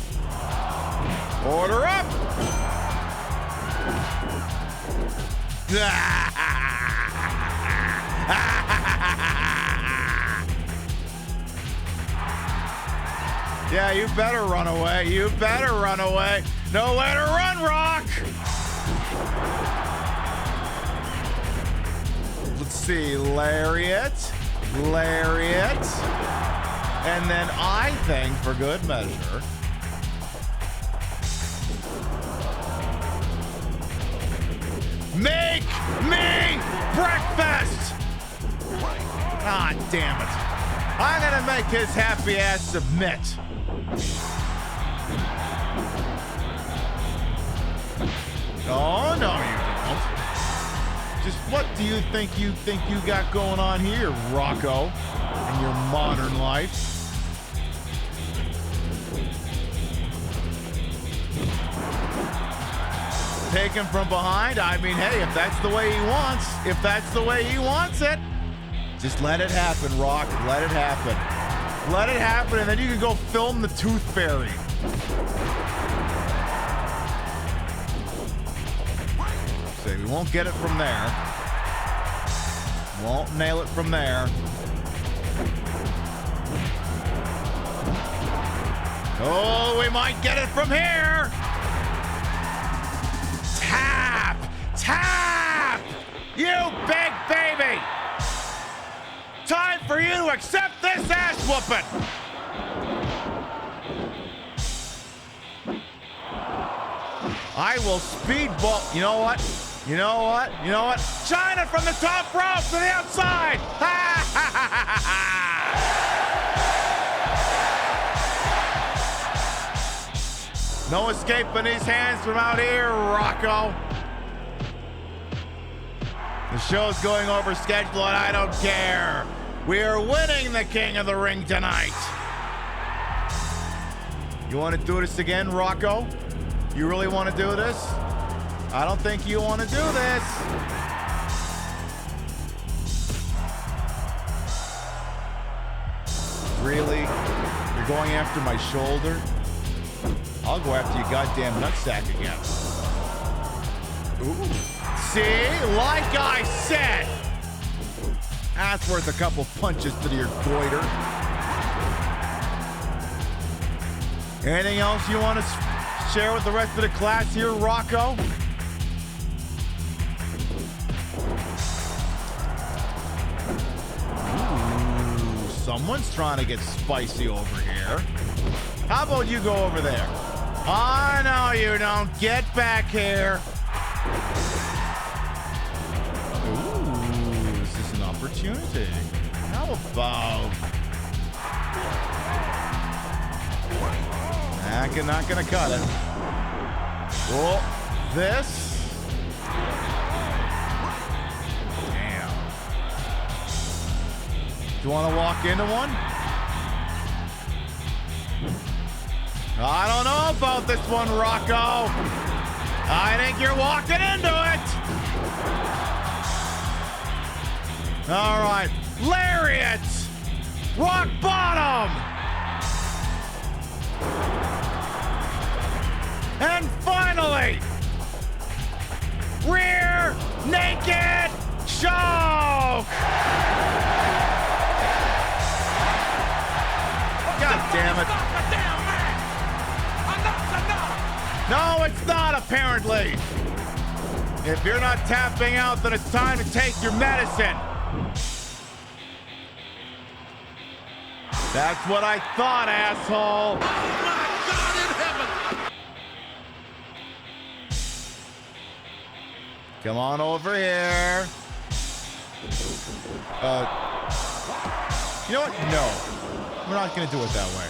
Order up! Yeah, you better run away. You better run away. Nowhere to run, Rock! Let's see, lariat, lariat, and then I think, for good measure, make me breakfast! Ah, damn it. I'm gonna make his happy ass submit. Oh, no, you don't. Just what do you think you got going on here, Rocco, in your modern life? Take him from behind. I mean, hey, if that's the way he wants it, just let it happen, Rock. Let it happen. Let it happen, and then you can go film the Tooth Fairy. So we won't get it from there. Won't nail it from there. Oh, we might get it from here. Tap! Tap! You big baby! Time for you to accept this ass whooping! I will speedball. You know what? You know what? You know what? China from the top rope to the outside! Ha ha ha ha ha! No escaping these hands from out here, Rocco. The show's going over schedule, and I don't care. We are winning the King of the Ring tonight. You want to do this again, Rocco? You really want to do this? I don't think you want to do this. Really? You're going after my shoulder? I'll go after your goddamn nutsack again. Ooh. See? Like I said! That's worth a couple punches to your goiter. Anything else you want to share with the rest of the class here, Rocco? Ooh, someone's trying to get spicy over here. How about you go over there? Oh, no, you don't. Get back here. Ooh, this is an opportunity. How about... Not gonna cut it. Oh, this. Damn. Do you want to walk into one? I don't know about this one, Rocco. I think you're walking into it. All right. Lariat. Rock bottom. And finally, rear naked choke. God damn it. No, it's not, apparently. If you're not tapping out, then it's time to take your medicine. That's what I thought, asshole. Come on over here. You know what? No. We're not going to do it that way.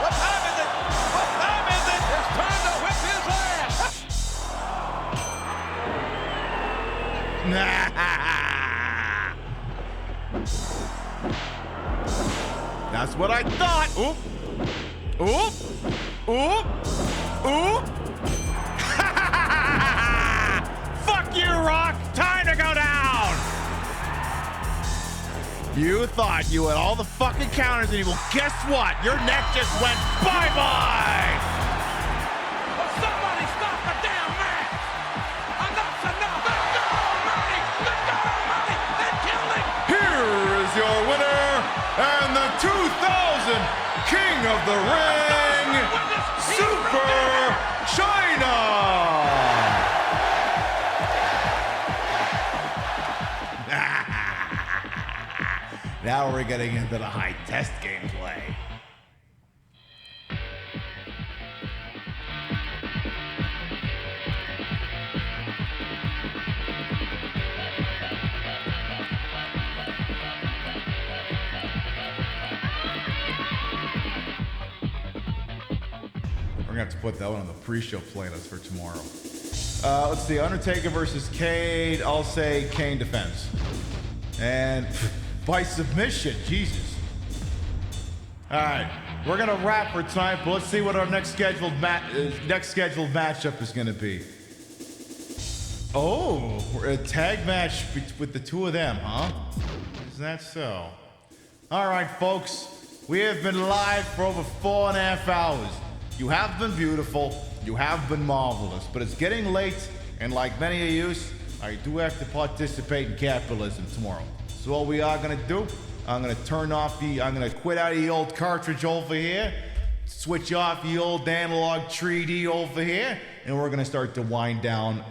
What time is it? What time is it? It's time to whip his ass. That's what I thought. Oop. Oop. Oop. Oop. Fuck you, Rock. Time to go down. You thought you had all the fucking counters and well, guess what? Your neck just went bye-bye. Well, somebody stop the damn match. Enough's enough. Let go, Money. They killed him. Here is your winner and the 2000 King of the Ring, Super China. Now we're getting into the high test gameplay. We're We're going to have to put that one on the pre-show playlist for tomorrow. Let's see. Undertaker versus Kane. I'll say Kane defends. And by submission. Jesus. All right. We're going to wrap for tonight, but let's see what our next scheduled matchup is going to be. Oh, a tag match with the two of them, huh? Is that so? All right, folks. We have been live for over 4.5 hours. You have been beautiful. You have been marvelous. But it's getting late, and like many of you, I do have to participate in capitalism tomorrow. So what we are going to do, I'm going to quit out of the old cartridge over here, switch off the old analog 3D over here, and we're going to start to wind down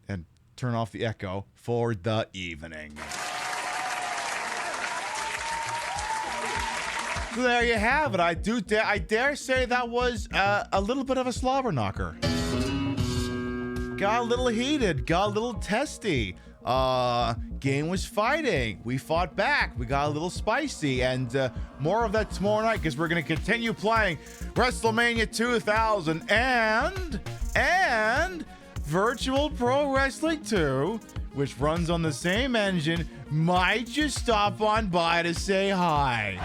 and turn off the echo for the evening. So there you have it. I dare say that was a little bit of a slobber knocker. Got a little heated, got a little testy. Game was fighting. We fought back. We got a little spicy, and more of that tomorrow night because we're going to continue playing WrestleMania 2000 and Virtual Pro Wrestling 2, which runs on the same engine. Might just stop on by to say hi.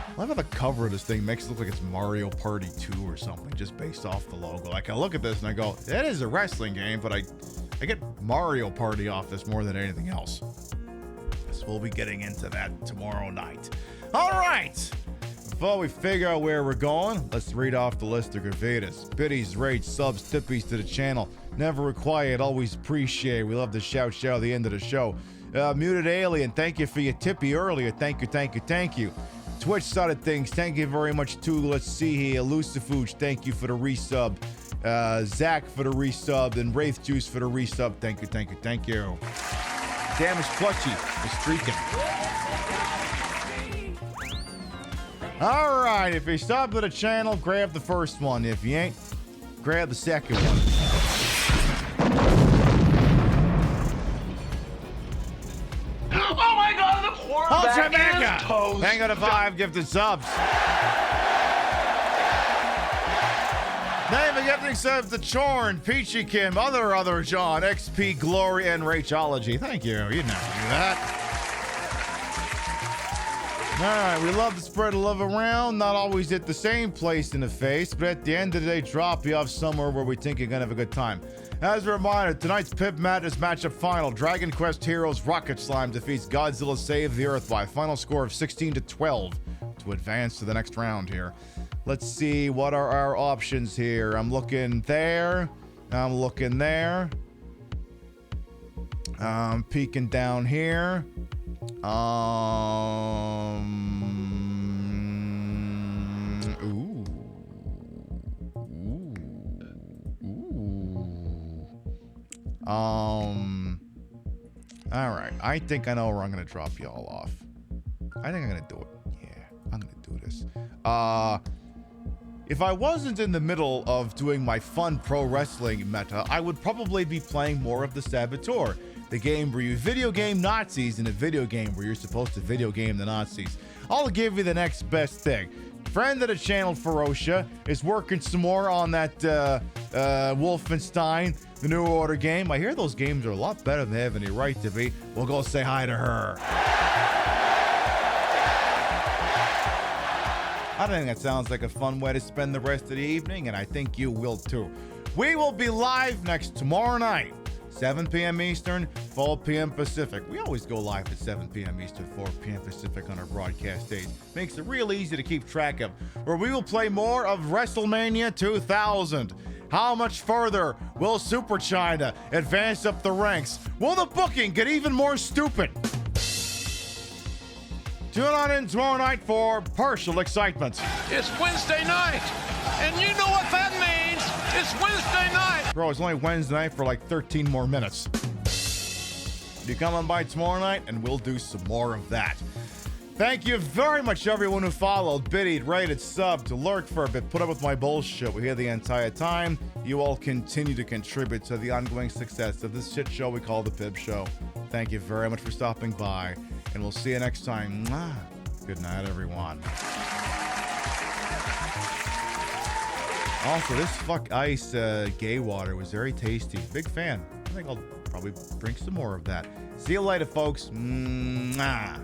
I love how the cover of this thing makes it look like it's Mario Party 2 or something, just based off the logo. Like, I look at this and I go, that is a wrestling game, but I get Mario Party off this more than anything else. So we'll be getting into that tomorrow night. All right. Before we figure out where we're going, let's read off the list of gravitas. Biddies, rates, subs, tippies to the channel. Never required, always appreciate. We love to shout at the end of the show. Muted Alien, thank you for your tippy earlier. Thank you. Twitch side of things, thank you very much too. Let's see here. Lucifuge, thank you for the resub. Zach for the resub, and Wraith Juice for the resub. Thank you. Damage Plushie for streaking. All right, if you stop at a channel, grab the first one. If you ain't, grab the second one. Oh my God, the quarterback is toast. Hang on to 5 gifted subs. Name and gifting subs to Chorn, Peachy Kim, other John, XP Glory, and Rachology. Thank you. You didn't have to do that. All right, we love to spread the love around, not always at the same place in the face, but at the end of the day, drop you off somewhere where we think you're going to have a good time. As a reminder, tonight's Pip Madness matchup final, Dragon Quest Heroes Rocket Slime defeats Godzilla Save the Earth by a final score of 16-12 to advance to the next round here. Let's see, what are our options here? I'm looking there. I'm looking there. I'm peeking down here. All right. I think I know where I'm going to drop y'all off. I think I'm going to do it. Yeah, I'm going to do this. If I wasn't in the middle of doing my fun pro wrestling meta, I would probably be playing more of the Saboteur, the game where you video game Nazis in a video game where you're supposed to video game the Nazis. I'll give you the next best thing. Friend of the channel, Ferocia, is working some more on that Wolfenstein, the New Order game. I hear those games are a lot better than they have any right to be. We'll go say hi to her. I think that sounds like a fun way to spend the rest of the evening, and I think you will too. We will be live tomorrow night. 7 p.m. Eastern, 4 p.m. Pacific. We always go live at 7 p.m. Eastern, 4 p.m. Pacific on our broadcast days. Makes it real easy to keep track of, where we will play more of WrestleMania 2000. How much further will Super China advance up the ranks? Will the booking get even more stupid? Tune on in tomorrow night for partial excitement. It's Wednesday night, and you know what that means. It's Wednesday night. Bro, it's only Wednesday night for like 13 more minutes. You come on by tomorrow night, and we'll do some more of that. Thank you very much, everyone who followed, biddied, rated, subbed, lurked for a bit, put up with my bullshit. We're here the entire time. You all continue to contribute to the ongoing success of this shit show we call the Pib Show. Thank you very much for stopping by, and we'll see you next time. Mwah. Good night, everyone. Also, this Fuck Ice gay water was very tasty. Big fan. I think I'll probably drink some more of that. See you later, folks. Mwah.